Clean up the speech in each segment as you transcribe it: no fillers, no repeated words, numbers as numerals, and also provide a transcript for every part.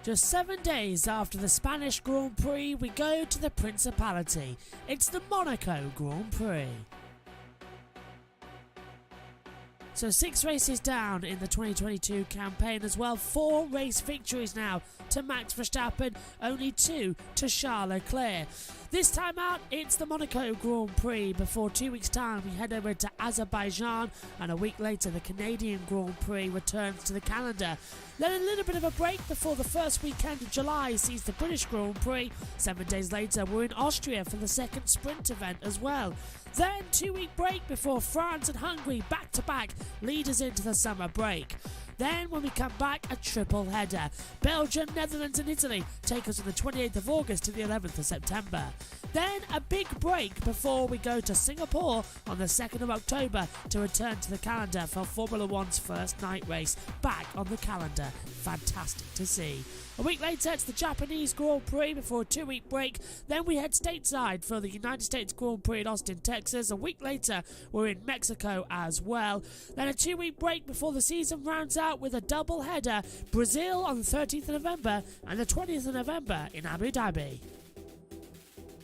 Just 7 days after the Spanish Grand Prix, we go to the Principality. It's the Monaco Grand Prix. So 6 races down in the 2022 campaign as well. 4 race victories now to Max Verstappen, only 2 to Charles Leclerc. This time out, it's the Monaco Grand Prix. Before 2 weeks' time, we head over to Azerbaijan, and a week later, the Canadian Grand Prix returns to the calendar. Then a little bit of a break before the first weekend of July sees the British Grand Prix. 7 days later, we're in Austria for the second sprint event as well. Then 2-week break before France and Hungary back-to-back lead us into the summer break. Then when we come back, a triple header. Belgium, Netherlands and Italy take us from the 28th of August to the 11th of September. Then a big break before we go to Singapore on the 2nd of October to return to the calendar for Formula One's first night race. Back on the calendar. Fantastic to see. A week later, it's the Japanese Grand Prix before a 2-week break. Then we head stateside for the United States Grand Prix in Austin, Texas. A week later, we're in Mexico as well. Then a 2-week break before the season rounds out with a double header. Brazil on the 13th of November and the 20th of November in Abu Dhabi.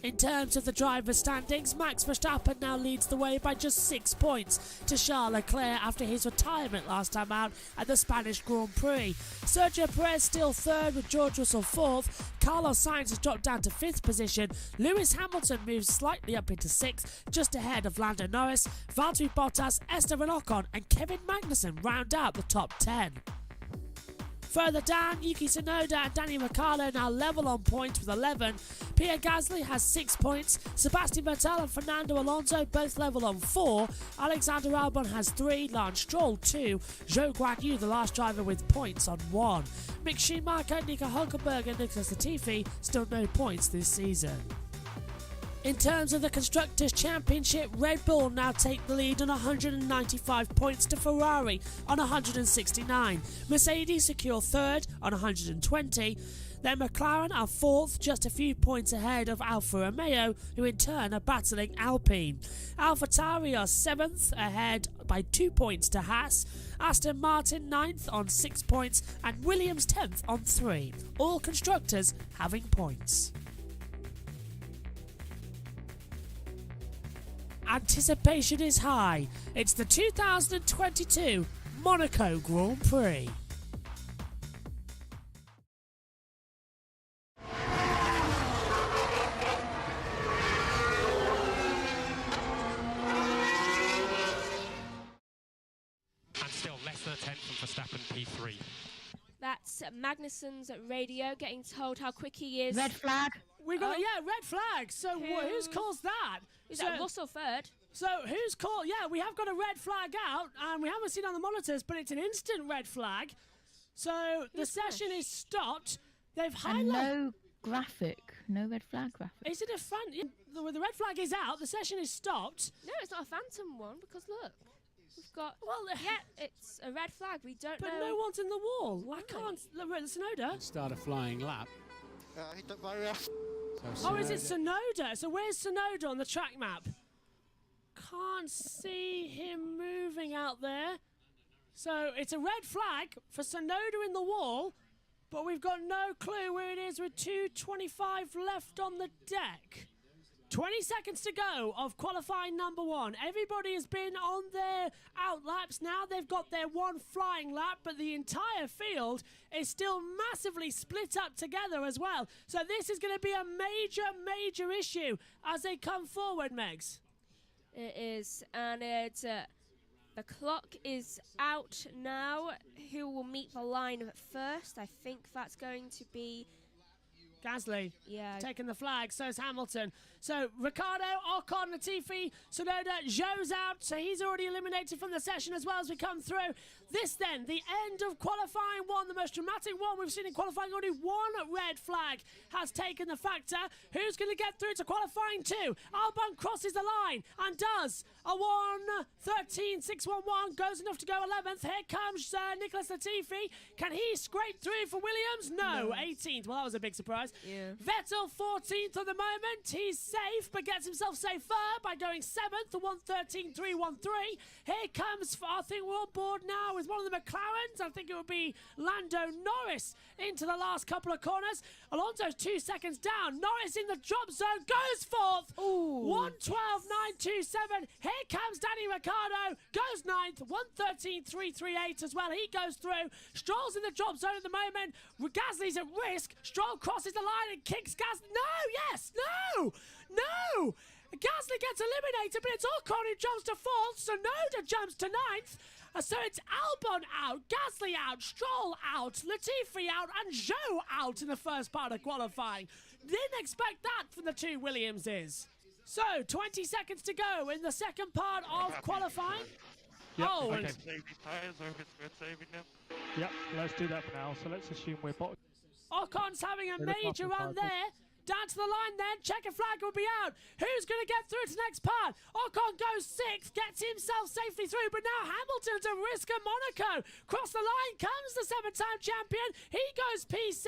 In terms of the drivers' standings, Max Verstappen now leads the way by just 6 points to Charles Leclerc after his retirement last time out at the Spanish Grand Prix. Sergio Perez still third with George Russell fourth. Carlo Sainz has dropped down to 5th position. Lewis Hamilton moves slightly up into 6th, just ahead of Lando Norris. Valtteri Bottas, Esteban Ocon and Kevin Magnussen round out the top 10. Further down, Yuki Tsunoda and Daniel Ricciardo now level on points with 11. Pierre Gasly has 6 points. Sebastian Vettel and Fernando Alonso both level on 4. Alexander Albon has 3. Lance Stroll 2. Zhou Guanyu, the last driver, with points on 1. Mick Schumacher, Nico Hulkenberg and Nicholas Latifi still no points this season. In terms of the Constructors Championship, Red Bull now take the lead on 195 points to Ferrari on 169. Mercedes secure third on 120. Then McLaren are fourth, just a few points ahead of Alfa Romeo, who in turn are battling Alpine. AlphaTauri are 7th, ahead by 2 points to Haas. Aston Martin 9th on 6 points, and Williams 10th on 3. All constructors having points. Anticipation is high. It's the 2022 Monaco Grand Prix. And still less than a tenth from Verstappen P3. That's Magnussen's radio getting told how quick he is. Red flag. We got red flag. So who's caused that? Is that Russell third? So who's called? Yeah, we have got a red flag out, and we haven't seen it on the monitors, but it's an instant red flag. So the session is stopped. They've highlighted. No graphic, no red flag graphic. Is it a fan? The red flag is out. The session is stopped. No, it's not a phantom one because look, we've got. Well, yeah, it's a red flag. We don't know. But no one's in the wall. I can't. Tsunoda. Start a flying lap. Is it Tsunoda? So where's Tsunoda on the track map? Can't see him moving out there. So it's a red flag for Tsunoda in the wall, but we've got no clue where it is with 2:25 left on the deck. 20 seconds to go of qualifying number 1. Everybody has been on their out laps. Now they've got their one flying lap, but the entire field is still massively split up together as well. So this is going to be a major issue as they come forward, Megs. It is, and it's the clock is out now. Who will meet the line first? I think that's going to be Gasly, taking the flag, so is Hamilton. So Ricciardo, Ocon, Latifi, Tsunoda, Zhou's out, so he's already eliminated from the session as well as we come through. This then, the end of qualifying 1, the most dramatic one we've seen in qualifying. Only one red flag has taken the factor. Who's going to get through to qualifying 2? Albon crosses the line and does a 1:13.611, goes enough to go 11th. Here comes Nicholas Latifi. Can he scrape through for Williams? No, 18th. Well, that was a big surprise. Yeah. Vettel 14th at the moment. He's safe, but gets himself safer by going 7th to 1:13.313. Here comes, I think we're on board now with one of the McLarens. I think it would be Lando Norris into the last couple of corners. Alonso's 2 seconds down. Norris in the drop zone goes 4th. 1:12.927. Here comes Danny Ricciardo. Goes 9th. 1:13.338 as well. He goes through. Stroll's in the drop zone at the moment. Gasly's at risk. Stroll crosses the line and kicks Gasly. No! Gasly gets eliminated, but it's Ocon who jumps to 4th. Tsunoda jumps to 9th. So it's Albon out, Gasly out, Stroll out, Latifi out, and Zhou out in the first part of qualifying. Didn't expect that from the two Williamses. So 20 seconds to go in the second part of qualifying. Yep, Oh, okay. Yep, let's do that for now. So let's assume we're bottom. Ocon's having a major run there. Down to the line then, checkered flag will be out. Who's going to get through to the next part? Ocon goes 6th, gets himself safely through, but now Hamilton's at risk at Monaco. Cross the line comes the 7-time champion. He goes P7.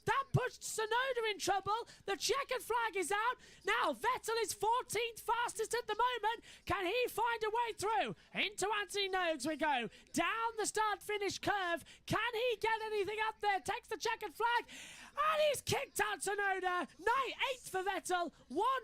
That puts Tsunoda in trouble. The checkered flag is out. Now Vettel is 14th fastest at the moment. Can he find a way through? Into Anthony Nogues we go. Down the start-finish curve. Can he get anything up there? Takes the checkered flag. And he's kicked out Tsunoda. 8th for Vettel.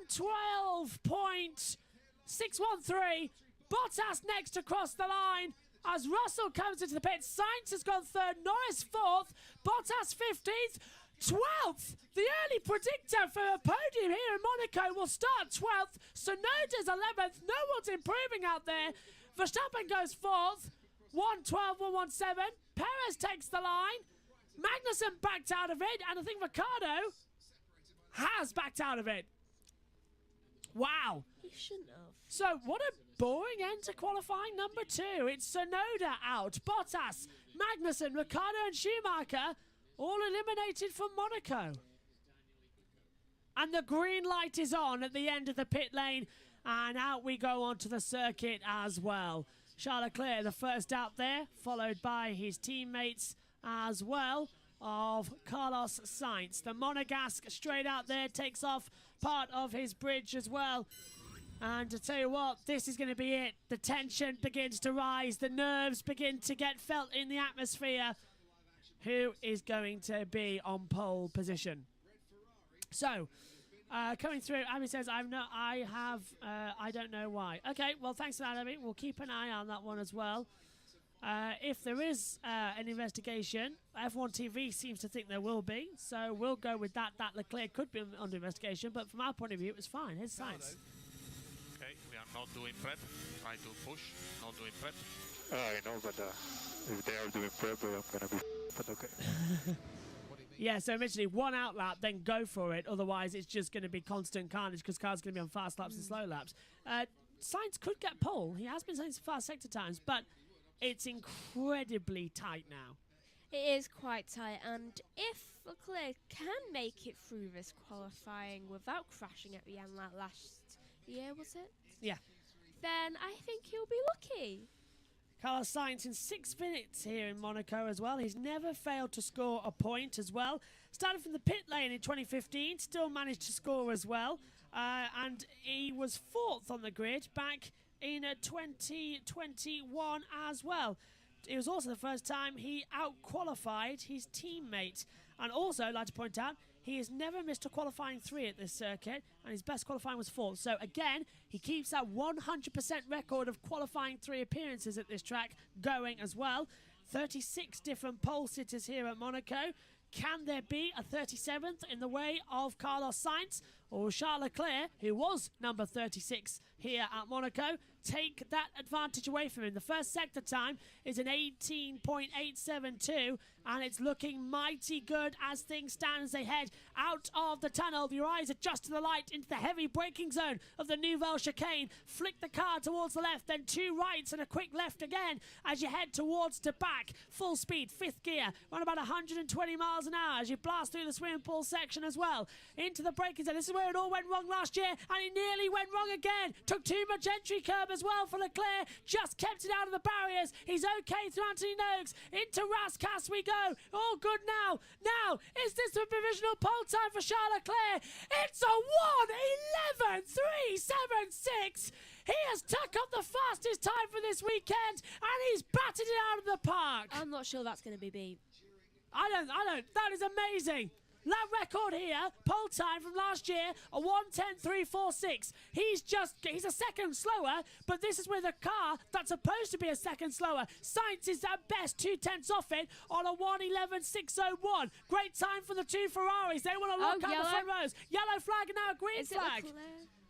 1:12.613. Bottas next across the line. As Russell comes into the pit, Sainz has gone 3rd. Norris 4th. Bottas 15th. 12th. The early predictor for a podium here in Monaco will start 12th. Tsunoda's 11th. No one's improving out there. Verstappen goes 4th. 1:12.117. Perez takes the line. Magnussen backed out of it, and I think Ricciardo has backed out of it. Wow. He shouldn't have. So what a boring end to qualifying number 2. It's Tsunoda out, Bottas, Magnussen, Ricciardo and Schumacher all eliminated from Monaco. And the green light is on at the end of the pit lane, and out we go onto the circuit as well. Charles Leclerc, the first out there, followed by his teammates as well of Carlos Sainz. The Monegasque straight out there takes off part of his bridge as well. And to tell you what, this is going to be it. The tension begins to rise. The nerves begin to get felt in the atmosphere. Who is going to be on pole position? So, coming through, Abby says, I don't know why. Okay, well, thanks for that, Abby. We'll keep an eye on that one as well. If there is an investigation, F1 TV seems to think there will be, so we'll go with that. That Leclerc could be under investigation, but from our point of view, it was fine. Here's Sainz. Okay, we are not doing prep. Try to push, not doing prep. I know, but if they are doing prep, I'm going to be but okay. Yeah, so eventually one out lap, then go for it. Otherwise, it's just going to be constant carnage because cars going to be on fast laps and slow laps. Sainz could get pole. He has been saying some fast sector times, but it's incredibly tight now. It is quite tight, and if Leclerc can make it through this qualifying without crashing at the end like last year, was it? Yeah. Then I think he'll be lucky. Carlos Sainz in 6 minutes here in Monaco as well. He's never failed to score a point as well. Started from the pit lane in 2015, still managed to score as well. And he was 4th on the grid back in 2021 as well. It was also the first time he out-qualified his teammate. And also, I'd like to point out, he has never missed a qualifying 3 at this circuit, and his best qualifying was 4th. So again, he keeps that 100% record of qualifying 3 appearances at this track going as well. 36 different pole sitters here at Monaco. Can there be a 37th in the way of Carlos Sainz or Charles Leclerc, who was number 36 here at Monaco, take that advantage away from him? The first sector time is an 18.872, and it's looking mighty good as things stand as they head out of the tunnel. Your eyes adjust to the light into the heavy braking zone of the Nouvelle Chicane. Flick the car towards the left, then 2 rights and a quick left again as you head towards to back. Full speed, 5th gear, around about 120 miles an hour as you blast through the swimming pool section as well. Into the braking zone. This is where it all went wrong last year, and it nearly went wrong again. Took too much entry curb as well for Leclerc. Just kept it out of the barriers. He's okay through Anthony Noakes. Into Rascasse we go. All good now. Now, is this the provisional pole time for Charles Leclerc? It's a 1:11.376. He has tuck up the fastest time for this weekend, and he's batted it out of the park. I'm not sure that's going to be beat. I don't. That is amazing. Lap record here, pole time from last year, a 1:10.346. He's a second slower, but this is with a car that's supposed to be a second slower. Sainz is at best 2/10 off it on a 1:11.601. Great time for the two Ferraris. They want to lock out the front rows. Yellow flag and now a green flag.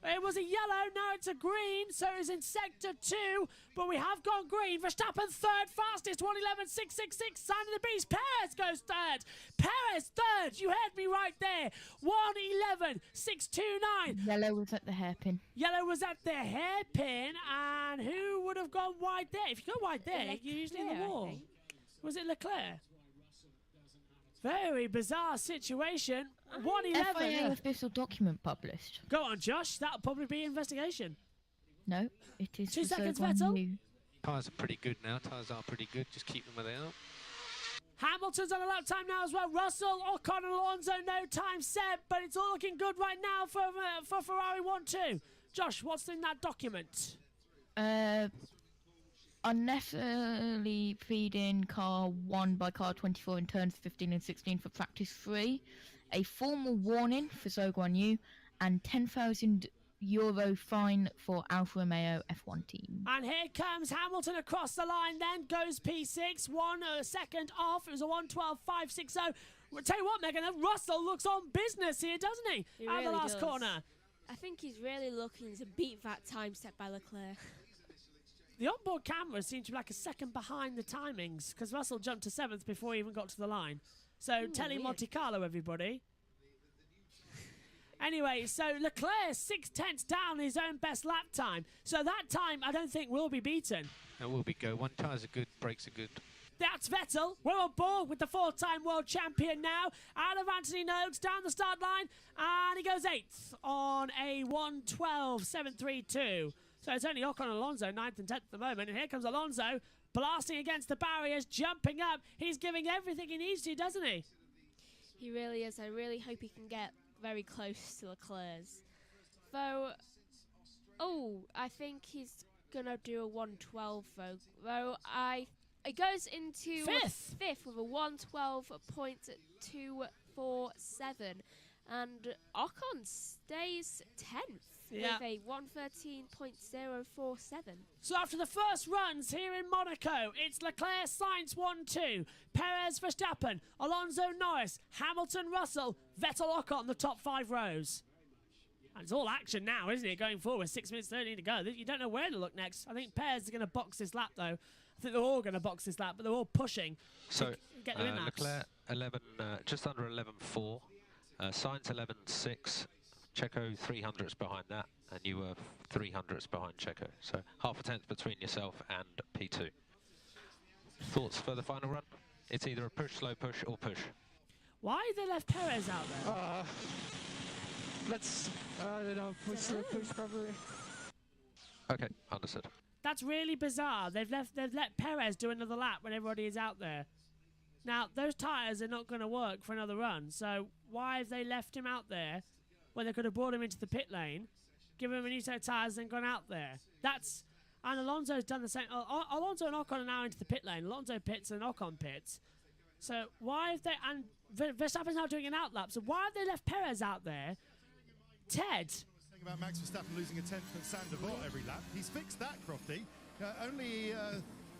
It was a yellow, now it's a green, so it's in sector 2, but we have gone green. Verstappen third fastest, 1:11.666. Sign of the beast. Perez goes third. Perez third. You heard me right there. 1:11.629. Yellow was at the hairpin. Yellow was at the hairpin, and who would have gone wide there? If you go wide there, you're usually in the wall. Was it Leclerc? Very bizarre situation. 1:11. FIA official document published. Go on, Josh. That'll probably be investigation. No, it is. 2 seconds, Zogon Vettel. New. Tyres are pretty good now. Tyres are pretty good. Just keep them where they are. Hamilton's on a lap time now as well. Russell, Ocon, and Alonso, no time set, but it's all looking good right now for Ferrari 1-2. Josh, what's in that document? Unnecessarily feed-in car 1 by car 24 in turns 15 and 16 for practice 3. A formal warning for Zogon U, and €10,000 fine for Alfa Romeo F1 team. And here comes Hamilton across the line, then goes P6, 1 second off. It was a 1:12.560. Well, tell you what, Megan, Russell looks on business here, doesn't he? He Out really the last does. corner. I think he's really looking to beat that time set by Leclerc. The onboard cameras seem to be like a second behind the timings, because Russell jumped to 7th before he even got to the line. So, telling weird. Monte Carlo, everybody. Anyway, so Leclerc 6/10 down his own best lap time. So that time, I don't think will be beaten. It will be go. One tyres are good, brakes are good. That's Vettel. We're on board with the 4-time world champion now. Out of Anthony Noakes, down the start line, and he goes 8th on a 1:12.732. So it's only Ocon and Alonso, 9th and 10th at the moment. And here comes Alonso, blasting against the barriers, jumping up. He's giving everything he needs to, doesn't he? He really is. I really hope he can get very close to Leclerc's. Though, I think he's going to do a 1:12 though. It goes into fifth with a 1:12.247. And Ocon stays 10th with a 1:13.047. So after the first runs here in Monaco, it's Leclerc, Sainz 1-2, Perez, Verstappen, Alonso, Norris, Hamilton, Russell, Vettel, Ocon, the top 5 rows. And it's all action now, isn't it, going forward? 6 minutes 30 to go. You don't know where to look next. I think Perez is going to box this lap, though. I think they're all going to box this lap, but they're all pushing. So, get their in-laps. Leclerc 11, just under 11.4. Sainz 11.6. Checo 300ths behind that, and you were 300ths behind Checo. So half a tenth between yourself and P2. Thoughts for the final run? It's either a push, slow push, or push. Why have they left Perez out there? Let's, I don't know, push probably. Okay, understood. That's really bizarre. They've let Perez do another lap when everybody is out there. Now, those tyres are not going to work for another run, so why have they left him out there when they could have brought him into the pit lane, given him a new set of tyres, and gone out there? And Alonso's done the same. Alonso and Ocon are now into the pit lane. Alonso pits and Ocon pits. So why have they... And Verstappen's now doing an outlap, so why have they left Perez out there? Ted? Think about Max Verstappen losing a 10th at Saint-Devote every lap. He's fixed that, Crofty. Only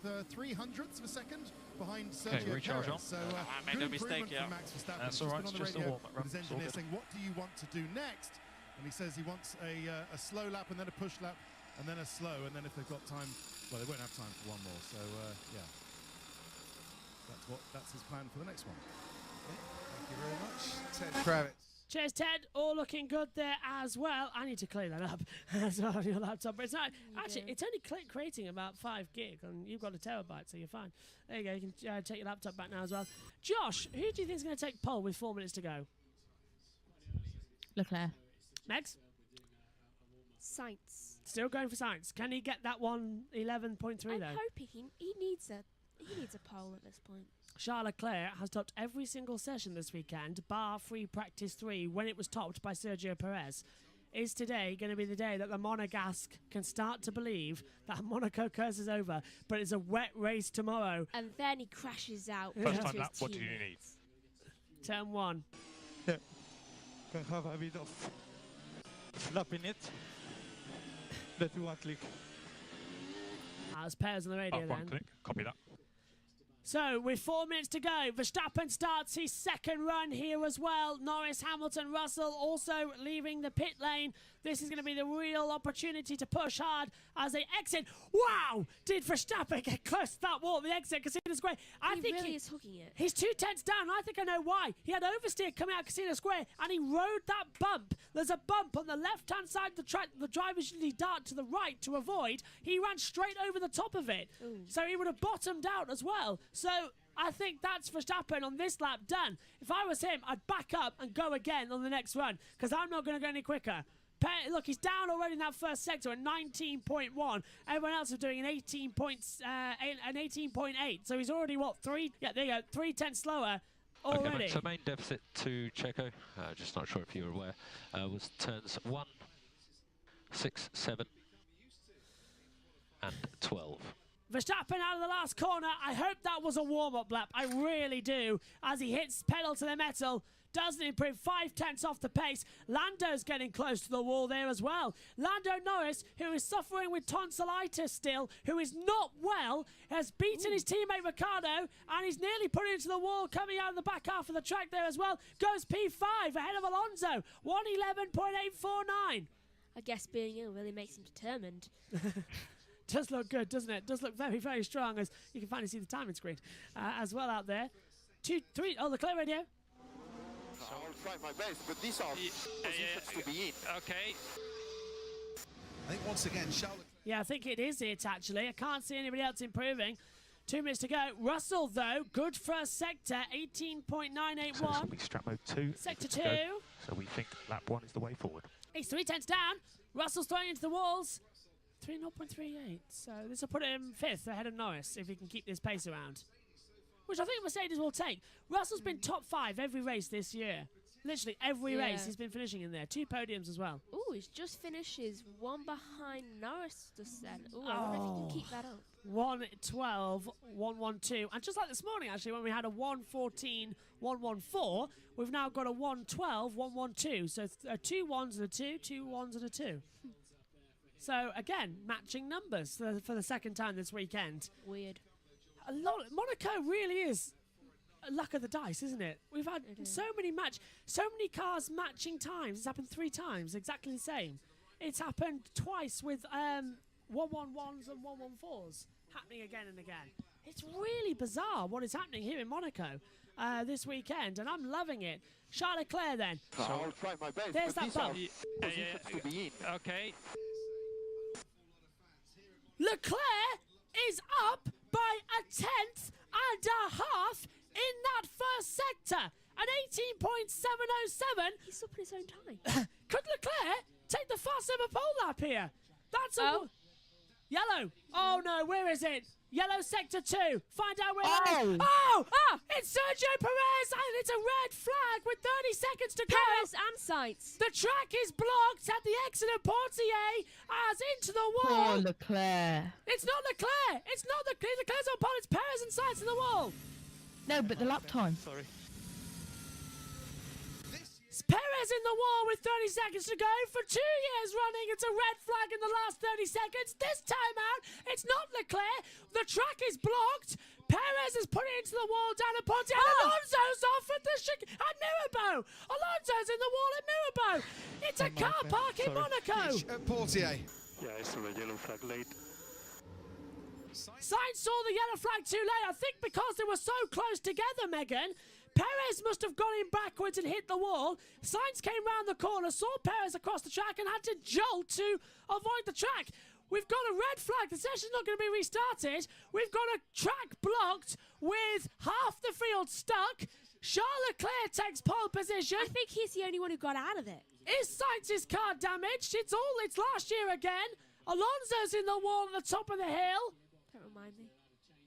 the 300ths of a second behind Sergio Perez. So I made a mistake, yeah. Max Verstappen. That's all right, it's just a warm-up run. His engineer saying, what do you want to do next? And he says he wants a slow lap and then a push lap and then a slow, and then if they've got time, well, they won't have time for one more. So, yeah. That's his plan for the next one. Thank you very much, Ted Kravitz. Cheers, Ted. All looking good there as well. I need to clear that up as well on your laptop. But it's not, actually, it's only creating about 5 gig, and you've got a terabyte, so you're fine. There you go. You can take your laptop back now as well. Josh, who do you think is going to take pole with 4 minutes to go? Leclerc. Megs? Science. Still going for Science. Can he get that one 11.3 though? I'm hoping he needs a pole at this point. Charles Leclerc has topped every single session this weekend, bar free practice 3 when it was topped by Sergio Perez. Is today going to be the day that the Monegasque can start to believe that Monaco curse is over, but it's a wet race tomorrow? And then he crashes out. First into time his lap, what do you need? teammates. Turn 1. Yeah. Can have a bit of flap in it. Let me one click. That's Perez on the radio One then. click, copy that. So, with 4 minutes to go, Verstappen starts his second run here as well. Norris, Hamilton, Russell also leaving the pit lane. This is going to be the real opportunity to push hard as they exit. Wow! Did Verstappen get close to that wall at the exit? Casino Square. I think really is hooking it. He's 2 tenths down. I think I know why. He had oversteer coming out of Casino Square and he rode that bump. There's a bump on the left-hand side of the track. The drivers usually dart to the right to avoid. He ran straight over the top of it. Ooh. So he would have bottomed out as well. So I think that's Verstappen on this lap done. If I was him, I'd back up and go again on the next run because I'm not going to go any quicker. Look, he's down already in that first sector at 19.1. Everyone else is doing an 18.8. So he's already, what, 3? Yeah, there you go, 3 tenths slower already. Okay, so main deficit to Checo, just not sure if you were aware, was turns 1, 6, 7, and 12. Verstappen out of the last corner. I hope that was a warm-up lap. I really do. As he hits pedal to the metal, doesn't improve 5 tenths off the pace. Lando's getting close to the wall there as well. Lando Norris, who is suffering with tonsillitis still, who is not well, has beaten his teammate Ricciardo, and he's nearly put it into the wall coming out of the back half of the track there as well. Goes P5 ahead of Alonso. 1:11.849. I guess being ill really makes him determined. Does look good, doesn't it? Does look very, very strong, as you can finally see the timing screen as well out there. 2, 3, oh, the clear radio. I'll try my best, but these are positions to be in. Okay. I think once again, Charles. Yeah, I think it is it, actually. I can't see anybody else improving. 2 minutes to go. Russell, though, good first sector, 18.981. So this will be strap mode 2. Sector 2. So we think lap 1 is the way forward. He's 3 tenths down. Russell's throwing into the walls. 3.038. So this will put him 5th ahead of Norris if he can keep this pace around, which I think Mercedes will take. Russell's been top 5 every race this year. Literally every race he's been finishing in there. 2 podiums as well. Ooh, he's just finished his one behind Norris just then. Ooh, I wonder if he can keep that up. 1:12, 1:12. And just like this morning, actually, when we had a 1:14, 1:14, we've now got a 1:12, 1:12. So 2 1s and a 2, 2 1s and a 2. So, again, matching numbers for the second time this weekend. Weird. Monaco really is a luck of the dice, isn't it? We've had so many cars matching times. It's happened 3 times, exactly the same. It's happened twice with 111s and 114s happening again and again. It's really bizarre what is happening here in Monaco this weekend, and I'm loving it. Charles Leclerc then. I'll try my best, There's but that these are bump. positions to be in. Okay. Leclerc is up by 1/10 and a half in that first sector. An 18.707. He's up in his own time. Could Leclerc take the fast ever pole lap here? That's a yellow. Oh no, where is it? Yellow sector 2. Find out where that is. It's Sergio Perez, and it's a red flag with 30 seconds to go. Perez and Sainz. The track is blocked at the exit of Portier as into the Poor wall. Leclerc. It's not Leclerc. It's not Leclerc. Leclerc's on pole. It's Perez and Sainz in the wall. No, but the lap time. Sorry. It's Perez in the wall with 30 seconds to go. For 2 years running, it's a red flag in the last 30 seconds. This time out, it's not Leclerc. The track is blocked. Perez has put it into the wall down at Ponte. And Alonso's off at the at Mirabeau. Alonso's in the wall at Mirabeau. It's a car park in Monaco. Portier. Yeah, I saw the yellow flag late. Sainz saw the yellow flag too late. I think because they were so close together, Megan. Perez must have gone in backwards and hit the wall. Sainz came round the corner, saw Perez across the track and had to jolt to avoid the track. We've got a red flag. The session's not going to be restarted. We've got a track blocked with half the field stuck. Charles Leclerc takes pole position. I think he's the only one who got out of it. Is Sainz's car damaged? It's last year again. Alonso's in the wall at the top of the hill. Don't remind me.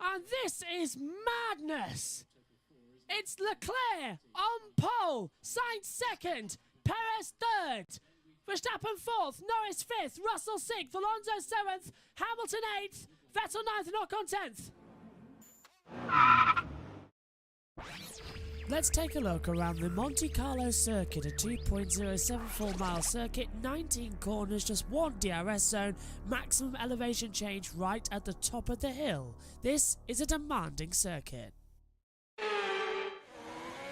And this is madness. It's Leclerc on pole, Sainz second, Perez third, Verstappen fourth, Norris fifth, Russell sixth, Alonso seventh, Hamilton eighth, Vettel ninth, and Ocon 10th. Let's take a look around the Monte Carlo circuit, a 2.074 mile circuit, 19 corners, just one DRS zone, maximum elevation change right at the top of the hill. This is a demanding circuit.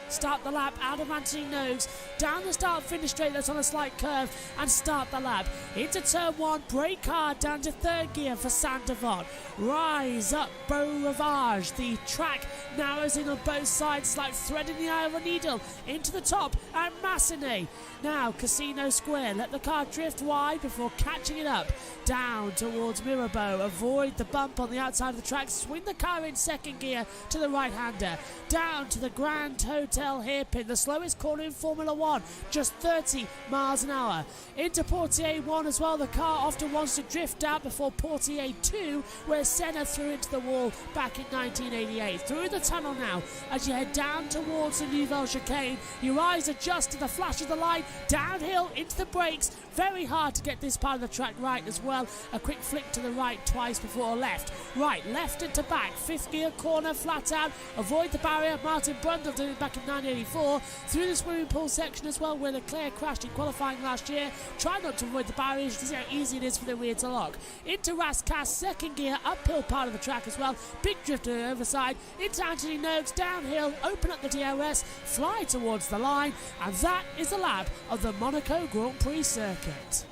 Start the lap out of Anthony Noakes, down the start-finish straight that's on a slight curve, and start the lap. Into turn one, brake hard down to third gear for Saint-Devant. Rise up Beau Rivage. The track narrows in on both sides, like threading the eye of a needle. Into the top, and Massenet. Now, Casino Square. Let the car drift wide before catching it up. Down towards Mirabeau. Avoid the bump on the outside of the track. Swing the car in second gear to the right-hander. Down to the Grand Hotel hairpin, the slowest corner in Formula 1, just 30 miles an hour. Into Portier 1 as well. The car often wants to drift out before Portier 2, where Senna threw into the wall back in 1988. Through the tunnel now, as you head down towards the Nouvelle Chicane, your eyes adjust to the flash of the light, downhill into the brakes. Very hard to get this part of the track right as well. A quick flick to the right twice before left. Right, left into back. Fifth gear corner, flat out. Avoid the barrier. Martin Brundle did it back in 1984. Through the swimming pool section as well, where Leclerc crashed in qualifying last year. Try not to avoid the barriers to see how easy it is for the rear to lock. Into Rascasse, second gear, uphill part of the track as well. Big drift on the overside. Into Anthony Noakes, downhill, open up the DRS, fly towards the line. And that is the lap of the Monaco Grand Prix circuit.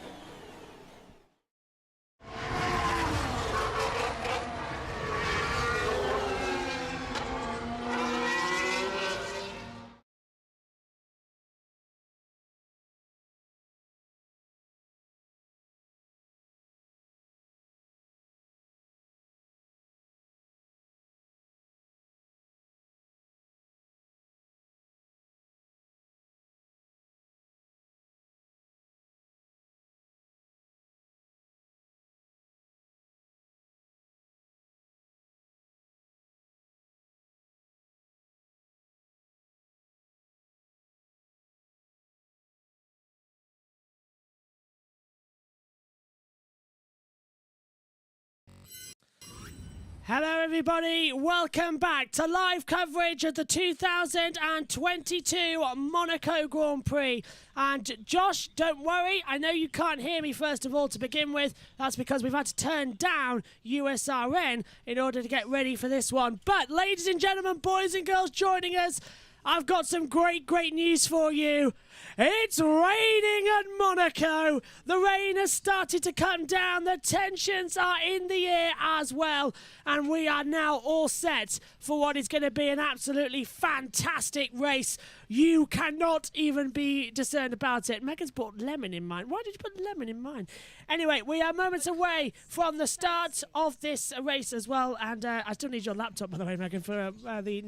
Hello everybody, welcome back to live coverage of the 2022 Monaco Grand Prix. And Josh, don't worry, I know you can't hear me first of all to begin with. That's because we've had to turn down USRN in order to get ready for this one. But ladies and gentlemen, boys and girls joining us, I've got some great news for you. It's raining at Monaco. The rain has started to come down. The tensions are in the air as well. And we are now all set for what is going to be an absolutely fantastic race. You cannot even be discerned about it. Megan's put lemon in mine. Why did you put lemon in mine? Anyway, we are moments away from the start of this race as well. And I still need your laptop, by the way, Megan, for the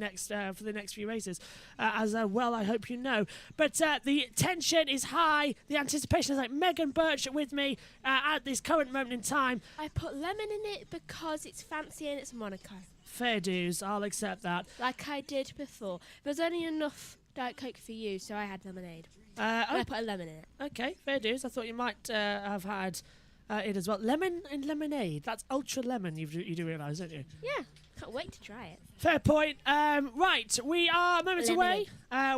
next few races. As well, I hope you know. But the tension is high. The anticipation is like Megan Birch with me at this current moment in time. I put lemon in it because it's fancy and it's Monaco. Fair dues, I'll accept that. Like I did before. There's only enough Diet Coke for you, so I had lemonade. I put a lemon in it. Okay, fair dues. I thought you might have had it as well. Lemon and lemonade. That's ultra lemon, you do realise, don't you? Yeah, can't wait to try it. Fair point. Right, we are moments away.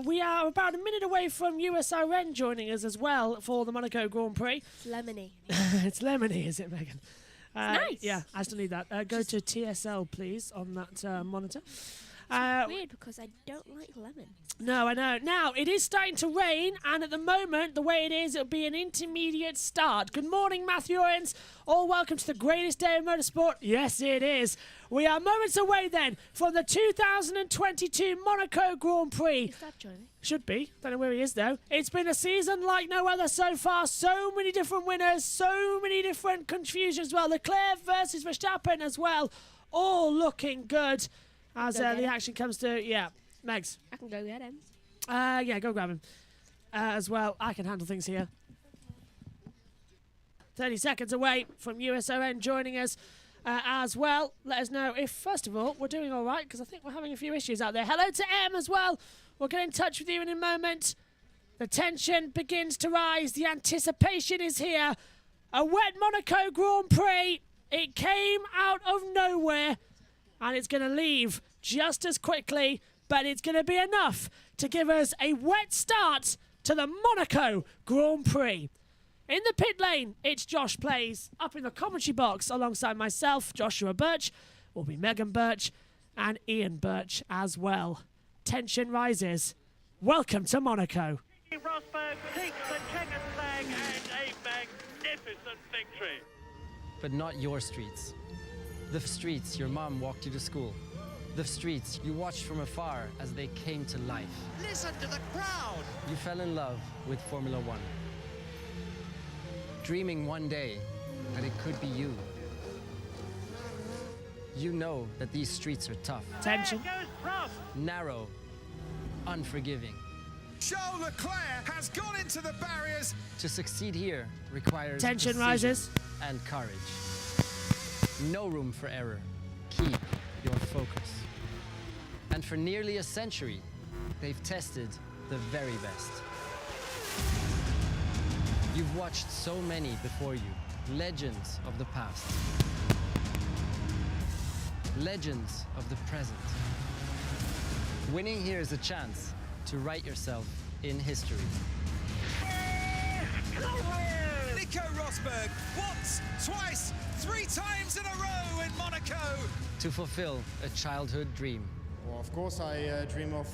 We are about a minute away from USRN joining us as well for the Monaco Grand Prix. It's lemony. It's lemony, is it, Megan? Nice. Yeah, I still need that. Go to TSL, please, on that monitor. Weird because I don't like lemon. No, I know. Now, it is starting to rain, and at the moment, the way it is, it'll be an intermediate start. Good morning, Matthewans. All welcome to the greatest day of motorsport. Yes, it is. We are moments away, then, from the 2022 Monaco Grand Prix. Is that joining? Should be. Don't know where he is, though. It's been a season like no other so far. So many different winners, so many different confusions as well. Leclerc versus Verstappen as well. All looking good. As the action comes to, Megs. I can go get him. Yeah, go grab him. As well, I can handle things here. 30 seconds away from USON joining us as well. Let us know if, first of all, we're doing all right, because I think we're having a few issues out there. Hello to M as well. We'll get in touch with you in a moment. The tension begins to rise. The anticipation is here. A wet Monaco Grand Prix. It came out of nowhere, and it's going to leave just as quickly, but it's going to be enough to give us a wet start to the Monaco Grand Prix. In the pit lane, it's Josh Plays. Up in the commentary box alongside myself, Joshua Birch, will be Megan Birch and Ian Birch as well. Tension rises. Welcome to Monaco. Rosberg takes the checkered flag and a magnificent victory. But not your streets. The streets your mom walked you to school. The streets you watched from afar as they came to life. Listen to the crowd! You fell in love with Formula One. Dreaming one day that it could be you. You know that these streets are tough. Tension. There goes Prost. Narrow. Unforgiving. Charles Leclerc has gone into the barriers. To succeed here requires Tension precision rises. and courage. No room for error. Keep your focus. And for nearly a century, they've tested the very best. You've watched so many before you, legends of the past. Legends of the present. Winning here is a chance to write yourself in history. Nico Rosberg, once, twice, 3 times in a row in Monaco. To fulfill a childhood dream. Well, of course, I dream of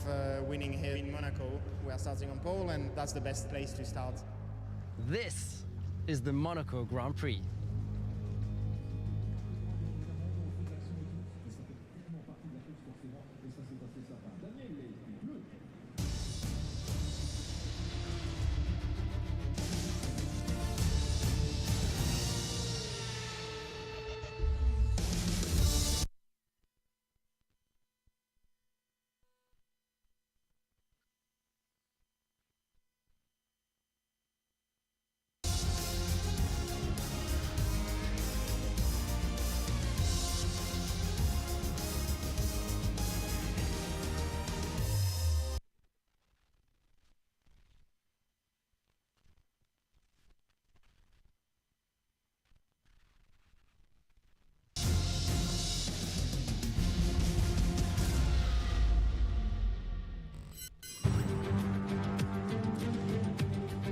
winning here in Monaco. We are starting on pole, and that's the best place to start. This is the Monaco Grand Prix.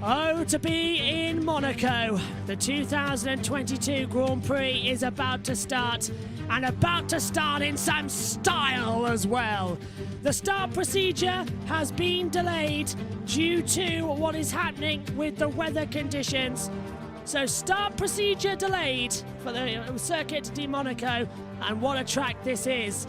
Oh, to be in Monaco. The 2022 Grand Prix is about to start, and about to start in some style as well. The start procedure has been delayed due to what is happening with the weather conditions. So start procedure delayed for the Circuit de Monaco, and what a track this is.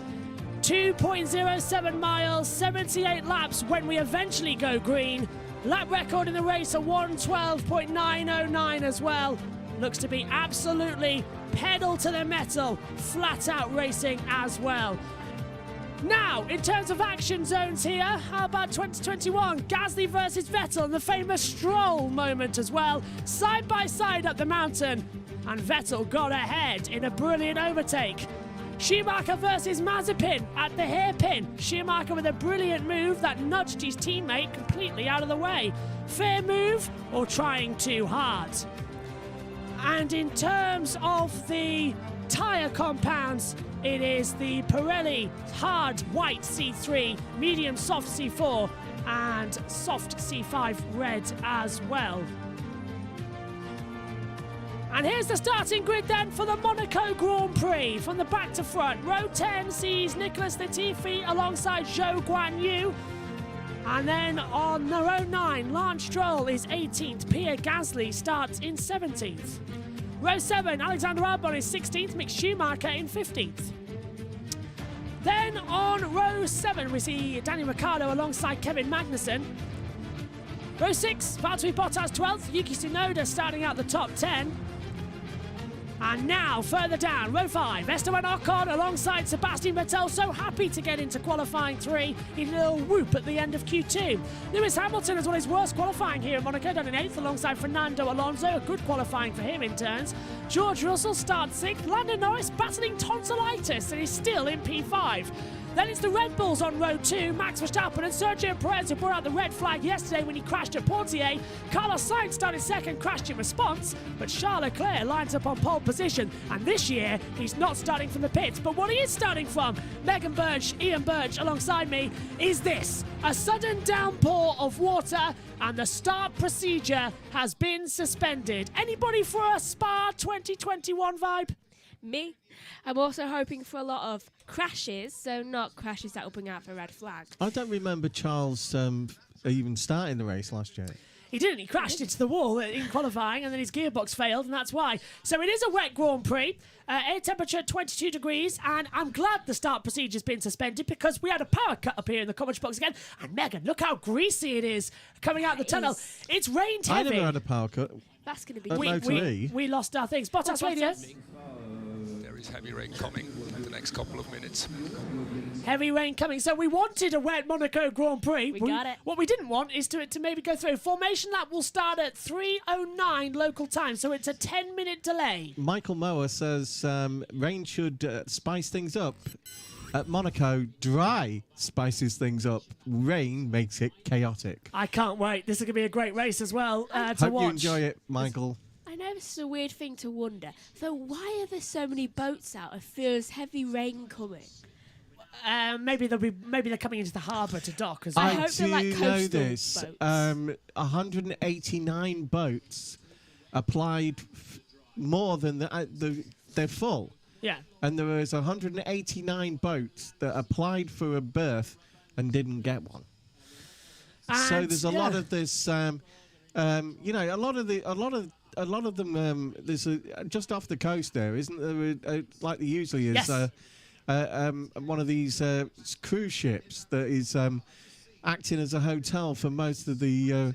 2.07 miles, 78 laps when we eventually go green. Lap record in the race, a 1:12.909 as well. Looks to be absolutely pedal to the metal, flat out racing as well. Now, in terms of action zones here, how about 2021? Gasly versus Vettel and the famous Stroll moment as well. Side by side up the mountain, and Vettel got ahead in a brilliant overtake. Schumacher versus Mazepin at the hairpin. Schumacher with a brilliant move that nudged his teammate completely out of the way. Fair move or trying too hard? And in terms of the tyre compounds, it is the Pirelli hard white C3, medium soft C4 and soft C5 red as well. And here's the starting grid then for the Monaco Grand Prix. From the back to front, row 10 sees Nicholas Latifi alongside Zhou Guanyu. And then on the row 9, Lance Stroll is 18th, Pierre Gasly starts in 17th. Row 7, Alexander Albon is 16th, Mick Schumacher in 15th. Then on row 7, we see Daniel Ricciardo alongside Kevin Magnussen. Row 6, Valtteri Bottas 12th, Yuki Tsunoda starting out the top 10. And now, further down, row 5, Esteban Ocon alongside Sebastian Vettel, so happy to get into qualifying 3. He did a little whoop at the end of Q2. Lewis Hamilton has won his worst qualifying here in Monaco, done in 8th alongside Fernando Alonso, a good qualifying for him in turns. George Russell starts 6th, Lando Norris battling tonsillitis and is still in P5. Then it's the Red Bulls on row 2, Max Verstappen and Sergio Perez, who brought out the red flag yesterday when he crashed at Portier. Carlo Sainz started 2nd, crashed in response, but Charles Leclerc lines up on pole position, and this year he's not starting from the pits, but what he is starting from, Ian Birch alongside me, is this: a sudden downpour of water, and the start procedure has been suspended. Anybody for a Spa 2021 vibe? Me. I'm also hoping for a lot of crashes, so not crashes that will bring out the red flag. I don't remember Charles even starting the race last year. He didn't. He crashed into the wall in qualifying, and then his gearbox failed, and that's why. So it is a wet Grand Prix. Air temperature 22 degrees, and I'm glad the start procedure's been suspended because we had a power cut up here in the comments box again. And Megan, look how greasy it is coming out the tunnel. It's rained heavy. I never had a power cut. That's going to be we lost our things. Bottas Radio. There is heavy rain coming in the next couple of minutes. Heavy rain coming. So we wanted a wet Monaco Grand Prix. We got it. What we didn't want is to maybe go through. Formation lap will start at 3:09 local time, so it's a 10-minute delay. Michael Mower says rain should spice things up. At Monaco, dry spices things up. Rain makes it chaotic. I can't wait. This is going to be a great race as well to Hope watch. you enjoy it, Michael. I know this is a weird thing to wonder. So why are there so many boats out if there's heavy rain coming? Maybe they're coming into the harbour to dock as well. I hope they're like coastal know this. boats. 189 boats applied more than they're full. Yeah. And there was 189 boats that applied for a berth and didn't get one. So there's a lot of this. A lot of them. There's just off the coast there, isn't there? Like there usually is. Yes. One of these cruise ships that is acting as a hotel for most of the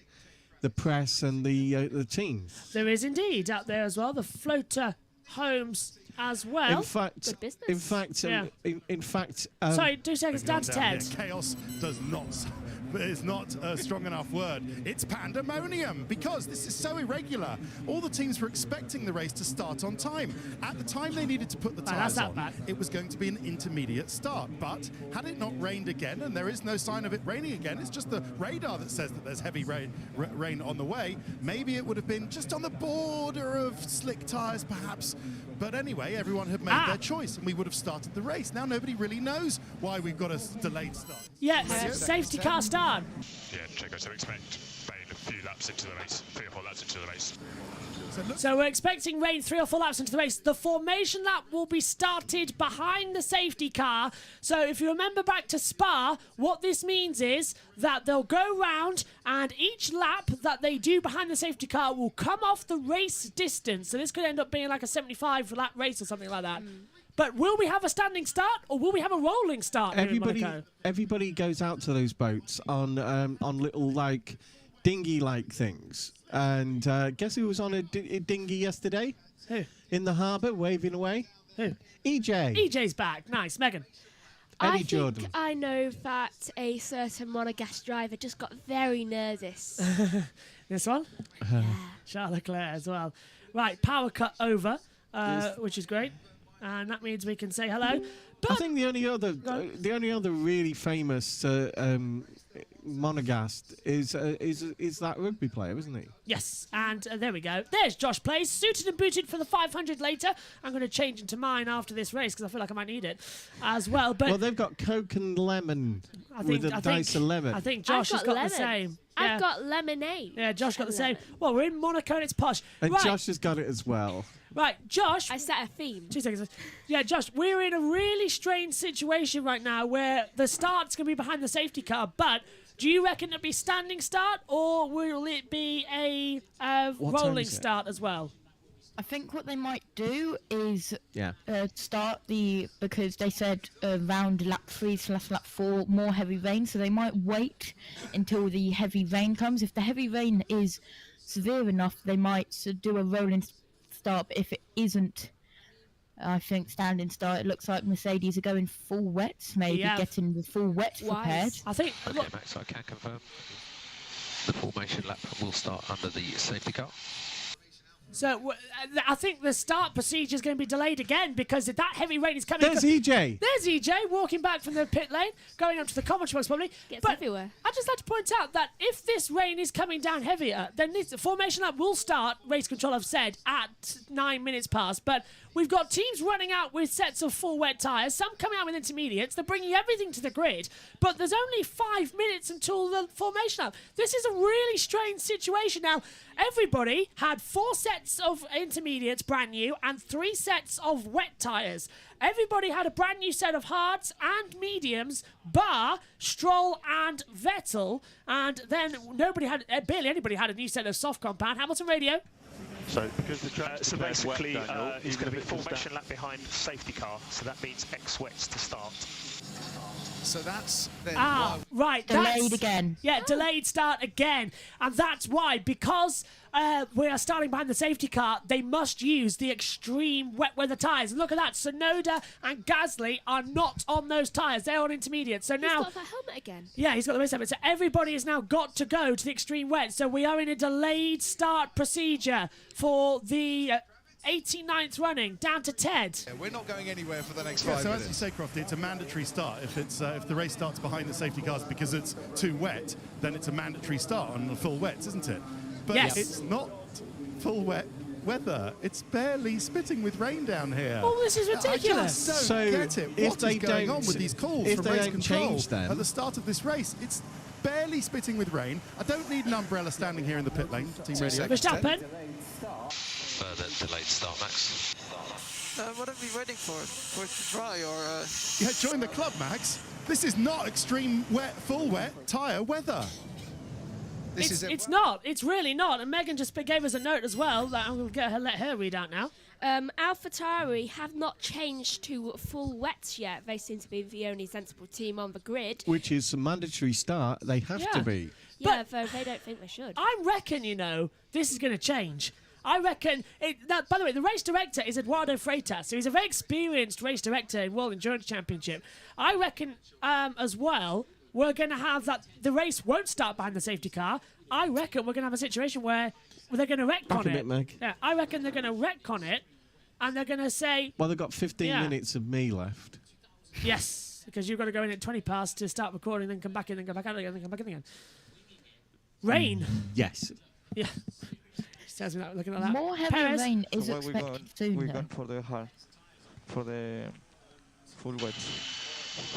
press and the teams. There is indeed out there as well. The floater homes as well. In fact, good business. in fact. Sorry, 2 seconds down to 10. Chaos does not. It's not a strong enough word. It's pandemonium because this is so irregular. All the teams were expecting the race to start on time. At the time they needed to put the tyres on, it was going to be an intermediate start. But had it not rained again, and there is no sign of it raining again, it's just the radar that says that there's heavy rain on the way, maybe it would have been just on the border of slick tyres perhaps. But anyway, everyone had made their choice and we would have started the race. Now nobody really knows why we've got a delayed start. Yes, safety car start. Yeah, Checo, so expect rain a few laps into the race, 3 or 4 laps into the race. So we're expecting rain 3 or 4 laps into the race. The formation lap will be started behind the safety car. So if you remember back to Spa, what this means is that they'll go round and each lap that they do behind the safety car will come off the race distance. So this could end up being like a 75 lap race or something like that. But will we have a standing start or will we have a rolling start? Everybody goes out to those boats on little like dinghy-like things. And guess who was on a dinghy yesterday? Who? In the harbour, waving away? Who? EJ. EJ's back. Nice. Megan. I think I know that a certain Monegasque driver just got very nervous. This one? Charles Leclerc as well. Right, power cut over, which is great. And that means we can say hello. But I think the only other really famous Monegasque is that rugby player, isn't he? Yes, and there we go. There's Josh Plays, suited and booted for the 500 later. I'm going to change into mine after this race because I feel like I might need it as well. But well, they've got Coke and lemon with a dice of lemon. I think Josh has got the same. Yeah. I've got lemonade. Yeah, Josh got the same. Well, we're in Monaco and it's posh. And right. Josh has got it as well. Right, Josh. I set a theme. 2 seconds. Yeah, Josh, we're in a really strange situation right now where the start's going to be behind the safety car, but do you reckon it'll be standing start or will it be a rolling start as well? I think what they might do is start because they said around lap 3/lap 4 more heavy rain, so they might wait until the heavy rain comes. If the heavy rain is severe enough, they might do a rolling start. But if it isn't I think standing start, it looks like Mercedes are going full wets, maybe getting the full wets prepared. I think. Okay, Max, I can confirm. The formation lap will start under the safety car. So I think the start procedure is going to be delayed again because that heavy rain is coming. There's EJ. There's EJ walking back from the pit lane, going up to the commentary box probably. Gets everywhere. I'd just like to point out that if this rain is coming down heavier, then the formation lap will start, race control have said, at 9 minutes past. But we've got teams running out with sets of full wet tyres, some coming out with intermediates. They're bringing everything to the grid, but there's only 5 minutes until the formation lap. This is a really strange situation. Now, everybody had 4 sets of intermediates, brand new, and 3 sets of wet tyres. Everybody had a brand new set of hards and mediums, bar Stroll and Vettel, and then barely anybody had a new set of soft compound. Hamilton Radio. So because the track so basically, wet, Daniel, it's going to be formation lap behind safety car, so that means X wets to start. So that's then right. Delayed again. Yeah, delayed start again. And that's why, because we are starting behind the safety car, they must use the extreme wet weather tyres. And look at that, Tsunoda and Gasly are not on those tyres. They're on intermediate. So now... He's got that helmet again. Yeah, he's got the race helmet. So everybody has now got to go to the extreme wet. So we are in a delayed start procedure for the... 89th running, down to Ted. Yeah, we're not going anywhere for the next 5 minutes. So as you say, Crofty, it's a mandatory start. If the race starts behind the safety cars because it's too wet, then it's a mandatory start on the full wets, isn't it? But it's not full wet weather. It's barely spitting with rain down here. Oh, this is ridiculous. I just don't get it. What is going on with these calls from race control at the start of this race? It's barely spitting with rain. I don't need an umbrella standing here in the pit lane. Team Radio. Verstappen. Further delayed start, Max. What are we waiting for? For it to dry or? Yeah, join the club, Max. This is not extreme wet, full wet tyre weather. It's not. It's really not. And Megan just gave us a note as well that I'm going to let her read out now. AlphaTauri have not changed to full wets yet. They seem to be the only sensible team on the grid. Which is a mandatory start. They have to be. Yeah, though they don't think they should. I reckon, this is going to change. I reckon... by the way, the race director is Eduardo Freitas, so he's a very experienced race director in World Endurance Championship. I reckon, as well, we're going to have that... The race won't start behind the safety car. I reckon we're going to have a situation where they're going to retcon it. Meg. Yeah, I reckon they're going to retcon it, and they're going to say... Well, they've got 15 minutes of me left. Yes, because you've got to go in at 20 past to start recording, then come back in, then come back out again, then come back in again. Rain. Yes. Yeah. Tells me that, looking at that. More heavy rain is expected soon. We're going for the full wets.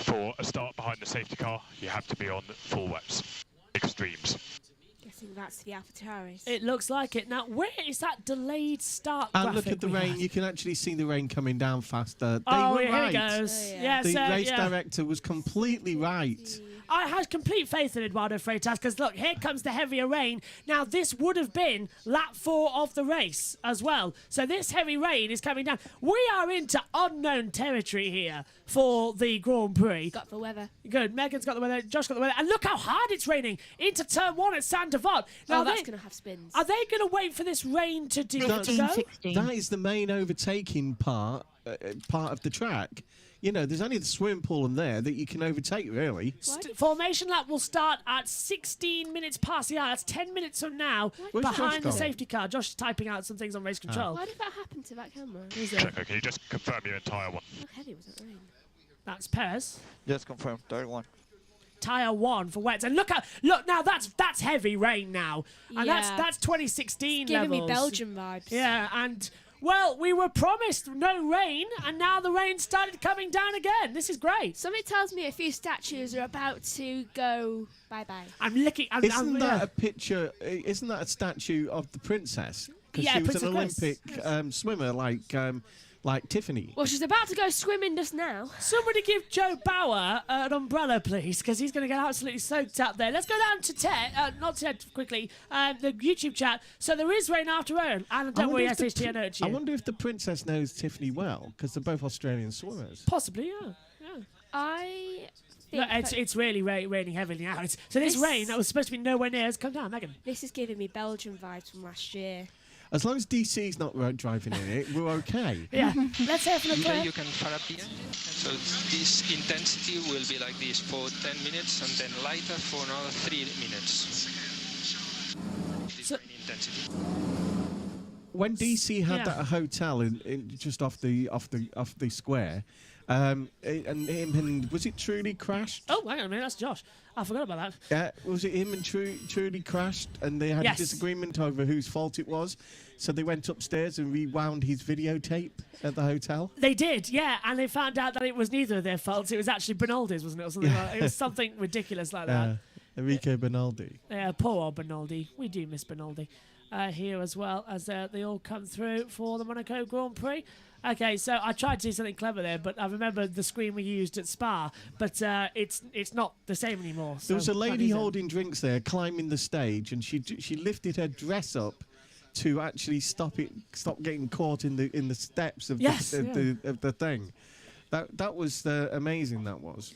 For a start behind the safety car, you have to be on full wets. Extremes. Guessing that's the AlphaTauris. It looks like it. Now, where is that delayed start And graphic look at the we rain. had? You can actually see the rain coming down faster. They Oh, were here right. it goes. Yeah, The race director was completely right. I had complete faith in Eduardo Freitas because, look, here comes the heavier rain. Now, this would have been lap 4 of the race as well. So this heavy rain is coming down. We are into unknown territory here for the Grand Prix. Got the weather. Good. Megan's got the weather. Josh got the weather. And look how hard it's raining into turn 1 at Saint Devant. Now, that's going to have spins. Are they going to wait for this rain to do That is the main overtaking part of the track. There's only the swimming pool in there that you can overtake, really. Formation lap will start at 16 minutes past the hour. That's 10 minutes from now Where's behind the Josh gone? safety car. Josh is typing out some things on race control. Why did that happen to that camera? Checo, can you just confirm your entire one? How heavy was that rain? That's Perez. Just confirm, tire 1. Tyre 1 for wets. And look now, that's heavy rain now. And that's 2016 Giving levels. me Belgian vibes. Yeah, and... Well, we were promised no rain, and now the rain started coming down again. This is great. Something tells me a few statues are about to go bye-bye. I'm looking... Isn't that a picture... Isn't that a statue of the princess? Because she was an Olympic swimmer like Tiffany. Well, she's about to go swimming just now. Somebody give Joe Bauer an umbrella, please, because he's going to get absolutely soaked up there. Let's go down to Ted, not Ted quickly, the YouTube chat. So there is rain after rain. And don't worry, SHT, I know it's you. I wonder if the princess knows Tiffany well, because they're both Australian swimmers. Possibly, yeah. I think... No, it's really raining heavily now. So this rain that was supposed to be nowhere near has come down, Megan. This is giving me Belgian vibes from last year. As long as DC's not driving in it, we're okay. Yeah, let's hear from the player. You can fire up the engine. So this intensity will be like this for 10 minutes and then lighter for another 3 minutes. This rain intensity. When DC had that hotel in just off the square, and him and was it Trudy crashed? Oh, hang on a minute, that's Josh. I forgot about that. Yeah, was it him and Trudy crashed, and they had a disagreement over whose fault it was? So they went upstairs and rewound his videotape at the hotel. They did, yeah, and they found out that it was neither of their faults. It was actually Bernaldi's, wasn't it? Or something like that. It was something ridiculous like that. Enrico Bernaldi. Yeah, poor old Bernaldi. We do miss Bernaldi here as well, as they all come through for the Monaco Grand Prix. Okay, so I tried to do something clever there, but I remember the screen we used at Spa, but it's not the same anymore. So there was a lady holding drinks there, climbing the stage, and she lifted her dress up to actually stop getting caught in the steps of the thing. That was amazing. That was.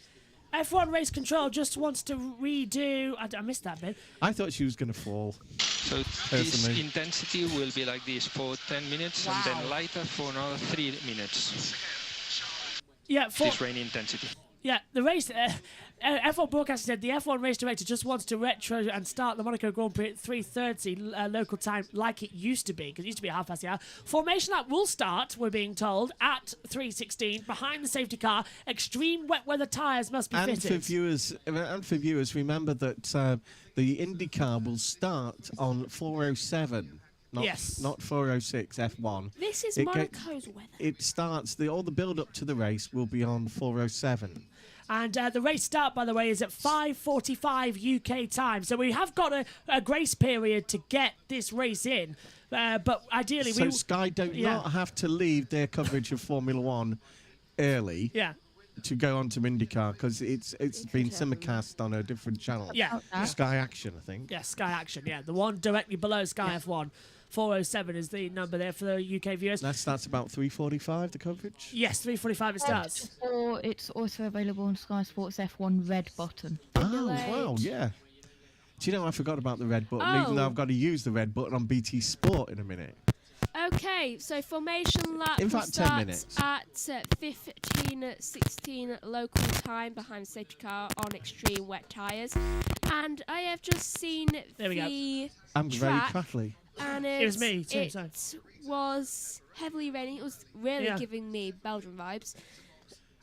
F1 Race Control just wants to redo. I missed that bit. I thought she was going to fall. So this intensity will be like this for 10 minutes and then lighter for another 3 minutes. Yeah, this rain intensity. Yeah, the race. F1 broadcaster said the F1 race director just wants to retro and start the Monaco Grand Prix at 3:30 local time, like it used to be, because it used to be at 1:30. Formation lap will start, we're being told, at 3:16 behind the safety car. Extreme wet weather tyres must be fitted. For viewers, remember that the IndyCar will start on 4:07. Not 4:06 F1. This is Monaco's weather. It starts, all the build-up to the race will be on 4:07. And the race start, by the way, is at 5:45 UK time. So we have got a grace period to get this race in. But ideally... So Sky don't not have to leave their coverage of Formula One early. Yeah. To go on to IndyCar, because it's been simulcast on a different channel. Yeah. Sky Action, I think. Yeah, Sky Action, yeah. The one directly below Sky F1. 4:07 is the number there for the UK viewers. That's about 3:45, the coverage? Yes, 3:45 it starts. Or it's also available on Sky Sports F1 red button. Oh, wow, yeah. Do you know, I forgot about the red button, even though I've got to use the red button on BT Sport in a minute. Okay, so formation lap in fact, 10 minutes. At 15:16 local time behind the safety car on extreme wet tyres. And I have just seen the I'm track, very crackly. And it was me too. It was heavily raining. It was really giving me Belgian vibes.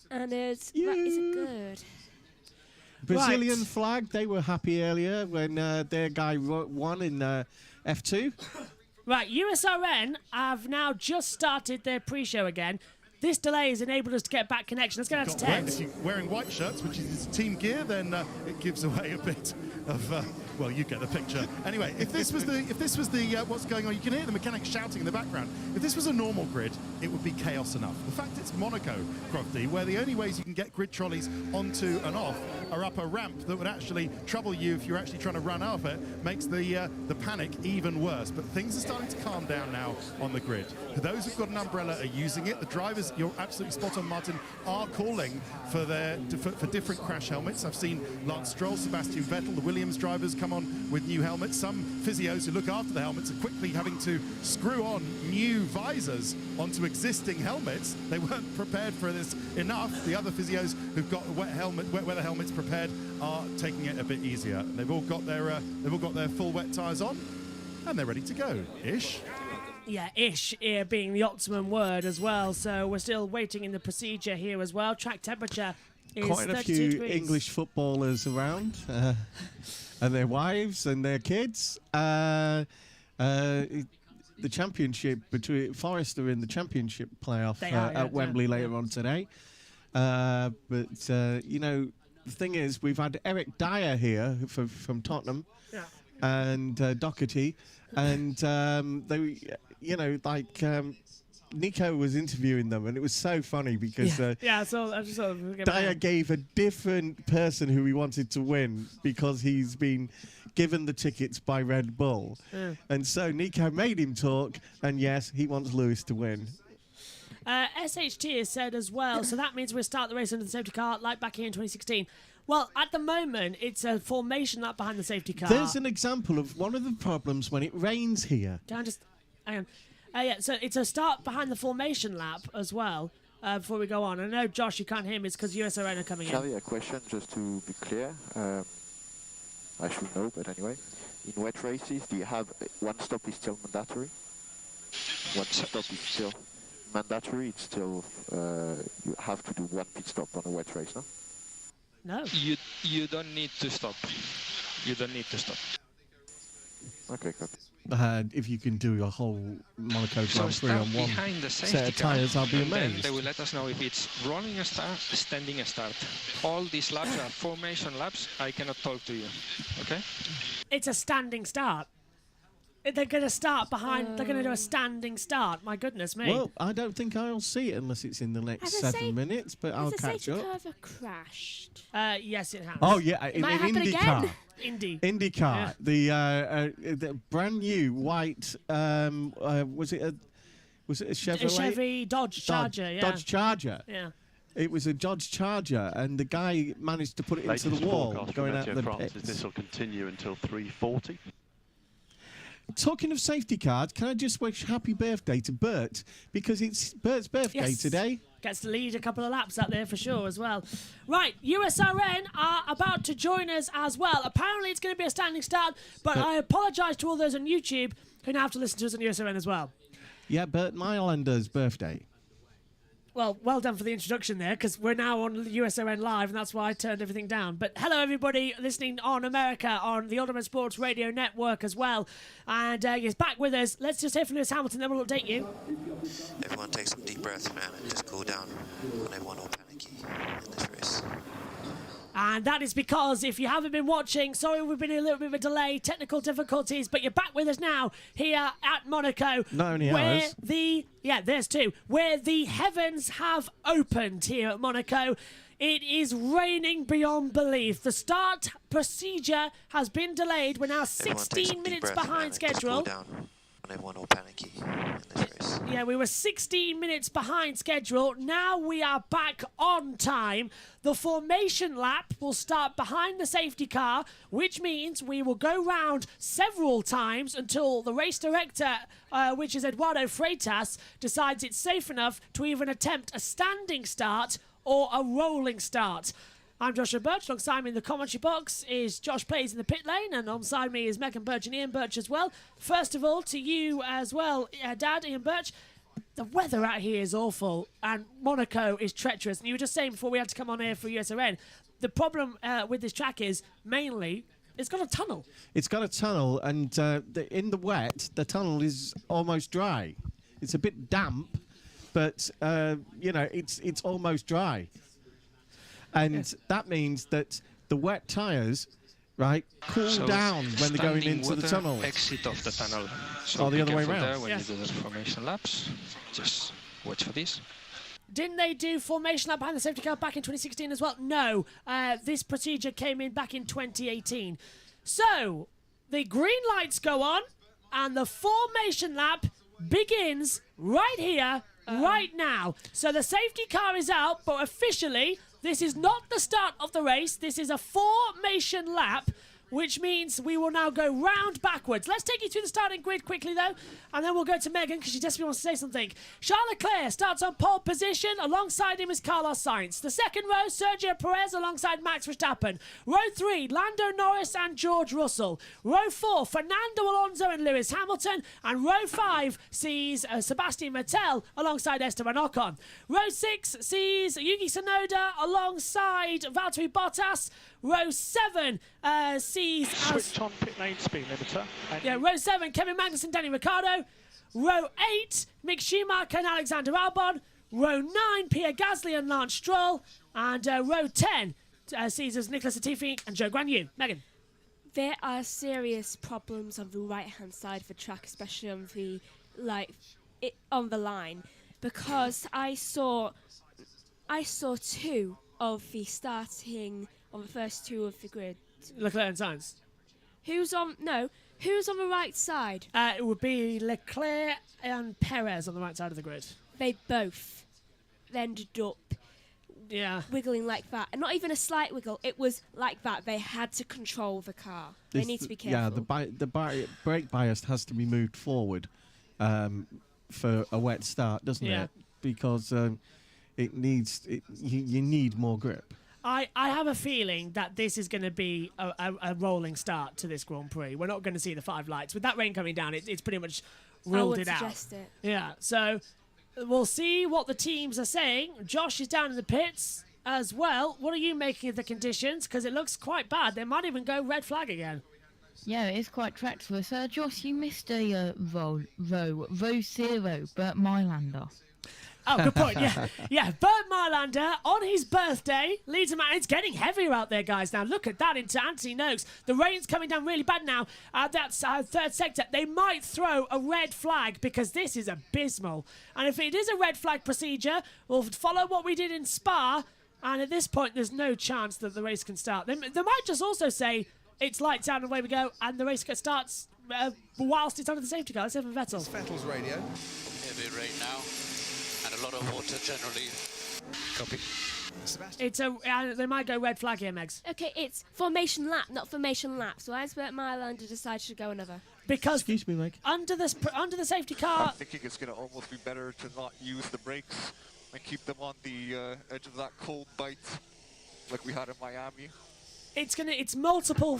And is it good? Brazilian flag, they were happy earlier when their guy won in F2. Right, USRN have now just started their pre-show again. This delay has enabled us to get back connection. Let's go down to Ted. If you're wearing white shirts, which is his team gear, then it gives away a bit of. Well, you get the picture. Anyway, if this was the what's going on, you can hear the mechanics shouting in the background. If this was a normal grid, it would be chaos enough. The fact it's Monaco, Crofty, where the only ways you can get grid trolleys onto and off are up a ramp that would actually trouble you if you're actually trying to run off it, makes the panic even worse. But things are starting to calm down now on the grid. For those who've got an umbrella are using it. The drivers, you're absolutely spot on, Martin, are calling for different crash helmets. I've seen Lance Stroll, Sebastian Vettel, the Williams drivers come on with new helmets. Some physios who look after the helmets are quickly having to screw on new visors onto existing helmets. They weren't prepared for this enough. The other physios who've got wet weather helmets prepared are taking it a bit easier. They've all got their full wet tyres on, and they're ready to go. Ish. Yeah, ish here being the optimum word as well. So we're still waiting in the procedure here as well. Track temperature is quite a 32 few degrees. English footballers around, and their wives and their kids. The championship between Forrester in the championship playoff at Wembley later on today. But you know, the thing is, we've had Eric Dyer here from Tottenham, and Doherty, and they, you know, like. Nico was interviewing them, and it was so funny because I just saw Dyer gave a different person who he wanted to win because he's been given the tickets by Red Bull. And so Nico made him talk, and yes, he wants Lewis to win. SHT has said as well, so that means we'll start the race under the safety car like back here in 2016. Well, at the moment, it's a formation lap behind the safety car. There's an example of one of the problems when it rains here. Can I just... Hang on. Yeah, so it's a start behind the formation lap as well. Before we go on, I know Josh, you can't hear me. It's because USRN are coming in. Charlie, a question just to be clear. I should know, but anyway. In wet races, do you have one stop is still mandatory? One stop is still mandatory. It's still you have to do one pit stop on a wet race, no? No. You don't need to stop. You don't need to stop. Okay, copy. If you can do a whole Monaco Grand Prix on one behind the set of tyres, I'll be and then amazed. they will let us know if it's rolling a start, standing a start. All these laps are formation laps. I cannot talk to you. Okay? It's a standing start. They're going to start behind. They're going to do a standing start. My goodness me. Well, I don't think I'll see it unless it's in the next 7 minutes, but I'll catch up. Has the safety car ever crashed? Yes, it has. Oh, yeah, in might happen IndyCar. again. IndyCar. Yeah. The brand new white, was it a Chevrolet? A Chevy Dodge Charger, yeah. Dodge Charger. Yeah. It was a Dodge Charger, and the guy managed to put it into the wall going out the pits. This will continue until 3:40. Talking of safety cars, can I just wish happy birthday to Bert, because it's Bert's birthday today. Gets to lead a couple of laps out there for sure as well. Right, USRN are about to join us as well. Apparently it's going to be a standing start, but I apologise to all those on YouTube who now have to listen to us on USRN as well. Yeah, Bert Mylander's birthday. Well, well done for the introduction there, because we're now on USRN Live, and that's why I turned everything down. But hello, everybody listening on America, on the Ultimate Sports Radio Network as well. And he's back with us. Let's just hear from Lewis Hamilton, then we'll update you. Everyone take some deep breaths, man, and just cool down. And everyone all panicky in this race. And that is because, if you haven't been watching, sorry we've been in a little bit of a delay, technical difficulties, but you're back with us now here at Monaco. Not only where ours. There's two. Where the heavens have opened here at Monaco. It is raining beyond belief. The start procedure has been delayed. We're now 16 minutes behind schedule. Everyone all panicky in this race. Yeah, we were 16 minutes behind schedule. Now we are back on time. The formation lap will start behind the safety car, which means we will go round several times until the race director, which is Eduardo Freitas, decides it's safe enough to even attempt a standing start or a rolling start. I'm Joshua Birch. Alongside me in the commentary box is Josh Plays in the pit lane, and alongside me is Megan Birch and Ian Birch as well. First of all, to you as well, Dad, Ian Birch. The weather out here is awful, and Monaco is treacherous. And you were just saying before we had to come on here for USRN, the problem with this track is mainly it's got a tunnel. It's got a tunnel, and in the wet, the tunnel is almost dry. It's a bit damp, but it's almost dry. And that means that the wet tyres, right, cool down when they're going into the tunnel. Exit of the tunnel. So the other way around. There when you do the formation laps, just watch for this. Didn't they do formation lap behind the safety car back in 2016 as well? No. This procedure came in back in 2018. So, the green lights go on, and the formation lap begins right here, right now. So the safety car is out, but officially, this is not the start of the race. This is a formation lap, which means we will now go round backwards. Let's take you through the starting grid quickly, though, and then we'll go to Megan, because she desperately wants to say something. Charles Leclerc starts on pole position. Alongside him is Carlos Sainz. The second row, Sergio Perez alongside Max Verstappen. Row 3, Lando Norris and George Russell. Row 4, Fernando Alonso and Lewis Hamilton. And row 5 sees Sebastian Vettel alongside Esteban Ocon. Row 6 sees Yuki Tsunoda alongside Valtteri Bottas. Row 7 sees... Switch on pit lane speed limiter. Yeah, row 7, Kevin Magnussen, Danny Ricciardo. Row 8, Mick Schumacher and Alexander Albon. Row 9, Pierre Gasly and Lance Stroll. And row 10 sees us Nicholas Latifi and Joe Guan Yu. Megan. There are serious problems on the right-hand side of the track, especially on the on the line, because I saw two of the starting on the first two of the grid. Leclerc and Sainz. Who's on the right side? It would be Leclerc and Perez on the right side of the grid. They both ended up wiggling like that. And not even a slight wiggle, it was like that. They had to control the car. They need to be careful. Yeah, the brake bias has to be moved forward for a wet start, doesn't it? Because it needs you need more grip. I have a feeling that this is going to be a rolling start to this Grand Prix. We're not going to see the 5 lights. With that rain coming down, it's pretty much ruled it out. I would suggest it. Yeah, so we'll see what the teams are saying. Josh is down in the pits as well. What are you making of the conditions? Because it looks quite bad. They might even go red flag again. Yeah, it is quite treacherous. Josh, you missed a row 0, Bert Mylander. Oh, good point. Yeah. Bert Mylander on his birthday leads him out. It's getting heavier out there, guys. Now look at that into Anthony Noakes. The rain's coming down really bad now. That's third sector. They might throw a red flag because this is abysmal. And if it is a red flag procedure, we'll follow what we did in Spa. And at this point, there's no chance that the race can start. They might just also say it's lights out and away we go, and the race starts whilst it's under the safety car. Let's have Vettel. It's Vettel's radio. Heavy rain now. And a lot of water generally. Copy. They might go red flag here, Megs. Okay, it's formation lap, not formation laps. Why has Bert Mylander decided to go another? Because excuse me, Meg. Under the safety car. I'm thinking it's going to almost be better to not use the brakes and keep them on the edge of that cold bite, like we had in Miami. It's multiple.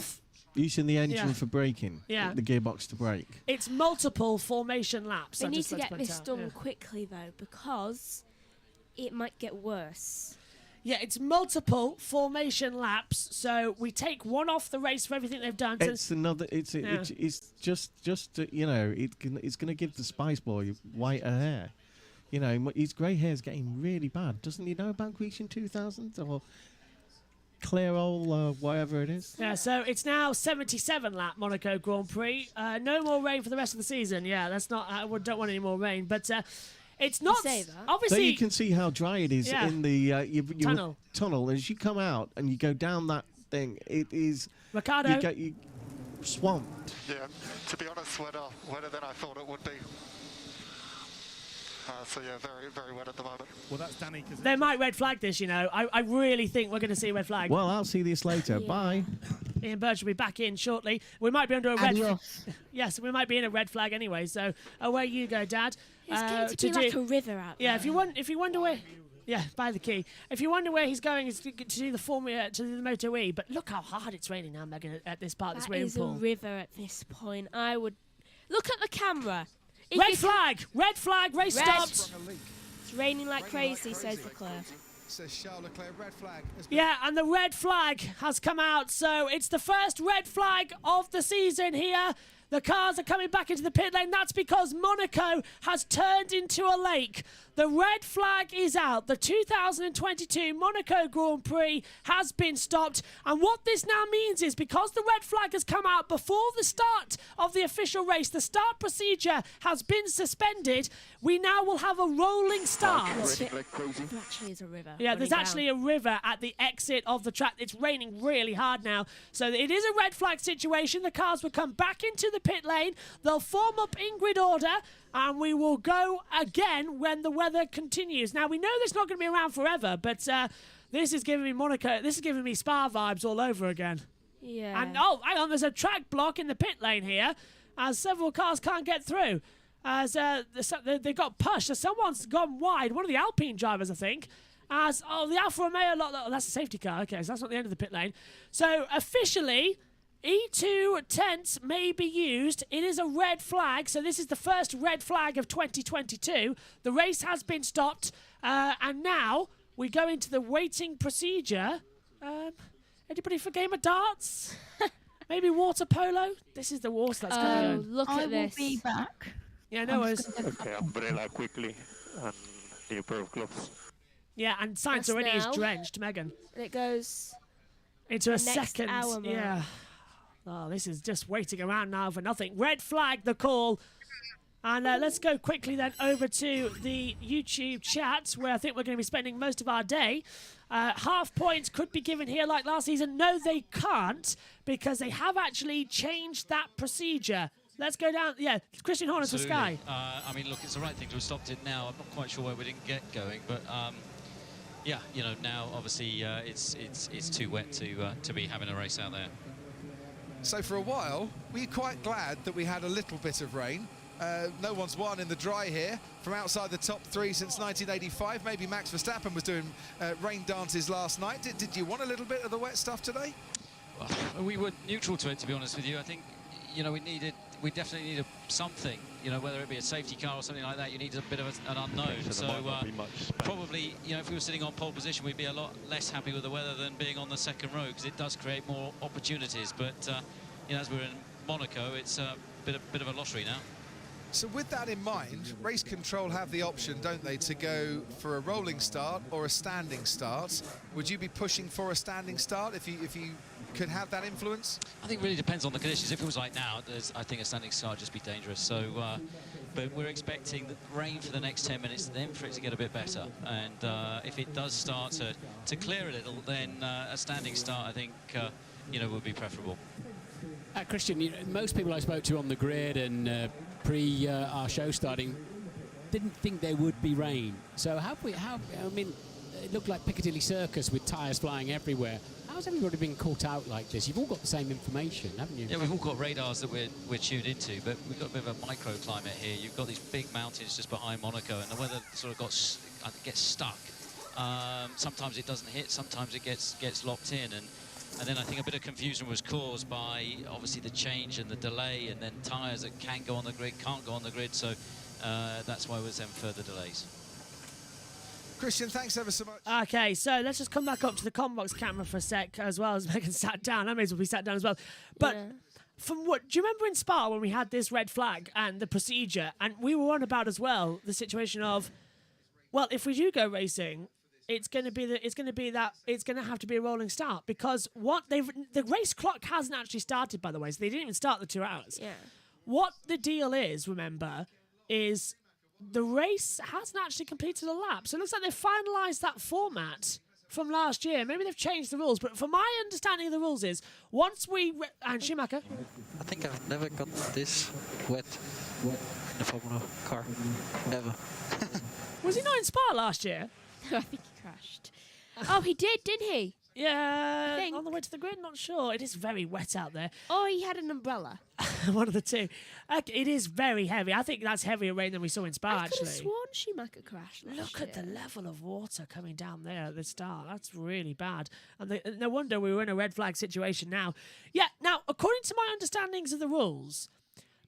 Using the engine for braking. Yeah. The gearbox to brake. It's multiple formation laps. They need to get this done quickly, though, because it might get worse. Yeah, it's multiple formation laps, so we take one off the race for everything they've done. It's another. It's just you know, it's going to give the Spice Boy whiter hair. You know, his grey hair is getting really bad. Doesn't he know about Grecian 2000 or Clairol, whatever it is? Yeah, so it's now 77 lap Monaco Grand Prix. No more rain for the rest of the season. Yeah, that's not. I don't want any more rain, but it's not. Obviously, so you can see how dry it is in the tunnel. As you come out and you go down that thing, it is. Ricardo. You get swamped. Yeah, to be honest, wetter than I thought it would be. So yeah, very, very wet at the moment. Well, that's Danny. They might red flag this, you know. I really think we're going to see a red flag. Well, I'll see this later. Bye. Ian Birch will be back in shortly. We might be under a red flag. Yes, we might be in a red flag anyway. So away you go, Dad. It's going to be like a river out there. Yeah, if you wonder where. Yeah, by the key. If you wonder where he's going, is to do the Moto E. But look how hard it's raining now, Megan, at this part of this swimming pool. That is a river at this point. I would look at the camera. Red flag, race stopped. It's raining like crazy, says Leclerc. Says Charles Leclerc, red flag. Yeah, and the red flag has come out, so it's the first red flag of the season here. The cars are coming back into the pit lane. That's because Monaco has turned into a lake. The red flag is out. The 2022 Monaco Grand Prix has been stopped. And what this now means is because the red flag has come out before the start of the official race, the start procedure has been suspended. We now will have a rolling start. There actually is a river. Yeah, there's actually a river at the exit of the track. It's raining really hard now. So it is a red flag situation. The cars will come back into the pit lane. They'll form up in grid order. And we will go again when the weather continues. Now, we know this is not going to be around forever, but this is giving me Monaco, this is giving me Spa vibes all over again. Yeah. And, oh, hang on, there's a track block in the pit lane here, as several cars can't get through. As they got pushed, so someone's gone wide, one of the Alpine drivers, I think. As, the Alfa Romeo, that's a safety car, okay, so that's not the end of the pit lane. So, officially, E2 tents may be used. It is a red flag, so this is the first red flag of 2022. The race has been stopped, and now we go into the waiting procedure. Anybody for game of darts? Maybe water polo? This is the water that's coming on. Look at this. I will be back. Yeah, no worries. Okay, umbrella quickly and new pair of gloves. Yeah, and Sainz already is drenched, Megan. And it goes into a next second. Hour yeah. Oh, this is just waiting around now for nothing. Red flag, the call. And let's go quickly then over to the YouTube chat, where I think we're going to be spending most of our day. Half points could be given here like last season. No, they can't, because they have actually changed that procedure. Let's go down. Yeah, Christian Horner to Sky. I mean, look, it's the right thing to have stopped it now. I'm not quite sure why we didn't get going, but yeah, you know, now obviously it's too wet to be having a race out there. So for a while, we were quite glad that we had a little bit of rain, no one's won in the dry here from outside the top 3 since 1985. Maybe Max Verstappen was doing rain dances last night. Did you want a little bit of the wet stuff today? Well, we were neutral to it, to be honest with you. I think, you know, we definitely needed something, you know, whether it be a safety car or something like that. You need a bit of an unknown. So Probably, you know, if we were sitting on pole position, we'd be a lot less happy with the weather than being on the second row, because it does create more opportunities. But you know, as we're in Monaco, it's a bit of a lottery now. So with that in mind, race control have the option, don't they, to go for a rolling start or a standing start. Would you be pushing for a standing start if you could have that influence? I think it really depends on the conditions. If it was like now, I think a standing start would just be dangerous. So, but we're expecting the rain for the next 10 minutes, then for it to get a bit better. And if it does start to clear a little, then a standing start, I think, you know, would be preferable. Christian, you know, most people I spoke to on the grid and pre our show starting didn't think there would be rain. So I mean, it looked like Piccadilly Circus with tyres flying everywhere. How's everybody been caught out like this? You've all got the same information, haven't you? Yeah, we've all got radars that we're tuned into, but we've got a bit of a microclimate here. You've got these big mountains just behind Monaco, and the weather sort of gets stuck. Sometimes it doesn't hit, sometimes it gets locked in, and then I think a bit of confusion was caused by obviously the change and the delay, and then tyres that can go on the grid can't go on the grid, so that's why there's then further delays. Christian, thanks ever so much. Okay, so let's just come back up to the Combox camera for a sec, as well as Megan sat down. I may as well be sat down as well. But from what, do you remember in Spa when we had this red flag and the procedure, and we were on about as well the situation of, well, if we do go racing, it's going to have to be a rolling start, because the race clock hasn't actually started, by the way, so they didn't even start the 2 hours. Yeah. What the deal is, remember, is the race hasn't actually completed a lap. So it looks like they've finalised that format from last year. Maybe they've changed the rules, but from my understanding of the rules is, once and Schumacher? I think I've never got this wet in a Formula car, ever. Was he not in Spa last year? I think he crashed. Oh, he didn't he? Yeah, on the way to the grid, not sure. It is very wet out there. Oh, he had an umbrella. One of the two. It is very heavy. I think that's heavier rain than we saw in Spa, I actually. could have sworn Schumacher crashed last Look year. at the level of water coming down there at the start. That's really bad. And no wonder we were in a red flag situation now. Yeah, now, according to my understandings of the rules,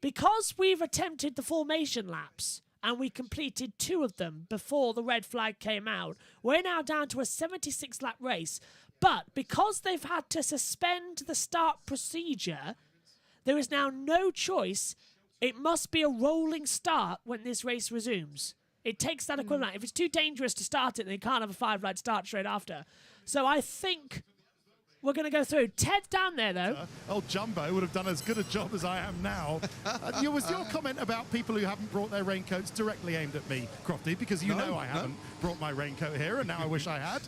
because we've attempted the formation laps, and we completed 2 of them before the red flag came out, we're now down to a 76-lap race. But because they've had to suspend the start procedure, there is now no choice. It must be a rolling start when this race resumes. It takes that equivalent. If it's too dangerous to start it, then you can't have a 5-light start straight after. So I think we're going to go through. Ted down there, though. Old Jumbo would have done as good a job as I am now. Was your comment about people who haven't brought their raincoats directly aimed at me, Crofty? Because you know I haven't brought my raincoat here, and now I wish I had.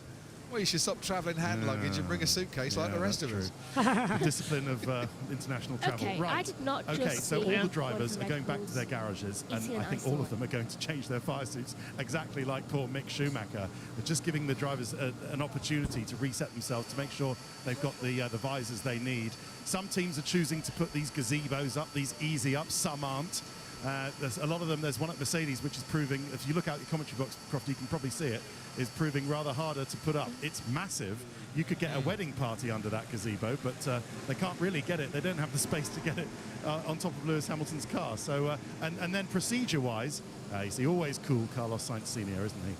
Well, you should stop travelling hand luggage and bring a suitcase like the rest of us. The discipline of international travel. Okay, right. I did not just Okay, so see all the drivers one are of going Red back to Bulls their garages, and eating an I think ice all of water. them are going to change their fire suits exactly like poor Mick Schumacher. They're just giving the drivers an opportunity to reset themselves, to make sure they've got the visors they need. Some teams are choosing to put these gazebos up, these easy ups, some aren't. There's a lot of them. There's one at Mercedes which is proving, if you look out the commentary box, Croft, you can probably see it, is proving rather harder to put up. It's massive. You could get a wedding party under that gazebo, but they can't really get it. They don't have the space to get it on top of Lewis Hamilton's car. So, and then procedure-wise, you see, always cool Carlos Sainz Sr., isn't he?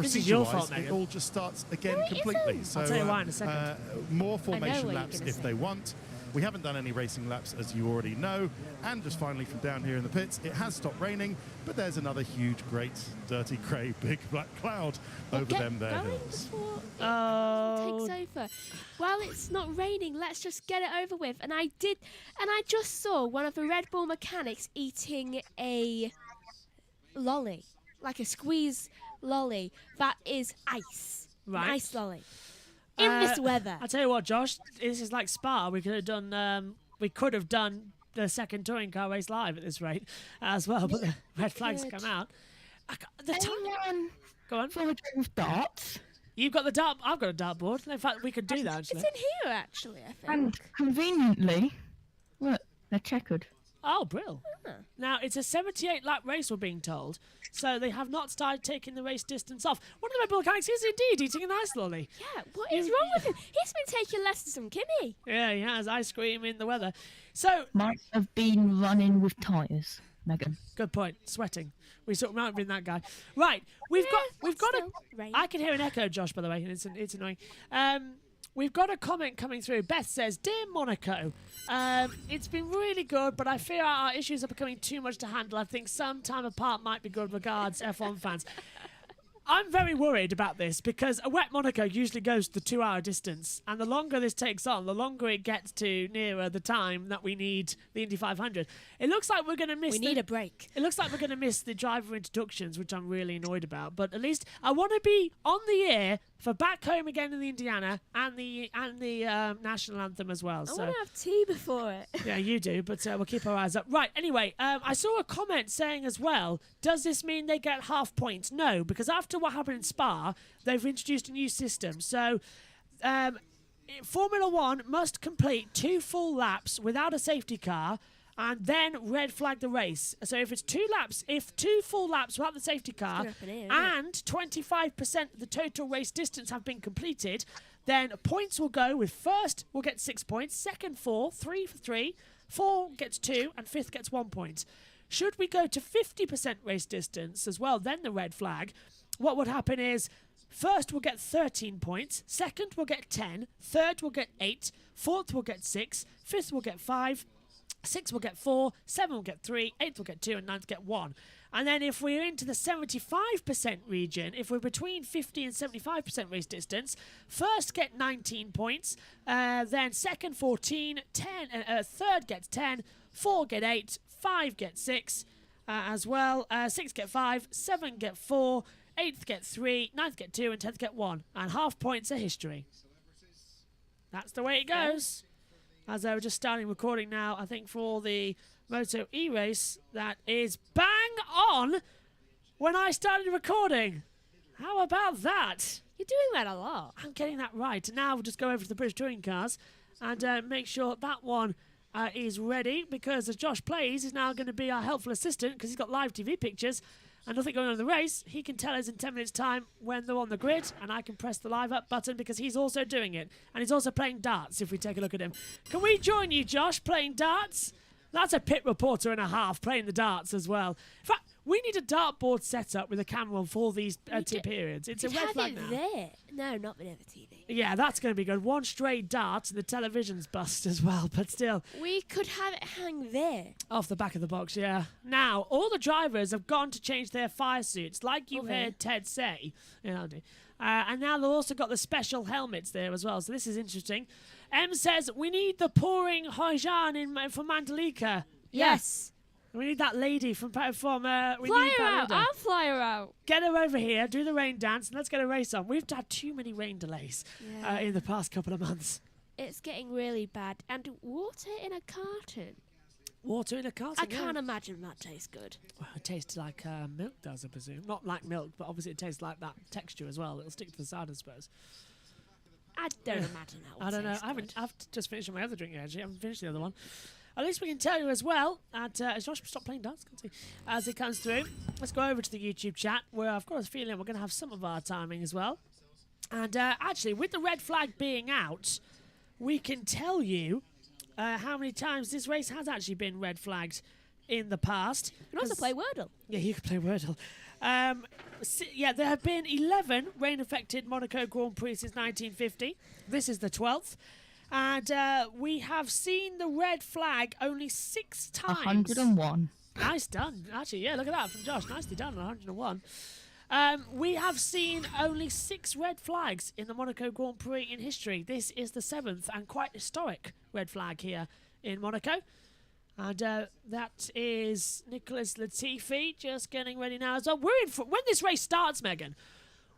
This is your fault, Procedure-wise, it Megan. all just starts again completely. So, I'll tell you why in a second. More formation what you're laps gonna if say. they want. We haven't done any racing laps, as you already know. And just finally from down here in the pits, it has stopped raining, but there's another huge, great, dirty, grey, big black cloud over them there hills. Takes over. Well, it's not raining. Let's just get it over with. And I just saw one of the Red Bull mechanics eating a lolly, like a squeeze lolly that is ice. Right. An ice lolly. In this weather. I'll tell you what, Josh, this is like Spa. We could have done the second touring car race live at this rate as well, but the red flags come out. Go on. With darts. You've got the dart. I've got a dartboard. In fact, we could do that actually. It's in here, actually, I think. And conveniently, look, they're checkered. Oh, brill. Now, it's a 78-lap race, we're being told, so they have not started taking the race distance off. One of the Red Bull mechanics is indeed eating an ice lolly. Yeah, what is wrong with him? He's been taking lessons from Kimmy. Yeah, he has ice cream in the weather. So Might have been running with tyres, Megan. Good point. Sweating. We sort of might have been that guy. Right, we've got a. I can hear an echo, Josh. By the way, it's annoying. We've got a comment coming through. Beth says, "Dear Monaco, it's been really good, but I fear our issues are becoming too much to handle. I think some time apart might be good. Regards, F1 fans." I'm very worried about this because a wet Monaco usually goes the 2-hour distance, and the longer this takes on, the longer it gets to nearer the time that we need the Indy 500. It looks like we're going to miss. We need a break. It looks like we're going to miss the driver introductions, which I'm really annoyed about. But at least I want to be on the air for back home again in the Indiana and the national anthem as well. I So want to have tea before it. yeah, you do, but we'll keep our eyes up. Right, anyway, I saw a comment saying as well, does this mean they get half points? No, because after what happened in Spa, they've introduced a new system. So Formula One must complete 2 full laps without a safety car and then red flag the race. So if it's 2 full laps without the safety car and 25% of the total race distance have been completed, then points will go with first will get 6 points, second 4, 3 for 3, 4 gets 2, and fifth gets 1 point. Should we go to 50% race distance as well, then the red flag, what would happen is first will get 13 points, second will get 10, third will get 8, fourth will get 6, fifth will get 5, 6 will get 4, 7 will get 3, 8 will get 2, and 9 will get 1. And then if we're into the 75% region, if we're between 50 and 75% race distance, first get 19 points, then second 14, 10, third gets 10, 4 get 8, 5 get 6 as well, 6 get 5, 7 get 4, 8th get 3, 9th get 2, and 10th get 1. And half points are history. That's the way it goes. As they were just starting recording now, I think for the Moto E race, that is bang on when I started recording. How about that? You're doing that a lot. I'm getting that right. And now we'll just go over to the British Touring Cars and make sure that one is ready, because as Josh plays, he's now going to be our helpful assistant because he's got live TV pictures and nothing going on in the race. He can tell us in 10 minutes' time when they're on the grid, and I can press the live up button because he's also doing it. And he's also playing darts, if we take a look at him. Can we join you, Josh, playing darts? That's a pit reporter and a half playing the darts as well. In fact, we need a dartboard set up with a camera for these periods. It's a red flag now. There. No, not with the TV. Yeah, that's going to be good. One stray dart and the television's bust as well, but still. We could have it hang there. Off the back of the box, yeah. Now, all the drivers have gone to change their fire suits, like you heard Ted say. Yeah, and now they've also got the special helmets there as well, so this is interesting. M says, we need the pouring Hojjan from Mandalika. Yes. We need that lady from fly her out. I'll fly her out. Get her over here, do the rain dance, and let's get a race on. We've had too many rain delays in the past couple of months. It's getting really bad. And water in a carton. Water in a carton? I can't imagine that tastes good. Well, it tastes like milk does, I presume. Not like milk, but obviously it tastes like that texture as well. It'll stick to the side, I suppose. I don't imagine that would I don't know. I've just finished my other drink, actually. I haven't finished the other one. At least we can tell you as well, as Josh stopped playing darts, can't he? As it comes through, let's go over to the YouTube chat, where I've got a feeling we're going to have some of our timing as well. And actually, with the red flag being out, we can tell you how many times this race has actually been red flagged in the past. You can also play Wordle. Yeah, you can play Wordle. There have been 11 rain-affected Monaco Grand Prix since 1950. This is the 12th. And we have seen the red flag only 6 times. 101. Nice done. Actually, yeah, look at that from Josh. Nicely done, 101. We have seen only 6 red flags in the Monaco Grand Prix in history. This is the 7th and quite historic red flag here in Monaco. And that is Nicholas Latifi just getting ready now as well. We're in for, when this race starts, Megan,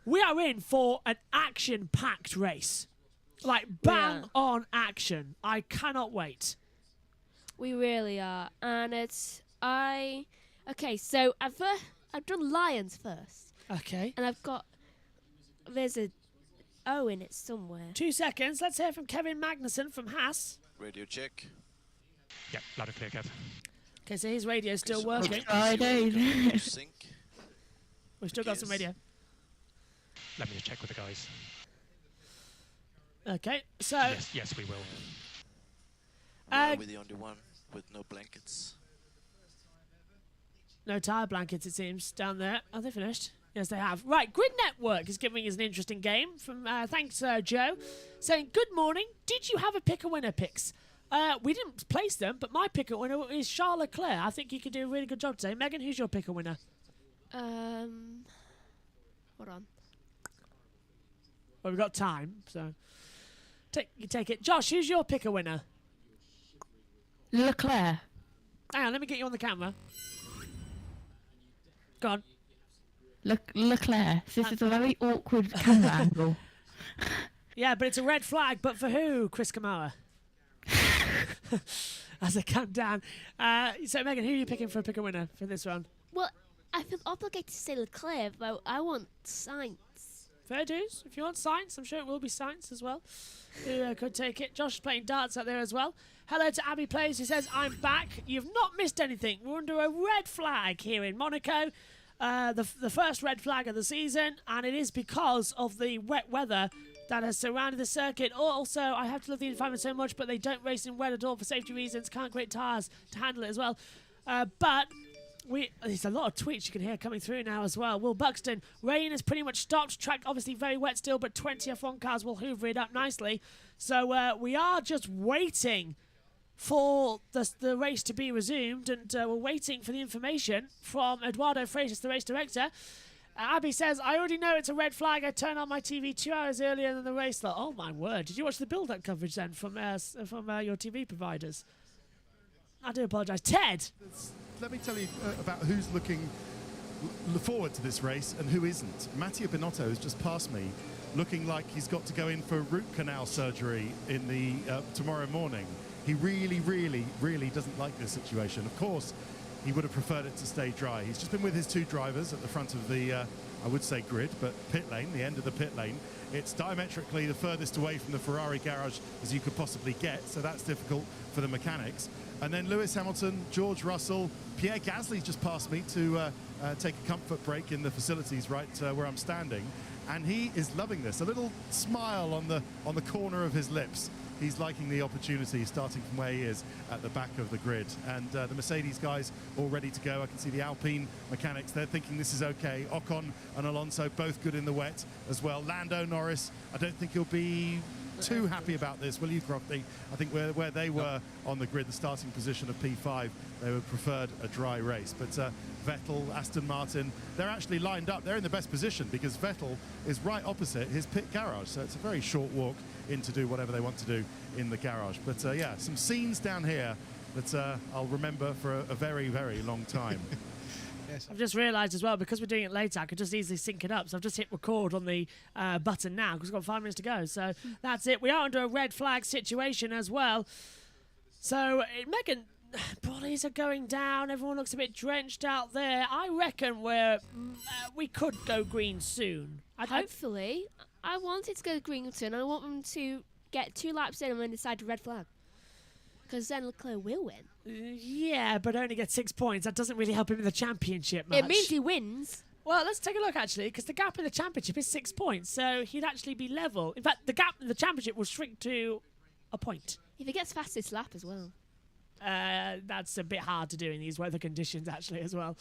we are in for an action-packed race. Like, bang on action. I cannot wait. We really are. And it's... Okay, so I've done Lions first. Okay. And I've got... There's a O in it somewhere. 2 seconds. Let's hear from Kevin Magnussen from Haas. Radio check. Yep, loud and clear, Kev. Okay, so his radio's still working. Friday. Sync. We've still got some radio. Let me just check with the guys. Okay, so... Yes, we will. We're the only one with no blankets. No tyre blankets, it seems, down there. Are they finished? Yes, they have. Right, Grid Network is giving us an interesting game from, thanks, Joe, saying, good morning. Did you have a pick-a-winner picks? We didn't place them, but my pick-a-winner is Charles Leclerc. I think he could do a really good job today. Megan, who's your pick-a-winner? Hold on. Well, we've got time, so... Take it. Josh, who's your pick-a-winner? Leclerc. Hang on, let me get you on the camera. Go on. Leclerc. This is a very awkward camera angle. Yeah, but it's a red flag, but for who, Chris Kamara? As I count down. So, Megan, who are you picking for a pick-a-winner for this round? Well, I feel obligated to say Leclerc, but I want Sainz. Fair dues. If you want Sainz, I'm sure it will be Sainz as well. Who could take it. Josh is playing darts out there as well. Hello to Abby Plays, who says, I'm back. You've not missed anything. We're under a red flag here in Monaco. The first red flag of the season, and it is because of the wet weather that has surrounded the circuit. Also, I have to love the environment so much, but they don't race in wet at all for safety reasons. Can't create tyres to handle it as well. But there's a lot of tweets you can hear coming through now as well. Will Buxton, rain has pretty much stopped. Track obviously very wet still, but 20 F1 cars will hoover it up nicely. So we are just waiting for the race to be resumed, and we're waiting for the information from Eduardo Freitas, the race director. Abby says, I already know it's a red flag. I turned on my TV 2 hours earlier than the race. Like, oh my word. Did you watch the build-up coverage then from your TV providers? I do apologise. Ted! Let me tell you about who's looking forward to this race and who isn't. Mattia Binotto has just passed me, looking like he's got to go in for root canal surgery in the tomorrow morning. He really, really, really doesn't like this situation. Of course, he would have preferred it to stay dry. He's just been with his two drivers at the front of the, I would say grid, but pit lane, the end of the pit lane. It's diametrically the furthest away from the Ferrari garage as you could possibly get, so that's difficult for the mechanics. And then Lewis Hamilton, George Russell, Pierre Gasly's just passed me to take a comfort break in the facilities right where I'm standing. And he is loving this. A little smile on the corner of his lips. He's liking the opportunity, starting from where he is at the back of the grid. And the Mercedes guys all ready to go. I can see the Alpine mechanics. They're thinking this is okay. Ocon and Alonso both good in the wet as well. Lando Norris, I don't think he'll be too happy about this, will you, Crofty? I think where they were on the grid, the starting position of P5, they would preferred a dry race. But Vettel, Aston Martin, they're actually lined up. They're in the best position because Vettel is right opposite his pit garage. So it's a very short walk in to do whatever they want to do in the garage. But yeah, some scenes down here that I'll remember for a very, very long time. Yes. I've just realised as well, because we're doing it later, I could just easily sync it up. So I've just hit record on the button now because we've got 5 minutes to go. So that's it. We are under a red flag situation as well. So, Megan, bodies are going down. Everyone looks a bit drenched out there. I reckon we could go green soon. Hopefully. I want it to go green soon. I want them to get 2 laps in and then decide to red flag. Because then Leclerc will win. Yeah, but only get 6 points. That doesn't really help him in the championship much. It means he wins. Well, let's take a look, actually, because the gap in the championship is 6 points, so he'd actually be level. In fact, the gap in the championship will shrink to a point. If he gets fastest lap as well. That's a bit hard to do in these weather conditions, actually, as well.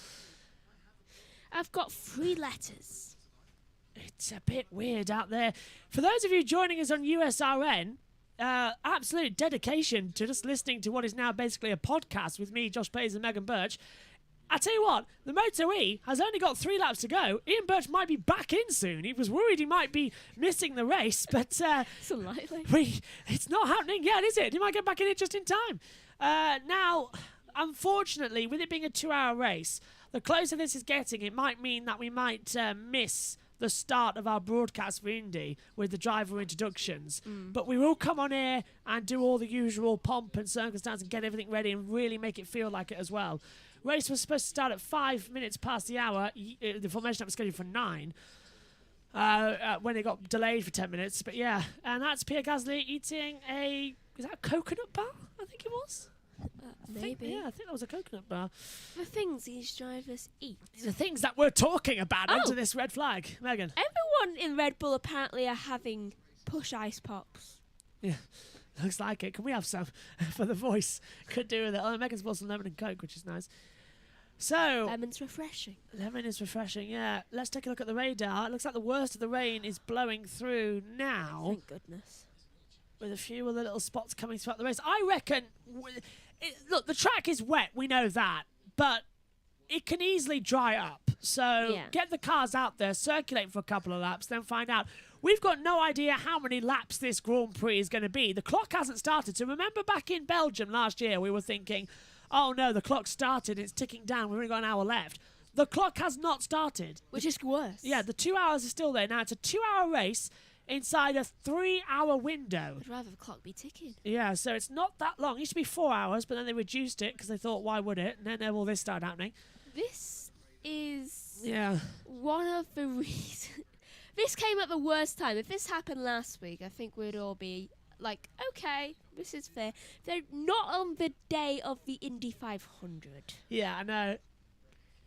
I've got 3 letters. It's a bit weird out there. For those of you joining us on USRN, absolute dedication to just listening to what is now basically a podcast with me, Josh Pays, and Megan Birch. I tell you what, the Moto E has only got 3 laps to go. Ian Birch might be back in soon. He was worried he might be missing the race, but it's unlikely. It's not happening yet, is it? He might get back in it just in time. Now, unfortunately, with it being a 2-hour race, the closer this is getting, it might mean that we might miss the start of our broadcast for Indy with the driver introductions. But we will come on here and do all the usual pomp and circumstance and get everything ready and really make it feel like it as well. Race was supposed to start at 5 minutes past the hour. The formation up was scheduled for 9 when it got delayed for 10 minutes. But yeah, and that's Pierre Gasly eating is that a coconut bar? I think it was. Maybe. I think that was a coconut bar. The things these drivers eat. The things that we're talking about under this red flag. Megan. Everyone in Red Bull apparently are having push ice pops. Yeah, looks like it. Can we have some for the voice? Could do with it. Oh, Megan's bought some lemon and Coke, which is nice. So Lemon's refreshing. Lemon is refreshing, yeah. Let's take a look at the radar. It looks like the worst of the rain is blowing through now. Thank goodness. With a few other little spots coming throughout the race. I reckon... look, the track is wet. We know that. But it can easily dry up. So get the cars out there, circulate for a couple of laps, then find out. We've got no idea how many laps this Grand Prix is going to be. The clock hasn't started. So remember back in Belgium last year, we were thinking, oh no, the clock started, it's ticking down, we've only got an hour left. The clock has not started. Which is worse. Yeah, the 2 hours is still there. Now, it's a 2-hour race inside a 3-hour window. I'd rather the clock be ticking. Yeah, so it's not that long. It used to be 4 hours, but then they reduced it because they thought, why would it? And then all this started happening. This is one of the reasons. This came at the worst time. If this happened last week, I think we'd all be like, okay, this is fair. They're not on the day of the Indy 500. Yeah, I know.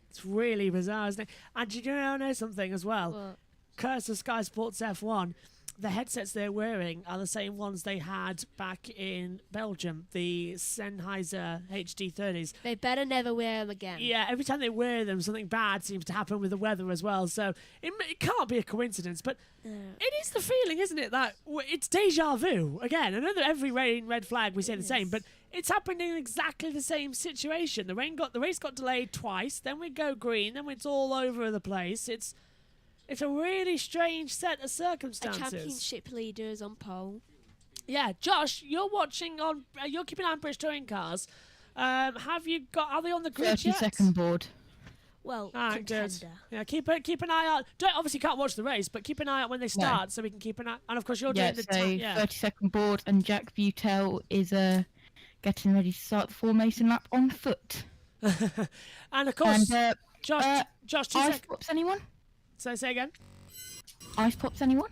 It's really bizarre, isn't it? And do you know something as well? What? Curse of Sky Sports F1, the headsets they're wearing are the same ones they had back in Belgium, the Sennheiser HD30s. They better never wear them again. Yeah, every time they wear them, something bad seems to happen with the weather as well. So it can't be a coincidence, but it is the feeling, isn't it, that it's deja vu. Again, I know that every red flag we say the same, but it's happening in exactly the same situation. The race got delayed twice, then we go green, then it's all over the place. It's a really strange set of circumstances. A championship leader is on pole. Yeah, Josh, you're watching on. You're keeping an eye on British touring cars. Have you got? Are they on the grid yet? 30-second board. Well, contender. Yeah, keep an eye out. Obviously, can't watch the race, but keep an eye out when they start, so we can keep an eye. And of course, you're doing the time. Yeah, 30-second board, and Jack Butel is getting ready to start the formation lap on foot. And of course, Josh, 2 ice seconds. pops anyone? So say again. Ice pops anyone?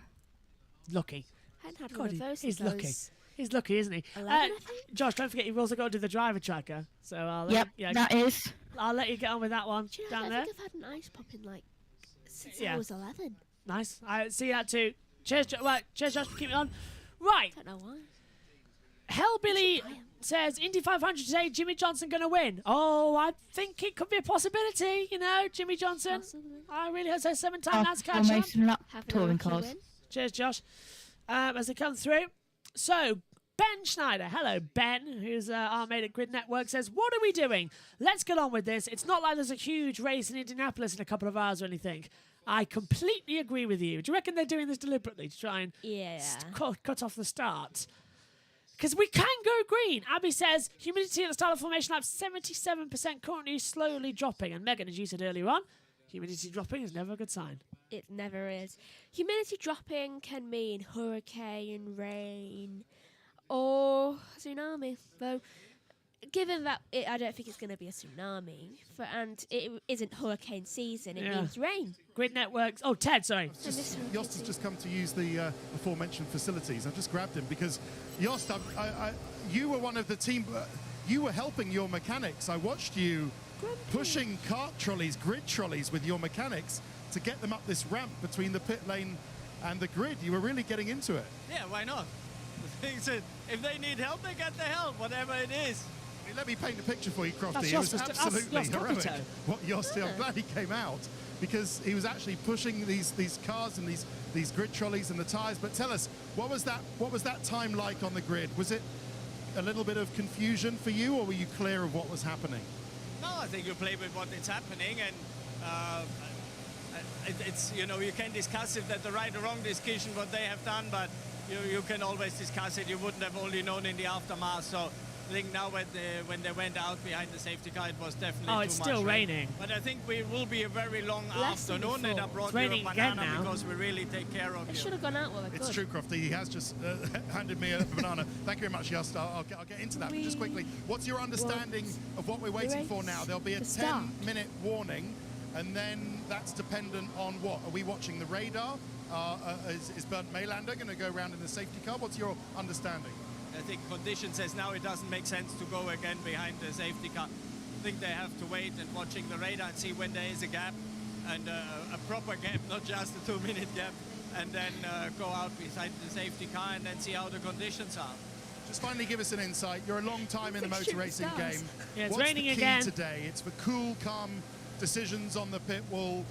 Lucky. I hadn't had God, one of those. he's lucky. He's lucky, isn't he? 11, I think? Josh, don't forget you've also got to do the driver tracker. So I'll that is. I'll let you get on with that one Do you know, down I there. think I've had an ice pop in since I was 11. Nice. I see that too. Cheers, cheers, Josh. Keep it on. Right. I don't know why. Hellbilly says Indy 500 today. Jimmy Johnson going to win? Oh, I think it could be a possibility. You know, Jimmy Johnson. Possibly. I really hope so. 7-time NASCAR formation lap Have touring an cars. win. Cheers, Josh. As they come through. So, Ben Schneider. Hello, Ben, who's our mate at Grid Network, says, what are we doing? Let's get on with this. It's not like there's a huge race in Indianapolis in a couple of hours or anything. I completely agree with you. Do you reckon they're doing this deliberately to try and cut off the start? Because we can go green. Abby says, humidity at the start of formation lap, 77%, currently slowly dropping. And Megan, as you said earlier on, humidity dropping is never a good sign. It never is. Humidity dropping can mean hurricane, rain, or tsunami. Though, given that I don't think it's going to be a tsunami, and it isn't hurricane season, it means rain. Grid Networks. Oh, Ted, sorry. Yost has just come to use the aforementioned facilities. I've just grabbed him because, Yost, you were one of the team. You were helping your mechanics. I watched you pushing cart trolleys, grid trolleys with your mechanics to get them up this ramp between the pit lane and the grid. You were really getting into it. Yeah, why not? The thing is, if they need help, they get the help, whatever it is. Let me paint a picture for you, Crofty. That's It was Yost, absolutely Yost heroic. Capito. What Yost, I'm glad he came out because he was actually pushing these cars and these grid trolleys and the tyres. But tell us, what was that time like on the grid? Was it a little bit of confusion for you, or were you clear of what was happening? No, I think you play with what is happening, and it's you can discuss if that's the right or wrong decision what they have done, but you can always discuss it. You wouldn't have only known in the aftermath. So I think now when they went out behind the safety car, it was definitely too much. Oh, it's still raining. But I think we will be a very long afternoon, and I brought you a banana because we really take care of you. I should have gone out while I could. It's true, Crofty. He has just handed me a banana. Thank you very much, Yost. I'll get into that. But just quickly, what's your understanding of what we're waiting for now? There'll be a 10-minute warning, and then that's dependent on what? Are we watching the radar? Is Bernd Maylander going to go around in the safety car? What's your understanding? I think condition says now it doesn't make sense to go again behind the safety car. I think they have to wait and watching the radar and see when there is a gap, and a proper gap, not just a 2-minute gap, and then go out beside the safety car and then see how the conditions are. Just finally give us an insight. You're a long time in the motor racing game. Yeah, it's What's raining the key again today? It's for cool, calm decisions on the pit wall,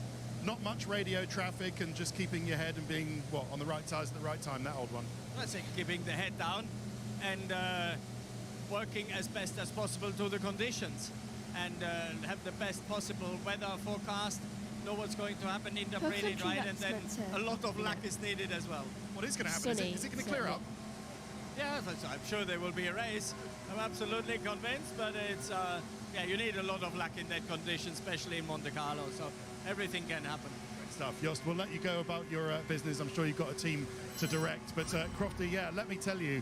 not much radio traffic, and just keeping your head and being, what, on the right tires at the right time, that old one. I think keeping the head down and working as best as possible to the conditions, and have the best possible weather forecast, know what's going to happen in the Prix, right? And then a lot of luck is needed as well. What is going to happen? Is it going to clear up? Yeah, I'm sure there will be a race. I'm absolutely convinced, but it's yeah, you need a lot of luck in that condition, especially in Monte Carlo. So everything can happen. Great stuff, Jost. We'll let you go about your business. I'm sure you've got a team to direct. But Crofty, yeah, let me tell you,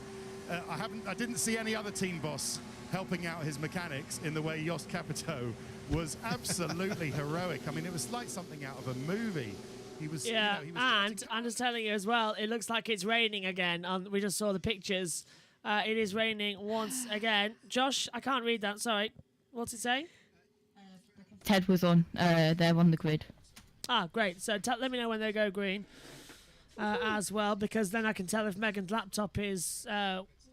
I didn't see any other team boss helping out his mechanics in the way Jost Capito was absolutely heroic. I mean, it was like something out of a movie. He was, yeah, you know, he was and I'm just telling you as well, it looks like it's raining again. We just saw the pictures. It is raining once again. Josh, I can't read that, sorry. What's it saying? Ted was on. They're on the grid. Ah, great. So let me know when they go green as well, because then I can tell if Megan's laptop is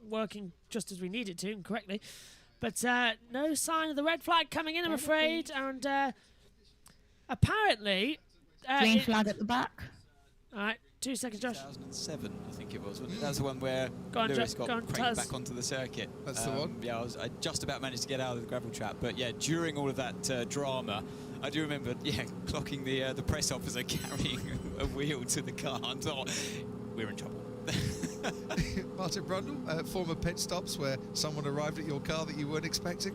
working just as we need it to and correctly. But no sign of the red flag coming in, I'm afraid. And apparently... green flag at the back. All right, 2 seconds, Josh. 2007, I think it was. Wasn't it? That's the one where Lewis Lewis got cranked back onto the circuit. That's the one. Yeah, I just about managed to get out of the gravel trap. But yeah, during all of that drama, I do remember, clocking the press officer carrying a wheel to the car and thought, we're in trouble. Martin Brundle, former pit stops where someone arrived at your car that you weren't expecting?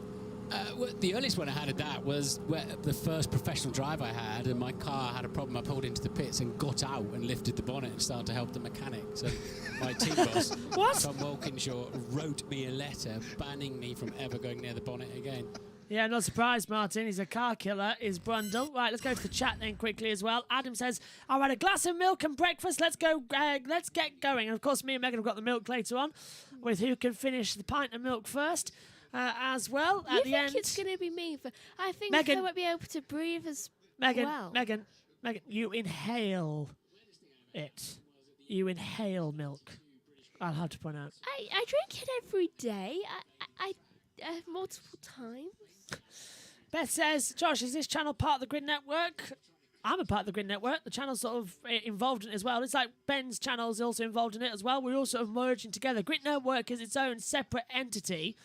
Well, the earliest one I had of that was the first professional drive I had, and my car had a problem. I pulled into the pits and got out and lifted the bonnet and started to help the mechanic. So my team boss, Tom Walkinshaw, wrote me a letter banning me from ever going near the bonnet again. Yeah, not surprised, Martin. He's a car killer, is Brundle. Right, let's go to the chat then quickly as well. Adam says, I had a glass of milk and breakfast. Let's go. Let's get going. And of course, me and Megan have got the milk later on, with who can finish the pint of milk first. As well, at the end. It's going to be me. But I think Megan, I won't be able to breathe as well. Megan, you inhale it. You inhale milk. I'll have to point out. I drink it every day. I multiple times. Beth says, Josh, is this channel part of the Grid Network? I'm a part of the Grid Network. The channel's sort of involved in it as well. It's like Ben's channel is also involved in it as well. We're all sort of merging together. Grid Network is its own separate entity.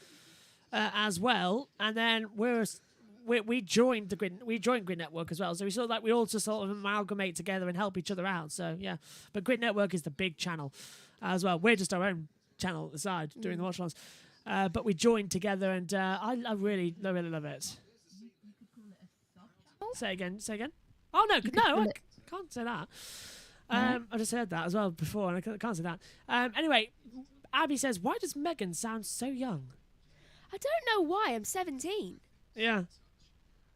As well, and then we joined the Grid. We joined Grid Network as well, so we all just sort of amalgamate together and help each other out. So yeah, but Grid Network is the big channel as well. We're just our own channel at the side doing the watch-alongs, but we joined together, and I really love it. Say again. Oh no, I can't say that. I just said that as well before, and I can't say that. Anyway, Abby says, why does Megan sound so young? I don't know why. I'm 17. Yeah.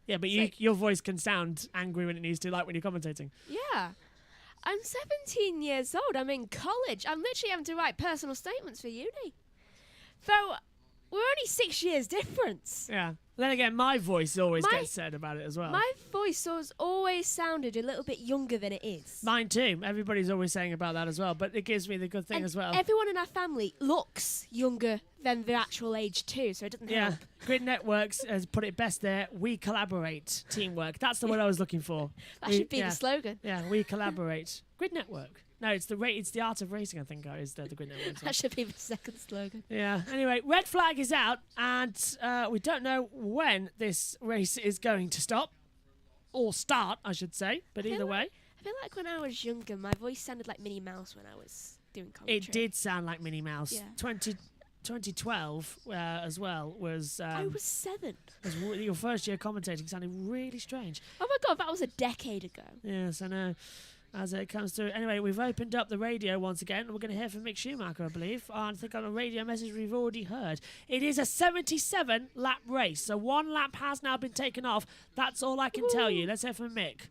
Yeah, but your voice can sound angry when it needs to, like when you're commentating. Yeah. I'm 17 years old. I'm in college. I'm literally having to write personal statements for uni. So we're only 6 years difference. Yeah. Then again, my voice always gets said about it as well. My voice has always sounded a little bit younger than it is. Mine too. Everybody's always saying about that as well, but it gives me the good thing as well. Everyone in our family looks younger than the actual age too, so it doesn't help. Grid Networks has put it best there. We collaborate. Teamwork. That's the word I was looking for. That should be the slogan. Yeah, we collaborate. Grid Network. No, it's the art of racing, I think, is the Grid Network. That should be the second slogan. Yeah. Anyway, red flag is out, and we don't know when this race is going to stop. Or start, I should say. But either way. I feel like when I was younger, my voice sounded like Minnie Mouse when I was doing commentary. It did sound like Minnie Mouse. Yeah. 2012 as well was... I was 7. Your first year commentating sounded really strange. Oh my God, that was a decade ago. Yes, I know. As it comes through. Anyway, we've opened up the radio once again. We're going to hear from Mick Schumacher, I believe. I think on a radio message we've already heard. It is a 77-lap race, so 1 lap has now been taken off. That's all I can tell you. Let's hear from Mick.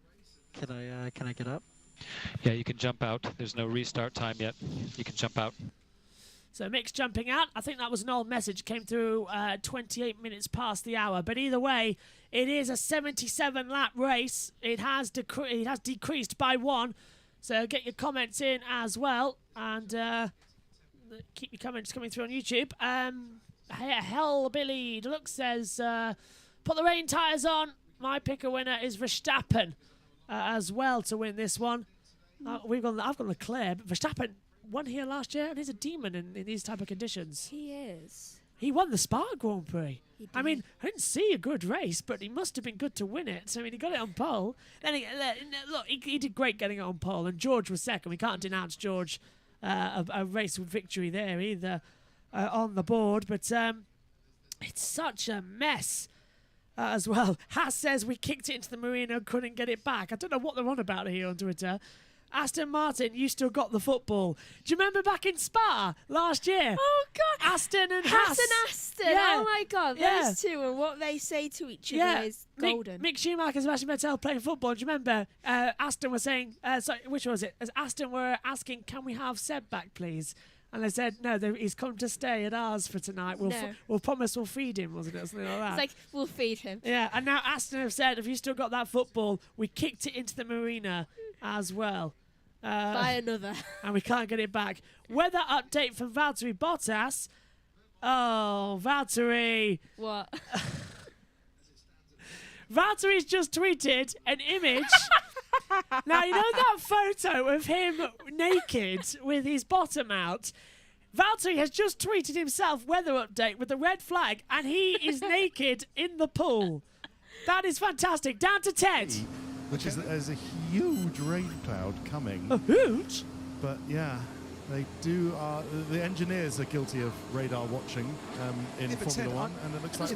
Can I get up? Yeah, you can jump out. There's no restart time yet. You can jump out. So Mick's jumping out. I think that was an old message. Came through 28 minutes past the hour. But either way, it is a 77-lap race. It has decreased by 1. So get your comments in as well. And keep your comments coming through on YouTube. Hellbilly Deluxe says, put the rain tyres on. My picker winner is Verstappen as well to win this one. I've got Leclerc, but Verstappen won here last year and he's a demon in these type of conditions. He is. He won the Spa Grand Prix. I mean, I didn't see a good race, but he must have been good to win it. So, I mean, he got it on pole. Then, he did great getting it on pole, and George was second. We can't denounce George a race with victory there either on the board. But it's such a mess as well. Haas says we kicked it into the marina and couldn't get it back. I don't know what they're on about here on Twitter. Aston Martin, you still got the football. Do you remember back in Spa last year? Oh, God. Aston and Haas Haas. and Aston. Yeah. Oh, my God. Yeah. Those two and what they say to each other is golden. Mick Schumacher and Sebastian Vettel playing football. Do you remember? Aston was saying, sorry, which was it? As Aston were asking, can we have Seb back, please? And they said, no, he's come to stay at ours for tonight. We'll promise we'll feed him, wasn't it? Or something like that. It's like, we'll feed him. Yeah, and now Aston have said, have you still got that football? We kicked it into the marina as well. By another. And we can't get it back. Weather update from Valtteri Bottas. Oh, Valtteri. What? Valtteri's just tweeted an image. Now, you know that photo of him naked with his bottom out? Valtteri has just tweeted himself weather update with the red flag, and he is naked in the pool. That is fantastic. Down to 10. Which is there's a huge rain cloud coming. A huge? But yeah, they do. The engineers are guilty of radar watching in Formula One, and it looks like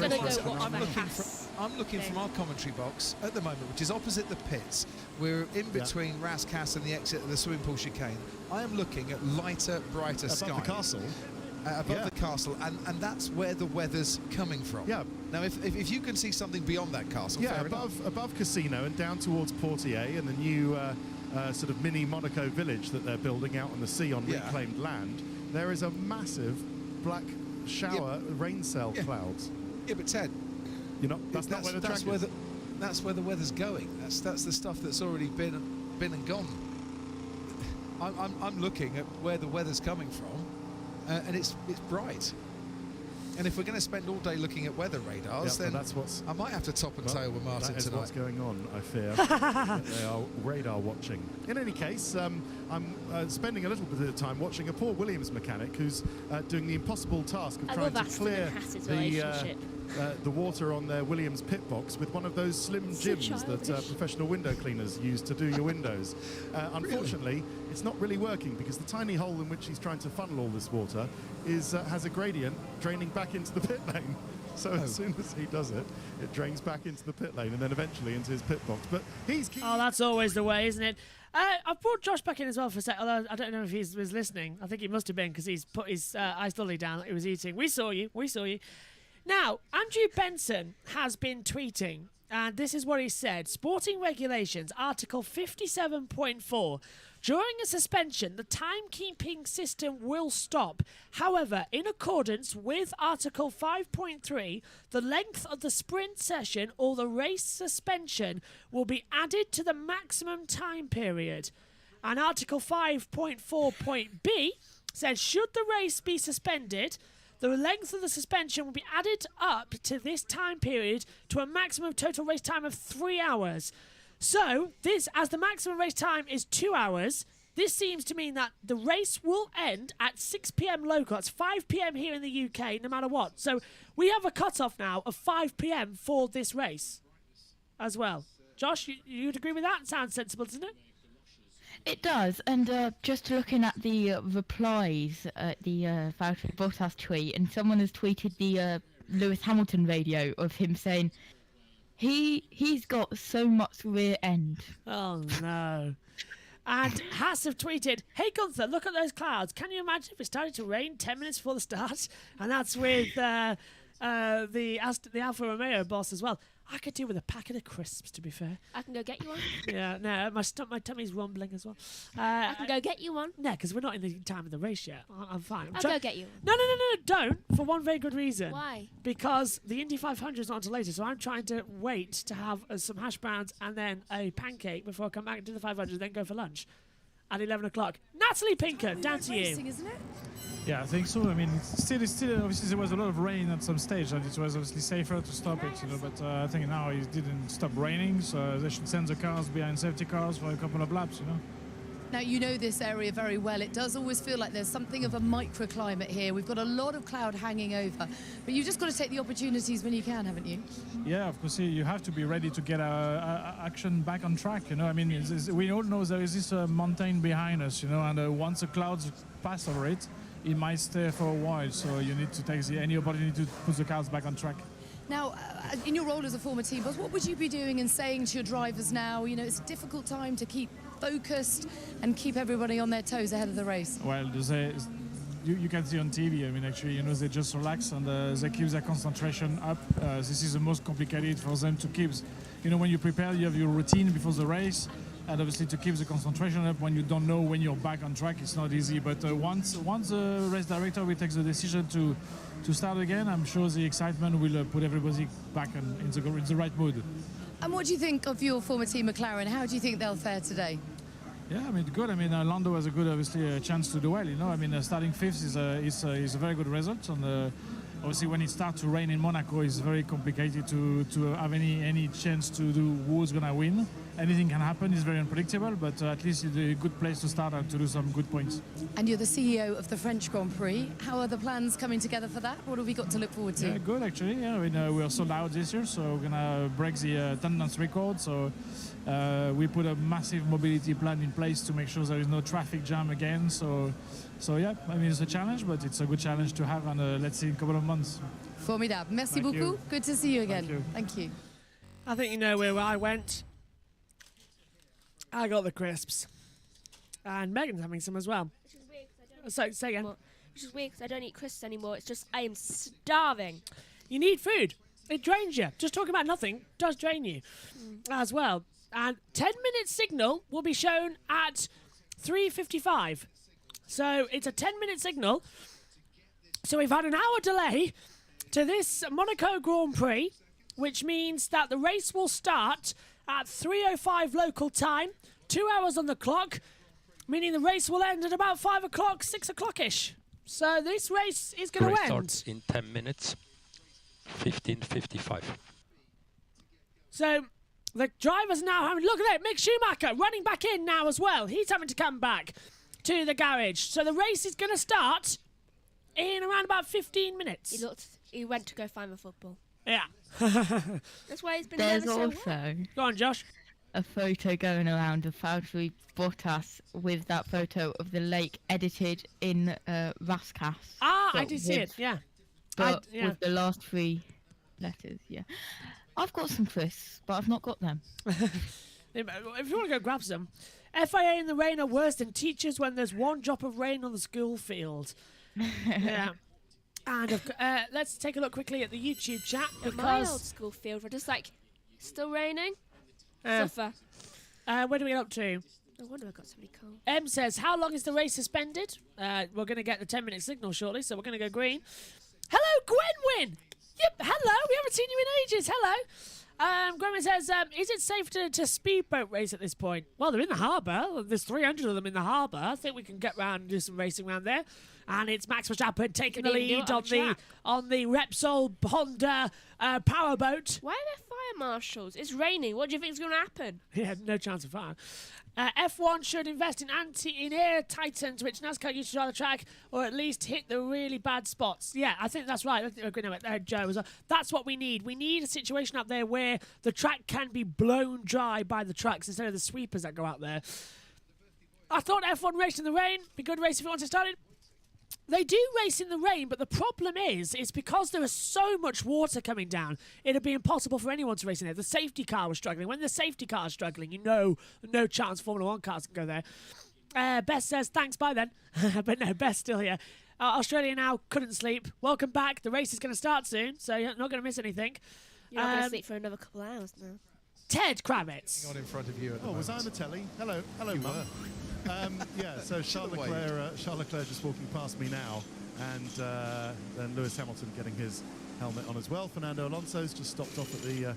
I'm looking from our commentary box at the moment, which is opposite the pits. We're in between Rascasse and the exit of the swimming pool chicane. I am looking at lighter, brighter skies. Above the castle. Above the castle, and that's where the weather's coming from. Yeah. Now, if you can see something beyond that castle, yeah, fair enough. above Casino and down towards Portier and the new sort of mini Monaco village that they're building out on the sea on reclaimed land, there is a massive black shower rain cell clouds. Yeah, but Ted, that's not where the track is. That's where the weather's going. That's the stuff that's already been and gone. I'm looking at where the weather's coming from. And it's bright. And if we're going to spend all day looking at weather radars, then I might have to top and tail with Martin that is tonight. What's going on, I fear. They are radar watching. In any case, I'm spending a little bit of time watching a poor Williams mechanic who's doing the impossible task of trying to clear the water on their Williams pit box with one of those slim gyms that professional window cleaners use to do your windows. Unfortunately, it's not really working because the tiny hole in which he's trying to funnel all this water has a gradient draining back into the pit lane. So as soon as he does it, it drains back into the pit lane and then eventually into his pit box. But he's Oh, that's always the way, isn't it? I've brought Josh back in as well for a sec, although I don't know if he was listening. I think he must have been because he's put his ice lolly down that he was eating. We saw you. Now, Andrew Benson has been tweeting, and this is what he said. Sporting Regulations, Article 57.4. During a suspension, the timekeeping system will stop. However, in accordance with Article 5.3, the length of the sprint session or the race suspension will be added to the maximum time period. And Article 5.4.b says, should the race be suspended, the length of the suspension will be added up to this time period to a maximum total race time of 3 hours. So, this, as the maximum race time is 2 hours, this seems to mean that the race will end at 6 p.m. local. It's 5 p.m. here in the UK, no matter what. So, we have a cut-off now of 5 p.m. for this race as well. Josh, you'd agree with that? Sounds sensible, doesn't it? It does, and just looking at the replies at the Valtteri Bottas tweet, and someone has tweeted the Lewis Hamilton video of him saying he's got so much rear end. Oh no. And Haas have tweeted, hey Gunther, look at those clouds. Can you imagine if it started to rain 10 minutes before the start? And that's with the Alfa Romeo boss as well. I could do with a packet of crisps, to be fair. I can go get you one. Yeah, no, my tummy's rumbling as well. I can go get you one. No, because we're not in the time of the race yet. I'm fine. I'll go get you one. No, don't. For one very good reason. Why? Because the Indy 500 is not until later, so I'm trying to wait to have some hash browns and then a pancake before I come back and do the 500, then go for lunch at 11 o'clock. Natalie Pinker, down to you. Racing, isn't it? Yeah, I think so. I mean, still, obviously there was a lot of rain at some stage, and it was obviously safer to stop it, But I think now it didn't stop raining, so they should send the cars behind safety cars for a couple of laps, Now, you know this area very well. It does always feel like there's something of a microclimate here. We've got a lot of cloud hanging over, but you've just got to take the opportunities when you can, haven't you? Yeah, of course, you have to be ready to get action back on track, I mean, we all know there is this mountain behind us, and once the clouds pass over it, it might stay for a while, so you need to take any opportunity to put the cars back on track. Now, in your role as a former team boss, what would you be doing and saying to your drivers now? It's a difficult time to keep focused and keep everybody on their toes ahead of the race. Well, you can see on TV, I mean, actually, they just relax and they keep their concentration up. This is the most complicated for them to keep. When you prepare, you have your routine before the race, and obviously to keep the concentration up when you don't know when you're back on track, it's not easy. But once the race director will take the decision to start again, I'm sure the excitement will put everybody back in the right mood. And what do you think of your former team, McLaren? How do you think they'll fare today? Yeah, I mean, good. I mean, Lando has a good, obviously, chance to do well. I mean, starting fifth is a very good result. And obviously, when it starts to rain in Monaco, it's very complicated to have any chance to do who's going to win. Anything can happen. It's very unpredictable, but at least it's a good place to start and to do some good points. And you're the CEO of the French Grand Prix. How are the plans coming together for that? What have we got to look forward to? Yeah, good actually. Yeah, I mean, we're sold out this year, so we're gonna break the attendance record. So we put a massive mobility plan in place to make sure there is no traffic jam again. So yeah, I mean, it's a challenge, but it's a good challenge to have, and let's see in a couple of months. Formidable. Merci beaucoup. You. Good to see you again. Thank you. I think you know where I went. I got the crisps. And Megan's having some as well. Which is weird because I don't say again. Which is weird because I don't eat crisps anymore. It's just I am starving. You need food. It drains you. Just talking about nothing does drain you as well. And 10-minute signal will be shown at 3:55. So it's a 10-minute signal. So we've had an hour delay to this Monaco Grand Prix, which means that the race will start at 3:05 local time, 2 hours on the clock, meaning the race will end at about 5 o'clock, 6 o'clock-ish. So this race is going to end. Starts in 10 minutes, 15:55. So the driver's now having, look at that, Mick Schumacher running back in now as well. He's having to come back to the garage. So the race is going to start in around about 15 minutes. He went to go find the football. Yeah. That's why he's been There's never so also well. Go on, Josh. A photo going around of Valtteri Bottas with that photo of the lake edited in Raskas. Ah, I did see it, yeah. But with the last 3 letters, yeah. I've got some crisps, but I've not got them. If you want to go grab some. FIA in the rain are worse than teachers when there's one drop of rain on the school field. Yeah. And let's take a look quickly at the YouTube chat. At my old school field, we're just like, still raining? Suffer. Where do we get up to? No wonder I got so many cold. M says, how long is the race suspended? We're going to get the 10-minute signal shortly, so we're going to go green. Hello, Gwenwyn! Yep, hello, we haven't seen you in ages, hello. Gwenwyn says, is it safe to speedboat race at this point? Well, they're in the harbour. There's 300 of them in the harbour. I think we can get round and do some racing around there. And it's Max Verstappen taking the lead on the Repsol Honda powerboat. Why are there fire marshals? It's raining. What do you think is going to happen? Yeah, no chance of fire. F1 should invest in air Titans, which NASCAR used to drive the track, or at least hit the really bad spots. Yeah, I think that's right. Joe was. That's what we need. We need a situation up there where the track can be blown dry by the trucks instead of the sweepers that go out there. I thought F1 race in the rain. Be a good race if it wants to start it. They do race in the rain, but the problem is because there is so much water coming down, it'd be impossible for anyone to race in there. The safety car was struggling. When the safety car is struggling, you know no chance Formula 1 cars can go there. Bess says, thanks, bye then. But no, Bess still here. Australia now couldn't sleep. Welcome back. The race is going to start soon, so you're not going to miss anything. You're not going to sleep for another couple of hours now. Ted Kravitz. On in front of you at the moment. Was I on the telly? Hello, Mum. So Charles Leclerc just walking past me now, and then Lewis Hamilton getting his helmet on as well. Fernando Alonso's just stopped off at the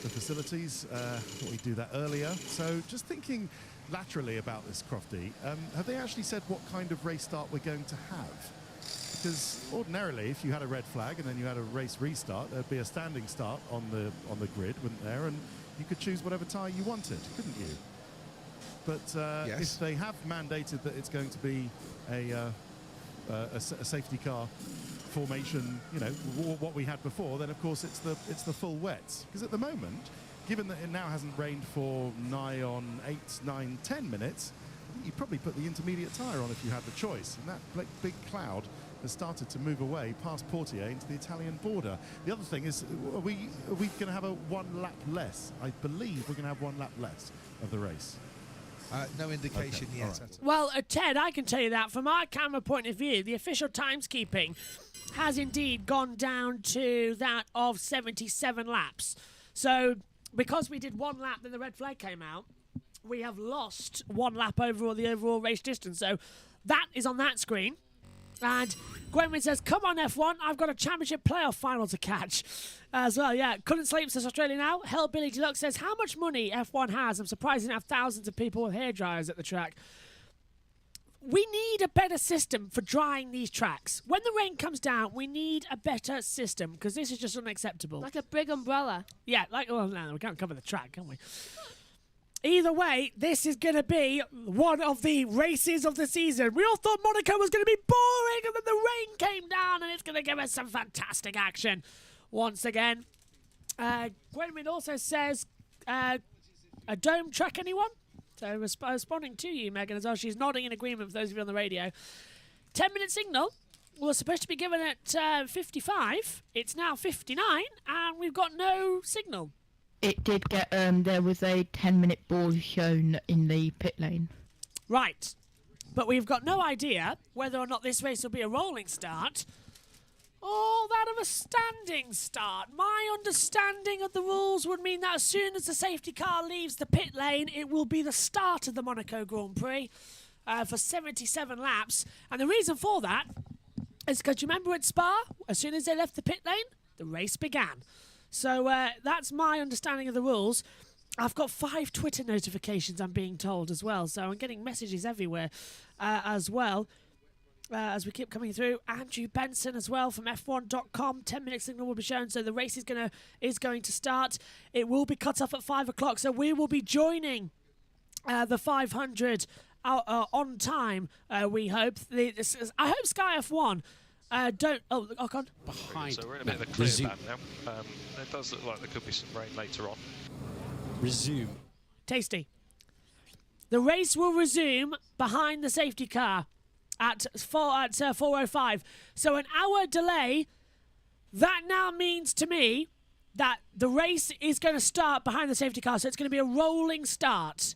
facilities. I thought we'd do that earlier. So just thinking laterally about this, Crofty, have they actually said what kind of race start we're going to have? Because ordinarily, if you had a red flag and then you had a race restart, there'd be a standing start on the grid, wouldn't there? And you could choose whatever tyre you wanted, couldn't you? But if they have mandated that it's going to be a safety car formation, what we had before, then of course it's the full wets. Because at the moment, given that it now hasn't rained for nigh on 8, 9, 10 minutes, you'd probably put the intermediate tyre on if you had the choice. And that big cloud has started to move away past Portier into the Italian border. The other thing is, are we going to have a 1 lap less? I believe we're going to have 1 lap less of the race. No indication yet. Right. Well, Ted, I can tell you that from our camera point of view, the official timekeeping has indeed gone down to that of 77 laps. So because we did 1 lap, then the red flag came out, we have lost 1 lap overall, the overall race distance. So that is on that screen. And Gwenwyn says, come on, F1, I've got a championship playoff final to catch. As well, yeah. Couldn't sleep, says Australia now. Hellbilly Deluxe says, how much money F1 has? I'm surprised they have thousands of people with hairdryers at the track. We need a better system for drying these tracks. When the rain comes down, we need a better system, because this is just unacceptable. Like a big umbrella. Yeah, no, we can't cover the track, can we? Either way, this is going to be one of the races of the season. We all thought Monaco was going to be boring, and then the rain came down, and it's going to give us some fantastic action once again. Gwenwyn also says, a dome track, anyone? So responding to you, Megan, as well. She's nodding in agreement for those of you on the radio. 10-minute signal was supposed to be given at 55. It's now 59, and we've got no signal. It did get, there was a 10-minute ball shown in the pit lane. Right. But we've got no idea whether or not this race will be a rolling start or that of a standing start. My understanding of the rules would mean that as soon as the safety car leaves the pit lane, it will be the start of the Monaco Grand Prix for 77 laps. And the reason for that is because you remember at Spa, as soon as they left the pit lane, the race began. So that's my understanding of the rules. I've got 5 Twitter notifications, I'm being told, as well. So I'm getting messages everywhere as well as we keep coming through. Andrew Benson as well from F1.com. 10-minute signal will be shown. So the race is going to start. It will be cut off at 5 o'clock. So we will be joining the 500 on time, we hope. I hope Sky F1 don't... Oh, on. Behind. So we're in a bit of a clear band now. It does look like there could be some rain later on. Resume. Tasty. The race will resume behind the safety car at 4:05. So an hour delay. That now means to me that the race is going to start behind the safety car. So it's going to be a rolling start.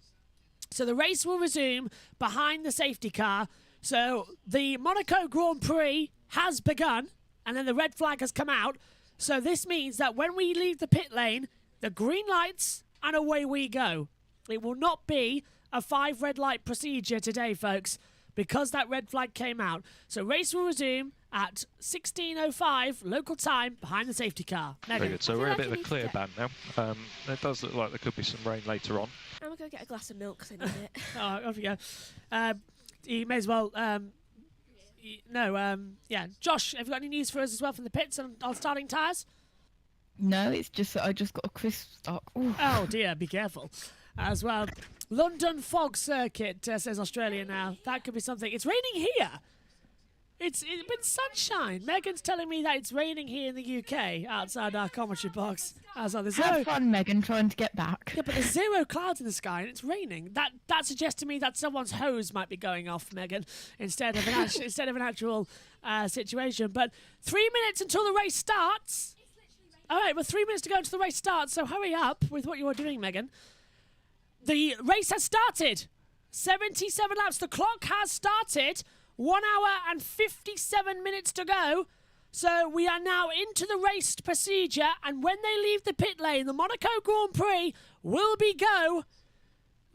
So the race will resume behind the safety car. So the Monaco Grand Prix has begun, and then the red flag has come out. So this means that when we leave the pit lane, the green lights, and away we go. It will not be a 5 red light procedure today, folks, because that red flag came out. So race will resume at 16:05 local time behind the safety car. Megan. Very good. So we're in a bit of a clear band now. It does look like there could be some rain later on. I'm going to go get a glass of milk because I need it. Oh, off you go. You may as well... Josh, have you got any news for us as well from the pits on starting tyres? No, it's just that I just got a crisp start. Ooh. Oh dear, be careful. As well. London fog circuit, says Australia now. That could be something. It's raining here. It's been sunshine. Megan's telling me that it's raining here in the UK outside our commentary box. Have fun, Megan, trying to get back. Yeah, but there's 0 clouds in the sky and it's raining. That suggests to me that someone's hose might be going off, Megan, instead of an actual situation. But 3 minutes until the race starts. All right, well, 3 minutes to go until the race starts, so hurry up with what you are doing, Megan. The race has started. 77 laps. The clock has started. 1 hour and 57 minutes to go. So we are now into the race procedure, and when they leave the pit lane, the Monaco Grand Prix will be go.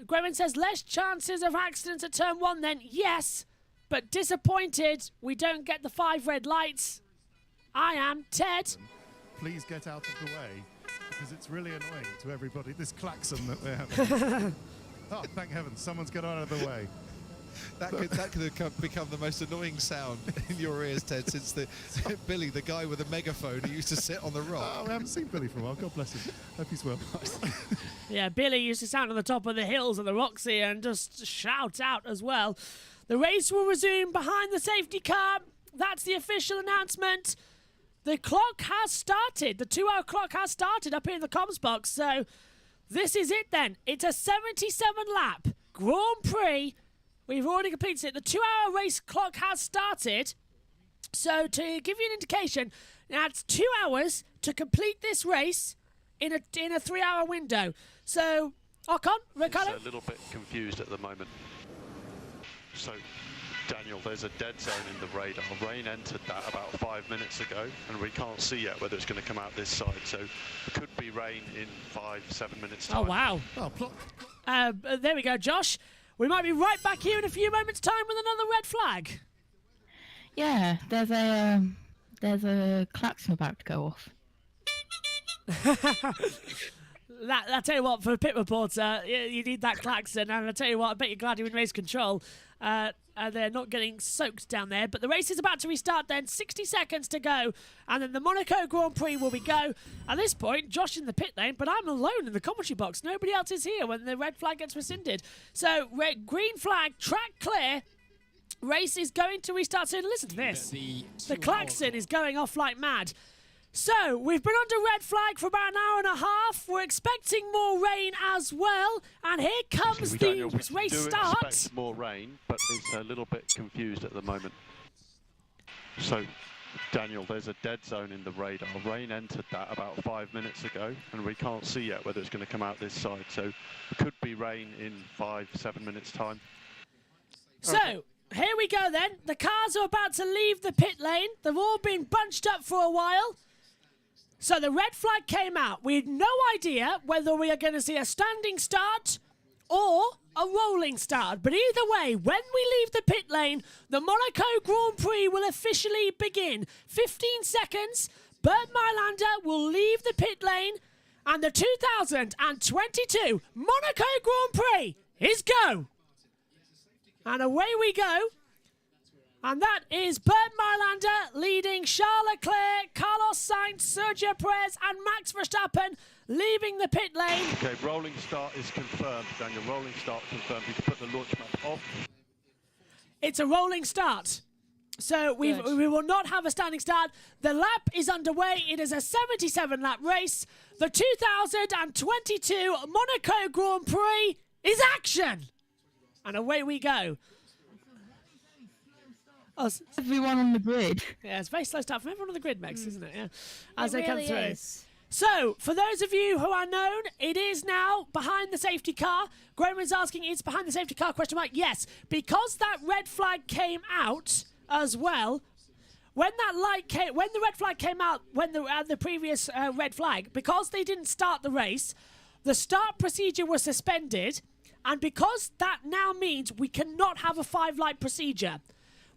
Graham says less chances of accidents at turn 1 then. Yes, but disappointed we don't get the 5 red lights. I am. Ted? Please get out of the way, because it's really annoying to everybody, this klaxon that we're having. Oh, thank heavens, someone's got out of the way. That could have become the most annoying sound in your ears, Ted, since Billy, the guy with the megaphone who used to sit on the rock. Oh, I haven't seen Billy for a while. God bless him. Hope he's well. Yeah, Billy used to stand on the top of the hills of the Roxy and just shout out as well. The race will resume behind the safety car. That's the official announcement. The clock has started. The 2-hour clock has started up here in the comms box. So this is it then. It's a 77-lap Grand Prix. We've already completed it. The 2-hour race clock has started. So to give you an indication, that's 2 hours to complete this race in a 3-hour window. So, Ocon, Ricardo? It's a little bit confused at the moment. So, Daniel, there's a dead zone in the radar. Rain entered that about 5 minutes ago, and we can't see yet whether it's going to come out this side. So, it could be rain in 5-7 minutes' time. Oh, wow. There we go, Josh. We might be right back here in a few moments' time with another red flag. Yeah, there's a klaxon about to go off. I tell you what, for a pit reporter, you need that klaxon, and I tell you what, I bet you're glad you're in race control. They're not getting soaked down there, but the race is about to restart then, 60 seconds to go, and then the Monaco Grand Prix will be go. At this point, Josh in the pit lane, but I'm alone in the commentary box. Nobody else is here when the red flag gets rescinded. So, green flag, track clear. Race is going to restart soon. Listen to this. The klaxon is going off like mad. So, we've been under red flag for about an hour and a half. We're expecting more rain as well. And here comes the race start. We expect more rain, but it's a little bit confused at the moment. So, Daniel, there's a dead zone in the radar. Rain entered that about 5 minutes ago, and we can't see yet whether it's going to come out this side. So, it could be rain in 5-7 minutes' time. So, here we go then. The cars are about to leave the pit lane. They've all been bunched up for a while. So the red flag came out. We had no idea whether we are going to see a standing start or a rolling start. But either way, when we leave the pit lane, the Monaco Grand Prix will officially begin. 15 seconds. Bert Mylander will leave the pit lane. And the 2022 Monaco Grand Prix is go. And away we go. And that is Bert Mylander leading Charles Leclerc, Carlos Sainz, Sergio Perez and Max Verstappen leaving the pit lane. Okay, rolling start is confirmed, Daniel. Rolling start confirmed. You can put the launch map off. It's a rolling start. So we will not have a standing start. The lap is underway. It is a 77-lap race. The 2022 Monaco Grand Prix is action. And away we go. Everyone on the grid. Yeah, it's very slow start from everyone on the grid, Mex, isn't it? Yeah, as It they come really through. is. So, for those of you who are known, it is now behind the safety car. Graham is asking, it's behind the safety car, question mark? Yes, because that red flag came out as well. When the red flag came out, when the previous red flag, because they didn't start the race, the start procedure was suspended, and because that now means we cannot have a 5-light procedure.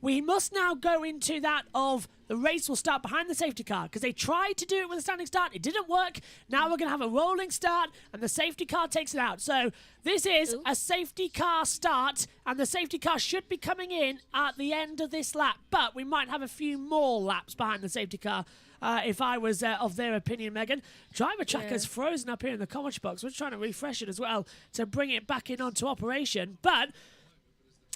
We must now go into that of the race will start behind the safety car because they tried to do it with a standing start. It didn't work. Now we're going to have a rolling start and the safety car takes it out. So this is a safety car start and the safety car should be coming in at the end of this lap. But we might have a few more laps behind the safety car if I was of their opinion, Megan. Driver tracker's frozen up here in the commentary box. We're trying to refresh it as well to bring it back in onto operation. But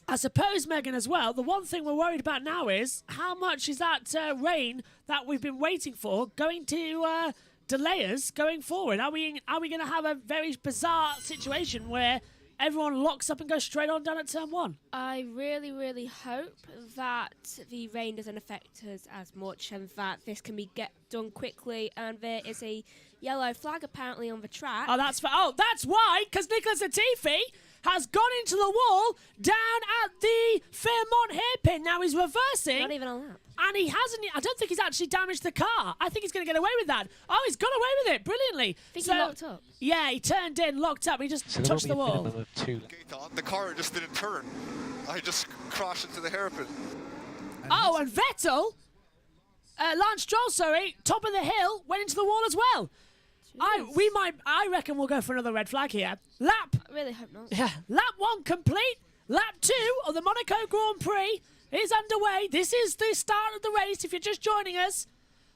I suppose, Megan, as well, the one thing we're worried about now is how much is that rain that we've been waiting for going to delay us going forward? Are we going to have a very bizarre situation where everyone locks up and goes straight on down at turn 1? I really, really hope that the rain doesn't affect us as much and that this can be done quickly. And there is a yellow flag apparently on the track. Oh, that's why, because Nicholas Latifi has gone into the wall down at the Fairmont hairpin. Now he's reversing. Not even on that. And he hasn't. I don't think he's actually damaged the car. I think he's going to get away with that. Oh, he's got away with it brilliantly. I think he locked up. Yeah, he turned in, locked up. He just touched the wall. The car just didn't turn. I just crashed into the hairpin. Oh, and Vettel, Lance Stroll, sorry, top of the hill, went into the wall as well. I reckon we'll go for another red flag here. Lap. I really hope not. Yeah, lap 1 complete. Lap 2 of the Monaco Grand Prix is underway. This is the start of the race. If you're just joining us,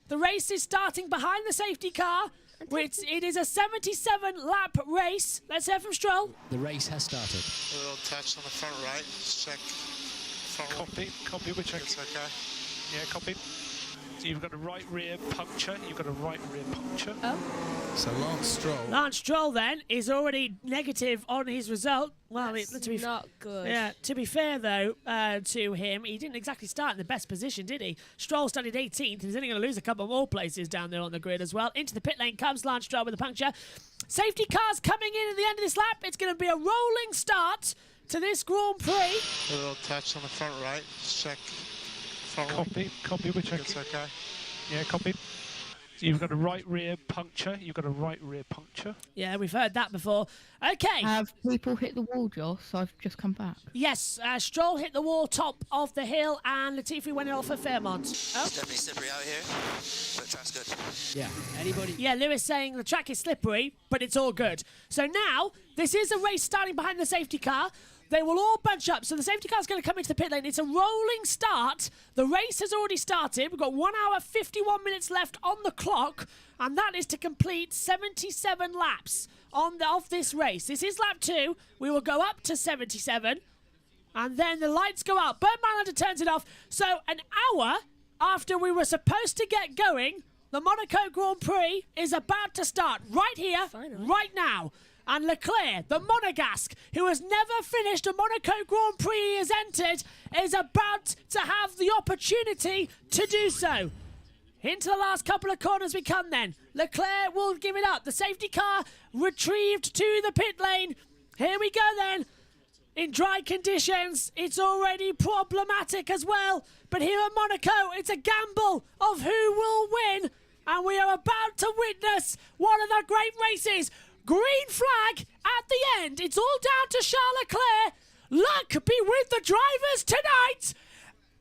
the race is starting behind the safety car. It is a 77-lap race. Let's hear from Stroll. The race has started. A little touch on the front right. Just check. Copy, we're checking. It's okay. Yeah, copy. So you've got a right rear puncture. Oh. So Lance Stroll then is already negative on his result. Well, That's not good. Yeah, to be fair though, to him, he didn't exactly start in the best position, did he? Stroll started 18th, and he's only going to lose a couple more places down there on the grid as well. Into the pit lane comes Lance Stroll with a puncture. Safety cars coming in at the end of this lap. It's going to be a rolling start to this Grand Prix. A little touch on the front right. Just check. Copy, we're checking. It's okay. Yeah, copy. So you've got a right rear puncture. Yeah, we've heard that before. Okay. Have people hit the wall, Joss? I've just come back. Yes, Stroll hit the wall top of the hill, and Latifi went off at Fairmont. It's definitely slippery out here, but track's good. Yeah, anybody? Yeah, Lewis saying the track is slippery, but it's all good. So now, this is a race starting behind the safety car. They will all bunch up. So the safety car is going to come into the pit lane. It's a rolling start. The race has already started. We've got 1 hour, 51 minutes left on the clock. And that is to complete 77 laps of this race. This is lap 2. We will go up to 77. And then the lights go out. Bernd Maylander turns it off. So an hour after we were supposed to get going, the Monaco Grand Prix is about to start right here, right now. And Leclerc, the Monegasque, who has never finished a Monaco Grand Prix he has entered, is about to have the opportunity to do so. Into the last couple of corners we come then. Leclerc will give it up. The safety car retrieved to the pit lane. Here we go then. In dry conditions, it's already problematic as well. But here at Monaco, it's a gamble of who will win. And we are about to witness one of the great races. Green flag at the end. It's all down to Charles Leclerc. Luck be with the drivers tonight.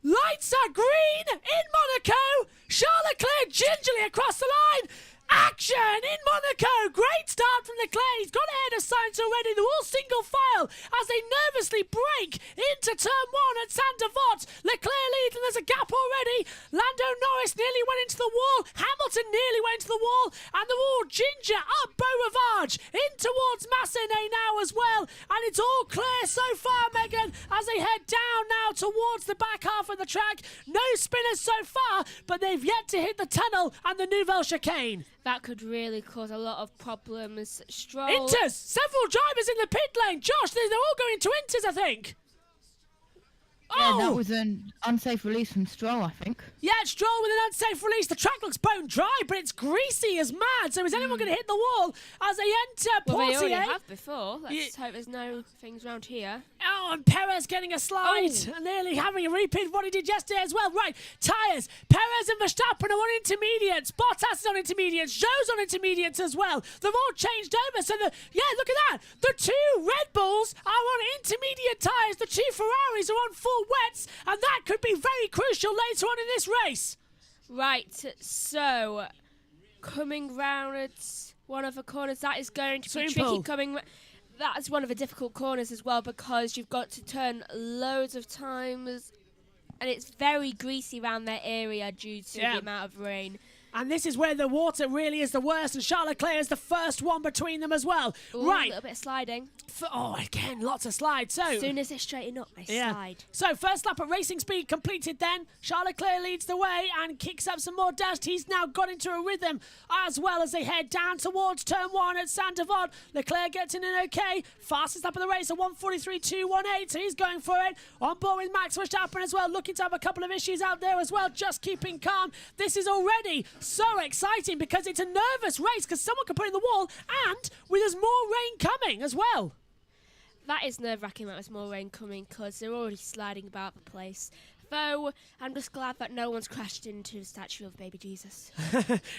Lights are green in Monaco. Charles Leclerc gingerly across the line. Action in Monaco. Great start from Leclerc. He's got ahead of Sainz already. They're all single file as they nervously break into turn 1 at Saint-Devote. Leclerc leads and there's a gap already. Lando Norris nearly went into the wall. Hamilton nearly went into the wall. And they're all ginger up Beau Rivage in towards Massenet now as well. And it's all clear so far, Megan, as they head down now towards the back half of the track. No spinners so far, but they've yet to hit the tunnel and the Nouvelle Chicane. That could really cause a lot of problems. Stroll. Inters! Several drivers in the pit lane. Josh, they're all going to Inters, I think. Yeah, that was an unsafe release from Stroll, I think. Yeah, Stroll with an unsafe release. The track looks bone dry, but it's greasy as mad. So is anyone going to hit the wall as they enter Portier? Well, they already have before. Let's hope there's no things around here. Oh, and Perez getting a slide. And nearly having a repeat of what he did yesterday as well. Right, tyres. Perez and Verstappen are on intermediates. Bottas is on intermediates. Zhou's on intermediates as well. They've all changed over. So, look at that. The 2 Red Bulls are on intermediate tyres. The 2 Ferraris are on full wets. And that could be very crucial later on in this race. Right, so coming round at one of the corners, that is going to be tricky. That's one of the difficult corners as well because you've got to turn loads of times and it's very greasy around that area due to the amount of rain. And this is where the water really is the worst, and Charles Leclerc is the first one between them as well. Ooh, right. A little bit of sliding. Again, lots of slides. So as soon as they straighten up, they slide. So first lap at racing speed completed then. Charles Leclerc leads the way and kicks up some more dust. He's now got into a rhythm as well as they head down towards turn 1 at Saint-Devote. Leclerc gets in an okay. Fastest lap of the race, a 1:43.218. So he's going for it. On board with Max Verstappen as well, looking to have a couple of issues out there as well, just keeping calm. This is already so exciting because it's a nervous race because someone could put it in the wall and there's more rain coming as well. that is nerve-wracking that there's more rain coming because they're already sliding about the place. Though I'm just glad that no one's crashed into the statue of baby Jesus.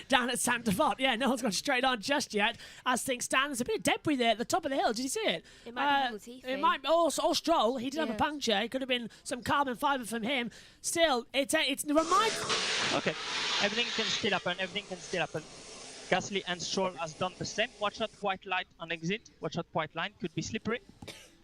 Down at Saint Devot, yeah, no one's gone straight on just yet. As things stand, there's a bit of debris there at the top of the hill. Did you see it? It might be Latifi. It might, or Stroll. He did have a puncture. It could have been some carbon fibre from him. Still, it's Okay, everything can still happen. Everything can still happen. Gasly and Stroll has done the same. Watch out, white light on exit. Watch out, white line could be slippery.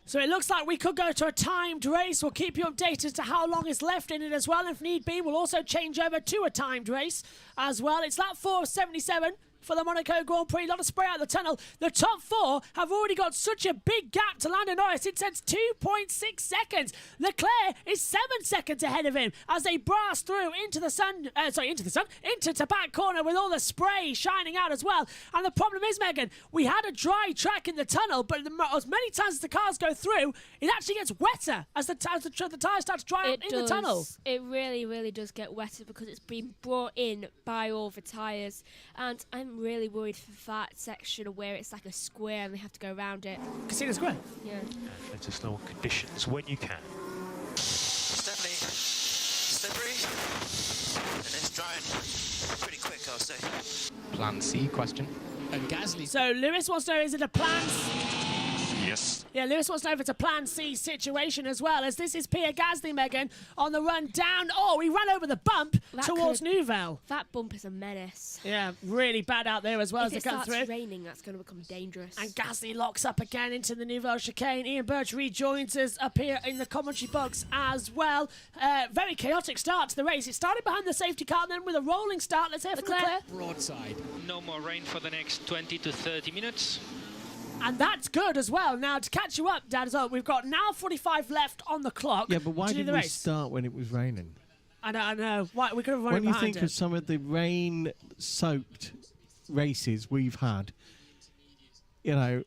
So it looks like we could go to a timed race. We'll keep you updated as to how long is left in it as well. If need be, we'll also change over to a timed race as well. It's lap 4 of 77 for the Monaco Grand Prix. A lot of spray out the tunnel. The top 4 have already got such a big gap to Lando Norris. It says 2.6 seconds. Leclerc is 7 seconds ahead of him as they blast through into the back corner with all the spray shining out as well. And the problem is, Megan, we had a dry track in the tunnel, but as many times as the cars go through, it actually gets wetter as the tyres start to dry out in the tunnel. It really, really does get wetter because it's been brought in by all the tyres. And I'm really worried for that section where it's like a square and they have to go around it. Casino Square? Yeah. Let us know conditions when you can. It's definitely slippery and it's drying pretty quick, I'll say. Plan C question. And Gasly. So Lewis wants to know, is it a plan? Yes. Yeah, Lewis wants to know if it's a plan C situation as well, as this is Pierre Gasly, Megan, on the run down. Oh, he ran over the bump towards Nouvelle. That bump is a menace. Yeah, really bad out there as well as If they it come starts through. raining, that's going to become dangerous. And Gasly locks up again into the Nouvelle chicane. Ian Birch rejoins us up here in the commentary box as well. Very chaotic start to the race. It started behind the safety car, then with a rolling start. Let's hear from Leclerc. Broadside. No more rain for the next 20 to 30 minutes. And that's good as well. Now, to catch you up, Dad, as well, we've got now 45 left on the clock. Yeah, but why to do didn't the we race. start when it was raining? I know. Why, we could have run When it you behind think it. of some of the rain-soaked races we've had, you know,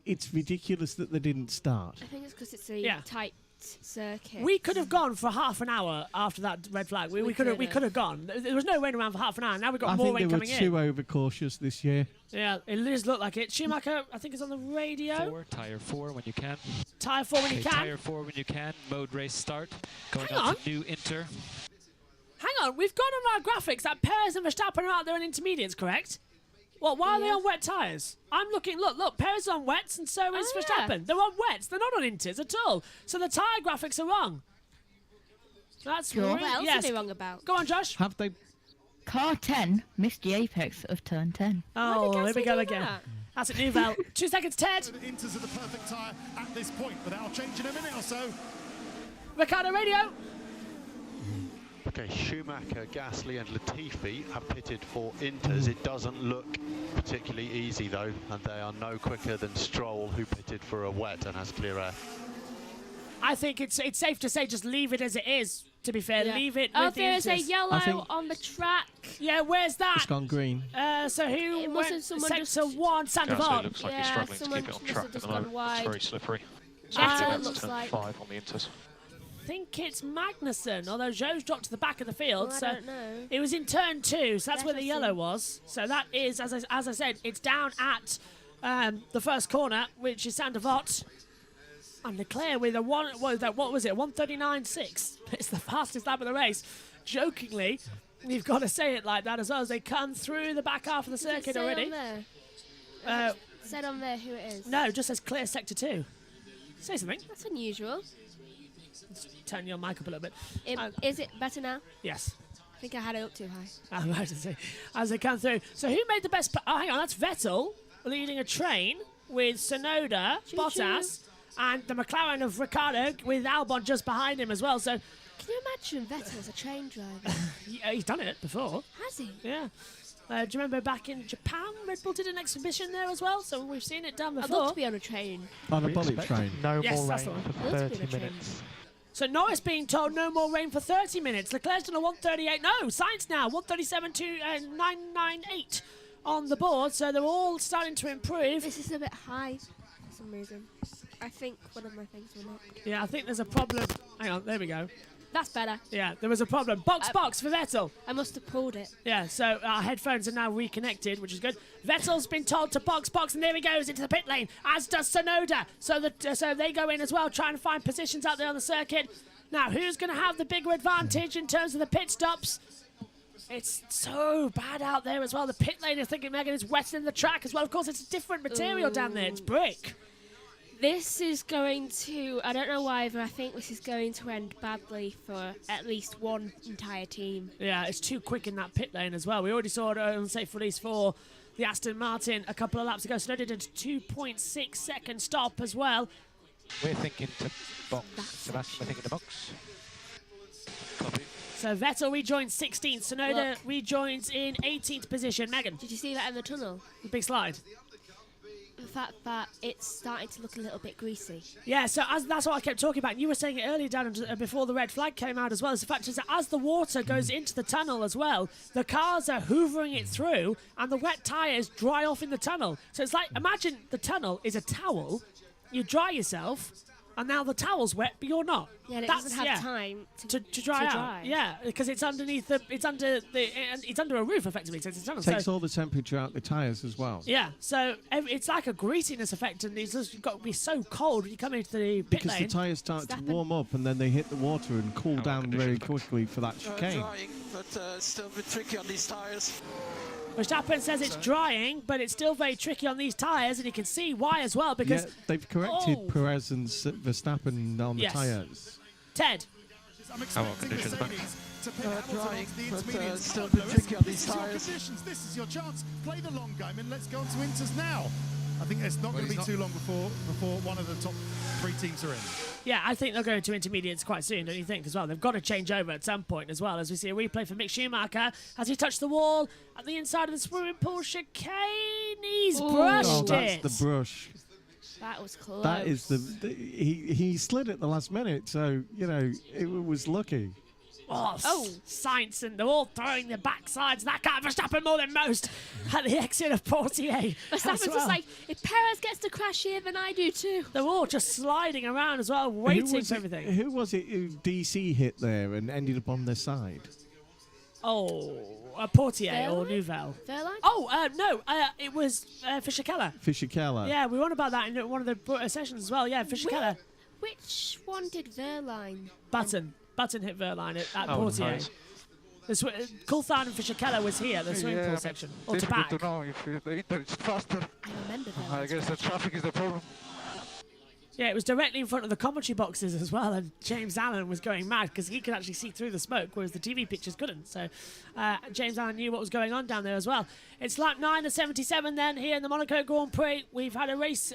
it's ridiculous that they didn't start. I think it's because it's a tight circuit. We could have gone for half an hour after that red flag. We could have gone. There was no rain around for half an hour. Now we've got more rain coming in. I think they were too overcautious this year. Yeah, it does look like it. Schumacher, I think, is on the radio. Tyre 4 when you can. Tyre 4 when you can. Tyre 4 when you can. Mode race start. Going Hang on on. to new Inter. Hang on, we've got on our graphics that Perez and Verstappen are out there in intermediates, correct? Well, why are they on wet tyres? I'm looking, look, Perez is on wets and so is Verstappen. They're on wets, they're not on inters at all. So the tyre graphics are wrong. That's Cool. really, What else yes. are they wrong about? Go on, Josh. Have they? Car 10 missed the apex of turn 10. Oh, here we go again. That's at Nouvelle. 2 seconds, Ted. The Inters are the perfect tyre at this point, but that'll change in a minute or so. Ricardo Radio. Okay, Schumacher, Gasly and Latifi have pitted for Inters. It doesn't look particularly easy though, and they are no quicker than Stroll, who pitted for a wet and has clear air. I think it's safe to say just leave it as it is, to be fair. Yeah. Leave it Oh, with the there is a Inters. yellow on the track. Yeah, where's that? It's gone green. So who It went wasn't someone sector just- 1, Santa Gasly Vaughn? looks like he's Yeah, struggling to someone keep it on must have track at just the gone moment. wide. It's very slippery. That's Especially what it against looks turn like. 5 on the Inters. I think it's Magnussen, although Joe's dropped to the back of the field. Well, I so don't know. it was in turn 2, so that's where the Magnussen. yellow was. So that is, as I said, it's down at the first corner, which is Saint Devot. And Leclerc with a 1:39.6. It's the fastest lap of the race. Jokingly, you've got to say it like that as well, as they come through the back half of the Does it circuit say already. on there? Said on there who it is. No, it just says clear sector 2. Say something. That's unusual. Turn your mic up a little bit. Is it better now? Yes. I think I had it up too high. Right, as they come through. So who made the best... Oh, hang on, that's Vettel leading a train with Tsunoda, Bottas, and the McLaren of Ricciardo with Albon just behind him as well. So Can you imagine Vettel as a train driver? he's done it before. Has he? Yeah. Do you remember back in Japan, Red Bull did an exhibition there as well? So we've seen it done before. I'd love to be on a train. On a bullet train. No Yes, more that's rain the for one. Let's be 30 on a train. minutes. So Norris being told no more rain for 30 minutes. Leclerc's done a 1:38. No, Sainz now 1:37.998 on the board. So they're all starting to improve. This is a bit high for some reason. I think one of my things went up. Yeah, I think there's a problem. Hang on, there we go. That's better. Yeah, there was a problem. Box for Vettel. I must have pulled it. Yeah, so our headphones are now reconnected, which is good. Vettel's been told to box, and there he goes into the pit lane, as does Tsunoda. So they go in as well, trying to find positions out there on the circuit. Now, who's going to have the bigger advantage in terms of the pit stops? It's so bad out there as well. The pit lane is thinking Megan is wetting the track as well. Of course, it's a different material down there. It's brick. This is going to, I don't know why, but I think this is going to end badly for at least one entire team. Yeah, it's too quick in that pit lane as well. We already saw an unsafe release for the Aston Martin a couple of laps ago. Tsunoda did a 2.6 second stop as well. We're thinking to box. Sebastian, we're thinking to box. Copy. So Vettel rejoins 16th. Tsunoda rejoins in 18th position. Megan. Did you see that in the tunnel? The big slide. The fact that it's starting to look a little bit greasy. Yeah, so that's what I kept talking about. And you were saying it earlier, Dan, before the red flag came out as well. The fact is that as the water goes into the tunnel as well, the cars are hoovering it through and the wet tyres dry off in the tunnel. So it's like, imagine the tunnel is a towel, you dry yourself, and now the towel's wet, but you're not. Yeah, and it doesn't have time to dry out. Yeah, because it's underneath it's under a roof effectively. So it's a tunnel. Takes all the temperature out the tyres as well. Yeah, so it's like a greasiness effect, and you've got to be so cold when you come into the pit lane. Because the tyres start to warm up, and then they hit the water and cool down very quickly for that chicane. Drying, but still a bit tricky on these tyres. Verstappen says it's drying, but it's still very tricky on these tyres, and you can see why as well, because... Yeah, they've corrected Perez and Verstappen on the tyres. Ted. How are conditions back? Drying, but still a bit tricky on these tyres. This is your chance. Play the long game, and let's go on to Inters now. I think it's not going to be too long before one of the top 3 teams are in. Yeah, I think they'll go into intermediates quite soon, don't you think, as well? They've got to change over at some point as well, as we see a replay from Mick Schumacher as he touched the wall at the inside of the swimming pool chicane. He's brushed it. That's the brush. That was close. That is he slid at the last minute, so, you know, it was lucky. Oh, Sainz, and they're all throwing their backsides. That guy Verstappen more than most at the exit of Portier. Verstappen's just like, if Perez gets to crash here, then I do too. They're all just sliding around as well, waiting for everything. Who was it who DC hit there and ended up on their side? Oh, Portier or Nouvelle. Verline? Oh, no, it was Fischer-Keller. Fischer-Keller. Yeah, we won about that in one of the sessions as well. Yeah, Fischer-Keller. Which one did Verline? Button hit Verline at Portier. Nice. Coulthard and Fischer-Keller was here, the swimming pool section. Or to back. To know if the Inter is faster. I remember that. I guess the traffic is the problem. Yeah, it was directly in front of the commentary boxes as well, and James Allen was going mad because he could actually see through the smoke, whereas the TV pictures couldn't. So James Allen knew what was going on down there as well. It's lap 9 of 77 then here in the Monaco Grand Prix. We've had a race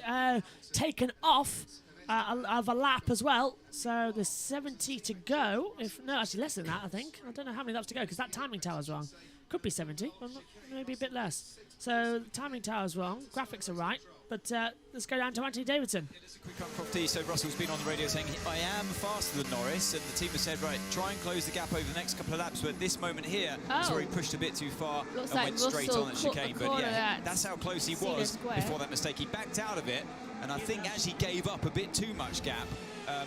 taken off of a lap as well, so there's 70 to go. No, actually less than that, I think. I don't know how many laps to go because that timing tower's wrong. Could be 70, but maybe a bit less. So the timing tower's wrong, graphics are right, but let's go down to Anthony Davidson. Quick one from T. So Russell's been on the radio saying, I am faster than Norris, and the team has said, right, try and close the gap over the next couple of laps, but at this moment here, he's already pushed a bit too far and went straight on at chicane. But yeah, that's how close he was before that mistake. He backed out of it, and I think actually gave up a bit too much gap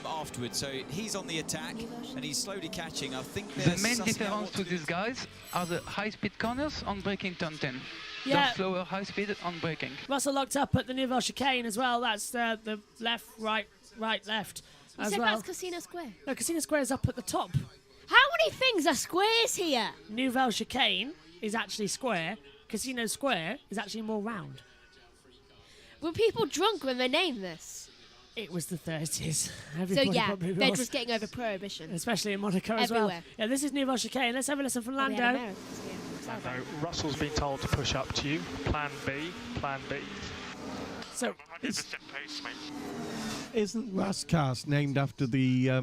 afterwards. So he's on the attack, and he's slowly catching. I think the main difference to these guys are the high-speed corners on braking turn 10. Yeah. Don't slower high speed on braking. Russell locked up at the Nouvelle chicane as well. That's the left, right, left you as said well. That's Casino Square. No, Casino Square is up at the top. How many things are squares here? Nouvelle chicane is actually square. Casino Square is actually more round. Were people drunk when they named this? It was the 30s. So yeah, they're just getting over prohibition. Especially in Monaco as well. Yeah, this is Nouvelle chicane. Let's have a listen from Lando. No, Russell's been told to push up to you. Plan B. So, 100% pace, mate. Isn't Rascas named after the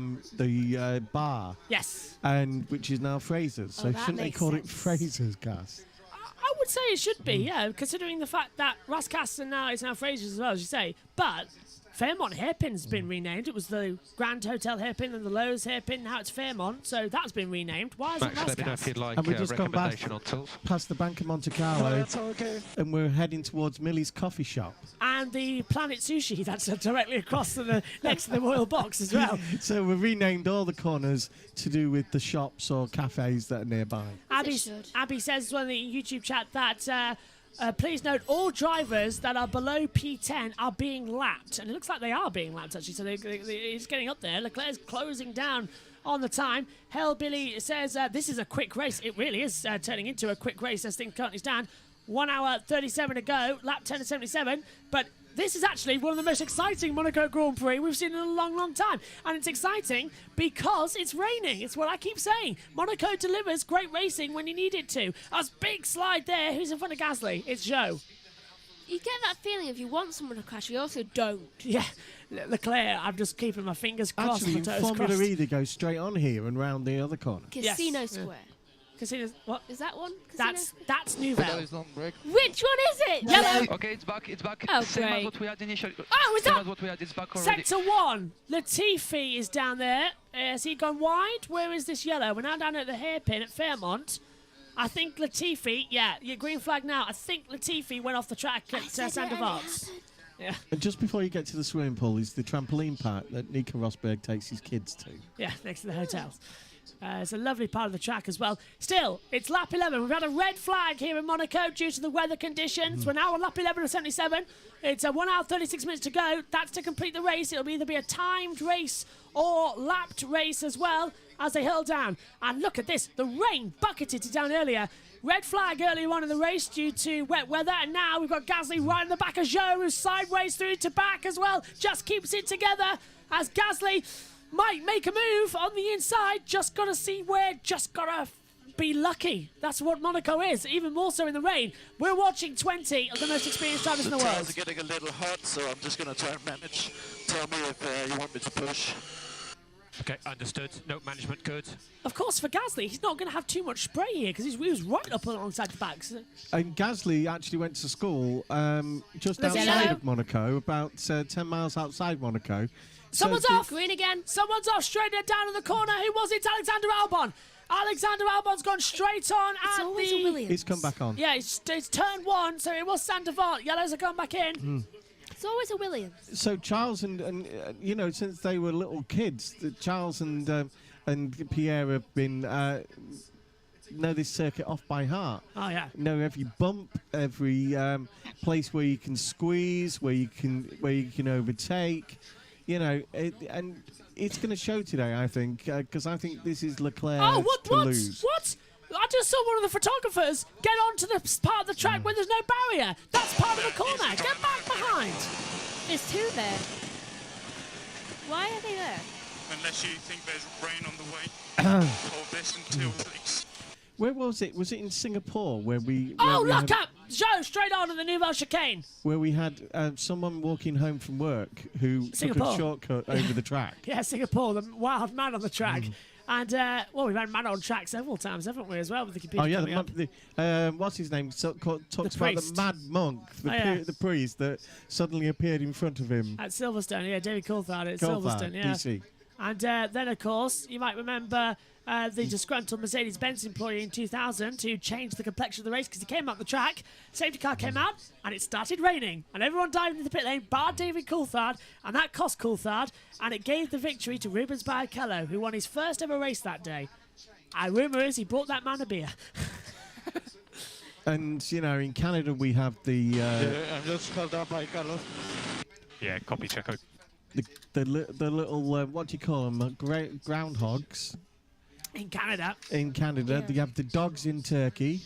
bar? Yes. And which is now Fraser's. So shouldn't they call it Fraser's Cast? I would say it should be, yeah, considering the fact that Rascassen now is now Fraser's as well, as you say. But Fairmont Hairpin's been renamed. It was the Grand Hotel Hairpin and the Lowe's Hairpin. Now it's Fairmont, so that's been renamed. Why is it Max, let me know if you'd like And we just gone recommendation on tools. past the Bank of Monte Carlo, that's okay. and we're heading towards Millie's coffee shop. And the Planet Sushi, that's directly across the next to the Royal Box as well. So we've renamed all the corners to do with the shops or cafes that are nearby. Abby says as well in the YouTube chat that please note all drivers that are below P10 are being lapped. And it looks like they are being lapped, actually. So it's getting up there. Leclerc's closing down on the time. Hellbilly says this is a quick race. It really is turning into a quick race as things currently stand. 1 hour 37 to go, lap 10 to 77. But this is actually one of the most exciting Monaco Grand Prix we've seen in a long, long time. And it's exciting because it's raining. It's what I keep saying. Monaco delivers great racing when you need it to. A big slide there. Who's in front of Gasly? It's Joe. You get that feeling if you want someone to crash, you also don't. Yeah, Leclerc, I'm just keeping my fingers crossed. Actually, my toes Formula crossed. E, they go straight on here and round the other corner. Casino Square. Casino, what? Is that one? Casino That's Nouvelle. Which one is it? Yellow. Okay, it's back. It's back. Oh, Same great. as what we had initially. Oh, is Same that? as what we had. It's back already. Sector 1. Latifi is down there. Has he gone wide? Where is this yellow? We're now down at the hairpin at Fairmont. I think Latifi, your green flag now. I think Latifi went off the track at Sandoval's. Yeah. And just before you get to the swimming pool is the trampoline park that Nico Rosberg takes his kids to. Yeah, next to the hotels. It's a lovely part of the track as well. Still, it's lap 11. We've had a red flag here in Monaco due to the weather conditions. We're now on lap 11 of 77. It's 1 hour 36 minutes to go. That's to complete the race. It'll either be a timed race or lapped race as well as they hurl down. And look at this. The rain bucketed it down earlier. Red flag earlier on in the race due to wet weather. And now we've got Gasly right in the back of Zhou, who's sideways through to back as well. Just keeps it together as Gasly might make a move on the inside. Just got to see where. Just got to be lucky. That's what Monaco is, even more so in the rain. We're watching 20 of the most experienced drivers in the world. Tires are getting a little hot, so I'm just going to try and manage. Tell me if you want me to push. Okay, understood. Note management, good. Of course, for Gasly, he's not going to have too much spray here because he was right up alongside the backs. And Gasly actually went to school just outside of Monaco, about 10 miles outside Monaco. Someone's off. Green again. Someone's off straight down in the corner. Who was it? Alexander Albon. Alexander Albon's gone straight on it's at always the... a Williams. He's come back on. Yeah, it's turn 1, so it was Sandoval. Yellows have gone back in. It's always a Williams. So Charles and you know, since they were little kids, Charles and Pierre have been know this circuit off by heart. Oh yeah. Know every bump, every place where you can squeeze, where you can overtake. You know, and it's going to show today, I think, because I think this is Leclerc to lose. What? I just saw one of the photographers get onto the part of the track where there's no barrier. That's part of the corner. Get back behind. There's 2 there. Why are they there? Unless you think there's rain on the way. Hold this until please. Where was it? Was it in Singapore where we... Look up! Zhou, straight on in the Nouvelle chicane. Where we had someone walking home from work who took a shortcut over the track. Yeah, Singapore, the wild man on the track. And, we've had man on track several times, haven't we, as well, with the computer coming up. What's his name? Talks about priest. the mad monk, the priest that suddenly appeared in front of him. At Silverstone, yeah, David Coulthard at Silverstone, yeah. DC. And then, of course, you might remember the disgruntled Mercedes-Benz employee in 2000 who changed the complexion of the race because he came up the track, safety car came out, and it started raining. And everyone dived into the pit lane, bar David Coulthard, and that cost Coulthard, and it gave the victory to Rubens Barrichello, who won his first ever race that day. Rumour is he brought that man a beer. And, you know, in Canada we have the... I'm just called up by Carlo. Yeah, copy, Checo. The little, what do you call them, groundhogs. In Canada. In Canada. Yeah. You have the dogs in Turkey.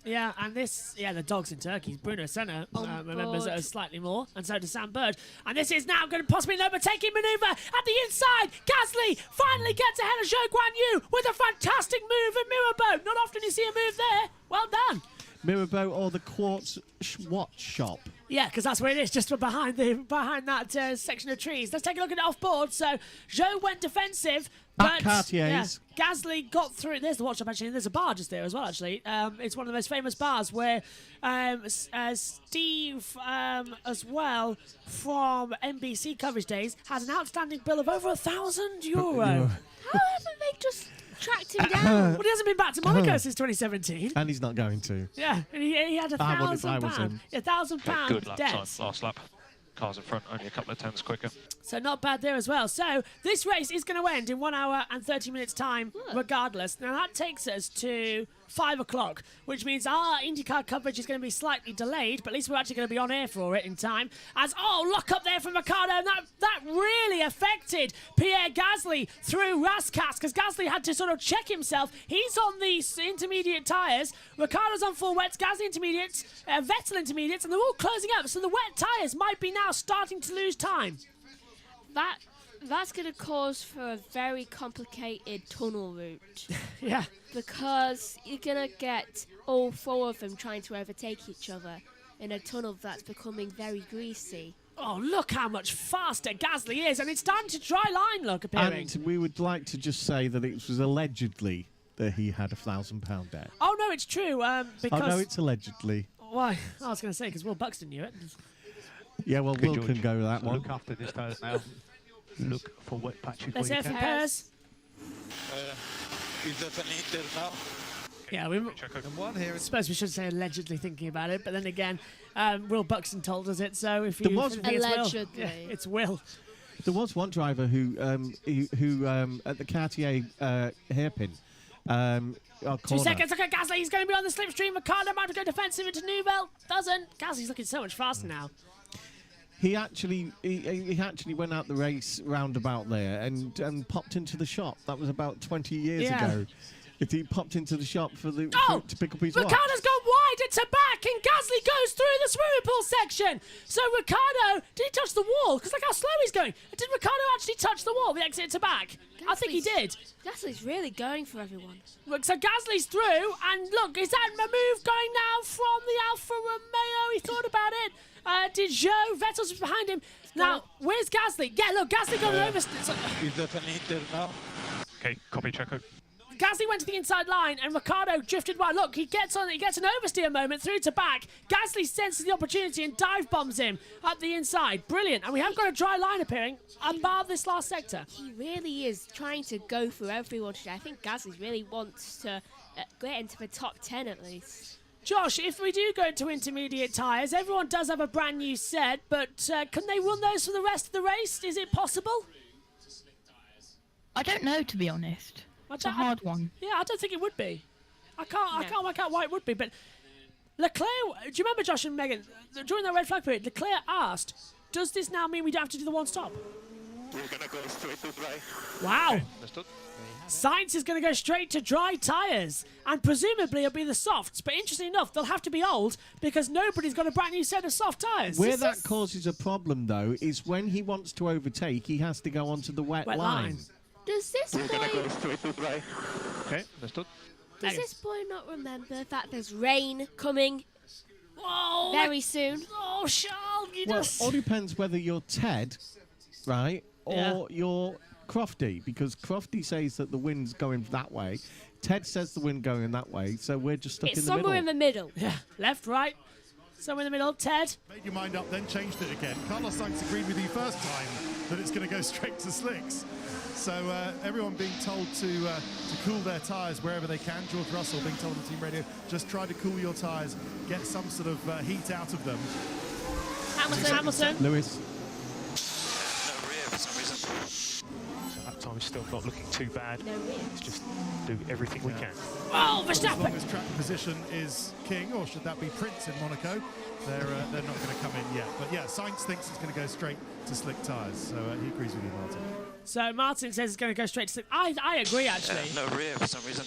Yeah, and the dogs in Turkey. Bruno Senna remembers it slightly more, and so does Sam Bird. And this is now going to possibly an overtaking manoeuvre at the inside. Gasly finally gets ahead of Zhou Guanyu with a fantastic move at Mirabeau. Not often you see a move there. Well done. Mirabeau or the Quartz watch shop. Yeah, because that's where it is, just behind that section of trees. Let's take a look at it off board. So Zhou went defensive. At Cartier's. Yeah, Gasly got through. There's the watch up, actually. There's a bar just there as well, actually. It's one of the most famous bars where Steve, as well, from NBC coverage days, has an outstanding bill of over €1,000. How haven't they just tracked him down? Well, he hasn't been back to Monaco since 2017. And he's not going to. Yeah, and he had I would if I was £1,000. him. £1,000 Good lap time, debts. last lap. Cars in front, only a couple of tenths quicker. So not bad there as well. So this race is going to end in 1 hour and 30 minutes time regardless. Now that takes us to 5 o'clock, which means our IndyCar coverage is going to be slightly delayed, but at least we're actually going to be on air for it in time. As, lock up there from Ricciardo, and that really affected Pierre Gasly through Rascasse, because Gasly had to sort of check himself. He's on the intermediate tyres, Ricciardo's on full wets, Gasly intermediates, Vettel intermediates, and they're all closing up, so the wet tyres might be now starting to lose time. That's going to cause for a very complicated tunnel route. Yeah. Because you're going to get all 4 of them trying to overtake each other in a tunnel that's becoming very greasy. Oh, look how much faster Gasly is, and it's starting to dry line, look, appearing. And we would like to just say that it was allegedly that he had £1,000 debt. Oh, no, it's true, because... Oh, no, it's allegedly. Why? I was going to say, because Will Buxton knew it. Yeah, well, Will can go with that one. Look after this tyres now. Look for wet patches. Let's hear from Paris. He's definitely there now. Yeah, we suppose we should say allegedly thinking about it, but then again, Will Buxton told us it, so if you think it's Will, yeah, it's Will. There was one driver who at the Cartier hairpin. 2 seconds, okay, Gasly, he's going to be on the slipstream. Ricciardo might go defensive into Nouvelle. Doesn't. Gasly's looking so much faster now. He actually went out the race roundabout there and popped into the shop. That was about 20 years ago. If he popped into the shop to pick up his watch. Ricciardo's gone wide at the back, and Gasly goes through the swimming pool section. So Ricciardo, did he touch the wall? Because look how slow he's going. Did Ricciardo actually touch the wall, the exit to back? I think he did. Gasly's really going for everyone. Look, so Gasly's through, and look, is that a move going now from the Alfa Romeo? He thought about it. Did Joe? Vettel's behind him. Now, where's Gasly? Yeah, look, Gasly got an oversteer. He's definitely there now. Okay, copy, Checo. Gasly went to the inside line, and Ricciardo drifted wide. Look, he gets an oversteer moment through to back. Gasly senses the opportunity and dive bombs him up the inside. Brilliant. And we have got a dry line appearing, bar this last sector. He really is trying to go for everyone today. I think Gasly really wants to get into the top 10 at least. Josh, if we do go to intermediate tyres, everyone does have a brand new set, but can they run those for the rest of the race? Is it possible? I don't know, to be honest. It's a hard one. Yeah, I don't think it would be. I can't work out why it would be, but Leclerc, do you remember, Josh and Megan, during the red flag period, Leclerc asked, does this now mean we don't have to do the one stop? We're going to go straight to dry. Wow. Okay, understood. Sainz is going to go straight to dry tyres, and presumably it'll be the softs, but interestingly enough, they'll have to be old because nobody's got a brand new set of soft tyres. Where that causes a problem, though, is when he wants to overtake, he has to go onto the wet line. Does this boy... We're going to go straight to dry. Okay, understood. Does this boy not remember that there's rain coming very soon? Oh, Charles, you Well, just... all depends whether you're Ted, right, or you're Crofty, because Crofty says that the wind's going that way. Ted says the wind going that way, so we're just stuck in the middle. It's somewhere in the middle. Yeah, left, right, somewhere in the middle. Ted? Made your mind up, then changed it again. Carlos Sainz agreed with you first time that it's going to go straight to slicks. So everyone being told to cool their tyres wherever they can. George Russell being told on the team radio, just try to cool your tyres, get some sort of heat out of them. Hamilton. Lewis. No rear for some reason. That time is still not looking too bad. Let's just do everything we can. Oh, Verstappen! As long as track position is king, or should that be Prince in Monaco, they're not going to come in yet. But yeah, Sainz thinks it's going to go straight to slick tyres, so he agrees with you, Martin. So Martin says it's going to go straight to slick. I agree, actually. No rear for some reason.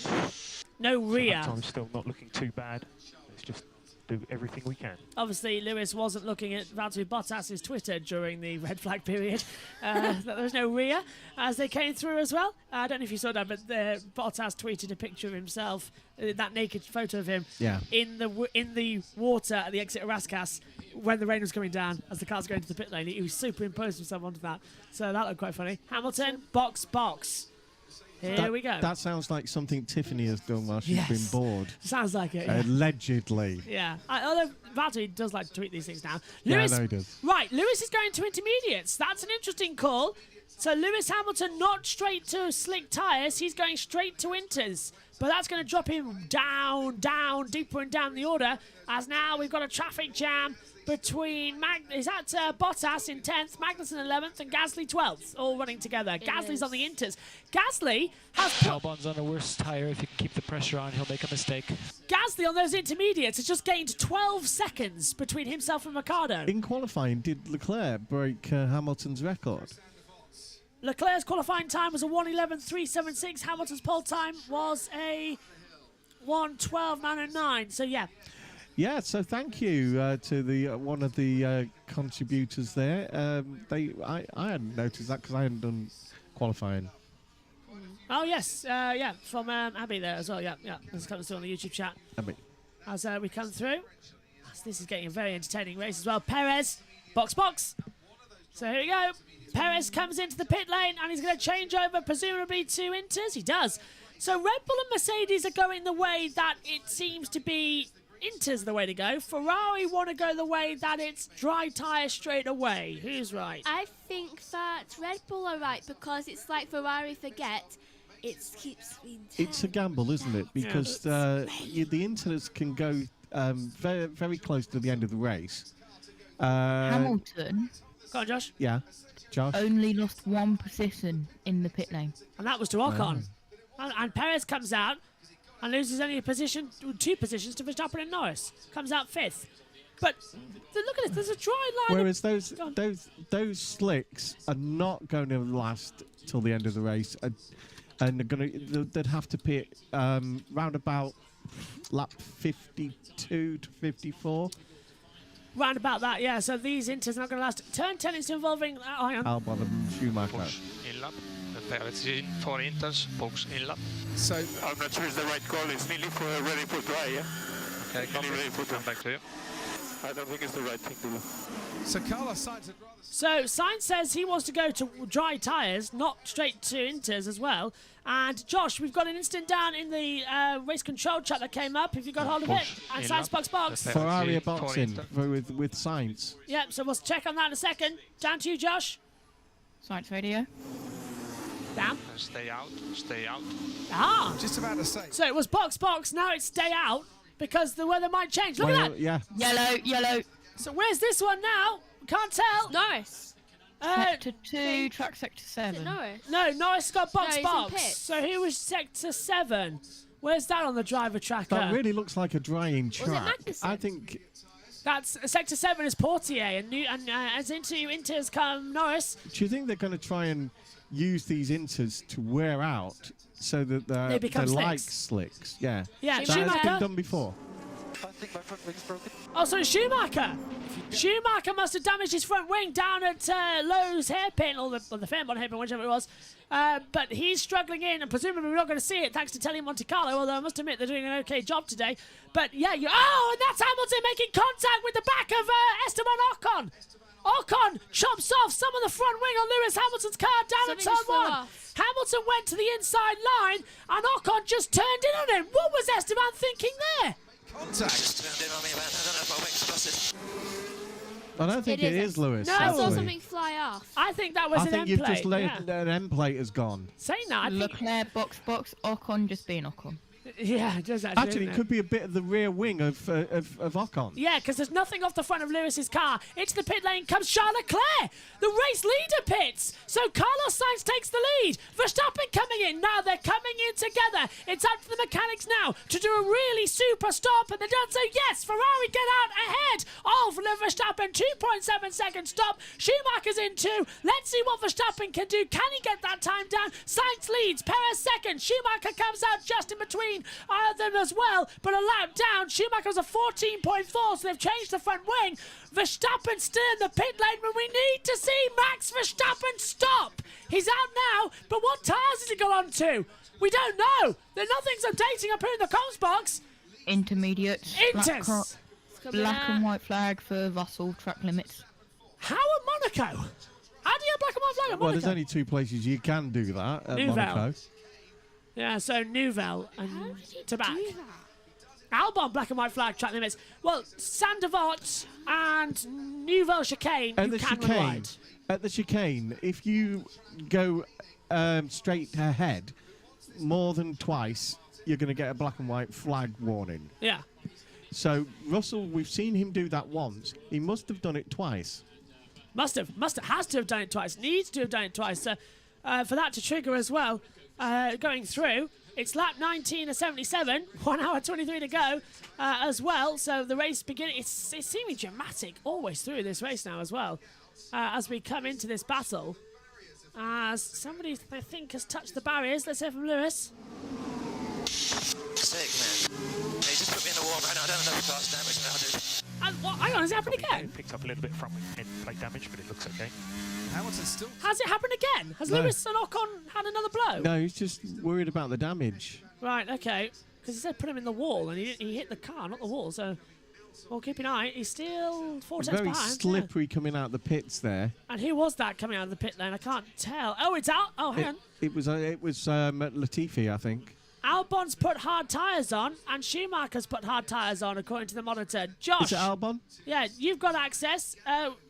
No rear. That time's still not looking too bad. Let's just do everything we can. Obviously, Lewis wasn't looking at Valtteri Bottas's Twitter during the red flag period. That there was no rear as they came through as well. I don't know if you saw that, but Bottas tweeted a picture of himself, that naked photo of him, in the water at the exit of Rascasse when the rain was coming down as the cars going to the pit lane. He superimposed himself onto that. So that looked quite funny. Hamilton, box. Here we go. That sounds like something Tiffany has done while she's been bored. Sounds like it. Yeah. Allegedly. Yeah. Although Valtteri does like to tweet these things now. Lewis, yeah, no, he does. Right, Lewis is going to intermediates. That's an interesting call. So Lewis Hamilton not straight to slick tyres. He's going straight to inters. But that's going to drop him down, deeper and down the order. As now we've got a traffic jam between Bottas in 10th, Magnussen 11th, and Gasly 12th, all running together. Gasly's on the inters. Gasly has... Albon's on a worse tyre. If you can keep the pressure on, he'll make a mistake. Gasly on those intermediates has just gained 12 seconds between himself and Ricciardo. In qualifying, did Leclerc break Hamilton's record? Leclerc's qualifying time was a 1:11.376. Hamilton's pole time was a 1:12.909. So, yeah. Yeah, so thank you to the one of the contributors there. I hadn't noticed that because I hadn't done qualifying. Oh, yes. From Abby there as well. Yeah. This is coming through on the YouTube chat. Abby. As we come through. This is getting a very entertaining race as well. Perez, box. So here we go. Perez comes into the pit lane and he's going to change over presumably to inters. He does. So Red Bull and Mercedes are going the way that it seems to be inters the way to go. Ferrari want to go the way that it's dry tyre straight away. Who's right? I think that Red Bull are right because it's like Ferrari forget. It keeps being It's a gamble, isn't it? Because the inters can go very, very close to the end of the race. Hamilton. Go on, Josh. Yeah. Josh? Only lost one position in the pit lane. And that was to Ocon. And Perez comes out and loses only two positions to Verstappen and Norris. Comes out 5th. But look at this, there's a dry line. Whereas those slicks are not going to last till the end of the race, and they'd have to pit round about lap 52 to 54. Round about that, yeah. So these inters are not going to last. Turn 10 is involving Albon and Schumacher. Push in lap. Perez in for inters. Box in lap. So I'm not sure it's the right call. It's nearly ready for dry, yeah? Okay, come back to you. I don't think it's the right thing to do. So Carlo Sainz So Sainz says he wants to go to dry tyres, not straight to inters as well. And Josh, we've got an instant down in the race control chat that came up. If you got hold of it, and Sainz box. Ferrari are boxing with Sainz. Yep. So we'll check on that in a second. Down to you, Josh. Sainz radio. Down. Stay out. Ah. Just about to say. So it was box. Now it's stay out because the weather might change. Look at that. Yeah. Yellow. So where's this one now? Can't tell. Norris. Sector 2, track sector 7. No, Norris got box. Pits. So he was sector 7. Where's that on the driver tracker? That really looks like a drying track. Magnussen? I think that's sector 7 is Portier, and as into inters come Norris. Do you think they're going to try and use these inters to wear out so that they're like slicks? Yeah. Yeah. That Schumacher has been done before. I think my front wing's broken. Oh, sorry, Schumacher. Schumacher must have damaged his front wing down at Lowe's hairpin, or the Fairmont hairpin, whichever it was. But he's struggling in, and presumably we're not going to see it thanks to Telly Monte Carlo, although I must admit they're doing an okay job today. But yeah, and that's Hamilton making contact with the back of Esteban Ocon. Ocon chops off some of the front wing on Lewis Hamilton's car down at turn 1. Hamilton went to the inside line, and Ocon just turned in on him. What was Esteban thinking there? Contact. I don't think it is Lewis. No, I saw something fly off. I think that was an end plate. I think you've just an end plate has gone. Saying that, I think Leclerc box, Ocon just being Ocon. Yeah, it does actually. It could be a bit of the rear wing of Ocon. Yeah, because there's nothing off the front of Lewis's car. Into the pit lane comes Charles Leclerc. The race leader pits. So Carlos Sainz takes the lead. Verstappen coming in. Now they're coming in together. It's up to the mechanics now to do a really super stop. And they're done. So yes, Ferrari get out ahead of Verstappen. 2.7 second stop. Schumacher's in 2. Let's see what Verstappen can do. Can he get that time down? Sainz leads. Perez second. Schumacher comes out just in between them as well, but a lap down. Schumacher's a 14.4, so they've changed the front wing. Verstappen still in the pit lane, but we need to see Max Verstappen stop. He's out now, but what tyres has he got on to? We don't know. Nothing's updating up here in the comms box. Intermediates. Inters. Black and white flag for Russell, track limits. How at Monaco? How do you have black and white flag at Monaco? Well, there's only 2 places you can do that at Monaco. Yeah, so Nouvelle and to back. Albon black and white flag track limits. Well, Sandevot and Nouvelle chicane, At you the can run chicane, wide. at the chicane, if you go straight ahead more than twice, you're going to get a black and white flag warning. Yeah. So Russell, we've seen him do that once. He must have done it twice. Has to have done it twice. Needs to have done it twice. So for that to trigger as well, going through. It's lap 19 of 77, 1 hour 23 to go as well. So the race beginning, it's seeming dramatic always through this race now as well. As we come into this battle. As somebody, I think, has touched the barriers. Let's hear from Lewis. Sick, man. Hey, just put me in the warm right now. I don't have enough car's damage, man. I'll do it. And what, hang on, has it happened again? Picked up a little bit from end plate damage, but it looks okay. Hamilton still. Has it happened again? Has Lewis and Ocon had another blow? No, he's just worried about the damage. Right, okay. Because he said put him in the wall, and he hit the car, not the wall. So, well, keep an eye. He's still 4 tenths Very behind. slippery coming out the pits there. And who was that coming out of the pit lane? I can't tell. Oh, it's out. Oh, hang on. It was Latifi, I think. Albon's put hard tyres on, and Schumacher's put hard tyres on, according to the monitor. Josh. Is it Albon? Yeah, you've got access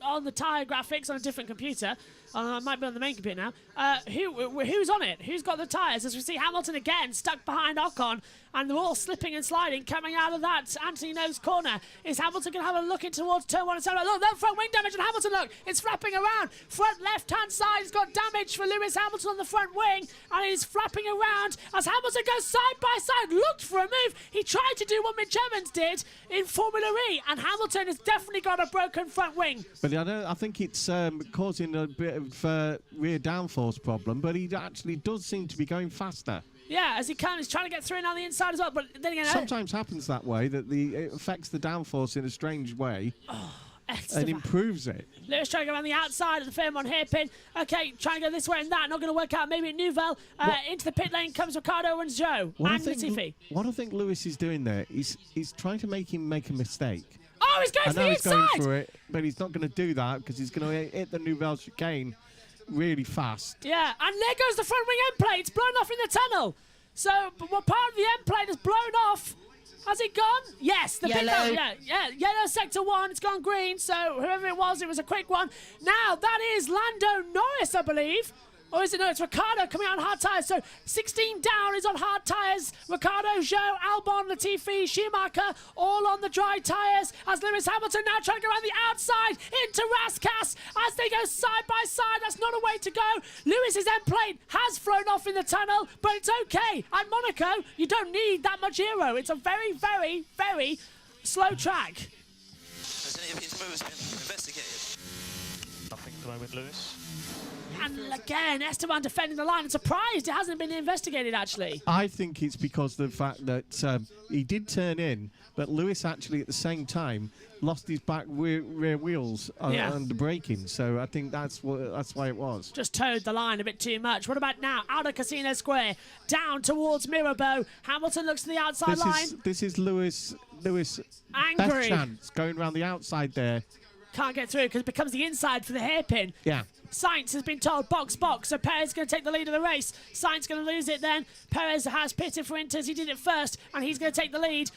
on the tyre graphics on a different computer. It might be on the main computer now. Who's on it? Who's got the tyres? As we see Hamilton again stuck behind Ocon, and they're all slipping and sliding coming out of that Anthony Nose corner. Is Hamilton going to have a look in towards turn 1 and 7? Look, that front wing damage on Hamilton, look. It's flapping around. Front left-hand side has got damage for Lewis Hamilton on the front wing, and he's flapping around as Hamilton goes side by side, looked for a move. He tried to do what Mitch Evans did in Formula E, and Hamilton has definitely got a broken front wing. But I think it's causing a bit of rear downforce problem, but he actually does seem to be going faster. Yeah, as he can, he's trying to get through on the inside as well. But then again, sometimes happens that way, that it affects the downforce in a strange way and improves it. Lewis trying to go around the outside of the Fairmont hairpin. Okay, trying to go this way and that. Not going to work out. Maybe at Nouvelle. Into the pit lane comes Ricciardo and Zhou. And Latifi. What I think Lewis is doing there is he's trying to make him make a mistake. Oh, he's going to the inside! I know he's going for it, but he's not going to do that because he's going to hit the Nouvelle chicane really fast. Yeah, and there goes the front wing end plate. It's blown off in the tunnel. So, part of the end plate has blown off. Has it gone? Yes. The yellow. Yellow sector 1. It's gone green. So, whoever it was a quick one. Now, that is Lando Norris, I believe. Or is it? No, it's Ricciardo coming out on hard tyres. So 16 down is on hard tyres. Ricciardo, Zhou, Albon, Latifi, Schumacher, all on the dry tyres. As Lewis Hamilton now trying to go around the outside into Rascasse as they go side by side. That's not a way to go. Lewis's end plate has flown off in the tunnel, but it's okay. At Monaco, you don't need that much aero. It's a very, very, very slow track. Has any of his moves been investigated? Nothing at the moment, Lewis. And again, Esteban defending the line. I'm surprised it hasn't been investigated, actually. I think it's because of the fact that he did turn in, but Lewis actually at the same time lost his back rear wheels under braking. So I think that's why it was. Just towed the line a bit too much. What about now? Out of Casino Square, down towards Mirabeau. Hamilton looks to the outside line. This is Lewis. Angry. Best chance going around the outside there. Can't get through because it becomes the inside for the hairpin. Yeah. Sainz has been told box, so Perez is going to take the lead of the race. Sainz going to lose it then. Perez has pitted for Inters. He did it first, and he's going to take the lead.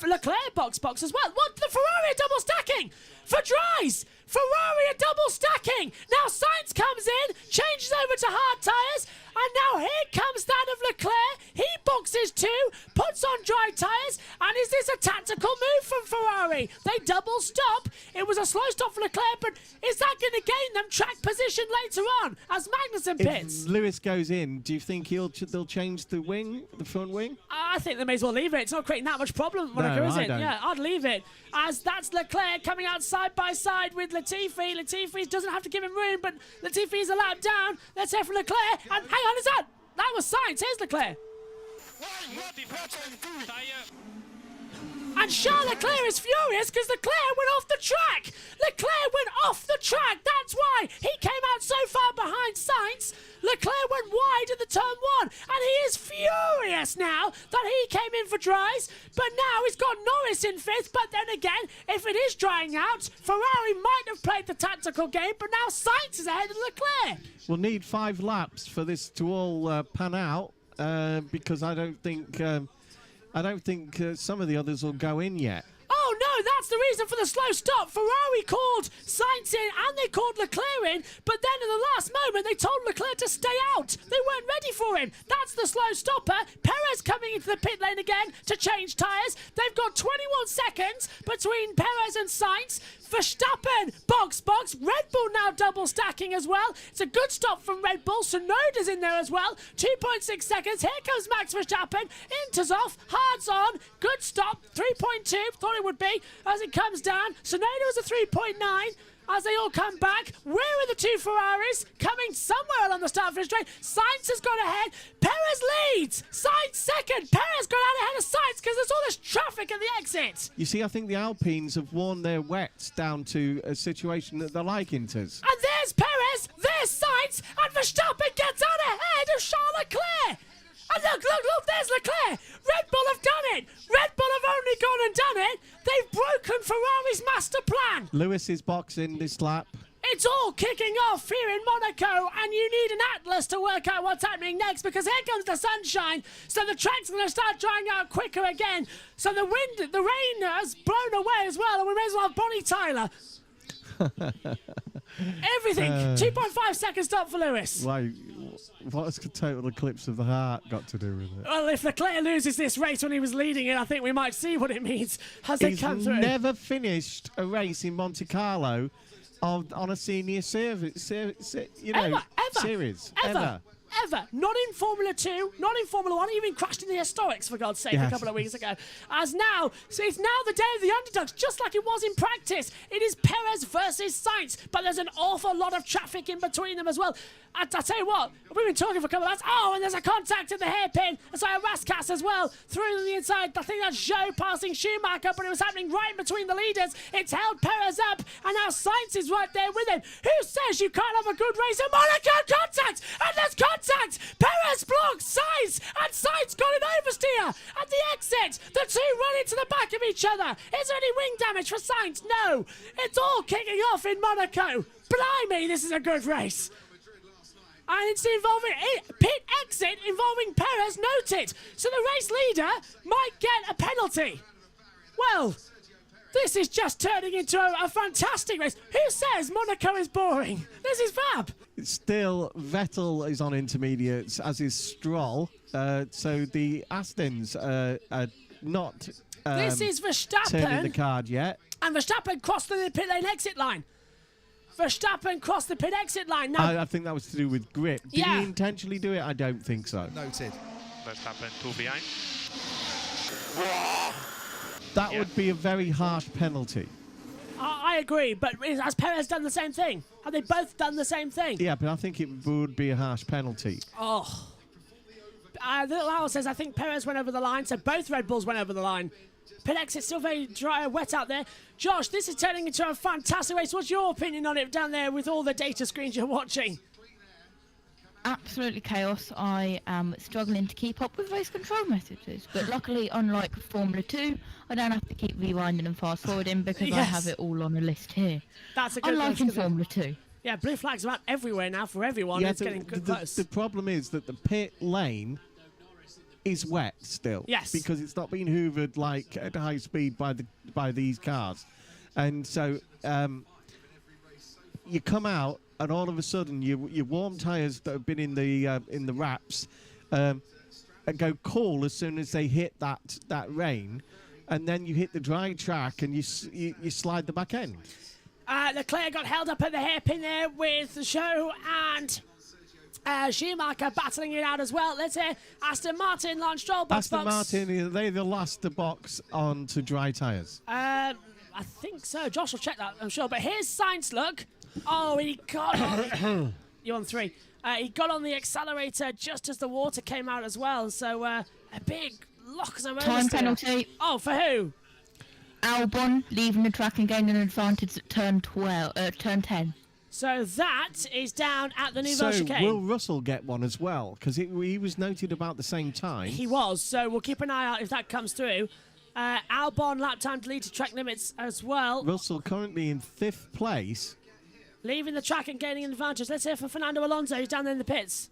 Leclerc box as well. What? The Ferrari are double stacking for dries. Ferrari are double stacking. Now Sainz comes in, changes over to hard tyres, and now here comes that of Leclerc. He boxes 2, puts on dry tyres, and is this a tactical move from Ferrari? They double stop. It was a slow stop for Leclerc, but is that going to gain them track position later on as Magnussen pits? If Lewis goes in, do you think they'll change the front wing? I think they may as well leave it. It's not creating that much problem at Monaco, is it? Don't. Yeah, I'd leave it. As that's Leclerc coming out side by side with Latifi. Latifi doesn't have to give him room, but Latifi is a lap down. Let's hear from Leclerc. And hang on, is that was Sainz? Here's Leclerc. And Charles Leclerc is furious because Leclerc went off the track. Leclerc went off the track. That's why he came out so far behind Sainz. Leclerc went wide at the turn 1, and he is furious now that he came in for dries. But now he's got Norris in 5th. But then again, if it is drying out, Ferrari might have played the tactical game. But now Sainz is ahead of Leclerc. We'll need 5 laps for this to all pan out. because I don't think some of the others will go in yet. Oh no, that's the reason for the slow stop. Ferrari called Sainz in and they called Leclerc in, but then in the last moment they told Leclerc to stay out. They weren't ready for him. That's the slow stopper. Perez coming into the pit lane again to change tyres. They've got 21 seconds between Perez and Sainz. Verstappen, box. Red Bull now double stacking as well. It's a good stop from Red Bull. Tsunoda's in there as well. 2.6 seconds. Here comes Max Verstappen. Inter's off. Hard's on. Good stop. 3.2. Thought it would be as it comes down. Tsunoda was a 3.9. As they all come back, where are the two Ferraris? Coming somewhere along the start finish straight. Sainz has gone ahead. Perez leads. Sainz second. Perez got out ahead of Sainz because there's all this traffic at the exit. You see, I think the Alpines have worn their wets down to a situation that they're like Inters. And there's Perez, there's Sainz, and Verstappen gets out ahead of Charles Leclerc. And look, there's Leclerc. Red Bull have done it. Red Bull have only gone and done it. They've broken Ferrari's master plan. Lewis is boxing this lap. It's all kicking off here in Monaco, and you need an atlas to work out what's happening next, because here comes the sunshine, so the track's going to start drying out quicker again. So the rain has blown away as well, and we may as well have Bonnie Tyler. Everything. 2.5 second stop for Lewis. Why? What's the total eclipse of the heart got to do with it? Well, if Leclerc loses this race when he was leading it, I think we might see what it means as they come through. He's never finished a race in Monte Carlo on a senior series. Ever. Not in Formula 2, not in Formula 1, even crashed in the historics, for God's sake, a couple of weeks ago. It's now the day of the underdogs, just like it was in practice. It is Perez versus Sainz, but there's an awful lot of traffic in between them as well. I tell you what, we've been talking for a couple of hours. Oh, and there's a contact at the hairpin. It's like a Rascas as well, through to the inside. I think that's Zhou passing Schumacher, but it was happening right between the leaders. It's held Perez up, and now Sainz is right there with him. Who says you can't have a good race in Monaco? Contact! And there's contact! Perez blocks Sainz, and Sainz got an oversteer at the exit. The two run into the back of each other. Is there any wing damage for Sainz? No. It's all kicking off in Monaco. Blimey, this is a good race. And it's involving pit exit involving Perez noted. So the race leader might get a penalty. Well, this is just turning into a fantastic race. Who says Monaco is boring? This is fab. Still, Vettel is on intermediates, as is Stroll. So the Astons are not this is Verstappen turning the card yet. And Verstappen crossed the pit lane exit line. Verstappen crossed the pit exit line. Now, I think that was to do with grip. Did he intentionally do it? I don't think so. Noted. Verstappen tout behind. That would be a very harsh penalty. I agree, but has Perez done the same thing? Have they both done the same thing? Yeah, but I think it would be a harsh penalty. Oh. Little Owl says, I think Perez went over the line, so both Red Bulls went over the line. Pit exit's still very dry and wet out there. Josh, this is turning into a fantastic race. What's your opinion on it down there with all the data screens you're watching? Absolutely chaos. I am struggling to keep up with race control messages, but luckily, unlike Formula 2, I don't have to keep rewinding and fast forwarding because I have it all on a list here. That's a good unlike in Formula 2. Yeah, blue flags about everywhere now for everyone. Yeah, it's getting good close. The problem is that the pit lane is wet still. Yes. Because it's not being hoovered like at high speed by these cars. And so you come out and all of a sudden your warm tyres that have been in the wraps go cool as soon as they hit that rain, and then you hit the dry track and you slide the back end. Leclerc got held up at the hairpin there with Zhou and Schumacher battling it out as well. Let's hear Aston Martin, Lance Stroll, Aston Martin, they're the last to box onto dry tyres. I think so. Josh will check that, I'm sure. But here's Sainz, look. Oh, he got on... You're on 3. He got on the accelerator just as the water came out as well. So a big lock as a Time penalty. Oh, for who? Albon leaving the track and gaining an advantage at turn 10. So that is down at the Nouvelle chicane. So will Russell get one as well? Because he was noted about the same time. He was, so we'll keep an eye out if that comes through. Albon lap time deleted track limits as well. Russell currently in 5th place. Leaving the track and gaining an advantage. Let's hear from Fernando Alonso, who's down there in the pits.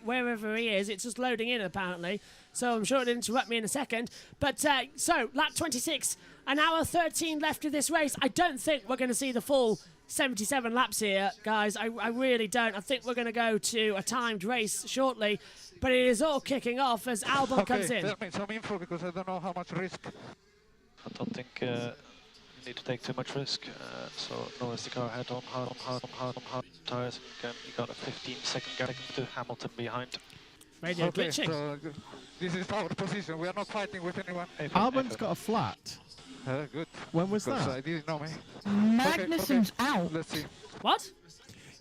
wherever he is. It's just loading in, apparently. So I'm sure it'll interrupt me in a second. But so, lap 26, an hour 13 left of this race. I don't think we're going to see the full 77 laps here, guys. I really don't. I think we're going to go to a timed race shortly. But it is all kicking off as Albon comes in. Tell me some info because I don't know how much risk. I don't think you need to take too much risk. So Norris the car head on hard tires. Again, you got a 15-second gap to Hamilton behind. Radio glitching. So this is our position. We are not fighting with anyone. Albon's got a flat. Good. When was that? I didn't know me. Magnussen's out. Let's see. What?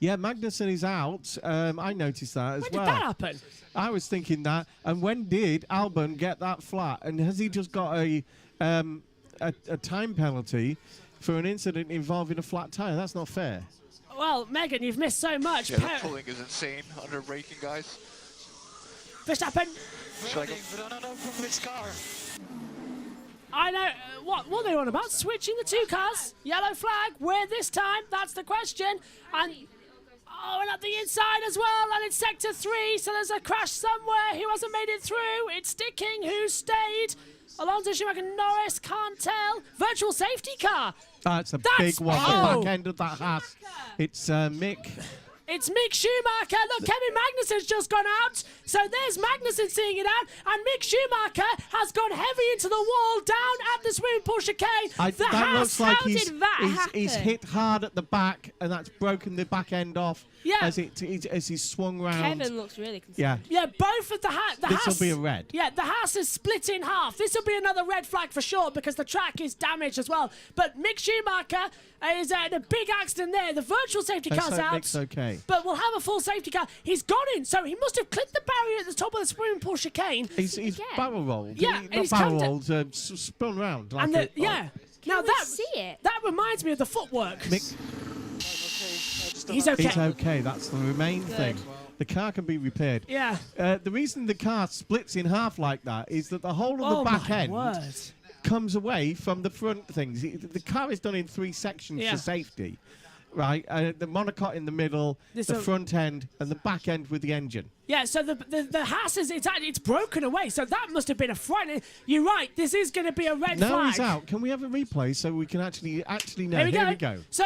Yeah, Magnussen is out. I noticed that as when well. When did that happen? I was thinking that. And when did Albon get that flat? And has he just got a time penalty for an incident involving a flat tyre? That's not fair. Well, Megan, you've missed so much. Yeah, the pulling is insane under braking, guys. Verstappen. Should I go? From which car? I know. What are they on about? Switching the two cars? Yellow flag. Where this time? That's the question. And at the inside as well. And it's sector 3. So there's a crash somewhere. Who hasn't made it through? It's sticking. Who stayed? Alonso, Schumacher, Norris. Can't tell. Virtual safety car. That's a big one. The back end of that Haas. It's Mick. It's Mick Schumacher. Look, Kevin Magnussen's just gone out. So there's Magnussen seeing it out. And Mick Schumacher has gone heavy into the wall down at the swimming pool chicane. That looks like he's hit hard at the back, and that's broken the back end off as he swung round. Kevin looks really concerned. Yeah. Yeah, both of the Haas. This will be a red. Yeah, the Haas is split in half. This will be another red flag for sure because the track is damaged as well. But Mick Schumacher is in a big accident there. The virtual safety car's out. Mick's okay. But we'll have a full safety car. He's gone in, so he must have clipped the barrier at the top of the swimming pool chicane. He's barrel rolled. Yeah, not barrel rolled, spun round. Like and now see that reminds me of the footwork. Mick, he's okay. He's okay. That's the main thing. The car can be repaired. Yeah. The reason the car splits in half like that is that the whole of the back end comes away from the front things. The car is done in 3 sections for safety. Right, the monocoque in the middle, the front end, and the back end with the engine. Yeah, so the Haas it's broken away. So that must have been a frightening. You're right. This is going to be a red flag. Now he's out. Can we have a replay so we can actually know? Here we go. So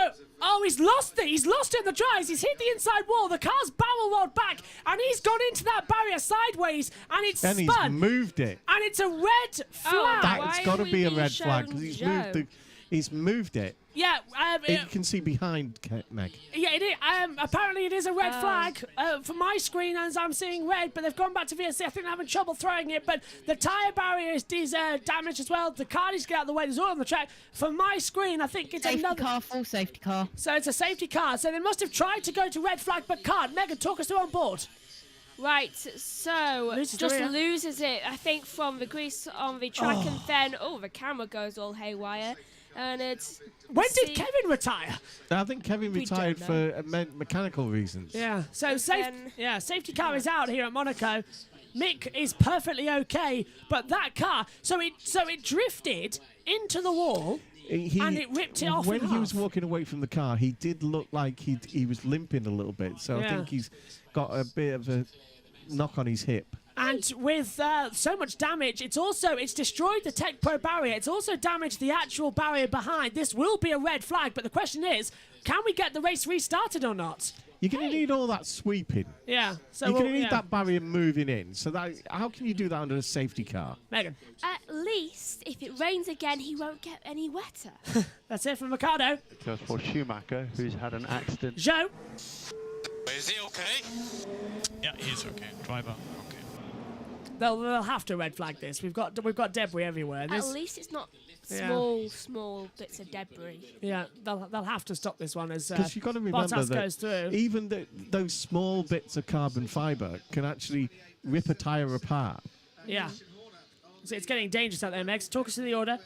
he's lost it. He's lost it in the dries. He's hit the inside wall. The car's barrel rolled back, and he's gone into that barrier sideways, and it's spun. And he's moved it. And it's a red flag. That's got to be a red flag because he's moved it. Yeah, you can see behind Meg. Yeah, it is. Apparently it is a red flag for my screen, as I'm seeing red. But they've gone back to VSC. I think they're having trouble throwing it. But the tyre barrier is damaged as well. The car needs to get out of the way. There's oil on the track. For my screen, I think it's another car, full safety car. So it's a safety car. So they must have tried to go to red flag, but can't. Megan, talk us through on board. Right, so loses it, I think, from the grease on the track, and then the camera goes all haywire. And it's when did Kevin retire? I think Kevin retired for mechanical reasons. Yeah. So safety car is out here at Monaco. Mick is perfectly okay, but that car, so it drifted into the wall. And it ripped it off. When he was walking away from the car, he did look like he was limping a little bit. So I think he's got a bit of a knock on his hip. And with so much damage, it's destroyed the Tech Pro barrier. It's also damaged the actual barrier behind. This will be a red flag, but the question is, can we get the race restarted or not? You're going to need all that sweeping. Yeah. So you're going to need that barrier moving in. So how can you do that under a safety car? Megan. At least, if it rains again, he won't get any wetter. That's it from Ricardo. It goes for Schumacher, who's had an accident. Joe. Is he okay? Yeah, he's okay. Driver, okay. They'll have to red flag this. We've got debris everywhere. At least it's not small bits of debris. Yeah, they'll have to stop this one as because you've got to remember Bottas that goes through. Even those small bits of carbon fibre can actually rip a tyre apart. Yeah, so it's getting dangerous out there, Megs. Talk us through the order.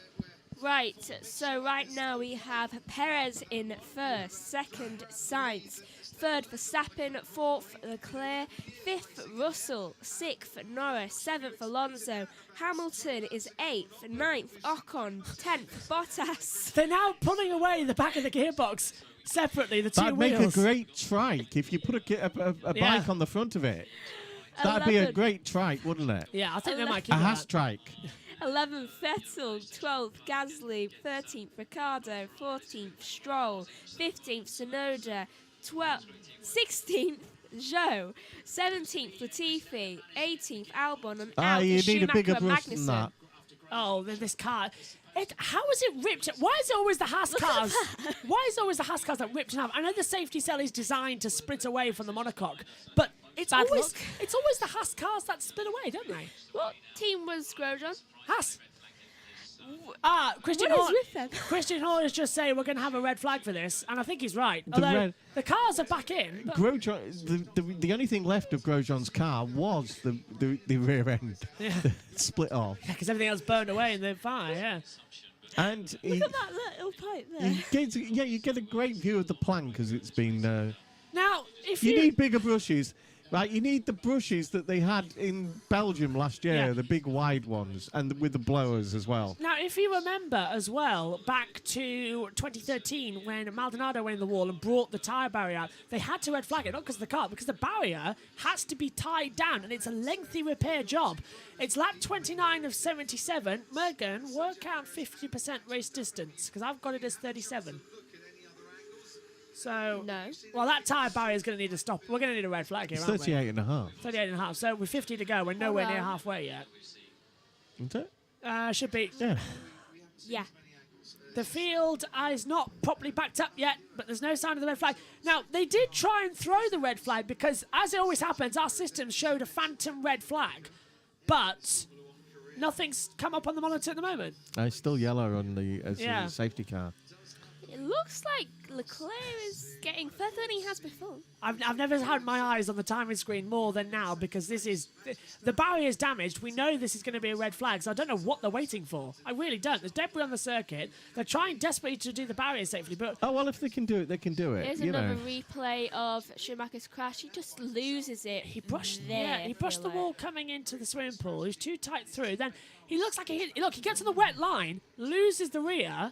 Right, so right now we have Perez in first, second Sainz, third Verstappen, fourth Leclerc, fifth Russell, sixth Norris, seventh Alonso, Hamilton is eighth, ninth Ocon, 10th Bottas. They're now pulling away the back of the gearbox. separately, the two That'd wheels. make a great trike if you put a bike on the front of it. That'd be a great trike, wouldn't it? Yeah, I think they might keep a that. has trike. 11th Vettel, 12th Gasly, 13th Ricciardo, 14th Stroll, 15th Tsunoda, 16th Zhou, 17th Latifi, 18th Albon, and out you is need a Schumacher bigger and brush than Magnussen. that. Oh, this car. How is it ripped? Why is it always the Haas cars? Why is it always the Haas cars that ripped in half? I know the safety cell is designed to split away from the monocoque, but it's always the Haas cars that split away, don't they? What team was Grosjean? Haas. Christian What is Horner. with them? Christian Horner's just saying we're going to have a red flag for this, and I think he's right. Although the cars are back in. But Grosjean, the only thing left of Grosjean's car was the rear end. Yeah. Split off. Yeah, because everything else burned away in the fire, yeah. And Look at that little pipe there. you get a great view of the plank as it's been. Now, if you need bigger brushes, right? You need the brushes that they had in Belgium last year, the big wide ones, and with the blowers as well. Now, if you remember as well, back to 2013 when Maldonado went in the wall and brought the tyre barrier out, they had to red flag it, not because of the car, because the barrier has to be tied down, and it's a lengthy repair job. It's lap 29 of 77. Mergen, work out 50% race distance, because I've got it as 37. So, well, that tyre barrier is going to need to stop. We're going to need a red flag here, It's aren't we? 38 and a half. 38 and a half. So with 50 to go, we're nowhere near halfway yet. Isn't it? Should be. Yeah. Yeah. The field is not properly backed up yet, but there's no sign of the red flag. Now, they did try and throw the red flag because, as it always happens, our system showed a phantom red flag, but nothing's come up on the monitor at the moment. It's still yellow on the safety car. It looks like Leclerc is getting further than he has before. I've never had my eyes on the timing screen more than now because this is... The barrier is damaged. We know this is going to be a red flag, so I don't know what they're waiting for. I really don't. There's debris on the circuit. They're trying desperately to do the barrier safely, but... Oh, well, if they can do it, they can do it. Here's another replay of Schumacher's crash. He just loses it. He brushed the wall coming into the swimming pool. He was too tight through. Then he looks like he gets on the wet line, loses the rear,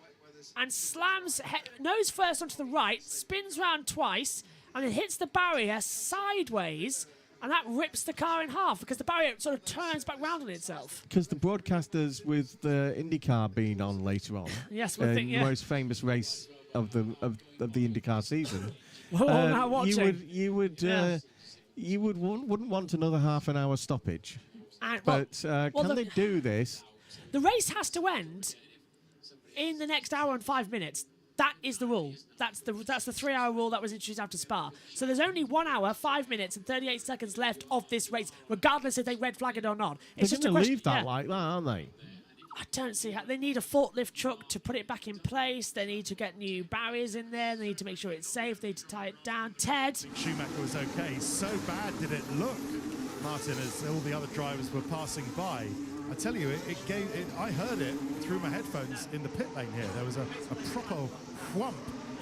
and slams nose first onto the right, spins round twice, and then hits the barrier sideways, and that rips the car in half because the barrier sort of turns back round on itself. Because the broadcasters with the IndyCar being on later on, yes, we'll think, the most famous race of the IndyCar season, we're all now watching. You wouldn't want another half an hour stoppage. But can they do this? The race has to end in the next hour and 5 minutes. That is the rule. That's the 3-hour rule that was introduced after Spa. So there's only 1 hour, 5 minutes, and 38 seconds left of this race, regardless if they red flag it or not. They're going to leave that like that, aren't they? I don't see how. They need a forklift truck to put it back in place. They need to get new barriers in there. They need to make sure it's safe. They need to tie it down. Ted. Schumacher was okay. So bad did it look, Martin, as all the other drivers were passing by. I tell you, I heard it through my headphones in the pit lane here. There was a proper whump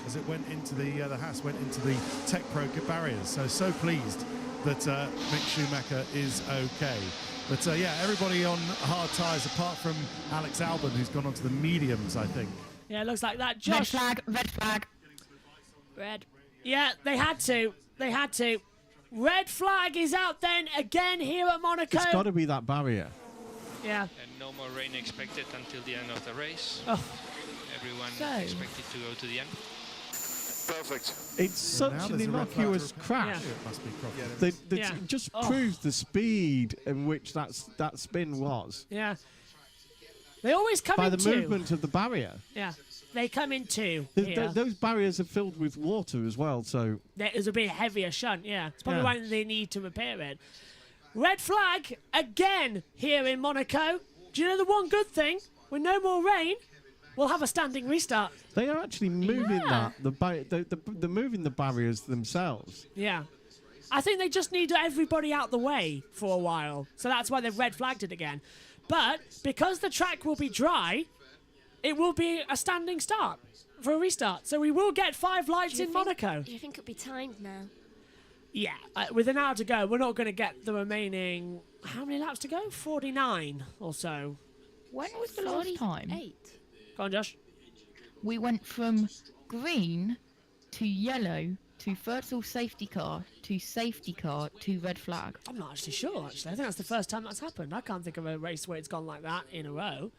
as it went into the Haas went into the Tech Pro barriers. So pleased that Mick Schumacher is okay. But yeah, everybody on hard tyres apart from Alex Albon, who's gone onto the mediums, I think. Yeah, it looks like that. Josh. Red flag. Red. Yeah, they had to. Red flag is out then again here at Monaco. It's got to be that barrier. Yeah. And no more rain expected until the end of the race. Oh. Everyone expected to go to the end. Perfect. It's such an innocuous crash. Yeah. It must be It just proves the speed in which that spin was. Yeah. They always come by in the two. movement of the barrier. Yeah. They come in two. Those barriers are filled with water as well, so... There's a bit heavier shunt, yeah. It's probably why they need to repair it. Red flag again here in Monaco. Do you know the one good thing? With no more rain, we'll have a standing restart. They are actually moving they're moving the barriers themselves. Yeah. I think they just need everybody out the way for a while. So that's why they've red flagged it again. But because the track will be dry, it will be a standing start for a restart. So we will get 5 lights in Monaco. Do you think it'll be timed now? Yeah, with an hour to go, we're not going to get the remaining... How many laps to go? 49 or so. When was the last time? 8. Go on, Josh. We went from green to yellow to first all safety car to safety car to red flag. I'm not actually sure, actually. I think that's the first time that's happened. I can't think of a race where it's gone like that in a row.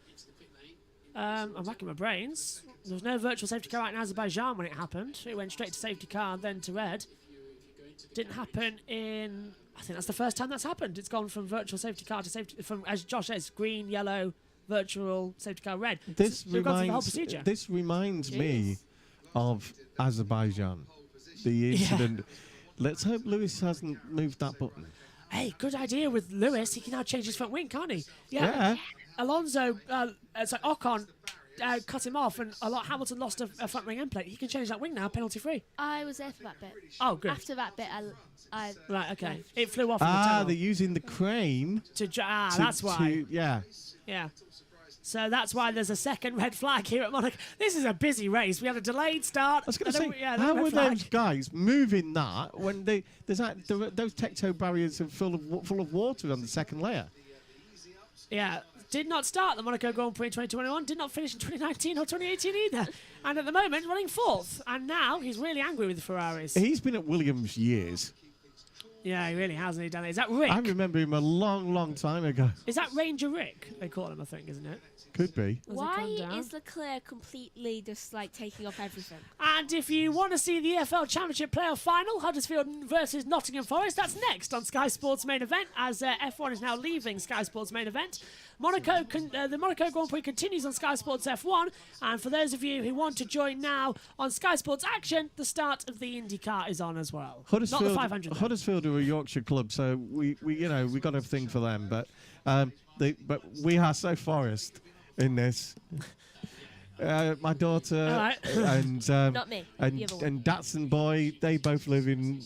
I'm racking my brains. There was no virtual safety car out in Azerbaijan when it happened. It went straight to safety car, then to red. Didn't happen in... I think that's the first time that's happened. It's gone from virtual safety car to safety... From, as Josh says, green, yellow, virtual safety car, red. This so reminds me of Azerbaijan. The incident. Let's hope Lewis hasn't moved that button. Hey, good idea with Lewis. He can now change his front wing, can't he? Yeah. Alonso, it's like Ocon cut him off, and Hamilton lost a front wing end plate. He can change that wing now, penalty free. I was there for that bit. Oh, good. After that bit, I right, okay. left. It flew off. In the tunnel. They're using the crane. That's why. Yeah. So that's why there's a second red flag here at Monaco. This is a busy race. We had a delayed start. I was going to say, how were those guys moving that when those tecto barriers are full of water on the second layer? Yeah, did not start the Monaco Grand Prix in 2021, did not finish in 2019 or 2018 either. And at the moment, running fourth. And now he's really angry with the Ferraris. He's been at Williams years. Yeah, he really hasn't he done it. Is that Rick? I remember him a long, long time ago. Is that Ranger Rick? They call him, I think, isn't it? Could be. Why is Leclerc completely just like taking off everything? And if you want to see the EFL Championship playoff final, Huddersfield versus Nottingham Forest, that's next on Sky Sports main event, as F1 is now leaving Sky Sports main event. The Monaco Grand Prix continues on Sky Sports F1, and for those of you who want to join now on Sky Sports Action, the start of the IndyCar is on as well. Not the 500. Huddersfield are a Yorkshire club, so we got a thing for them, but we are so Forest in this. My daughter and not me. And Datsun boy, they both live in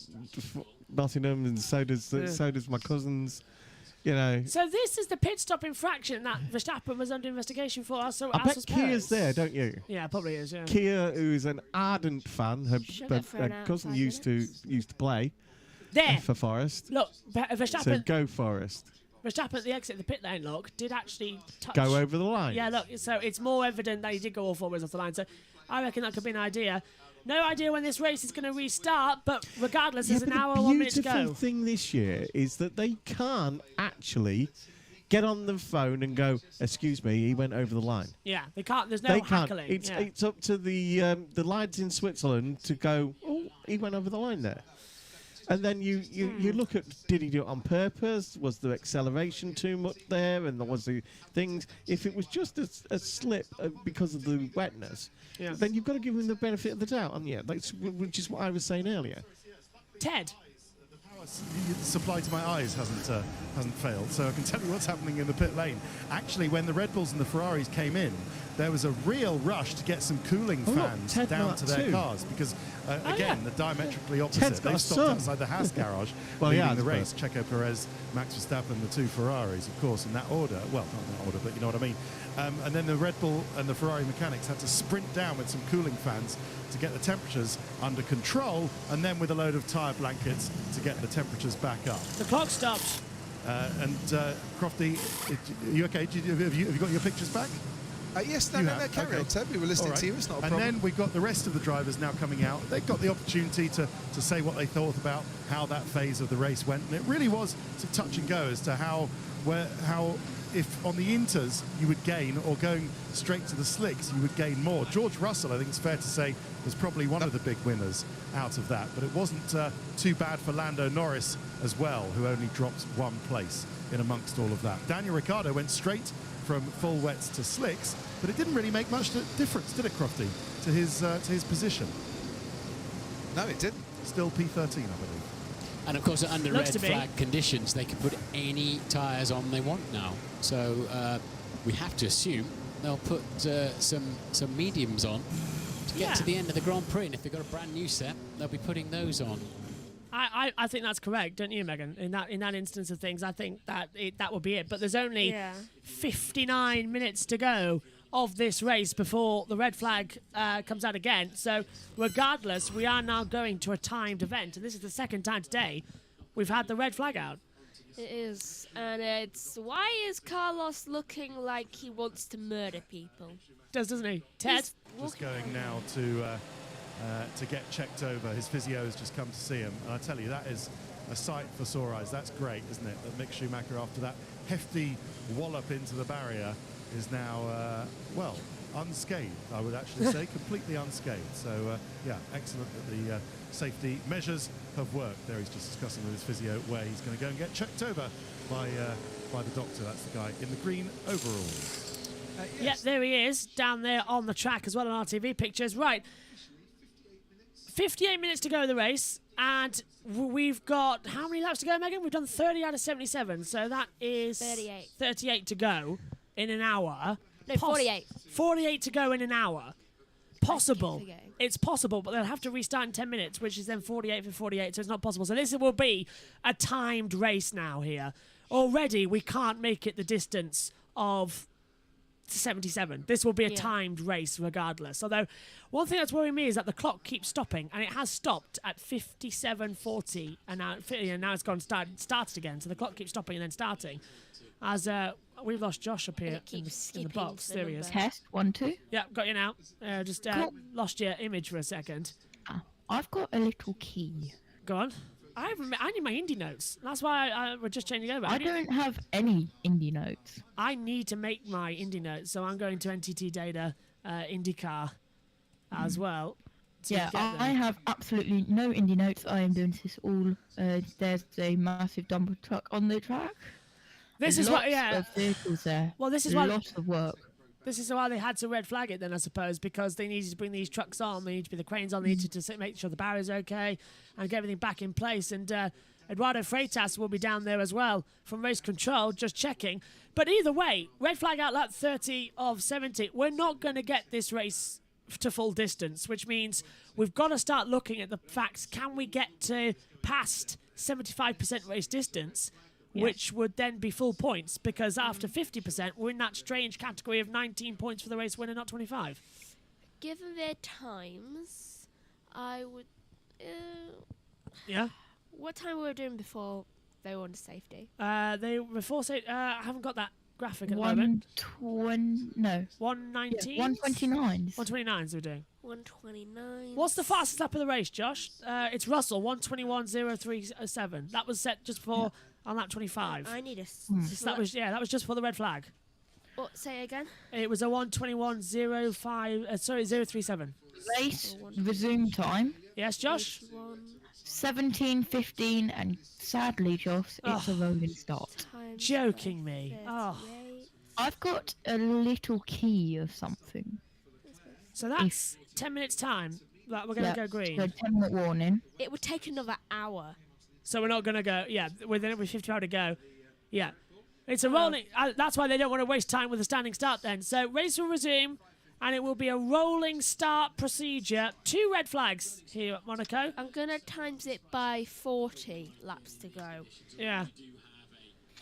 Nottingham, and so does my cousins. You know. So this is the pit stop infraction that Verstappen was under investigation for. So I bet Kia's there, don't you? Yeah, probably is. Yeah. Kia, who is an ardent fan, her cousin used to play for Forest. Look, Verstappen. So go Forest. Verstappen at the exit of the pit lane, look, did actually touch. Go over the line. Yeah, look, so it's more evident that he did go all four wheels off the line. So I reckon that could be an idea. No idea when this race is going to restart, but regardless, there's an hour, 1 minute to go. The beautiful thing this year is that they can't actually get on the phone and go, excuse me, he went over the line. Yeah, they can't. There's no haggling. It's up to the lads in Switzerland to go, oh, he went over the line there. And then you look at, did he do it on purpose? Was the acceleration too much there? And there was the things. If it was just a slip because of the wetness, then you've got to give him the benefit of the doubt. And which is what I was saying earlier. Ted. The supply to my eyes hasn't failed, so I can tell you what's happening in the pit lane. Actually, when the Red Bulls and the Ferraris came in, there was a real rush to get some cooling fans down to their cars because, again, they're diametrically opposite. They've stopped outside the Haas garage leading the race. Checo Perez, Max Verstappen, the two Ferraris, of course, in that order. Well, not in that order, but you know what I mean. And then the Red Bull and the Ferrari mechanics had to sprint down with some cooling fans to get the temperatures under control, and then with a load of tyre blankets to get the temperatures back up. The clock stopped. Crofty, are you okay? Have you got your pictures back? Yes, no, carry on, Ted. We were listening to you. It's not a problem. And then we've got the rest of the drivers now coming out. They've got the opportunity to say what they thought about how that phase of the race went. And it really was some touch and go as to how if on the inters you would gain, or going straight to the slicks you would gain more. George Russell, I think it's fair to say, was probably one of the big winners out of that. But it wasn't too bad for Lando Norris as well, who only dropped one place in amongst all of that. Daniel Ricciardo went straight from full wets to slicks, but it didn't really make much difference, did it, Crofty, to his position? No, it didn't. Still P13, I believe. And of course, under red flag conditions, they can put any tyres on they want now. So we have to assume they'll put some mediums on to get to the end of the Grand Prix. And if they've got a brand new set, they'll be putting those on. I think that's correct, don't you, Megan? In that instance of things, I think that will be it. But there's only 59 minutes to go of this race before the red flag comes out again. So regardless, we are now going to a timed event, and this is the second time today we've had the red flag out. It is, and it's why is Carlos looking like he wants to murder people? Doesn't he? Ted? Just going now to to get checked over. His physio has just come to see him. And I tell you, that is a sight for sore eyes. That's great, isn't it? That Mick Schumacher, after that hefty wallop into the barrier, is now, well, unscathed, I would actually say, completely unscathed. So, yeah, excellent that the safety measures have worked. There he's just discussing with his physio where he's going to go and get checked over by the doctor. That's the guy in the green overalls. Yes. Yeah, there he is, down there on the track as well on RTV pictures. Right, 58 minutes to go in the race, and we've got, how many laps to go, Megan? We've done 30 out of 77, so that is 38 to go in an hour. No, 48. 48 to go in an hour. Possible. It's possible, but they'll have to restart in 10 minutes, which is then 48 for 48, so it's not possible. So this will be a timed race now here. Already, we can't make it the distance of 77. This will be a timed race regardless. Although, one thing that's worrying me is that the clock keeps stopping, and it has stopped at 57:40, and now it's gone started again. So the clock keeps stopping and then starting. As we've lost Josh up here in the box. There he is. Test 1 2. Yeah, got you now. Just lost your image for a second. I've got a little key. Go on. I need my indie notes. That's why we're just changing over. I don't have any indie notes. I need to make my indie notes, so I'm going to NTT Data IndyCar as well. Yeah, I have absolutely no indie notes. I am doing this all. There's a massive dumper truck on the track. This is what, yeah. Of vehicles there. Well, this is why. Lots of work. This is why they had to red flag it then, I suppose, because they needed to bring these trucks on. They need to be the cranes on. They needed to make sure the barrier's okay and get everything back in place. And Eduardo Freitas will be down there as well from race control, just checking. But either way, red flag out lap 30 of 70. We're not going to get this race to full distance, which means we've got to start looking at the facts. Can we get to past 75% race distance? Which would then be full points, because after 50%, we're in that strange category of 19 points for the race winner, not 25. Given their times, I would... yeah? What time were we doing before they were under safety? They were before safety... I haven't got that graphic at the moment. 119? 129. 129s we're doing. 129. What's the fastest lap of the race, Josh? It's Russell, 121.037. That was set just before... On lap 25. I need a... That was just for the red flag. What, say it again? It was a 121.037. Race resume time. Yes, Josh? 17:15, and sadly, Josh, it's a rolling start. Joking me. Oh. I've got a little key of something. So that's 10 minutes time. We're going to go green. So 10-minute warning. It would take another hour. So we're not going to go, with 50 hours to go. Yeah. It's a rolling, that's why they don't want to waste time with a standing start then. So race will resume, and it will be a rolling start procedure. 2 red flags here at Monaco. I'm going to times it by 40 laps to go. Yeah.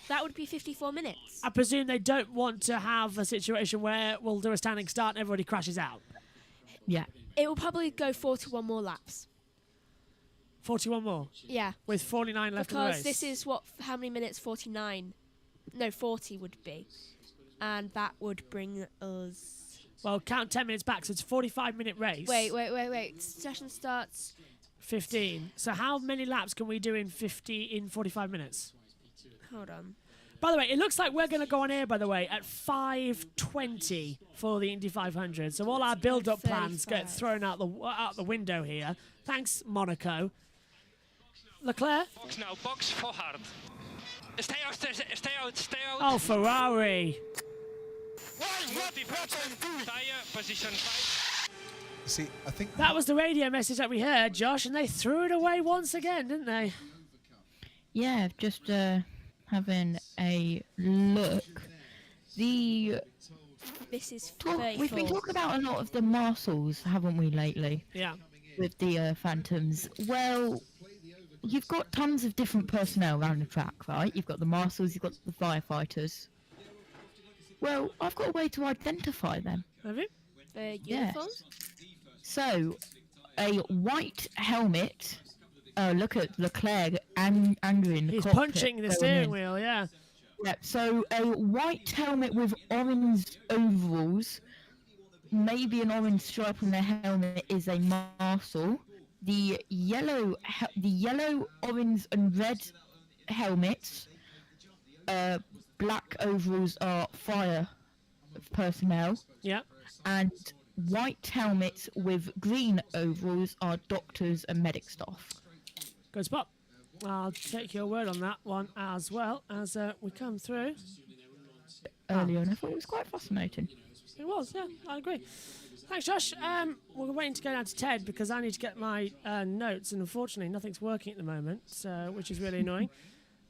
That would be 54 minutes. I presume they don't want to have a situation where we'll do a standing start and everybody crashes out. Yeah. It will probably go 41 more laps. 41 more? Yeah. With 49 left in the race? Because this is how many minutes 40 would be. And that would bring us... Well, count 10 minutes back, so it's a 45-minute race. Wait. Session starts... 15. So how many laps can we do in 45 minutes? Hold on. By the way, it looks like we're going to go on air, by the way, at 5:20 for the Indy 500. So all our build-up plans get thrown out the window here. Thanks, Monaco. Leclerc? Now, box for hard. Stay out. Oh, Ferrari. Tire, position 5. See, I think... That was the radio message that we heard, Josh, and they threw it away once again, didn't they? Yeah, just having a look. This is 34. We've been talking about a lot of the marshals, haven't we, lately? Yeah. With the Phantoms. Well... You've got tons of different personnel around the track, right? You've got the marshals, you've got the firefighters. Well, I've got a way to identify them. Have you? Uniforms? So, a white helmet. Look at Leclerc and Andrew in the He's cockpit punching the steering wheel, yeah. Yeah, so a white helmet with orange overalls, maybe an orange stripe on their helmet is a marshal. The yellow, orange, and red helmets, black overalls are fire personnel. Yeah. And white helmets with green overalls are doctors and medic staff. Good spot. I'll take your word on that one as well as we come through. Earlier, and I thought it was quite fascinating. It was, yeah, I agree. Thanks, Josh. We're waiting to go down to Ted because I need to get my notes, and unfortunately, nothing's working at the moment, which is really annoying.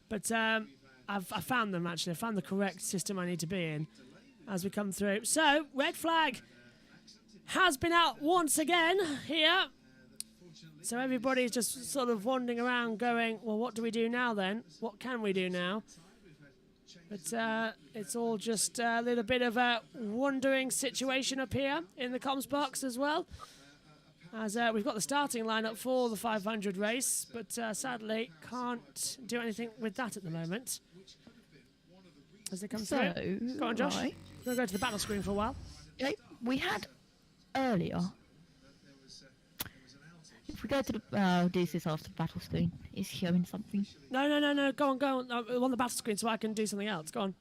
But I found them, actually. I found the correct system I need to be in as we come through. So, red flag has been out once again here. So everybody's just sort of wandering around going, well, what do we do now then? What can we do now? But it's all just a little bit of a wandering situation up here in the comms box as well. As we've got the starting lineup for the 500 race, but sadly can't do anything with that at the moment. As they come through. Go on, Josh. Right. We're going to go to the battle screen for a while. Okay, we had earlier. If we go to the... I'll do this after the battle screen. It's showing something. No. Go on. I'm on the battle screen so I can do something else. Go on.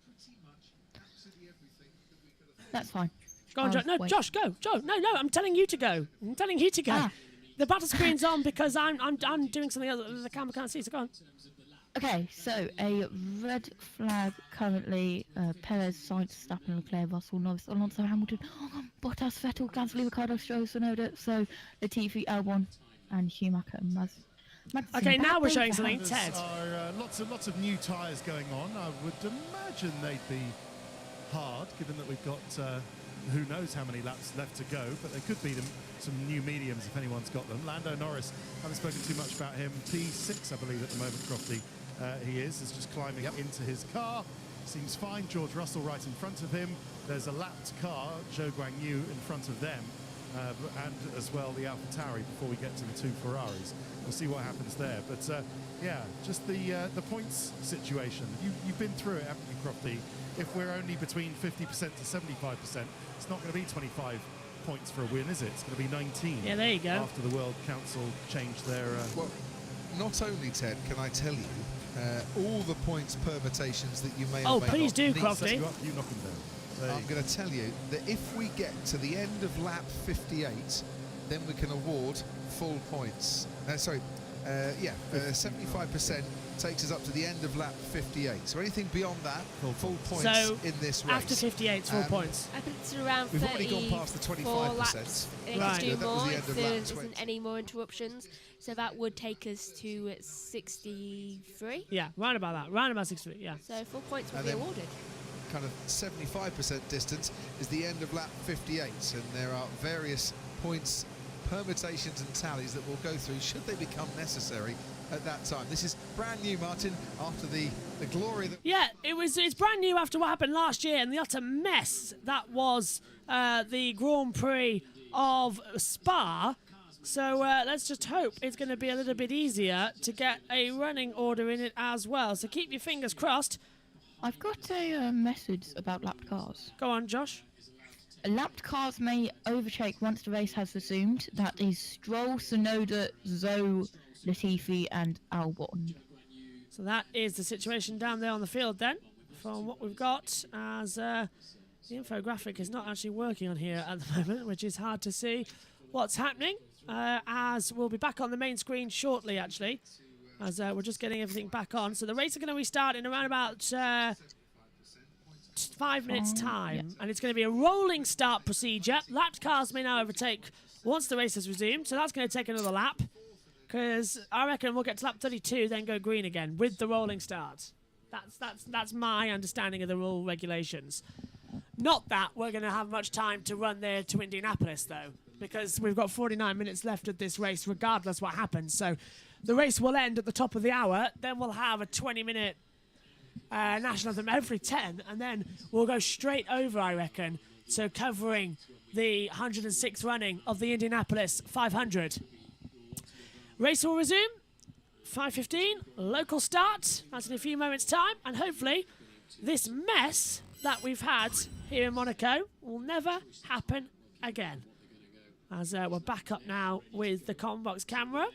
That's fine. Go on, Josh. No, Josh, go. No, I'm telling you to go. The battle screen's on because I'm doing something else that the camera can't see, so go on. Okay, so a red flag currently. Perez, Sainz, Verstappen, Leclerc, Russell, Norris, Alonso, Hamilton, Bottas, Vettel, Gasly, Ricciardo, Stroll, Tsunoda, so Latifi, Albon, and Schumacher and Magnussen. Okay, now we're showing something. Ted. Lots of new tyres going on. I would imagine they'd be hard, given that we've got who knows how many laps left to go, but there could be some new mediums if anyone's got them. Lando Norris, haven't spoken too much about him. P6, I believe, at the moment, Crofty. He is just climbing up into his car. Seems fine. George Russell right in front of him. There's a lapped car, Zhou Guanyu, in front of them. And as well the AlphaTauri before we get to the two Ferraris. We'll see what happens there. But yeah, just the points situation. You've been through it, haven't you, Crofty? If we're only between 50% to 75%, it's not going to be 25 points for a win, is it? It's going to be 19. Yeah, there you go. After the World Council changed their... Well, not only, Ted, can I tell you, all the points permutations that you may or may please not do, need Crofty. You knock them down. I'm going to tell you that if we get to the end of lap 58, then we can award full points. 75% takes us up to the end of lap 58. So anything beyond that, full points in this race. After 58, it's full points. I think it's around We've already gone past the 25%. Laps. Right. Do That was more the end if of there lap isn't any more interruptions. So that would take us to 63. Yeah, round about that. Round about 63, yeah. So full points will be awarded. Kind of 75% distance is the end of lap 58, and there are various points, permutations and tallies that we'll go through should they become necessary at that time. This is brand new, Martin, after the glory that... Yeah, it's brand new after what happened last year and the utter mess that was the Grand Prix of Spa. So let's just hope it's going to be a little bit easier to get a running order in it as well. So keep your fingers crossed. I've got a message about lapped cars. Go on, Josh. Lapped cars may overtake once the race has resumed. That is Stroll, Tsunoda, Zhou, Latifi and Albon. So that is the situation down there on the field then, from what we've got, as the infographic is not actually working on here at the moment, which is hard to see what's happening, as we'll be back on the main screen shortly, actually, as we're just getting everything back on. So the race is going to restart in around about 5 minutes time, and it's going to be a rolling start procedure. Lapped cars may now overtake once the race has resumed, so that's going to take another lap, because I reckon we'll get to lap 32, then go green again with the rolling start. That's my understanding of the rule regulations. Not that we're going to have much time to run there to Indianapolis, though, because we've got 49 minutes left of this race, regardless what happens. So the race will end at the top of the hour, then we'll have a 20-minute national anthem every 10, and then we'll go straight over, I reckon, to covering the 106th running of the Indianapolis 500. Race will resume, 5:15, local start. That's in a few moments' time, and hopefully this mess that we've had here in Monaco will never happen again. As we're back up now with the Combox camera.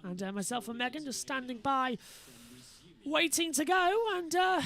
And myself and Megan just standing by, waiting to go. And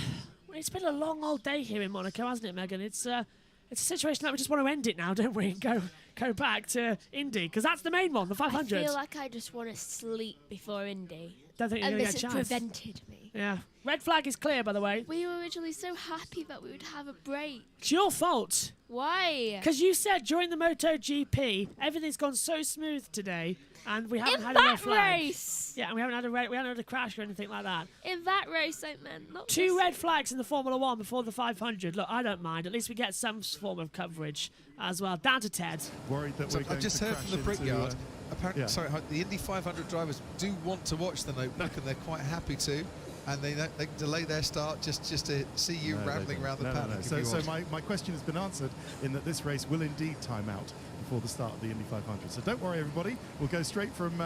it's been a long old day here in Monaco, hasn't it, Megan? It's a situation that we just want to end it now, don't we? And go back to Indy, because that's the main one, the 500. I feel like I just want to sleep before Indy. Don't think you're going to get a chance. And this has prevented me. Yeah. Red flag is clear, by the way. We were originally so happy that we would have a break. It's your fault. Why? Because you said during the MotoGP, everything's gone so smooth today, and we haven't had a red flag. Race. Yeah, and we haven't had a crash or anything like that. In that race, I meant not. 2 red flags in the Formula 1 before the 500. Look, I don't mind. At least we get some form of coverage as well. Down to Ted. Worried that I've just heard from the Brickyard. Apparently, sorry, the Indy 500 drivers do want to watch the Notebook, and they're quite happy to. And they delay their start just to see you rambling around the paddock. So my question has been answered in that this race will indeed time out before the start of the Indy 500. So don't worry, everybody. We'll go straight from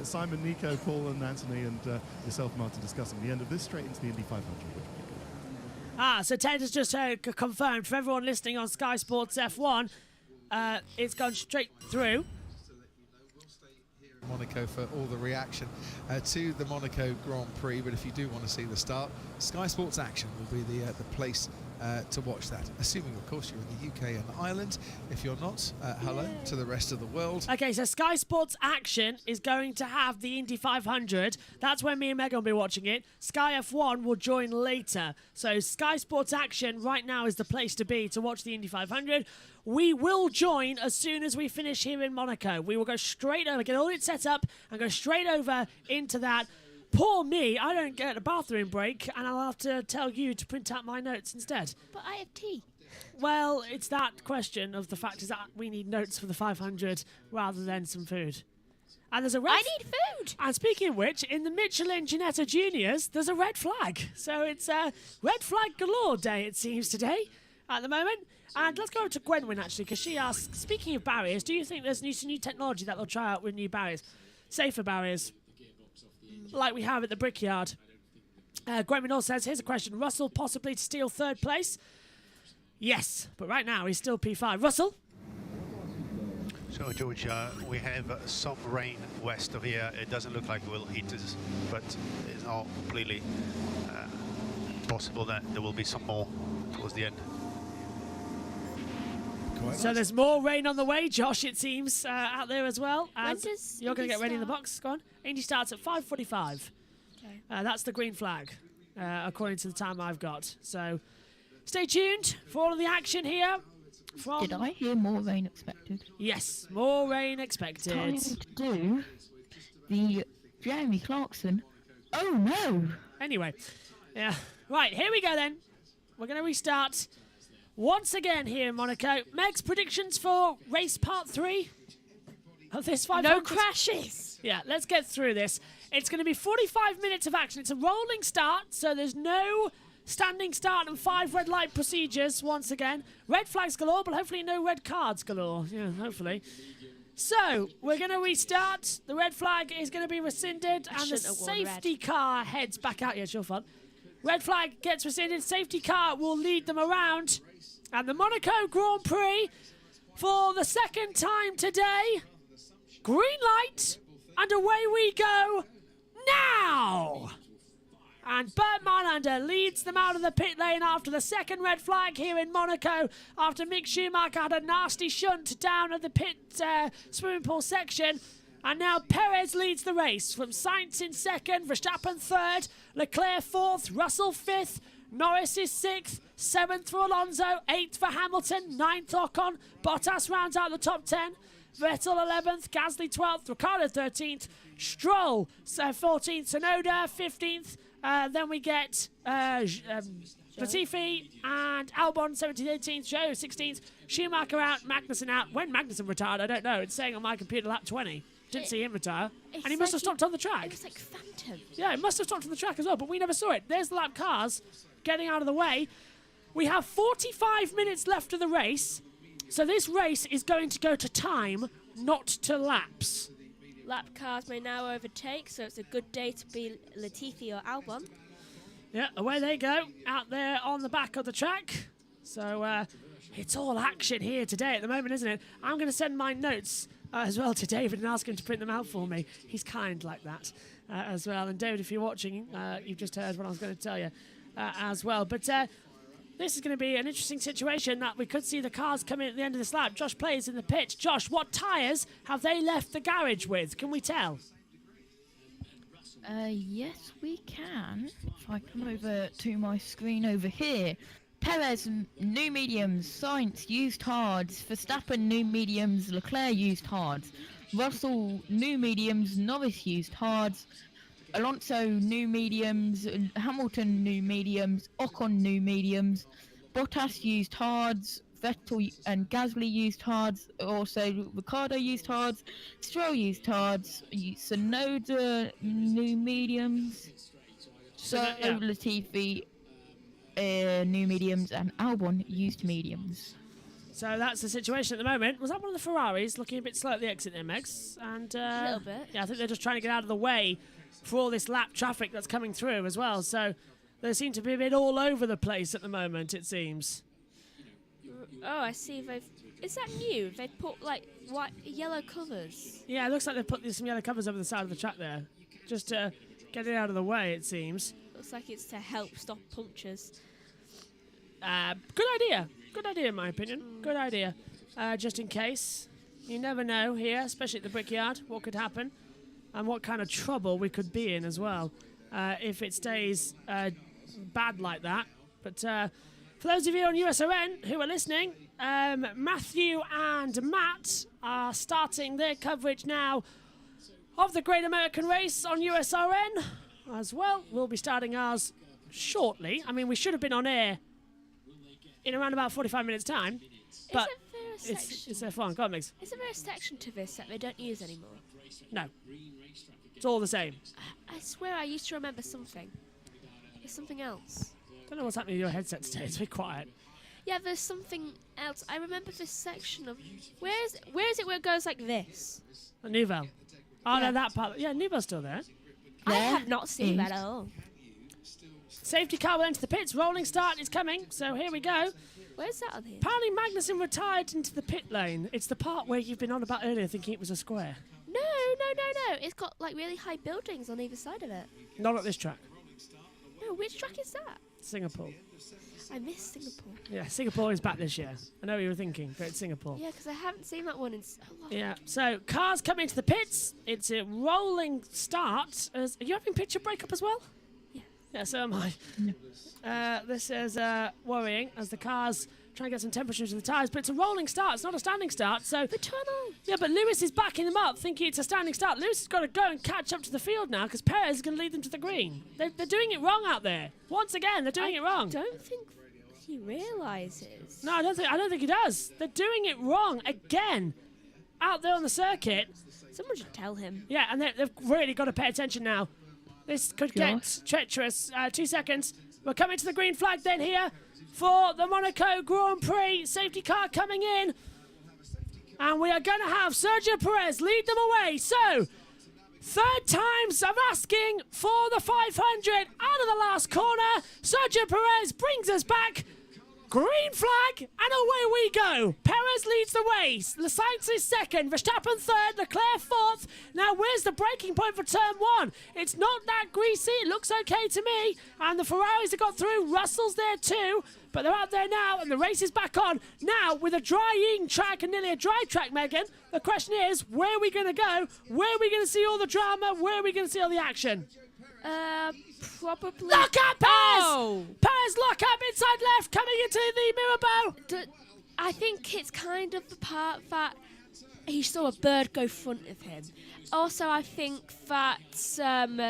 Simon, Nico, Paul, and Anthony, and yourself, Martin, discussing the end of this straight into the Indy 500. So Ted has just confirmed for everyone listening on Sky Sports F1, it's gone straight through. Monaco for all the reaction to the Monaco Grand Prix, but if you do want to see the start, Sky Sports Action will be the place to watch that, assuming of course you're in the UK and Ireland. If you're not, hello to the rest of the world. Okay, so Sky Sports Action is going to have the Indy 500. That's when me and Megan will be watching it. Sky F1 will join later. So Sky Sports Action right now is the place to be to watch the Indy 500. We will join as soon as we finish here in Monaco. We will go straight over, get all it set up, and go straight over into that. Poor me, I don't get a bathroom break, and I'll have to tell you to print out my notes instead. But I have tea. Well, it's that question of the fact is that we need notes for the 500 rather than some food. And there's a red... I need food! And speaking of which, in the Michelin Ginetta Juniors, there's a red flag. So it's a red flag galore day, it seems, today, at the moment. And let's go over to Gwenwyn, actually, because she asks, speaking of barriers, do you think there's new technology that they'll try out with new barriers? Safer barriers, like we have at the Brickyard. Gwenwyn also says, here's a question. Russell possibly to steal 3rd place? Yes, but right now he's still P5. Russell? So, George, we have some rain west of here. It doesn't look like it will hit us, but it's not completely possible that there will be some more towards the end. So there's more rain on the way, Josh, it seems, out there as well. You're going to get ready in the start? box. Go on. Indy starts at 5:45. Okay. That's the green flag, according to the time I've got. So stay tuned for all of the action here. Did I hear more rain expected? Yes, more rain expected. Trying to do the Jeremy Clarkson. Oh, no. Anyway, yeah. Right, here we go then. We're going to restart once again here in Monaco. Meg's predictions for race part 3 of this 500. No crashes. Yeah, let's get through this. It's going to be 45 minutes of action. It's a rolling start, so there's no standing start and 5 red light procedures once again. Red flags galore, but hopefully no red cards galore. Yeah, hopefully. So, we're going to restart. The red flag is going to be rescinded, and the safety car heads back out. Yeah, it's your fault. Red flag gets rescinded. Safety car will lead them around. And the Monaco Grand Prix, for the 2nd time today, green light, and away we go now! And Bert Marlander leads them out of the pit lane after the 2nd red flag here in Monaco, after Mick Schumacher had a nasty shunt down at the pit swimming pool section. And now Perez leads the race, from Sainz in 2nd, Verstappen 3rd, Leclerc 4th, Russell 5th, Norris is 6th, 7th for Alonso, 8th for Hamilton, 9th Ocon, Bottas rounds out the top 10, Vettel 11th, Gasly 12th, Ricciardo 13th, Stroll 14th, Tsunoda 15th, then we get Latifi and Albon 17th, 18th, Joe 16th, Schumacher out, Magnussen out. When Magnussen retired, I don't know. It's saying on my computer lap 20. Didn't see him retire. And he must have stopped on the track. It was like Phantom. Yeah, it must have stopped on the track as well, but we never saw it. There's the lap cars getting out of the way. We have 45 minutes left of the race, so this race is going to go to time, not to laps. Lap cars may now overtake, so it's a good day to be Latifi or Albon. Yeah, away they go, out there on the back of the track. So It's all action here today at the moment, isn't it? I'm going to send my notes as well to David and ask him to print them out for me. He's kind like that as well. And David, if you're watching, you've just heard what I was going to tell you as well. But this is going to be an interesting situation that we could see the cars coming at the end of this lap. Josh Plays in the pit. Josh, what tyres have they left the garage with? Can we tell? Yes, we can. If I come over to my screen over here. Perez, new mediums. Sainz, used hards. Verstappen, new mediums. Leclerc, used hards. Russell, new mediums. Norris, used hards. Alonso, new mediums. Hamilton, new mediums. Ocon, new mediums. Bottas, used hards. Vettel and Gasly used hards. Also, Ricciardo used hards. Stroll used hards. Tsunoda, new mediums. Latifi, new mediums, and Albon used mediums. So that's the situation at the moment. Was that one of the Ferraris looking a bit slow at the exit there, Megs? And a little bit. Yeah, I think they're just trying to get out of the way for all this lap traffic that's coming through as well. So they seem to be a bit all over the place at the moment, it seems. Oh, I see. Is that new? They've put like yellow covers. Yeah, it looks like they've put some yellow covers over the side of the track there, just to get it out of the way, it seems. Looks like it's to help stop punctures. Good idea. Good idea, in my opinion. Good idea. Just in case. You never know here, especially at the Brickyard, what could happen and what kind of trouble we could be in as well if it stays bad like that. But for those of you on USRN who are listening, Matthew and Matt are starting their coverage now of the Great American Race on USRN as well. We'll be starting ours shortly. I mean, we should have been on air in around about 45 minutes' time. But it's F1. Go on, Migs. Is there a section to this that they don't use anymore? No. It's all the same. I swear I used to remember something. There's something else. Don't know what's happening with your headset today. It's a bit quiet. Yeah, there's something else. I remember this section of... Where is it where it goes like this? Nouvelle. Oh, no, that part. Yeah, Nouvelle's still there. I have not seen that at all. Safety car will enter the pits. Rolling start is coming. So here we go. Where's that on here? Apparently Magnussen retired into the pit lane. It's the part where you've been on about earlier thinking it was a square. No. It's got like really high buildings on either side of it. Not at this track. No, which track is that? Singapore. I miss Singapore. Yeah, Singapore is back this year. I know what you were thinking, but it's Singapore. Yeah, because I haven't seen that one in so long. Yeah, so cars come into the pits. It's a rolling start. Are you having picture breakup as well? Yeah. Yeah, so am I. This is worrying as the cars try and get some temperature to the tyres, but it's a rolling start. It's not a standing start. So the tunnel. Yeah, but Lewis is backing them up, thinking it's a standing start. Lewis has got to go and catch up to the field now because Perez is going to lead them to the green. They're doing it wrong out there. Once again, they're doing it wrong. I don't think he realises. No, I don't think he does. They're doing it wrong again out there on the circuit. Someone should tell him. Yeah, and they've really got to pay attention now. This could get treacherous. 2 seconds. We're coming to the green flag then here for the Monaco Grand Prix. Safety car coming in. And we are going to have Sergio Perez lead them away. So, third times of asking for the 500 out of the last corner. Sergio Perez brings us back. Green flag, and away we go. Perez leads the way. Sainz is second. Verstappen third. Leclerc fourth. Now, where's the breaking point for turn one? It's not that greasy. It looks okay to me. And the Ferraris have got through. Russell's there too. But they're out there now, and the race is back on. Now, with a drying track and nearly a dry track, Megan, the question is, where are we going to go? Where are we going to see all the drama? Where are we going to see all the action? Probably... Lock up, Perez! Oh. Perez, lock up, inside left, coming into the mirror bow. I think it's kind of the part that he saw a bird go front of him. Also, I think that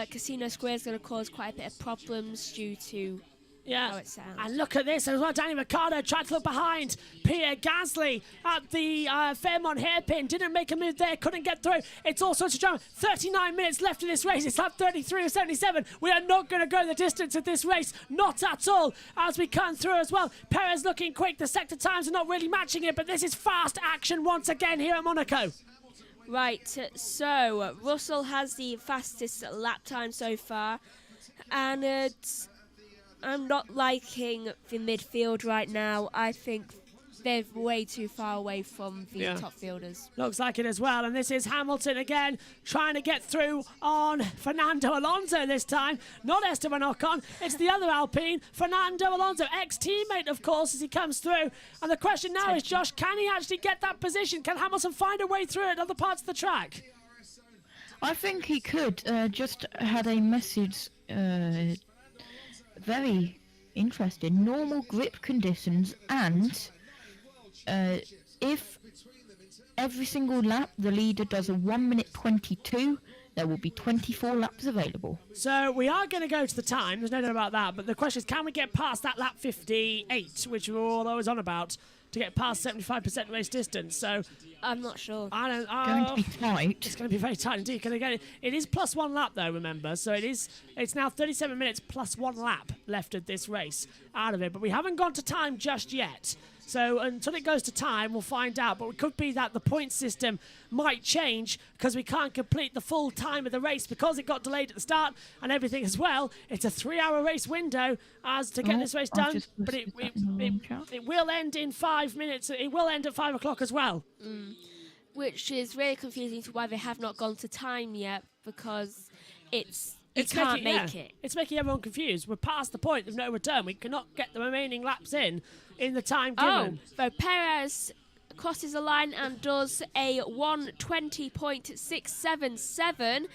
Casino Square is going to cause quite a bit of problems due to how it sounds. And look at this as well. Danny Ricciardo tried to look behind Pierre Gasly at the Fairmont hairpin. Didn't make a move there. Couldn't get through. It's all sorts of drama. 39 minutes left in this race. It's lap 33 of 77. We are not going to go the distance of this race. Not at all. As we come through as well. Perez looking quick. The sector times are not really matching it. But this is fast action once again here at Monaco. Right. So Russell has the fastest lap time so far. And I'm not liking the midfield right now. I think they're way too far away from the top fielders. Looks like it as well. And this is Hamilton again, trying to get through on Fernando Alonso this time. Not Esteban Ocon. It's the other Alpine, Fernando Alonso, ex-teammate, of course, as he comes through. And the question now is, Josh, can he actually get that position? Can Hamilton find a way through at other parts of the track? I think he could. Just had a message, very interesting. Normal grip conditions, and if every single lap the leader does a 1 minute 22, there will be 24 laps available. So we are going to go to the time, there's no doubt about that, but the question is, can we get past that lap 58, which we're all always on about, to get past 75% race distance? So I'm not sure. Going to be tight. It's going to be very tight indeed. Can they get it? It is plus 1 lap though, remember, so it's now 37 minutes plus 1 lap left of this race out of it, but we haven't gone to time just yet. So until it goes to time, we'll find out. But it could be that the point system might change because we can't complete the full time of the race because it got delayed at the start and everything as well. It's a 3-hour race window as to get this race done. But it will end in 5 minutes. It will end at 5 o'clock as well. Which is really confusing to why they have not gone to time yet, because it's It's making everyone confused. We're past the point of no return. We cannot get the remaining laps in the time given. So Perez crosses the line and does a 1:20.677.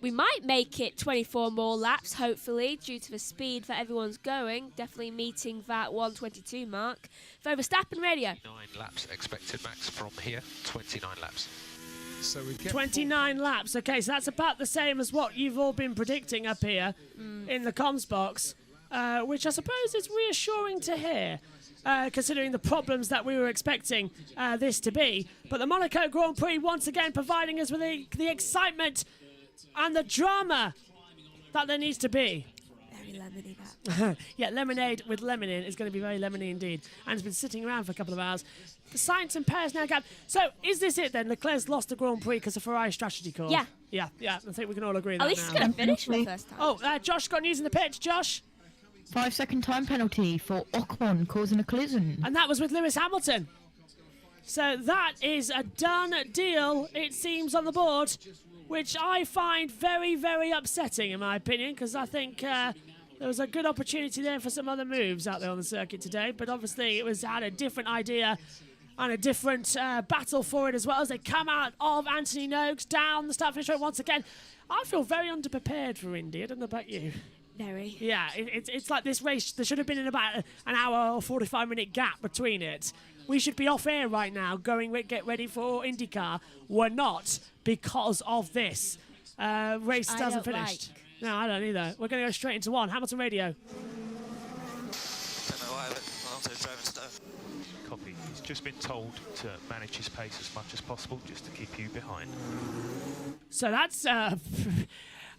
We might make it 24 more laps, hopefully, due to the speed that everyone's going. Definitely meeting that 1:22 mark. For Verstappen Radio. 9 laps expected, Max, from here. 29 laps. So we get 29 laps. Okay, so that's about the same as what you've all been predicting up here in the comms box, which I suppose is reassuring to hear, considering the problems that we were expecting this to be. But the Monaco Grand Prix once again providing us with the excitement and the drama that there needs to be. Very lemony, that. Yeah, lemonade with lemon in is going to be very lemony indeed. And it's been sitting around for a couple of hours. The Sainz and Perez now gap. So, is this it then? Leclerc's lost the Grand Prix because of Ferrari strategy call? Yeah. Yeah. I think we can all agree on At that least now. he's going to finish for the first time. Oh, Josh got news in the pitch. Josh? 5-second time penalty for Ocon causing a collision. And that was with Lewis Hamilton. So that is a done deal, it seems, on the board, which I find very, very upsetting, in my opinion, because I think there was a good opportunity there for some other moves out there on the circuit today, but obviously it had a different idea and a different battle for it as well, as they come out of Anthony Noakes down the start-finish straight once again. I feel very underprepared for Indy. I don't know about you. Very. Yeah, it's like this race, there should have been about an hour or 45-minute gap between it. We should be off air right now, get ready for IndyCar. We're not, because of this. Race hasn't finished. No, I don't either. We're going to go straight into one. Hamilton Radio. Don't know why, but Alonso's driving slow. Copy. He's just been told to manage his pace as much as possible, just to keep you behind. So that's...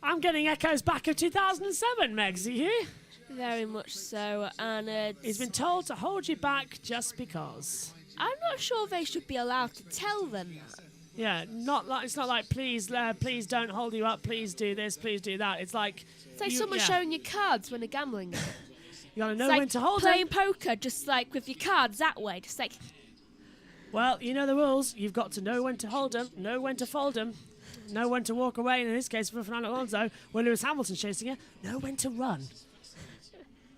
I'm getting echoes back of 2007, Megs, are you? Very much so, and he's been told to hold you back just because. I'm not sure they should be allowed to tell them that. Yeah, it's not like please don't hold you up, please do this, please do that. It's like someone showing you cards when they're gambling. You gotta know when to hold playing poker, just like with your cards that way, just like. Well, you know the rules. You've got to know when to hold them, know when to fold them. Know when to walk away, and in this case for Fernando Alonso, when Lewis Hamilton's chasing you, know when to run.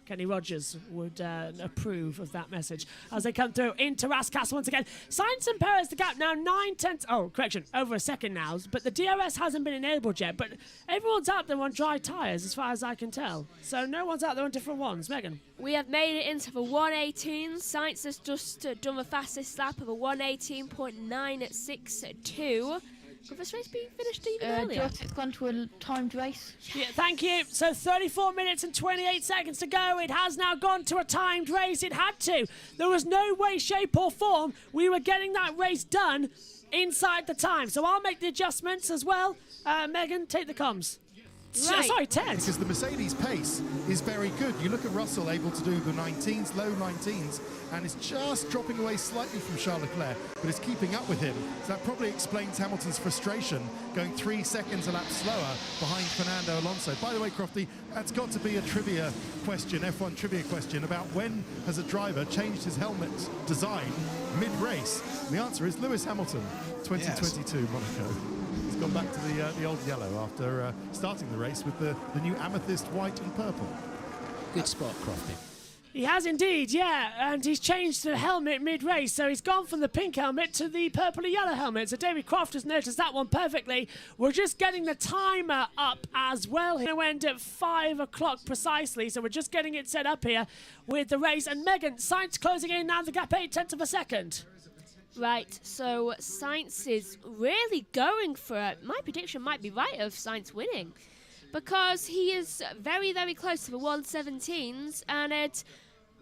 Kenny Rogers would approve of that message as they come through into Rascasse once again. Sainz and Perez, the gap now 9/10. Oh, correction, over a second now. But the DRS hasn't been enabled yet. But everyone's out there on dry tyres, as far as I can tell. So no one's out there on different ones. Megan? We have made it into the 118. Sainz has just done the fastest lap of a 118.962. Could this race be finished even earlier? It's gone to a timed race. Yeah, thank you. So 34 minutes and 28 seconds to go. It has now gone to a timed race. It had to. There was no way, shape or form we were getting that race done inside the time. So I'll make the adjustments as well. Megan, take the comms. Sorry, 10th. Because the Mercedes pace is very good. You look at Russell able to do the 19s, low 19s, and is just dropping away slightly from Charles Leclerc, but is keeping up with him. So that probably explains Hamilton's frustration, going 3 seconds a lap slower behind Fernando Alonso. By the way, Crofty, that's got to be a trivia question, F1 trivia question, about when has a driver changed his helmet design mid-race? And the answer is Lewis Hamilton, 2022 Monaco. He's gone back to the old yellow after starting the race with the new amethyst white and purple. Good spot, Crofty. He has indeed, yeah, and he's changed the helmet mid-race, so he's gone from the pink helmet to the purple and yellow helmet. So David Croft has noticed that one perfectly. We're just getting the timer up as well. It'll end at 5 o'clock precisely, so we're just getting it set up here with the race. And Megan, Sainz closing in now, the gap 0.8 of a second. Right, so Sainz is really going for it. My prediction might be right of Sainz winning, because he is very, very close to the 117s, and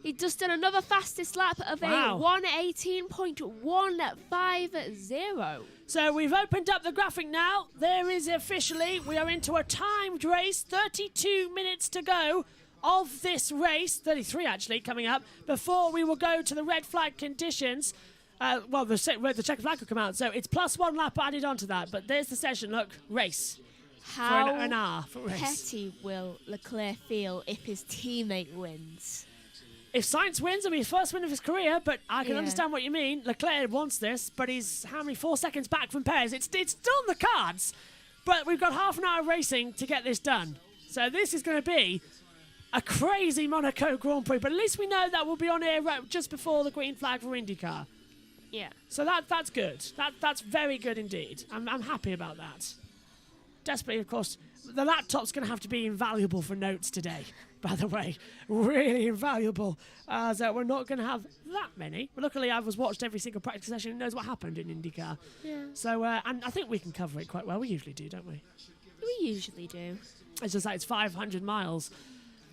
he just done another fastest lap of a 1:18.150. So we've opened up the graphic now. There is officially, we are into a timed race, 32 minutes to go of this race, 33 actually coming up, before we will go to the red flag conditions. Well, the checkered flag will come out, so it's +1 lap added onto that. But there's the session, look, race. How for an hour for race. petty will Leclerc feel if his teammate wins? If Sainz wins, it'll be his first win of his career, but I can understand what you mean. Leclerc wants this, but he's, 4 seconds back from Perez? It's still on the cards, but we've got half an hour of racing to get this done. So this is going to be a crazy Monaco Grand Prix, but at least we know that we'll be on air right just before the green flag for IndyCar. Yeah. So that's good. That's very good indeed. I'm happy about that. Desperately, of course, the laptop's going to have to be invaluable for notes today, by the way. Really invaluable. So we're not going to have that many. But luckily, I've watched every single practice session and knows what happened in IndyCar. Yeah. So, and I think we can cover it quite well. We usually do, don't we? We usually do. It's just like it's 500 miles.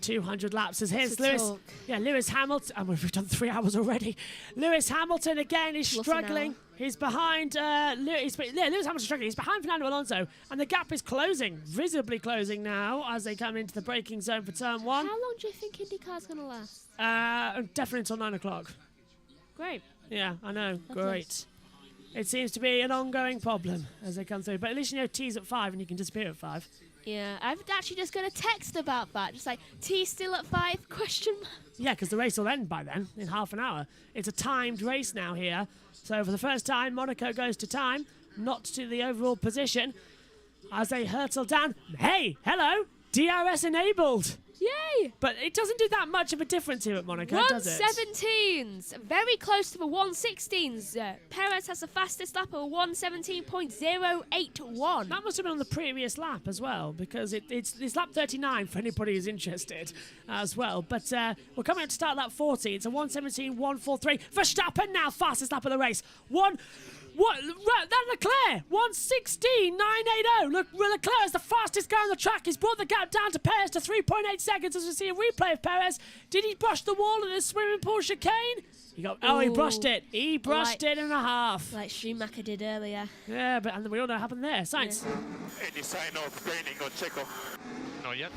200 laps. Here's To Lewis. talk. Yeah, Lewis Hamilton. And we've done 3 hours already. Lewis Hamilton again is struggling. He's behind. Lewis Hamilton's struggling. He's behind Fernando Alonso, and the gap is closing, visibly closing now as they come into the braking zone for turn 1. How long do you think IndyCar's going to last? Definitely until 9 o'clock. Great. Yeah, I know. That's Great. nice. It seems to be an ongoing problem as they come through, but at least you know T's at 5 and you can disappear at 5. Yeah, I've actually just got a text about that. Just like, T still at 5? Question mark. Yeah, because the race will end by then, in half an hour. It's a timed race now here. So for the first time, Monaco goes to time, not to the overall position. As they hurtle down. Hey, hello, DRS enabled. Yay! But it doesn't do that much of a difference here at Monaco, does it? 117s, very close to the 116s. Perez has the fastest lap of 117.081. That must have been on the previous lap as well, because it's lap 39 for anybody who's interested as well. But we're coming up to start lap 40. It's a 117.143. Verstappen now fastest lap of the race. That Leclerc, 116.980. Look, Leclerc is the fastest guy on the track. He's brought the gap down to Perez to 3.8 seconds as we see a replay of Perez. Did he brush the wall in the swimming pool chicane? He brushed it. He brushed it in a half. Like Schumacher did earlier. Yeah, and we all know what happened there. Sainz. Any sign of raining on Checo? Not yet.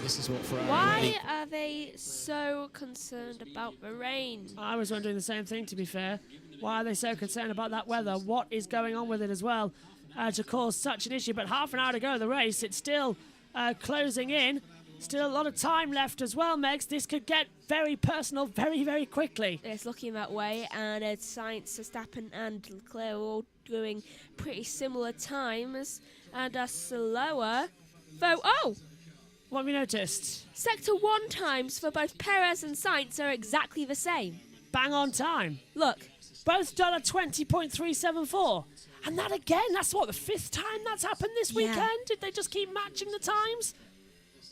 This is what Ferrari. Why are they so concerned about the rain? I was wondering the same thing, to be fair. Why are they so concerned about that weather? What is going on with it as well to cause such an issue? But half an hour to go of the race. It's still closing in. Still a lot of time left as well, Megs. This could get very personal very, very quickly. It's looking that way, and Sainz, Verstappen and Leclerc are all doing pretty similar times and are slower. Though, what have you noticed? Sector 1 times for both Perez and Sainz are exactly the same. Bang on time. Look. Both done at 20.374. And that again, that's what, the 5th time that's happened this weekend? Did they just keep matching the times?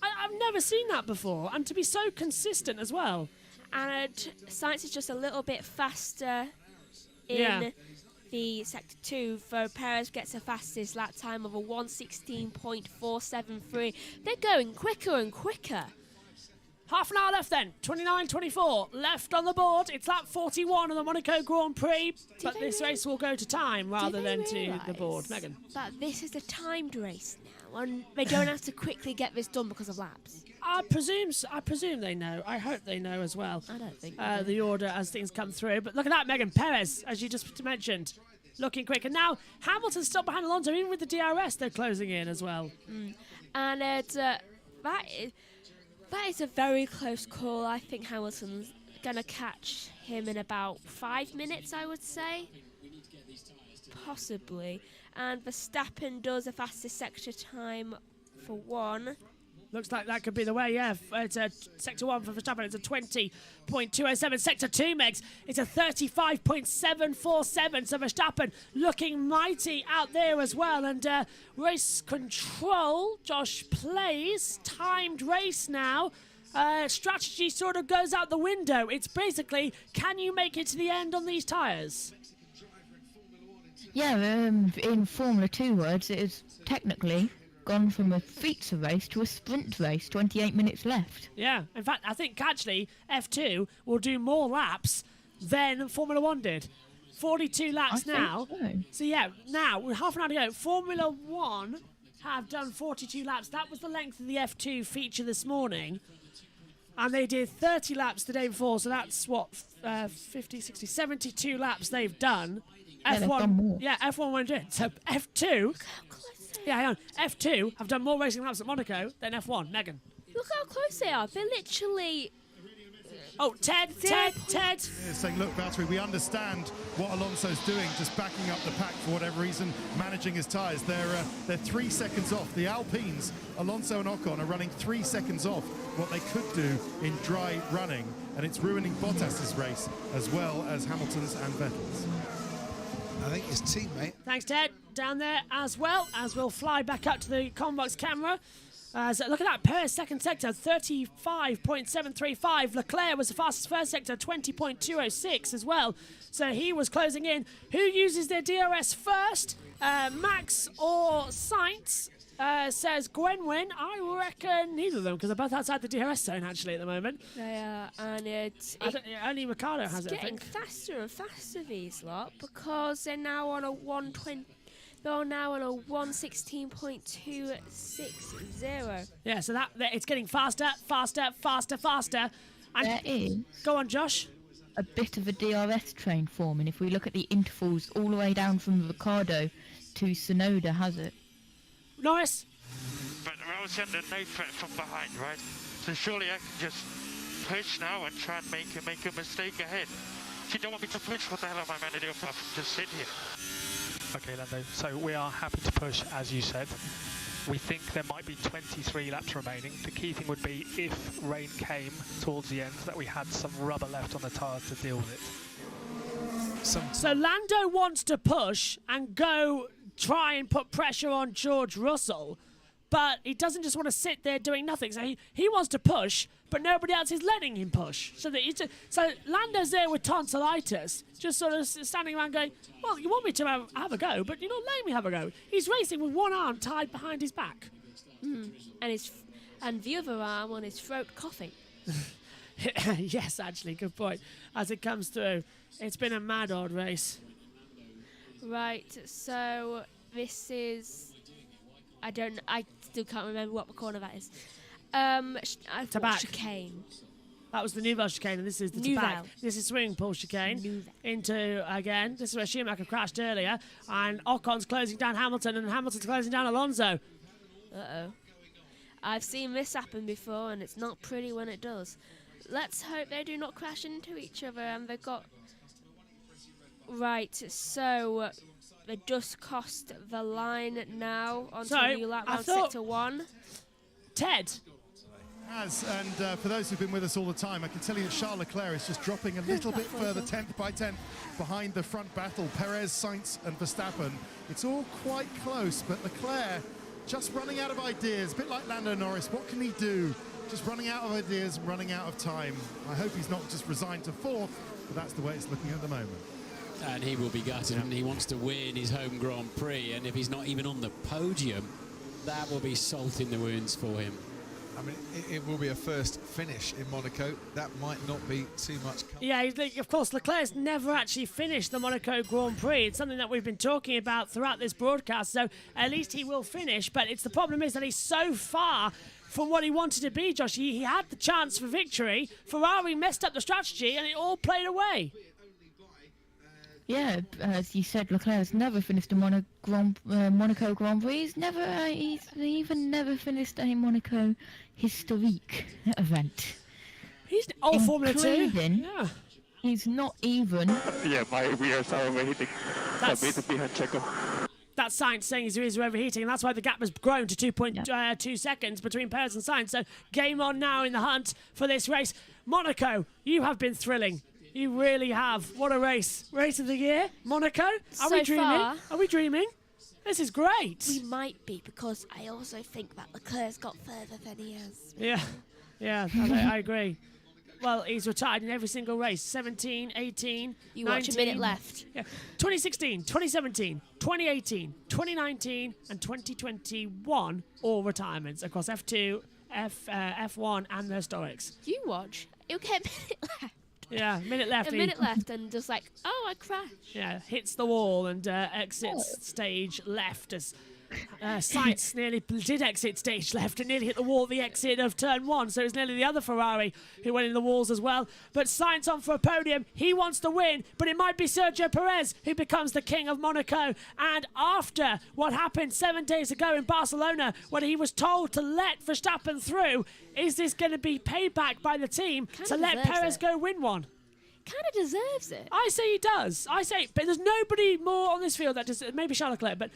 I've never seen that before. And to be so consistent as well. And Sainz is just a little bit faster in the Sector 2, though Perez gets the fastest lap time of a 1:16.473. They're going quicker and quicker. Half an hour left then, 29.24 left on the board. It's lap 41 of the Monaco Grand Prix, this race will go to time rather than to the board. Megan? But this is a timed race now. they don't have to quickly get this done because of laps. I presume they know. I hope they know as well. I don't think the order as things come through. But look at that, Megan Perez, as you just mentioned, looking quick. And now Hamilton's still behind Alonso. Even with the DRS, they're closing in as well. And that is a very close call. I think Hamilton's going to catch him in about 5 minutes, I would say. Possibly. And Verstappen does the fastest sector time for 1. Looks like that could be the way, yeah. It's a Sector 1 for Verstappen. It's a 20.207. Sector 2, Megs, it's a 35.747. So Verstappen looking mighty out there as well. And race control, Josh plays. Timed race now. Strategy sort of goes out the window. It's basically, can you make it to the end on these tyres? Yeah, in Formula 2 words, it is technically gone from a feature race to a sprint race, 28 minutes left. Yeah, in fact, I think actually F2 will do more laps than Formula 1 did. 42 laps now. So yeah, now, with half an hour to go, Formula 1 have done 42 laps. That was the length of the F2 feature this morning. And they did 30 laps the day before, so that's what, 50, 60, 72 laps they've done. Yeah, F1, done more. Yeah, F1 went in. So F2, yeah, hang on. F2 have done more racing laps at Monaco than F1. Megan. Look how close they are. They're literally... Oh, Ted. Yeah, saying, look, Valtteri, we understand what Alonso's doing, just backing up the pack for whatever reason, managing his tyres. They're 3 seconds off. The Alpines, Alonso and Ocon, are running 3 seconds off what they could do in dry running, and it's ruining Bottas's race as well as Hamilton's and Vettel's. I think his teammate. Thanks, Ted. Down there as well, as we'll fly back up to the Combox camera. So look at that, Perez second sector, 35.735. Leclerc was the fastest first sector, 20.206 as well. So he was closing in. Who uses their DRS first? Max or Sainz? Says Gwenwyn. I reckon neither of them, because they're both outside the DRS zone actually at the moment. They are, and only Ricardo has it, I getting think. faster and faster, these lot, because they're now on a 120. They're now on a 116.260. Yeah, so that it's getting faster. And there is. Go on, Josh. A bit of a DRS train forming. If we look at the intervals all the way down from Ricardo to Tsunoda, has it? Norris. But I was under no threat from behind, right? So surely I can just push now and try and make a mistake ahead. If you don't want me to push, what the hell am I meant to do if I just sit here? Okay, Lando, so we are happy to push, as you said. We think there might be 23 laps remaining. The key thing would be, if rain came towards the end, that we had some rubber left on the tyres to deal with it. So Lando wants to push and go try and put pressure on George Russell, but he doesn't just want to sit there doing nothing. So he wants to push, but nobody else is letting him push. So Lando's there with tonsillitis, just sort of standing around going, well, you want me to have a go, but you're not letting me have a go. He's racing with one arm tied behind his back. And the other arm on his throat coughing. Yes, actually, good point. As it comes through, it's been a mad old race. Right, so this is... I still can't remember what the corner that is. Tabac. Chicane. That was the Nouvelle chicane, and this is the Tabac. This is swimming pool chicane. Into, again, this is where Schumacher crashed earlier, and Ocon's closing down Hamilton, and Hamilton's closing down Alonso. Uh-oh. I've seen this happen before, and it's not pretty when it does. Let's hope they do not crash into each other, and they've got... Right, so... They just crossed the line now onto a new lap round Sector 1. Ted. And for those who've been with us all the time, I can tell you that Charles Leclerc is just dropping a little bit further, 10th by 10th, behind the front battle. Perez, Sainz and Verstappen. It's all quite close, but Leclerc just running out of ideas, a bit like Lando Norris. What can he do? Just running out of ideas, running out of time. I hope he's not just resigned to fourth, but that's the way it's looking at the moment. And he will be gutted, and he wants to win his home Grand Prix, and if he's not even on the podium, that will be salt in the wounds for him. I mean, it will be a first finish in Monaco. That might not be too much. Yeah, of course, Leclerc's never actually finished the Monaco Grand Prix. It's something that we've been talking about throughout this broadcast, so at least he will finish. But the problem is that he's so far from what he wanted to be, Josh. He had the chance for victory. Ferrari messed up the strategy, and it all played away. Yeah, as you said, Leclerc has never finished a Monaco Grand Prix. He's even never finished a Monaco historique event. He's Formula 2. Yeah. He's not even. Yeah, my rears are overheating. That's behind Checo. That's Sainz saying his rears are overheating, and that's why the gap has grown to 2.2 seconds between Perez and Sainz. So game on now in the hunt for this race. Monaco, you have been thrilling. You really have. What a race. Race of the year. Monaco. Are we dreaming? Are we dreaming? This is great. We might be, because I also think that Leclerc's got further than he has. Yeah, I agree. Well, he's retired in every single race. 17, 18, You 19. watch a minute left. Yeah. 2016, 2017, 2018, 2019 and 2021, all retirements across F2, F1 and the Historics. You watch. You'll get a minute left. Yeah, minute left. A minute left and just like, oh, I crashed. Yeah, hits the wall and exits stage left as Sainz nearly did exit stage left and nearly hit the wall at the exit of turn 1. So it's nearly the other Ferrari who went in the walls as well. But Sainz on for a podium. He wants to win, but it might be Sergio Perez who becomes the king of Monaco. And after what happened 7 days ago in Barcelona when he was told to let Verstappen through, is this going to be payback by the team to let Perez go win one? Kind of deserves it. I say he does. But there's nobody more on this field that deserves, maybe Charles Leclerc, but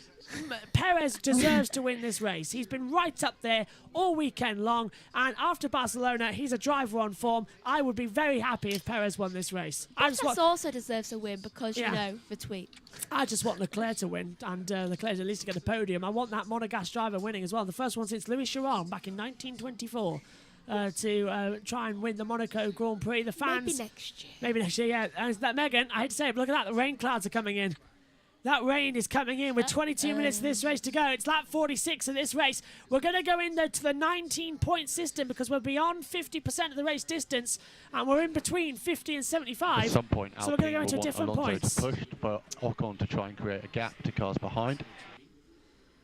Perez deserves to win this race. He's been right up there all weekend long, and after Barcelona, he's a driver on form. I would be very happy if Perez won this race. Bottas also deserves a win because, you know, the tweet. I just want Leclerc to win, and Leclerc at least to get a podium. I want that Monegasque driver winning as well. The first one since Louis Chiron back in 1924. To try and win the Monaco Grand Prix. The fans... Maybe next year, yeah. And that, Megan, I hate to say it, but look at that. The rain clouds are coming in. That rain is coming in with 22 minutes of this race to go. It's lap 46 of this race. We're going to go in to the 19-point system because we're beyond 50% of the race distance, and we're in between 50 and 75. At some point, so we're going to go into different points. To push for Ocon to try and create a gap to cars behind.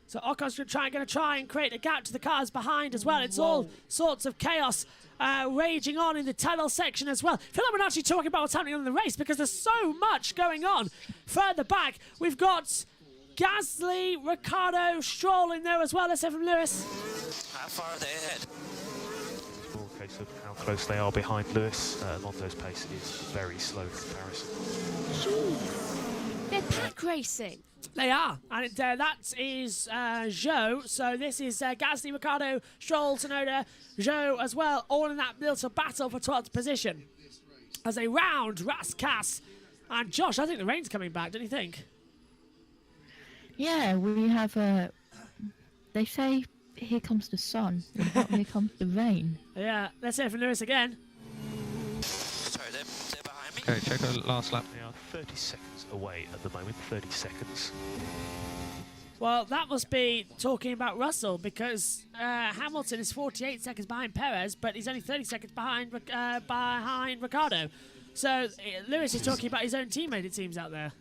So Ocon's going to try and create a gap to the cars behind as well. It's all sorts of chaos raging on in the tunnel section as well. I feel like we're not actually talking about what's happening in the race because there's so much going on. Further back, we've got Gasly, Ricciardo, Stroll in there as well. Let's hear from Lewis. How far are they ahead? All case of how close they are behind Lewis. Alonso's pace is very slow in comparison. Jeez. They're pack racing. They are, and that is Zhou. So this is Gasly, Ricciardo, Stroll, Tsunoda, Zhou as well, all in that little battle for 12th position. As they round Raskas. And Josh, I think the rain's coming back, don't you think? Yeah, we have they say here comes the sun, and here comes the rain. Yeah, let's hear from Lewis again. Sorry, they're behind me. Okay, check out last lap. They are 30 seconds away at the moment, 30 seconds. Well, that must be talking about Russell because Hamilton is 48 seconds behind Perez, but he's only 30 seconds behind Ricciardo. So Lewis is talking about his own teammate, it seems, out there.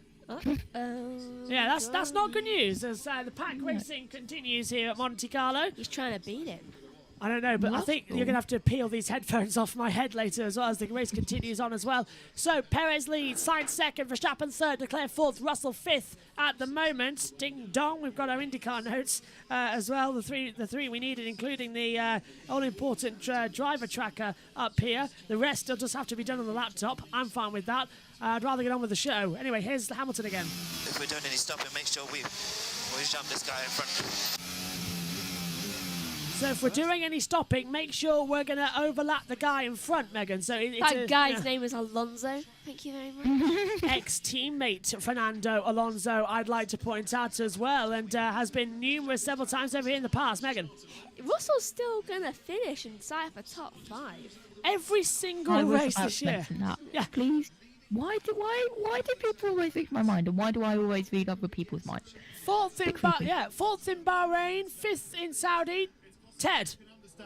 Yeah, that's not good news as the pack racing continues here at Monte Carlo. He's trying to beat him. I don't know, but I think you're going to have to peel these headphones off my head later as well as the race continues on as well. So Perez leads, Sainz second, Verstappen third, Leclerc fourth, Russell fifth at the moment. Ding dong, we've got our IndyCar notes as well. The three we needed, including the all-important driver tracker up here. The rest will just have to be done on the laptop. I'm fine with that. I'd rather get on with the show. Anyway, here's Hamilton again. If we're doing any stopping, make sure we jump this guy in front. So if we're doing any stopping, make sure we're going to overlap the guy in front, Megan. So that guy's name is Alonso. Thank you very much. Ex-teammate Fernando Alonso, I'd like to point out as well, and has been several times over here in the past. Megan? Russell's still going to finish inside the top 5. Every single race this year. Yeah, please. Why do people always read my mind, and why do I always read other people's minds? Fourth in Bahrain, fifth in Saudi. Ted,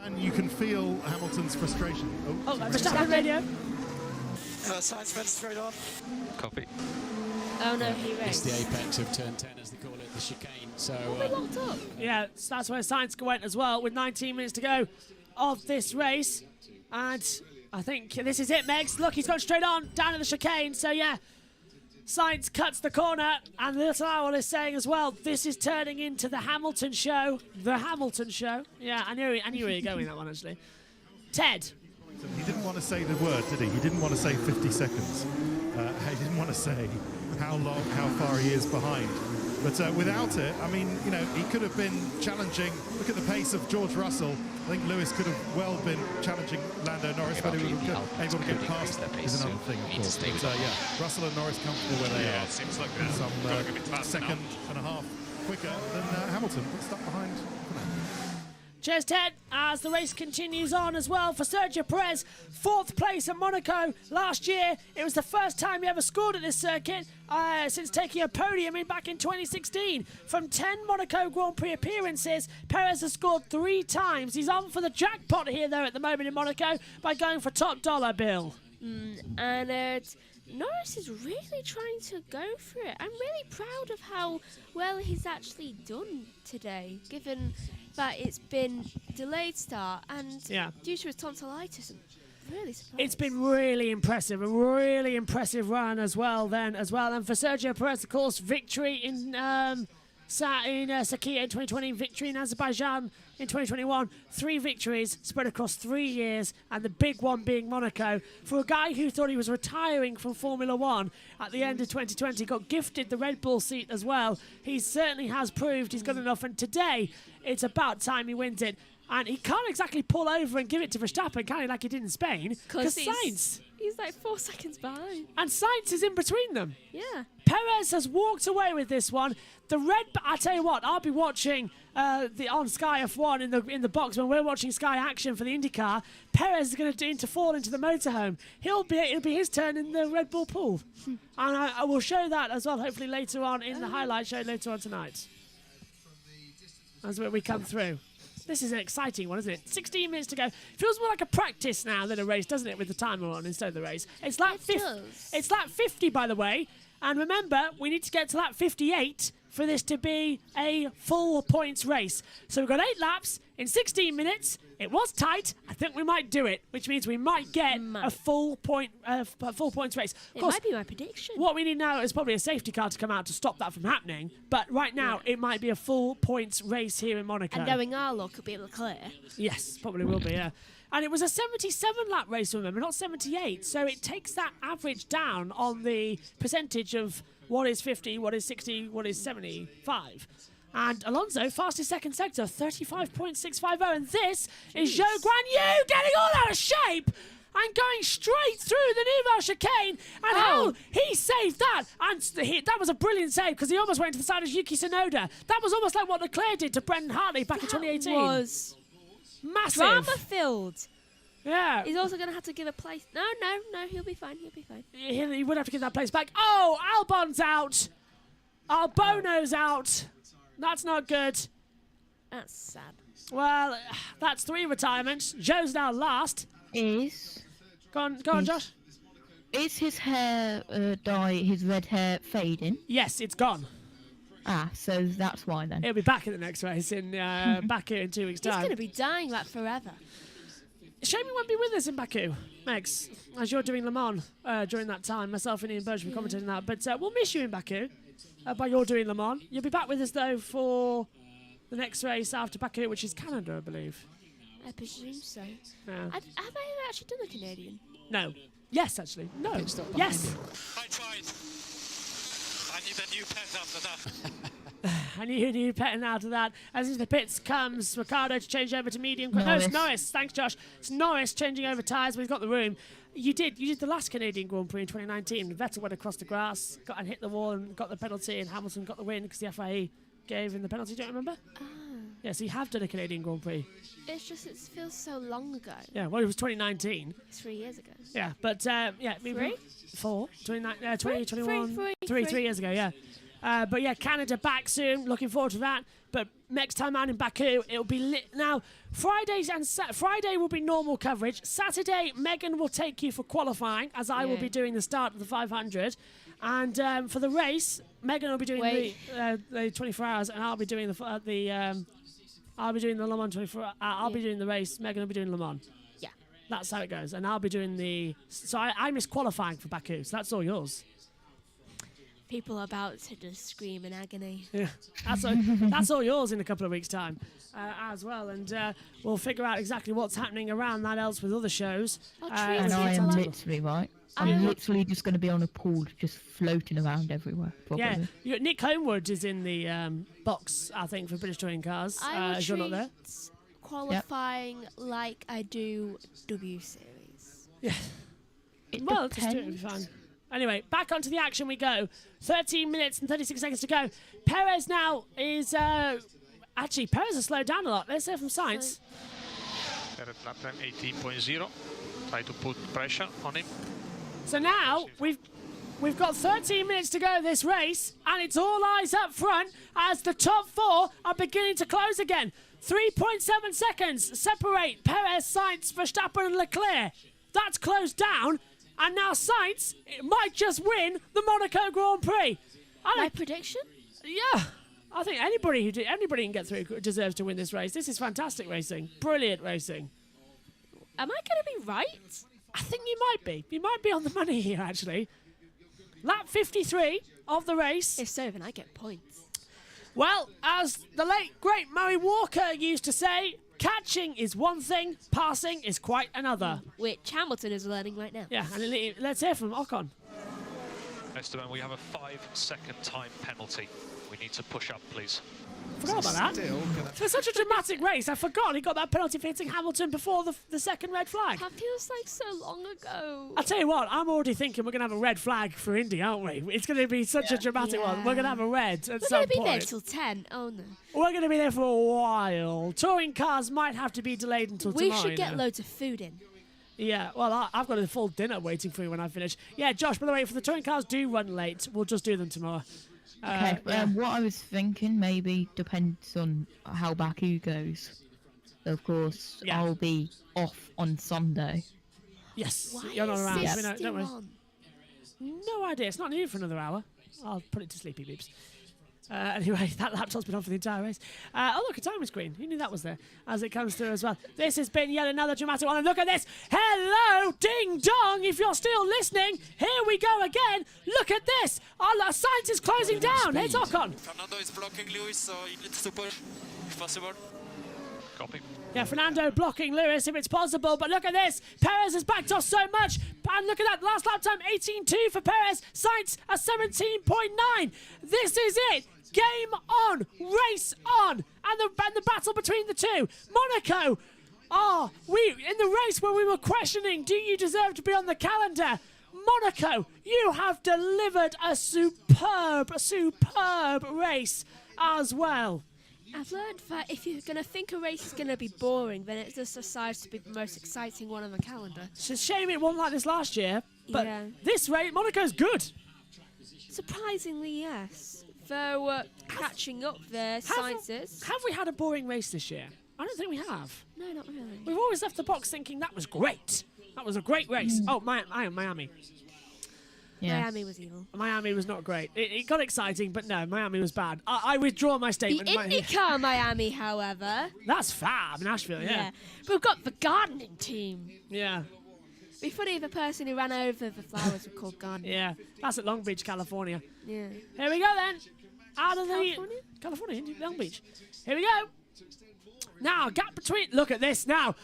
And you can feel Hamilton's frustration. Oh, Verstappen radio. Sainz went straight on. Copy. Oh no, he It's raced. the apex of turn 10, as they call it, the chicane. So They locked up. Yeah, so that's where Sainz went as well, with 19 minutes to go of this race. And I think this is it, Megs. Look, he's gone straight on, down in the chicane. So yeah, Sainz cuts the corner, and Little Owl is saying as well, this is turning into the Hamilton show. The Hamilton show. Yeah, I knew where you're going with that one, actually. Ted. He didn't want to say the word, did he? He didn't want to say 50 seconds. He didn't want to say how far he is behind. But without it, I mean, you know, he could have been challenging. Look at the pace of George Russell. I think Lewis could have well been challenging Lando Norris, but he would have been able to get past is another thing, of course. But yeah, Russell and Norris comfortable where they are. It seems like Some second and a half quicker than Hamilton, but stuck behind. Cheers, Ted, as the race continues on as well for Sergio Perez. 4th place at Monaco last year. It was the first time he ever scored at this circuit since taking a podium back in 2016. From 10 Monaco Grand Prix appearances, Perez has scored 3 times. He's on for the jackpot here, though, at the moment in Monaco by going for top dollar, Bill. And Norris is really trying to go for it. I'm really proud of how well he's actually done today, given that it's been delayed start and due to his tonsillitis. I'm really surprised. It's been really impressive, a really impressive run as well. And for Sergio Perez, of course, victory in Sakhir in 2020, victory in Azerbaijan in 2021, 3 victories spread across 3 years, and the big one being Monaco. For a guy who thought he was retiring from Formula One at the end of 2020, got gifted the Red Bull seat as well. He certainly has proved he's good enough, and today it's about time he wins it. And he can't exactly pull over and give it to Verstappen, can he, like he did in Spain? Because Sainz... He's like 4 seconds behind. And Sainz is in between them. Yeah. Perez has walked away with this one. I tell you what, I'll be watching on Sky F1 in the box when we're watching Sky Action for the IndyCar. Perez is going to fall into the motorhome. It'll be his turn in the Red Bull pool. And I will show that as well, hopefully later on in the highlight show later on tonight. As we come through. This is an exciting one, isn't it? 16 minutes to go. Feels more like a practice now than a race, doesn't it, with the timer on instead of the race? It's lap 50, by the way. And remember, we need to get to lap 58 for this to be a full points race. So we've got 8 laps in 16 minutes. It was tight. I think we might do it, which means we might get a full points race. It might be my prediction. What we need now is probably a safety car to come out to stop that from happening. But right now, it might be a full points race here in Monaco. And knowing our luck, it'll be Leclerc. Yes, probably will be, yeah. And it was a 77-lap race, remember, not 78. So it takes that average down on the percentage of what is 50, what is 60, what is 75. And Alonso, fastest second sector, 35.650. And this is Zhou Guanyu getting all out of shape and going straight through the Nouvelle chicane. And how he saved that. And that was a brilliant save because he almost went to the side of Yuki Tsunoda. That was almost like what Leclerc did to Brendan Hartley back in 2018. That was massive. Drama-filled. Yeah. He's also going to have to give a place. No, he'll be fine. He'll be fine. He would have to give that place back. Oh, Albon's out. Albono's out. That's not good. That's sad. Well, that's 3 retirements. Joe's now last. Go on, Josh. Is his hair his red hair fading? Yes, it's gone. Ah, so that's why then. He'll be back in the next race in Baku in 2 weeks' time. He's going to be dying like forever. Shame he won't be with us in Baku, Megs, as you're doing Le Mans during that time. Myself and Ian Burge will be commentating that. But we'll miss you in Baku by your doing Le Mans. You'll be back with us, though, for the next race after Baku, which is Canada, I believe. I presume so. Yeah. Have I ever actually done a Canadian? No. Yes, actually. No. Yes. I tried. I need a new pet after that. I need a new pet, and out of that, as into the pits comes Ricciardo to change over to medium. Norris. No, it's Norris. Thanks, Josh. It's Norris changing over tyres, but he's got the room. You did the last Canadian Grand Prix in 2019. Vettel went across the grass, got and hit the wall, and got the penalty, and Hamilton got the win because the FIA gave him the penalty. Don't you remember? Yeah, so you have done a Canadian Grand Prix. It's just it feels so long ago. Yeah, well, it was 2019. 3 years ago. Yeah, but maybe 4, 2021, 3 years ago. Yeah. But yeah, Canada back soon. Looking forward to that. But next time out in Baku, it'll be lit. Now, Friday will be normal coverage. Saturday, Megan will take you for qualifying, as I will be doing the start of the 500. And for the race, Megan will be doing the 24 hours, and I'll be doing I'll be doing the Le Mans 24. I'll be doing the race. Megan will be doing Le Mans. Yeah, that's how it goes. And I'll be doing the. So I missed qualifying for Baku. So that's all yours. People are about to just scream in agony. Yeah, that's all yours in a couple of weeks' time as well. And we'll figure out exactly what's happening around that else with other shows. And I am literally, right? I'm literally just going to be on a pool, just floating around everywhere. Probably. Yeah, Nick Homewood is in the box, I think, for British Touring Cars. I you're not there. Qualifying like I do W Series. Yeah. Well, just do it, it'll be fine. Anyway, back onto the action we go. 13 minutes and 36 seconds to go. Perez now is... actually, Perez has slowed down a lot. Let's hear from Sainz. Perez lap time 18.0. Try to put pressure on him. So now, we've got 13 minutes to go this race, and it's all eyes up front as the top four are beginning to close again. 3.7 seconds separate Perez, Sainz, Verstappen and Leclerc. That's closed down. And now Sainz might just win the Monaco Grand Prix. My prediction? Yeah. I think anybody can get through deserves to win this race. This is fantastic racing. Brilliant racing. Am I going to be right? I think you might be. You might be on the money here, actually. Lap 53 of the race. If so, then I get points. Well, as the late, great Murray Walker used to say, catching is one thing, passing is quite another. Which Hamilton is learning right now. Yeah, and let's hear from Ocon. Esteban, we have a 5-second time penalty. We need to push up, please. Forgot about that. For such a dramatic race, I forgot he got that penalty for hitting Hamilton before the second red flag. That feels like so long ago. I'll tell you what, I'm already thinking we're going to have a red flag for Indy, aren't we? It's going to be such a dramatic one. We're going to have a red at some point. We're going to be there till 10. Oh, no. We're going to be there for a while. Touring cars might have to be delayed until tomorrow. We should get loads of food in. Yeah, well, I've got a full dinner waiting for you when I finish. Yeah, Josh, by the way, if the touring cars do run late, we'll just do them tomorrow. Okay, what I was thinking maybe depends on how Baku goes. Of course, I'll be off on Sunday. Yes, you're not around. Don't worry. No idea. It's not needed for another hour. I'll put it to sleepy beeps. Anyway, that laptop's been on for the entire race. Oh, look, a timing screen. Who knew that was there? As it comes through as well. This has been yet another dramatic one. And look at this. Hello, ding dong. If you're still listening, here we go again. Look at this. Our Sainz is closing down. It's Ocon. Fernando is blocking Lewis, so he needs to push if possible. Copy. Yeah, Fernando blocking Lewis if it's possible. But look at this. Perez has backed off so much. And look at that. Last lap time, 18.2 for Perez. Sainz, a 17.9. This is it. Game on, race on, and the battle between the two. Monaco, in the race where we were questioning, do you deserve to be on the calendar? Monaco, you have delivered a superb race as well. I've learned that if you're going to think a race is going to be boring, then it just decides to be the most exciting one on the calendar. It's a shame it wasn't like this last year, but this race, Monaco's good. Surprisingly, yes. Though catching up there, sciences. Have we had a boring race this year? I don't think we have. No, not really. We've always left the box thinking that was great. That was a great race. Oh, Miami. Yeah. Miami was evil. Miami was not great. It got exciting, but no, Miami was bad. I withdraw my statement. The IndyCar Miami, however. That's fab, Nashville, yeah. We've got the gardening team. Yeah. It'd be funny if the person who ran over the flowers were called gardening. Yeah, that's at Long Beach, California. Yeah. Here we go then. Out of California, Long Beach. Here we go. Now, gap between. Look at this now.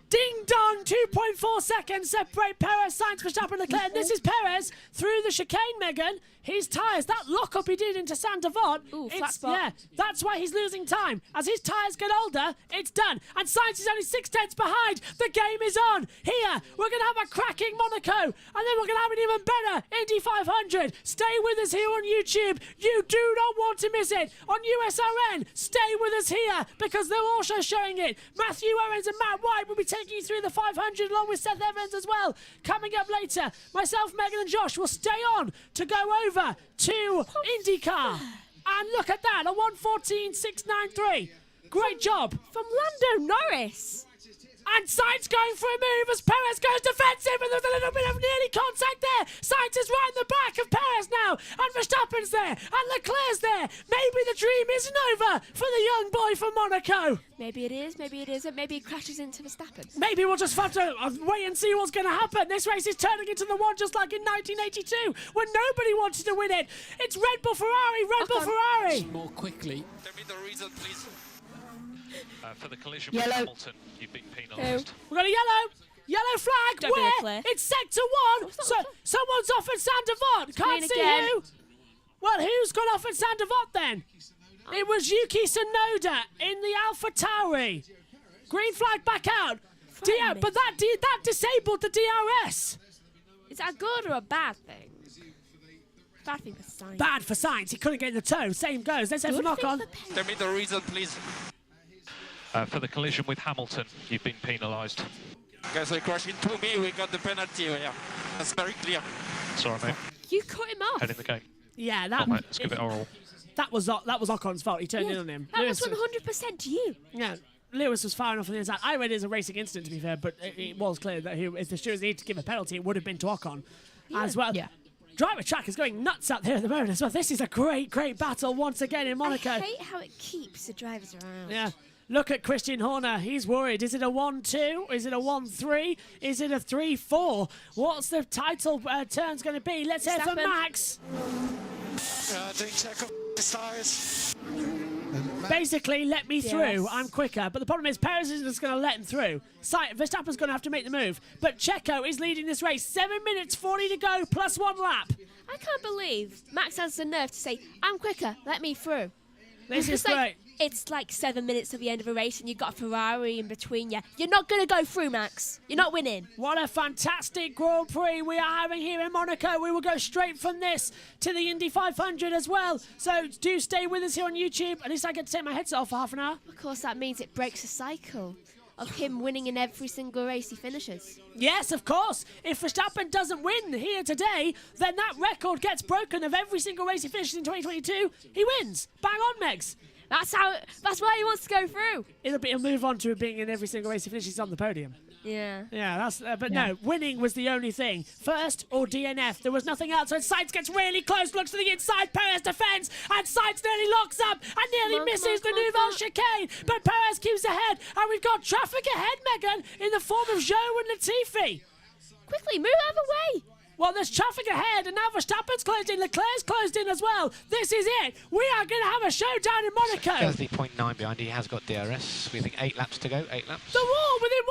Ding dong, 2.4 seconds separate Perez, Sainz, Verstappen, Leclerc. And this is Perez through the chicane, Megan. His tyres, that lock-up he did into Saint Devant. Flat spot. Yeah, that's why he's losing time. As his tyres get older, it's done. And Sainz is only 6/10 behind. The game is on. Here, we're going to have a cracking Monaco. And then we're going to have an even better Indy 500. Stay with us here on YouTube. You do not want to miss it. On USRN, stay with us here because they're also showing it. Matthew Owens and Matt White will be taking you through the 500 along with Seth Evans as well. Coming up later, myself, Megan and Josh will stay on to go over to IndyCar And look at that, a 1:14.693. Great job. From Lando Norris. And Sainz going for a move as Perez goes defensive, and there's a little bit of nearly contact there. Sainz is right in the back of Perez now, and Verstappen's there, and Leclerc's there. Maybe the dream isn't over for the young boy from Monaco. Maybe it is, maybe it isn't. Maybe he crashes into Verstappen. Maybe we'll just have to wait and see what's going to happen. This race is turning into the one just like in 1982, when nobody wanted to win it. It's Red Bull Ferrari, Red Bull Ferrari. More quickly. Tell me the reason, please. For the collision with Hamilton, you've been penalised. We've got a yellow flag. Don't be Where? Leclerc. It's sector 1. So someone's off at Saint-Devant. Can't Green see again. who. Well, who's gone off at Saint-Devant then? It was Yuki Tsunoda in the AlphaTauri. Green flag back out. But that disabled the DRS. Is that a good or a bad thing? Bad thing for Sainz. Bad for Sainz. He couldn't get in the toe. Same goes. Let's have a knock on. Tell me the reason, please. For the collision with Hamilton, you've been penalised. Guys, they crashed into me, we got the penalty, yeah. That's very clear. Sorry, mate. You cut him off. Head in the game. Yeah, that. Mate, let's give it oral. That was Ocon's fault. He turned in on him. That was 100% you. Yeah. Lewis was far enough on the inside. I read it as a racing incident, to be fair, but it was clear that if the stewards needed to give a penalty, it would have been to Ocon as well. Yeah. Driver track is going nuts out there at the moment as well. This is a great battle once again in Monaco. I hate how it keeps the drivers around. Yeah. Look at Christian Horner. He's worried. Is it a 1-2? Is it a 1-3? Is it a 3-4? What's the title turns going to be? Let's hear from Max. Didn't check up his tires. Basically, let me through. I'm quicker. But the problem is, Perez isn't just going to let him through. Verstappen's going to have to make the move. But Checo is leading this race. 7 minutes 40 to go, plus 1 lap. I can't believe Max has the nerve to say, I'm quicker, let me through. This is great. It's like 7 minutes to the end of a race and you've got a Ferrari in between you. You're not going to go through, Max. You're not winning. What a fantastic Grand Prix we are having here in Monaco. We will go straight from this to the Indy 500 as well. So do stay with us here on YouTube. At least I get to take my headset off for half an hour. Of course, that means it breaks the cycle of him winning in every single race he finishes. Yes, of course. If Verstappen doesn't win here today, then that record gets broken of every single race he finishes in 2022. He wins. Bang on, Megs. That's why he wants to go through. It'll move on to being in every single race he finishes on the podium. Yeah. Yeah, that's. No, winning was the only thing. First or DNF, there was nothing else. And Sainz gets really close, looks to the inside. Perez defends, and Sainz nearly locks up and nearly misses the Nouvelle chicane. But Perez keeps ahead, and we've got traffic ahead, Megan, in the form of Zhou and Latifi. Quickly, move out of the way. Well, there's traffic ahead, and now Verstappen's closed in, Leclerc's closed in as well. This is it. We are going to have a showdown in Monaco. Gasly 0.9 behind. He has got DRS. We think 8 laps to go. 8 laps. They're all within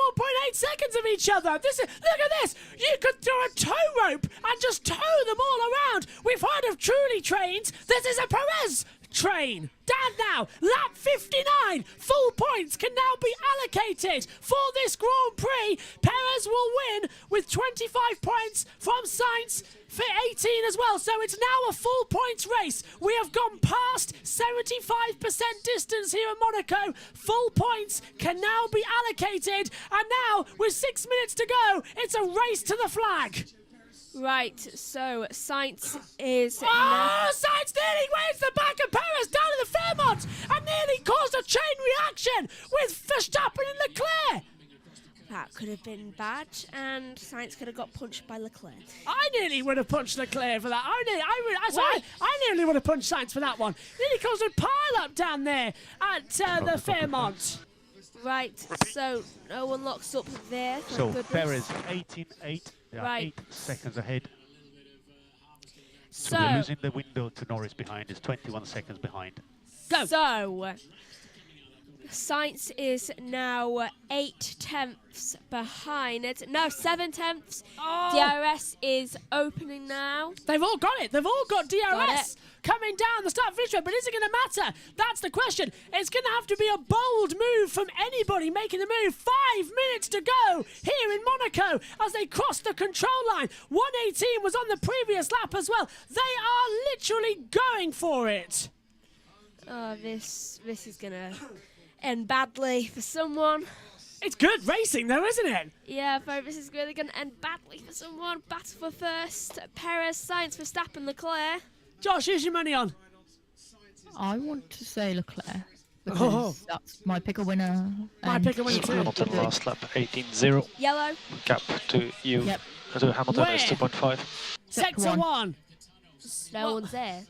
1.8 seconds of each other. Look at this. You could throw a tow rope and just tow them all around. We've heard of Truly trains. This is a Perez train. Down now, lap 59. Full points can now be allocated for this Grand Prix. Perez will win with 25 points from Sainz for 18 as well. So it's now a full points race. We have gone past 75% distance here in Monaco. Full points can now be allocated. And now, with 6 minutes to go, it's a race to the flag. Right, so Sainz is... Sainz nearly wins the back of Perez down in the Fairmont and nearly caused a chain reaction with Verstappen and Leclerc. That could have been bad, and Sainz could have got punched by Leclerc. I nearly would have punched Leclerc for that. I nearly would have punched Sainz for that one. Nearly caused a pile-up down there at the Fairmont. Right, so no one locks up there. So Perez 18.8. They are Right. 8 seconds ahead. So we're losing the window to Norris behind. It's 21 seconds behind. Go. So Sainz is now 8 tenths behind it. No, 7 tenths. DRS is opening now. They've all got it. They've all got DRS. Got it. Coming down the start finish road, but is it going to matter? That's the question. It's going to have to be a bold move from anybody making the move. 5 minutes to go here in Monaco as they cross the control line. 118 was on the previous lap as well. They are literally going for it. Oh, this is going to end badly for someone. It's good racing though, isn't it? Yeah, but this is really going to end badly for someone. Battle for first. Perez, Sainz, Verstappen, Leclerc. Josh, who's your money on? I want to say Leclerc. Because that's my pick a winner. My pick a winner too. Hamilton last lap 18-0. Yellow. Gap to you. Yep. To Hamilton is Where? 2.5. Sector 1. No one's there.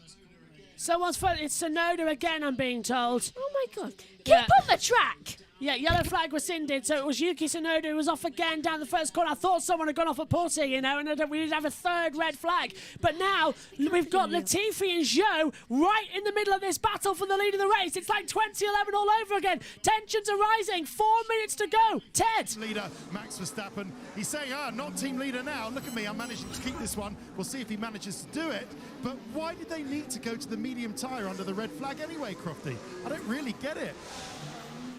Someone's foot. It's Sonoda again, I'm being told. Oh my god. Keep Yeah. on the track! Yeah, yellow flag rescinded, so it was Yuki Tsunoda who was off again down the first corner. I thought someone had gone off at Porte, you know, and we did have a third red flag. But now we've got Latifi and Zhou right in the middle of this battle for the lead of the race. It's like 2011 all over again. Tensions are rising. 4 minutes to go. Ted. Leader Max Verstappen. He's saying, not team leader now. Look at me, I'm managing to keep this one. We'll see if he manages to do it. But why did they need to go to the medium tyre under the red flag anyway, Crofty? I don't really get it.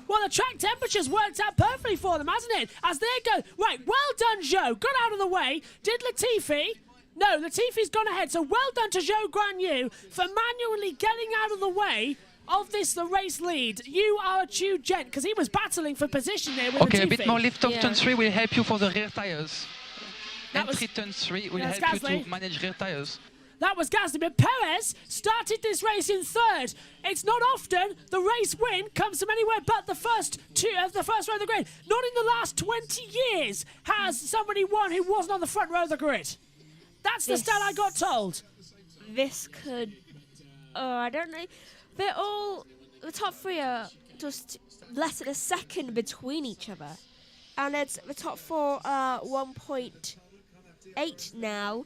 Well, the track temperature's worked out perfectly for them, hasn't it? As they go, right, well done, Zhou. Got out of the way. Did Latifi? No, Latifi's gone ahead. So well done to Zhou Guanyu for manually getting out of the way of the race lead. You are a true gent, because he was battling for position there with Okay, Latifi. a bit more lift off turn 3 will help you for the rear tires. That Entry turn 3 will That's help you Gasly. to manage rear tires. That was Gasly, but Perez started this race in third. It's not often the race win comes from anywhere but the first row of the grid. Not in the last 20 years has somebody won who wasn't on the front row of the grid. That's the stat I got told. This could... Oh, I don't know. They're all... The top three are just less than a second between each other. And it's the top four are 1.8 now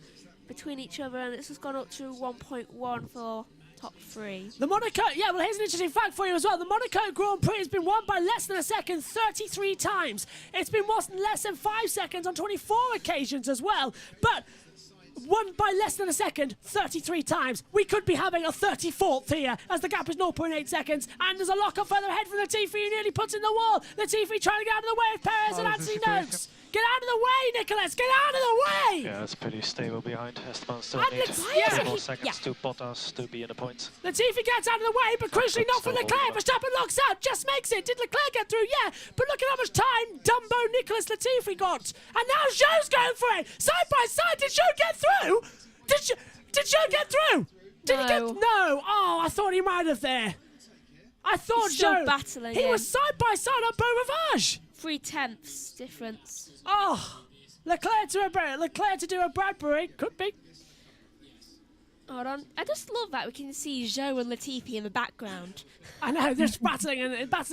between each other, and it's just gone up to 1.1 for top three. The Monaco, yeah, well, here's an interesting fact for you as well. The Monaco Grand Prix has been won by less than a second 33 times. It's been won less than 5 seconds on 24 occasions as well. But won by less than a second 33 times. We could be having a 34th here as the gap is 0.8 seconds. And there's a lock-up further ahead from Latifi who nearly puts in the wall. Latifi trying to get out of the way of Perez and Anthony Noakes. Get out of the way, Nicholas! Get out of the way! Yeah, it's pretty stable behind. Esteban still And needs yeah. 2 more seconds to Bottas to be in the points. Latifi gets out of the way, but crucially not for Leclerc. Verstappen locks out, just makes it. Did Leclerc get through? Yeah, but look at how much time Dumbo Nicholas Latifi got. And now Zhou's going for it. Side by side, did Zhou get through? Did Zhou get through? Did he get? No. Oh, I thought he might have there. I thought He's still Zhou battling He him. was side by side on Beau Rivage. 0.3 difference. Oh, Leclerc to do a Bradbury. Could be. Hold on. I just love that we can see Zhou and Latifi in the background. I know, they're battling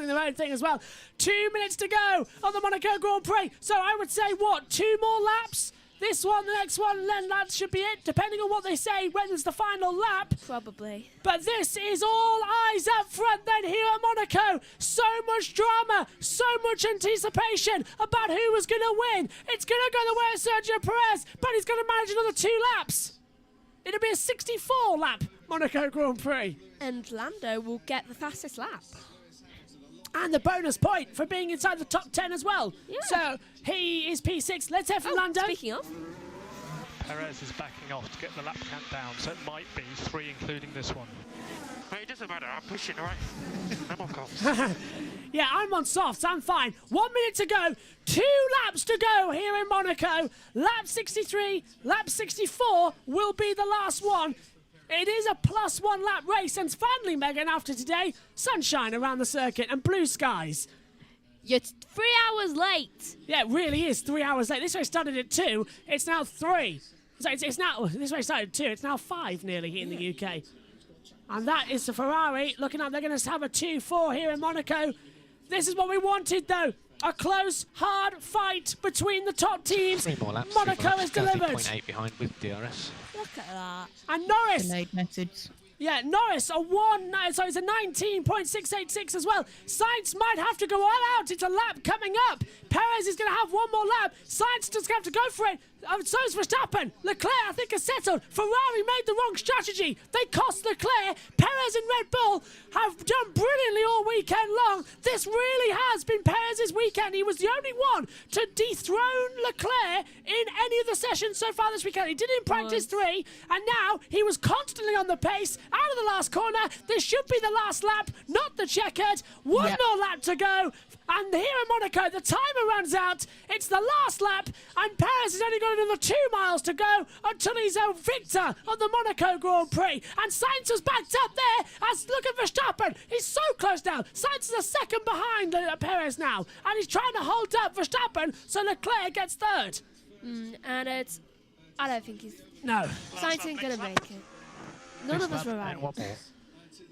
their own thing as well. 2 minutes to go on the Monaco Grand Prix. So I would say, what, 2 more laps? This one, the next one, and then that should be it, depending on what they say, when it's the final lap. Probably. But this is all eyes up front then here at Monaco. So much drama, so much anticipation about who was going to win. It's going to go the way of Sergio Perez, but he's going to manage another 2 laps. It'll be a 64-lap Monaco Grand Prix. And Lando will get the fastest lap. And the bonus point for being inside the top 10 as well. Yeah. So he is P6. Let's hear from Lando. Speaking of. Perez is backing off to get the lap count down, so it might be 3 including this one. But it doesn't matter, I'm pushing, alright? No more calls. Yeah, I'm on softs, I'm fine. 1 minute to go, 2 laps to go here in Monaco. Lap 63, lap 64 will be the last one. It is a +1 lap race, and finally, Megan, after today, sunshine around the circuit and blue skies. You're 3 hours late. Yeah, it really is 3 hours late. This race started at 2, it's now 3. So it's now, this race started at 2, it's now 5 nearly here in the UK. And that is the Ferrari, looking like they're going to have a 2-4 here in Monaco. This is what we wanted, though. A close, hard fight between the top teams. 3 more laps. Monaco has delivered. 0.8 behind with DRS. Look at that. And Norris. Delayed message. Yeah, Norris, it's a 19.686 as well. Sainz might have to go all out. It's a lap coming up. Perez is going to have 1 more lap. Sainz just going to have to go for it. So is Verstappen. Leclerc, I think, has settled. Ferrari made the wrong strategy. They cost Leclerc. Perez and Red Bull have done brilliantly all weekend long. This really has been Perez's weekend. He was the only one to dethrone Leclerc in any of the sessions so far this weekend. He did it in practice 3, and now he was constantly on the pace. Out of the last corner. This should be the last lap, not the checkered. 1 more lap to go. And here in Monaco, the timer runs out. It's the last lap, and Perez has only got another 2 miles to go until he's a victor of the Monaco Grand Prix. And Sainz was backed up there as Look at Verstappen. He's so close now. Sainz is a second behind Perez now. And he's trying to hold up Verstappen so Leclerc gets third. And it's... I don't think he's... No. Sainz ain't going to make it. None of us were right.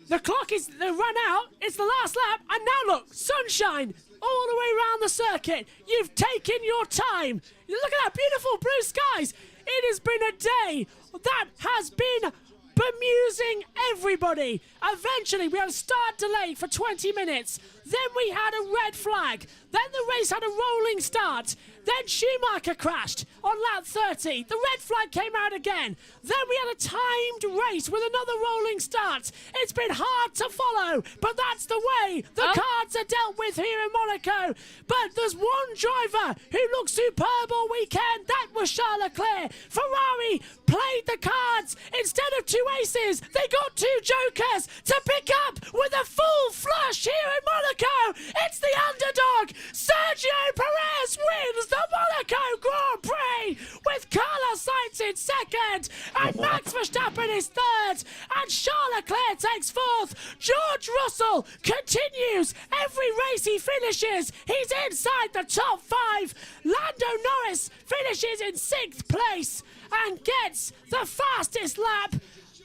The clock is run out. It's the last lap. And now look, sunshine all the way around the circuit. You've taken your time. Look at that beautiful blue skies. It has been a day that has been bemusing everybody. Eventually, we had a start delay for 20 minutes. Then we had a red flag. Then the race had a rolling start. Then Schumacher crashed on lap 30. The red flag came out again. Then we had a timed race with another rolling start. It's been hard to follow, but that's the way the cards are dealt with here in Monaco. But there's one driver who looked superb all weekend. That was Charles Leclerc. Ferrari played the cards. Instead of two aces, they got two jokers to pick up with a full flush here in Monaco. It's the underdog. Sergio Perez wins the Monaco Grand Prix with Carlo Sainz in second and Max Verstappen is third and Charles Leclerc takes fourth. George Russell continues. Every race he finishes, he's inside the top five. Lando Norris finishes in sixth place and gets the fastest lap.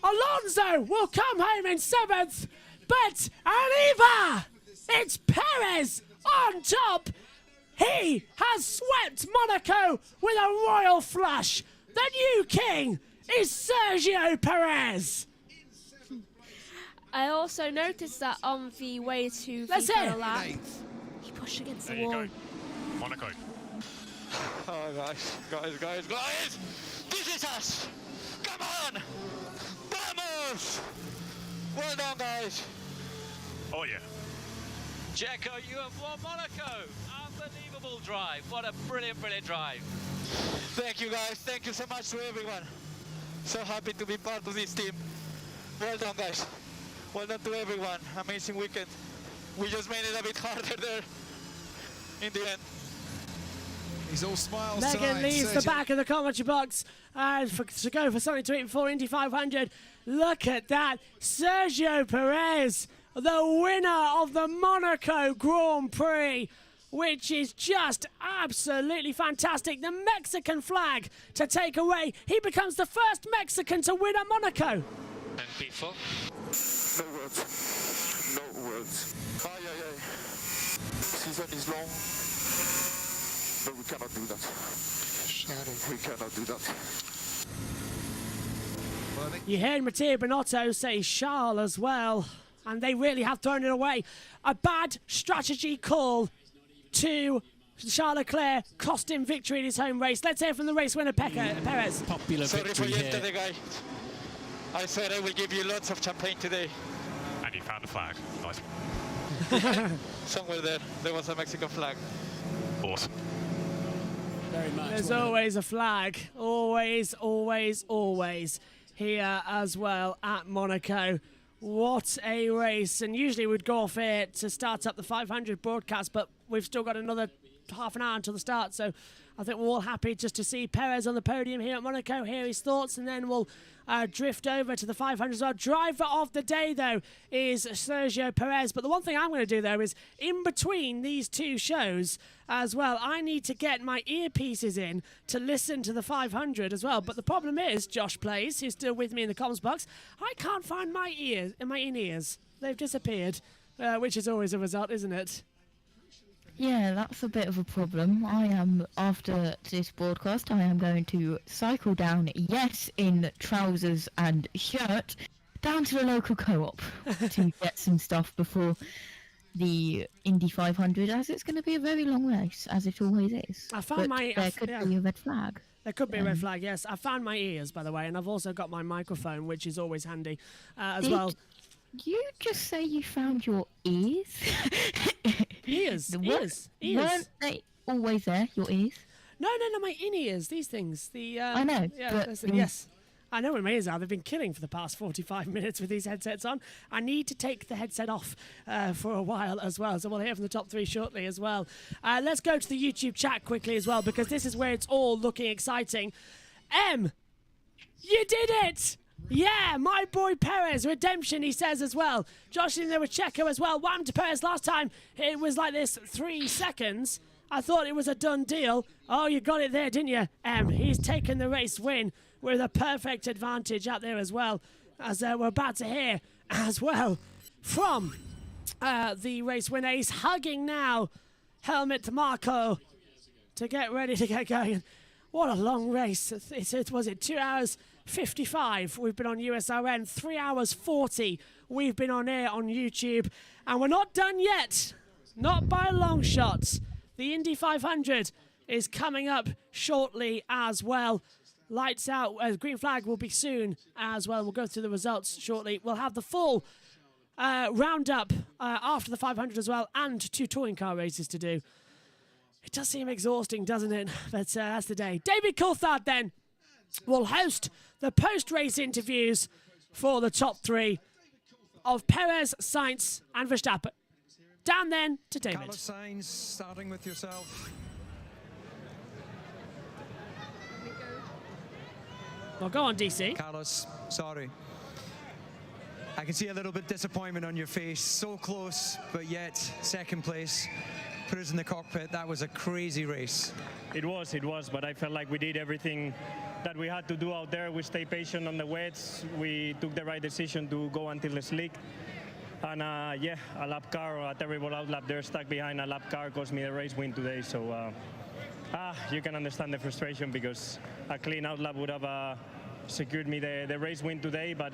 Alonso will come home in seventh, but Arriba! It's Perez on top. He has swept Monaco with a royal flush. The new king is Sergio Perez. I also noticed that on the way to the final lap, he pushed against the wall. Monaco. Oh, guys. This is us. Come on. Vamos. Well done, guys. Oh, yeah. Checo, you have won Monaco. Unbelievable drive. What a brilliant, brilliant drive. Thank you, guys. Thank you so much to everyone. So happy to be part of this team. Well done, guys. Well done to everyone. Amazing weekend. We just made it a bit harder there in the end. He's all smiles Megan tonight. leaves the back of the commentary box to go for something to eat before Indy 500. Look at that. Sergio Perez, the winner of the Monaco Grand Prix, which is just absolutely fantastic. The Mexican flag to take away. He becomes the first Mexican to win at Monaco. And before? No words. No words. Season is long, but we cannot do that. We cannot do that. You heard Matteo Binotto say Charles as well, and they really have thrown it away. A bad strategy call to Charles Leclerc cost him victory in his home race. Let's hear from the race winner, Perez. Popular Sorry victory for here. yesterday, guy. I said I will give you lots of champagne today. And you found a flag. Nice. Somewhere there was a Mexican flag. Awesome. Very much. There's always a flag. Always, always, always. Here as well at Monaco. What a race. And usually we'd go off here to start up the 500 broadcast, but we've still got another half an hour until the start. So I think we're all happy just to see Perez on the podium here at Monaco, hear his thoughts, and then we'll drift over to the 500 as well. Driver of the day, though, is Sergio Perez. But the one thing I'm going to do, though, is in between these two shows as well, I need to get my earpieces in to listen to the 500 as well. But the problem is, Josh Plays, who's still with me in the comms box, I can't find my ears, my in-ears. They've disappeared, which is always a result, isn't it? Yeah, that's a bit of a problem. I am, after this broadcast, I am going to cycle down, yes, in trousers and shirt, down to the local co-op to get some stuff before the Indy 500, as it's going to be a very long race, as it always is. I found but there could be a red flag. There could be a red flag, yes. I found my ears, by the way, and I've also got my microphone, which is always handy as well. You just say you found your ears? Ears. Weren't they always there, your ears? No, my in-ears, these things. I know, Yeah, but yes. I know where my ears are. They've been killing for the past 45 minutes with these headsets on. I need to take the headset off for a while as well. So we'll hear from the top three shortly as well. Let's go to the YouTube chat quickly as well, because this is where it's all looking exciting. You did it! Yeah, my boy Perez, redemption, he says as well. Josh in there with Checo as well. What happened to Perez last time? It was like this 3 seconds. I thought it was a done deal. Oh, you got it there, didn't you? He's taken the race win with a perfect advantage out there as well, as we're about to hear as well from the race winner. He's hugging now Helmut Marko to get ready to get going. What a long race. Was it 2 hours 55? We've been on USRN. 3 hours 40. We've been on air on YouTube. And we're not done yet. Not by a long shot. The Indy 500 is coming up shortly as well. Lights out. Green flag will be soon as well. We'll go through the results shortly. We'll have the full roundup after the 500 as well, and 2 touring car races to do. It does seem exhausting, doesn't it? But that's the day. David Coulthard then will host the post-race interviews for the top 3 of Perez, Sainz and Verstappen. Down then to David. Carlos Sainz, starting with yourself. Well, go on, DC. Carlos, sorry. I can see a little bit of disappointment on your face. So close, but yet second place. Put us in the cockpit. That was a crazy race. It was, but I felt like we did everything that we had to do out there. We stayed patient on the wets. We took the right decision to go until the slick. And yeah, a lap car, a terrible outlap there, stuck behind a lap car, cost me the race win today. So you can understand the frustration, because a clean outlap would have secured me the race win today, but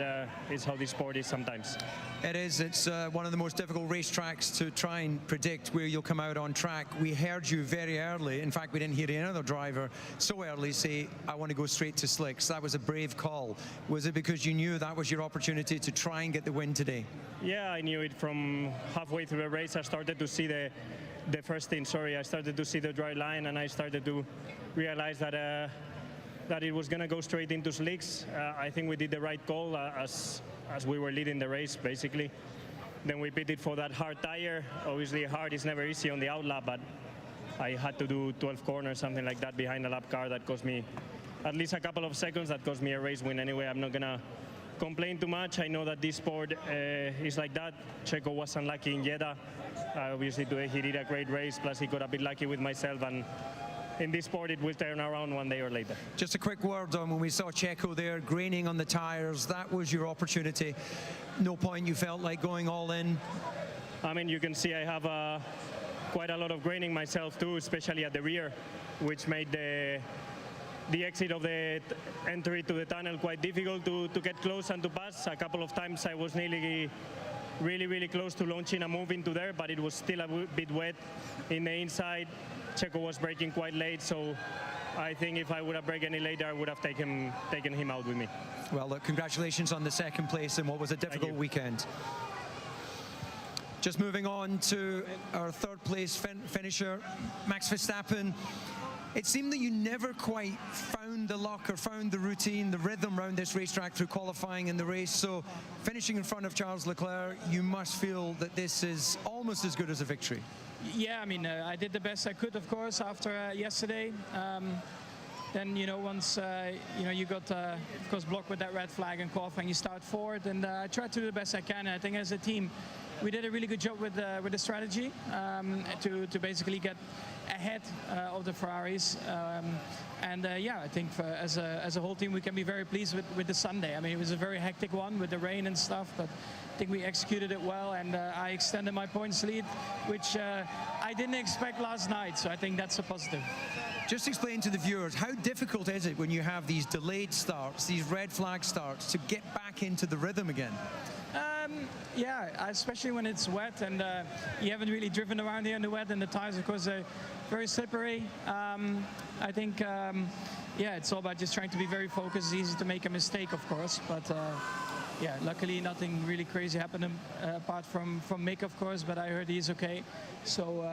it's how this sport is sometimes. It is. It's one of the most difficult racetracks to try and predict where you'll come out on track. We heard you very early. In fact, we didn't hear another driver so early say, I want to go straight to slicks. That was a brave call. Was it because you knew that was your opportunity to try and get the win today? Yeah, I knew it from halfway through the race. I started to see the first thing, I started to see the dry line, and I started to realize that that it was going to go straight into slicks. I think we did the right call as we were leading the race, basically. Then we pitted for that hard tire. Obviously, hard is never easy on the outlap, but I had to do 12 corners, something like that, behind a lap car. That cost me at least a couple of seconds. That cost me a race win anyway. I'm not going to complain too much. I know that this sport is like that. Checo was unlucky in Jeddah. Obviously, today he did a great race, plus he got a bit lucky with myself, and in this sport it will turn around one day or later. Just a quick word on when we saw Checo there graining on the tires. That was your opportunity. No point you felt like going all in? I mean, you can see I have quite a lot of graining myself too, especially at the rear, which made the exit of the entry to the tunnel quite difficult to get close and to pass. A couple of times I was nearly really close to launching a move into there, but it was still a bit wet in the inside. Checo was braking quite late, so I think if I would have braked any later, I would have taken him out with me. Well, look, congratulations on the second place in what was a difficult weekend. Just moving on to our third place finisher, Max Verstappen. It seemed that you never quite found the luck or found the routine, the rhythm around this racetrack through qualifying in the race. So finishing in front of Charles Leclerc, you must feel that this is almost as good as a victory. Yeah, I mean, I did the best I could, of course, after yesterday. Then, you know, once, you know, you got, of course, blocked with that red flag in qualifying, you start forward, and I tried to do the best I can. I think as a team, we did a really good job with the strategy to basically get ahead of the Ferraris. Yeah, I think as a whole team, we can be very pleased with the Sunday. I mean, it was a very hectic one with the rain and stuff, but I think we executed it well, and I extended my points lead, which I didn't expect last night, so I think that's a positive. Just explain to the viewers, how difficult is it when you have these delayed starts, these red flag starts, to get back into the rhythm again? Yeah, especially when it's wet and you haven't really driven around here in the wet, and the tires, of course, are very slippery. I think, yeah, it's all about just trying to be very focused. It's easy to make a mistake, of course, but yeah, luckily nothing really crazy happened apart from Mick, of course, but I heard he's okay. So,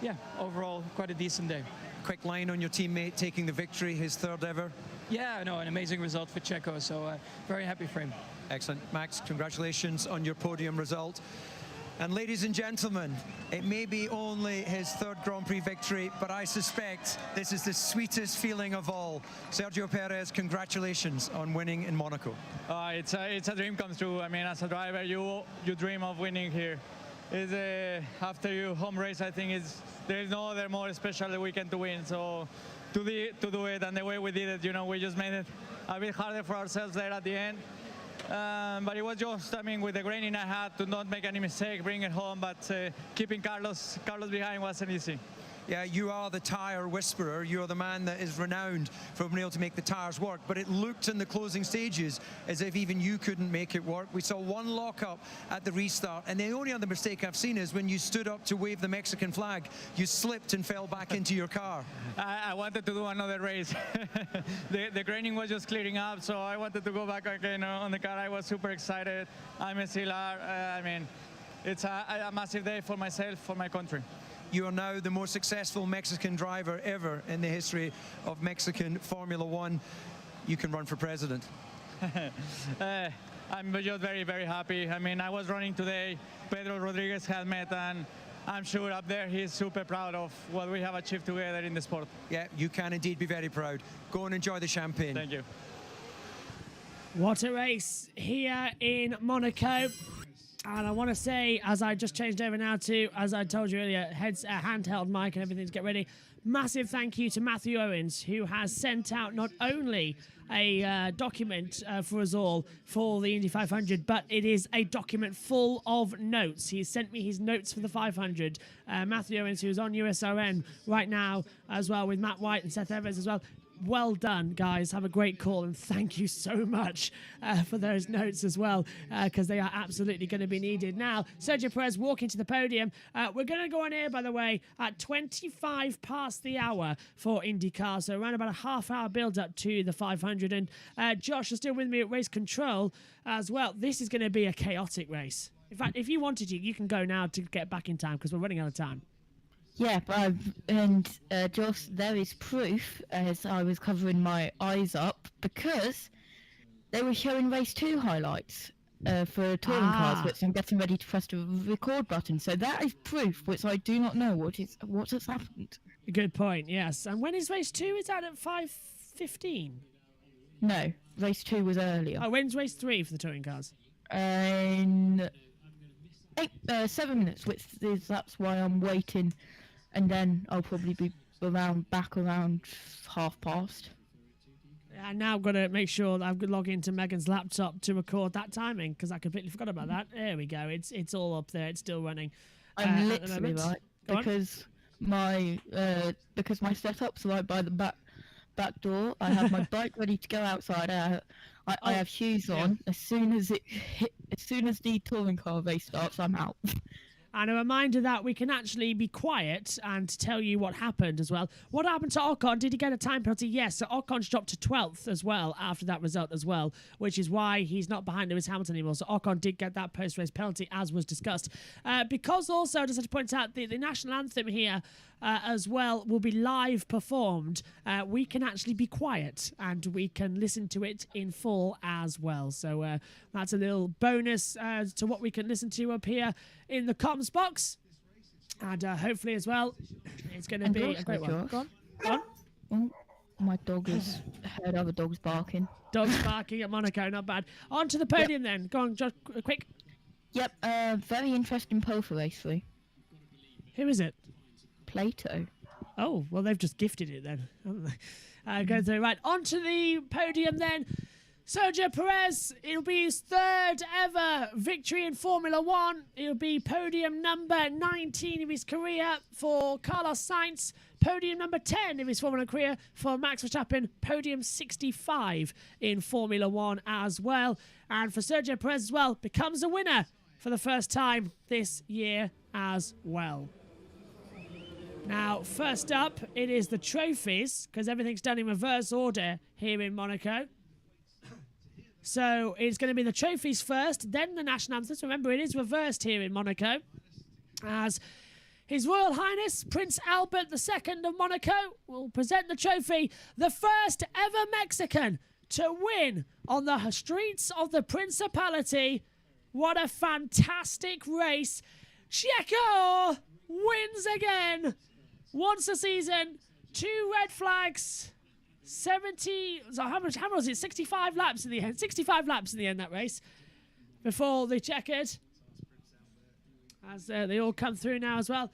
yeah, overall, quite a decent day. Quick line on your teammate taking the victory, his third ever. Yeah, no, an amazing result for Checo, so very happy for him. Excellent. Max, congratulations on your podium result. And ladies and gentlemen, it may be only his third Grand Prix victory, but I suspect this is the sweetest feeling of all. Sergio Perez, congratulations on winning in Monaco. It's a dream come true. I mean, as a driver, you dream of winning here. After your home race, I think there is no other more special weekend to win. So to do it and the way we did it, you know, we just made it a bit harder for ourselves there at the end. But it was just, I mean, with the graining I had to not make any mistake, bring it home, but keeping Carlos behind wasn't easy. Yeah, you are the tyre whisperer. You're the man that is renowned for being able to make the tyres work. But it looked in the closing stages as if even you couldn't make it work. We saw one lock-up at the restart. And the only other mistake I've seen is when you stood up to wave the Mexican flag, you slipped and fell back into your car. I wanted to do another race. the graining was just clearing up, so I wanted to go back again on the car. I was super excited. I'm a CLR. I mean, it's a massive day for myself, for my country. You are now the most successful Mexican driver ever in the history of Mexican Formula One. You can run for president. I'm just very, very happy. I mean, I was running today. Pedro Rodriguez had met, and I'm sure up there he's super proud of what we have achieved together in the sport. Yeah, you can indeed be very proud. Go and enjoy the champagne. Thank you. What a race here in Monaco. And I want to say, as I just changed over now to, as I told you earlier, handheld mic and everything to get ready, massive thank you to Matthew Owens, who has sent out not only a document for us all for the Indy 500, but it is a document full of notes. He sent me his notes for the 500. Matthew Owens, who's on USRN right now as well with Matt White and Seth Evans as well. Well done, guys. Have a great call, and thank you so much for those notes as well, because they are absolutely going to be needed. Now, Sergio Perez walking to the podium. We're going to go on air, by the way, at 25 past the hour for IndyCar, so around about a half-hour build-up to the 500. And Josh is still with me at race control as well. This is going to be a chaotic race. In fact, if you wanted to, you can go now to get back in time, because we're running out of time. Yeah, and Josh, there is proof as I was covering my eyes up because they were showing race 2 highlights for touring cars, which I'm getting ready to press the record button. So that is proof, which I do not know what has happened. Good point. Yes. And when is race 2? Is that at 5:15? No, race 2 was earlier. Oh, when's race 3 for the touring cars? 7 minutes, which is that's why I'm waiting. And then I'll probably be back around past. And now I've got to make sure that I've got to log into Megan's laptop to record that timing, because I completely forgot about that. There we go. It's all up there. It's still running. I'm literally right because my setup's right by the back door. I have my bike ready to go outside. I have shoes on. As soon as the touring car race starts, I'm out. And a reminder that we can actually be quiet and tell you what happened as well. What happened to Ocon? Did he get a time penalty? Yes. So Ocon's dropped to 12th as well after that result as well, which is why he's not behind Lewis Hamilton anymore. So Ocon did get that post-race penalty, as was discussed. Because also, just to point out, the national anthem here as well will be live performed. We can actually be quiet and we can listen to it in full as well. So that's a little bonus to what we can listen to up here in the comms box. And hopefully as well, it's going to be a great one. Go on. Oh, my dog has heard other dogs barking. Dogs barking at Monaco, not bad. On to the podium then. Go on, Josh, quick. Yep, very interesting pole for race 3. Who is it? Plato. Oh, well, they've just gifted it then, haven't they? Going through. Right, onto the podium then. Sergio Perez, it'll be his 3rd ever victory in Formula One. It'll be podium number 19 of his career for Carlos Sainz. Podium number 10 of his Formula career for Max Verstappen. Podium 65 in Formula One as well. And for Sergio Perez as well, becomes a winner for the first time this year as well. Now, first up, it is the trophies, because everything's done in reverse order here in Monaco. So it's going to be the trophies first, then the national anthems. Remember, it is reversed here in Monaco, as His Royal Highness Prince Albert II of Monaco will present the trophy, the first ever Mexican to win on the streets of the Principality. What a fantastic race. Checo wins again. Once a season, 2 red flags, 70. So how much was it? 65 laps in the end. 65 laps in the end, that race. Before they checkered. As they all come through now as well.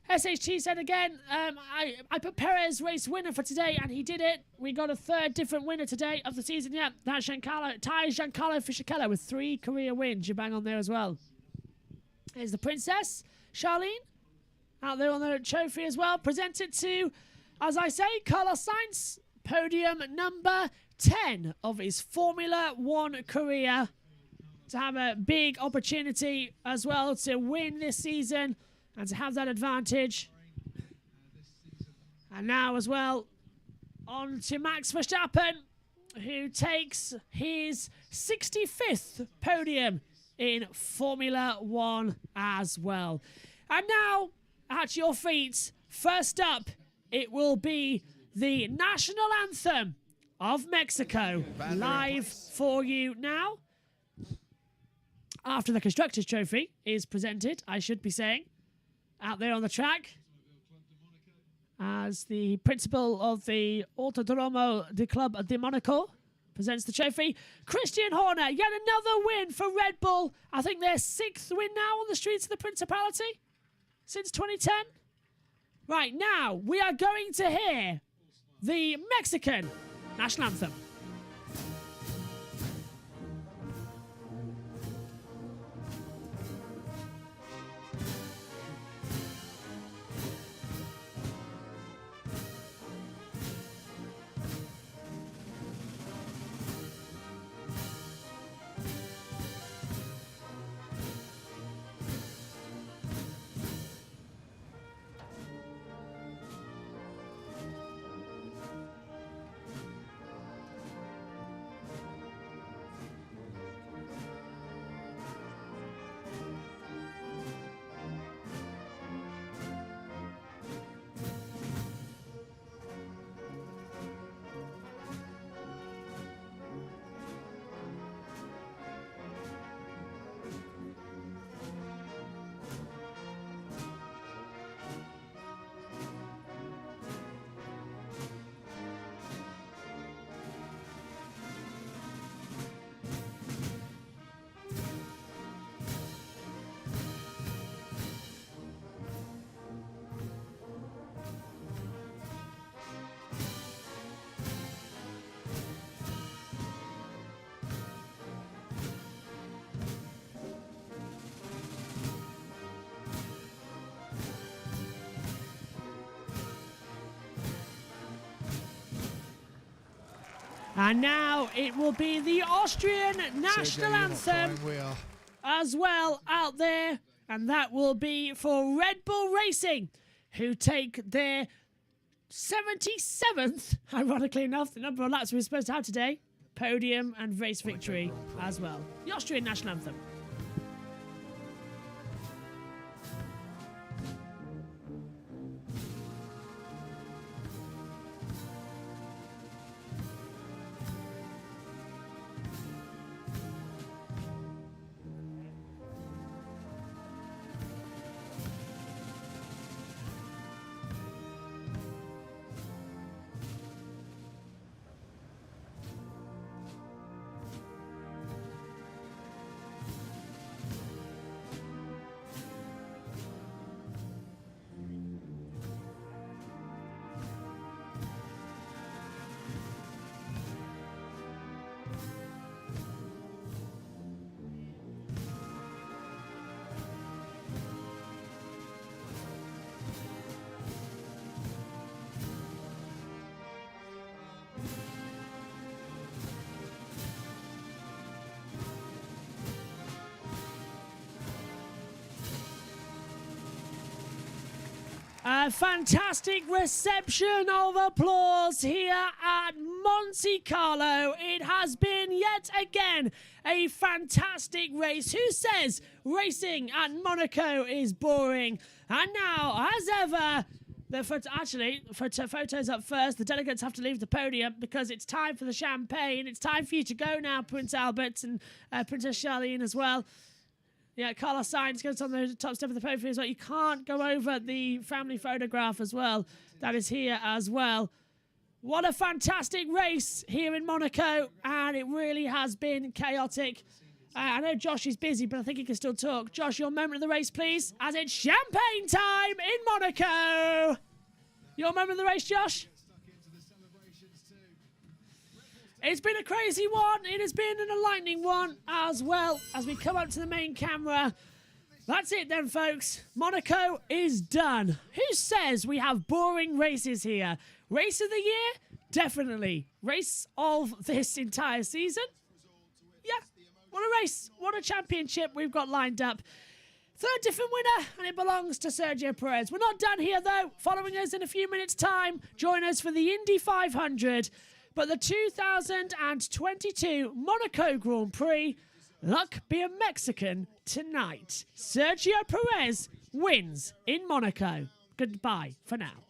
SHT said again, I put Perez race winner for today, and he did it. We got a third different winner today of the season. Yeah, that's Giancarlo Fisichella with 3 career wins. You bang on there as well. There's the Princess, Charlene, out there on the trophy as well. Presented to, as I say, Carlos Sainz, podium number 10 of his Formula 1 career. To have a big opportunity as well to win this season and to have that advantage. And now as well, on to Max Verstappen, who takes his 65th podium in Formula 1 as well. And now, at your feet, first up, it will be the national anthem of Mexico. Live for you now. After the Constructors Trophy is presented, I should be saying, out there on the track, as the principal of the Autodromo de Club de Monaco presents the trophy. Christian Horner, yet another win for Red Bull. I think their 6th win now on the streets of the Principality since 2010. Right, now we are going to hear the Mexican national anthem. And now it will be the Austrian national anthem as well out there. And that will be for Red Bull Racing, who take their 77th, ironically enough, the number of laps we were supposed to have today, podium and race victory as well. The Austrian national anthem. A fantastic reception of applause here at Monte Carlo. It has been yet again a fantastic race. Who says racing at Monaco is boring? And now, as ever, photos up first. The delegates have to leave the podium because it's time for the champagne. It's time for you to go now, Prince Albert and Princess Charlene as well. Yeah, Carlos Sainz goes on the top step of the podium as well. You can't go over the family photograph as well. That is here as well. What a fantastic race here in Monaco, and it really has been chaotic. I know Josh is busy, but I think he can still talk. Josh, your moment of the race, please, as it's champagne time in Monaco. Your moment of the race, Josh? It's been a crazy one. It has been an enlightening one as well as we come up to the main camera. That's it then, folks. Monaco is done. Who says we have boring races here? Race of the year? Definitely. Race of this entire season? Yeah. What a race. What a championship we've got lined up. Third different winner, and it belongs to Sergio Perez. We're not done here, though. Following us in a few minutes' time, join us for the Indy 500. But the 2022 Monaco Grand Prix, luck be a Mexican tonight. Sergio Perez wins in Monaco. Goodbye for now.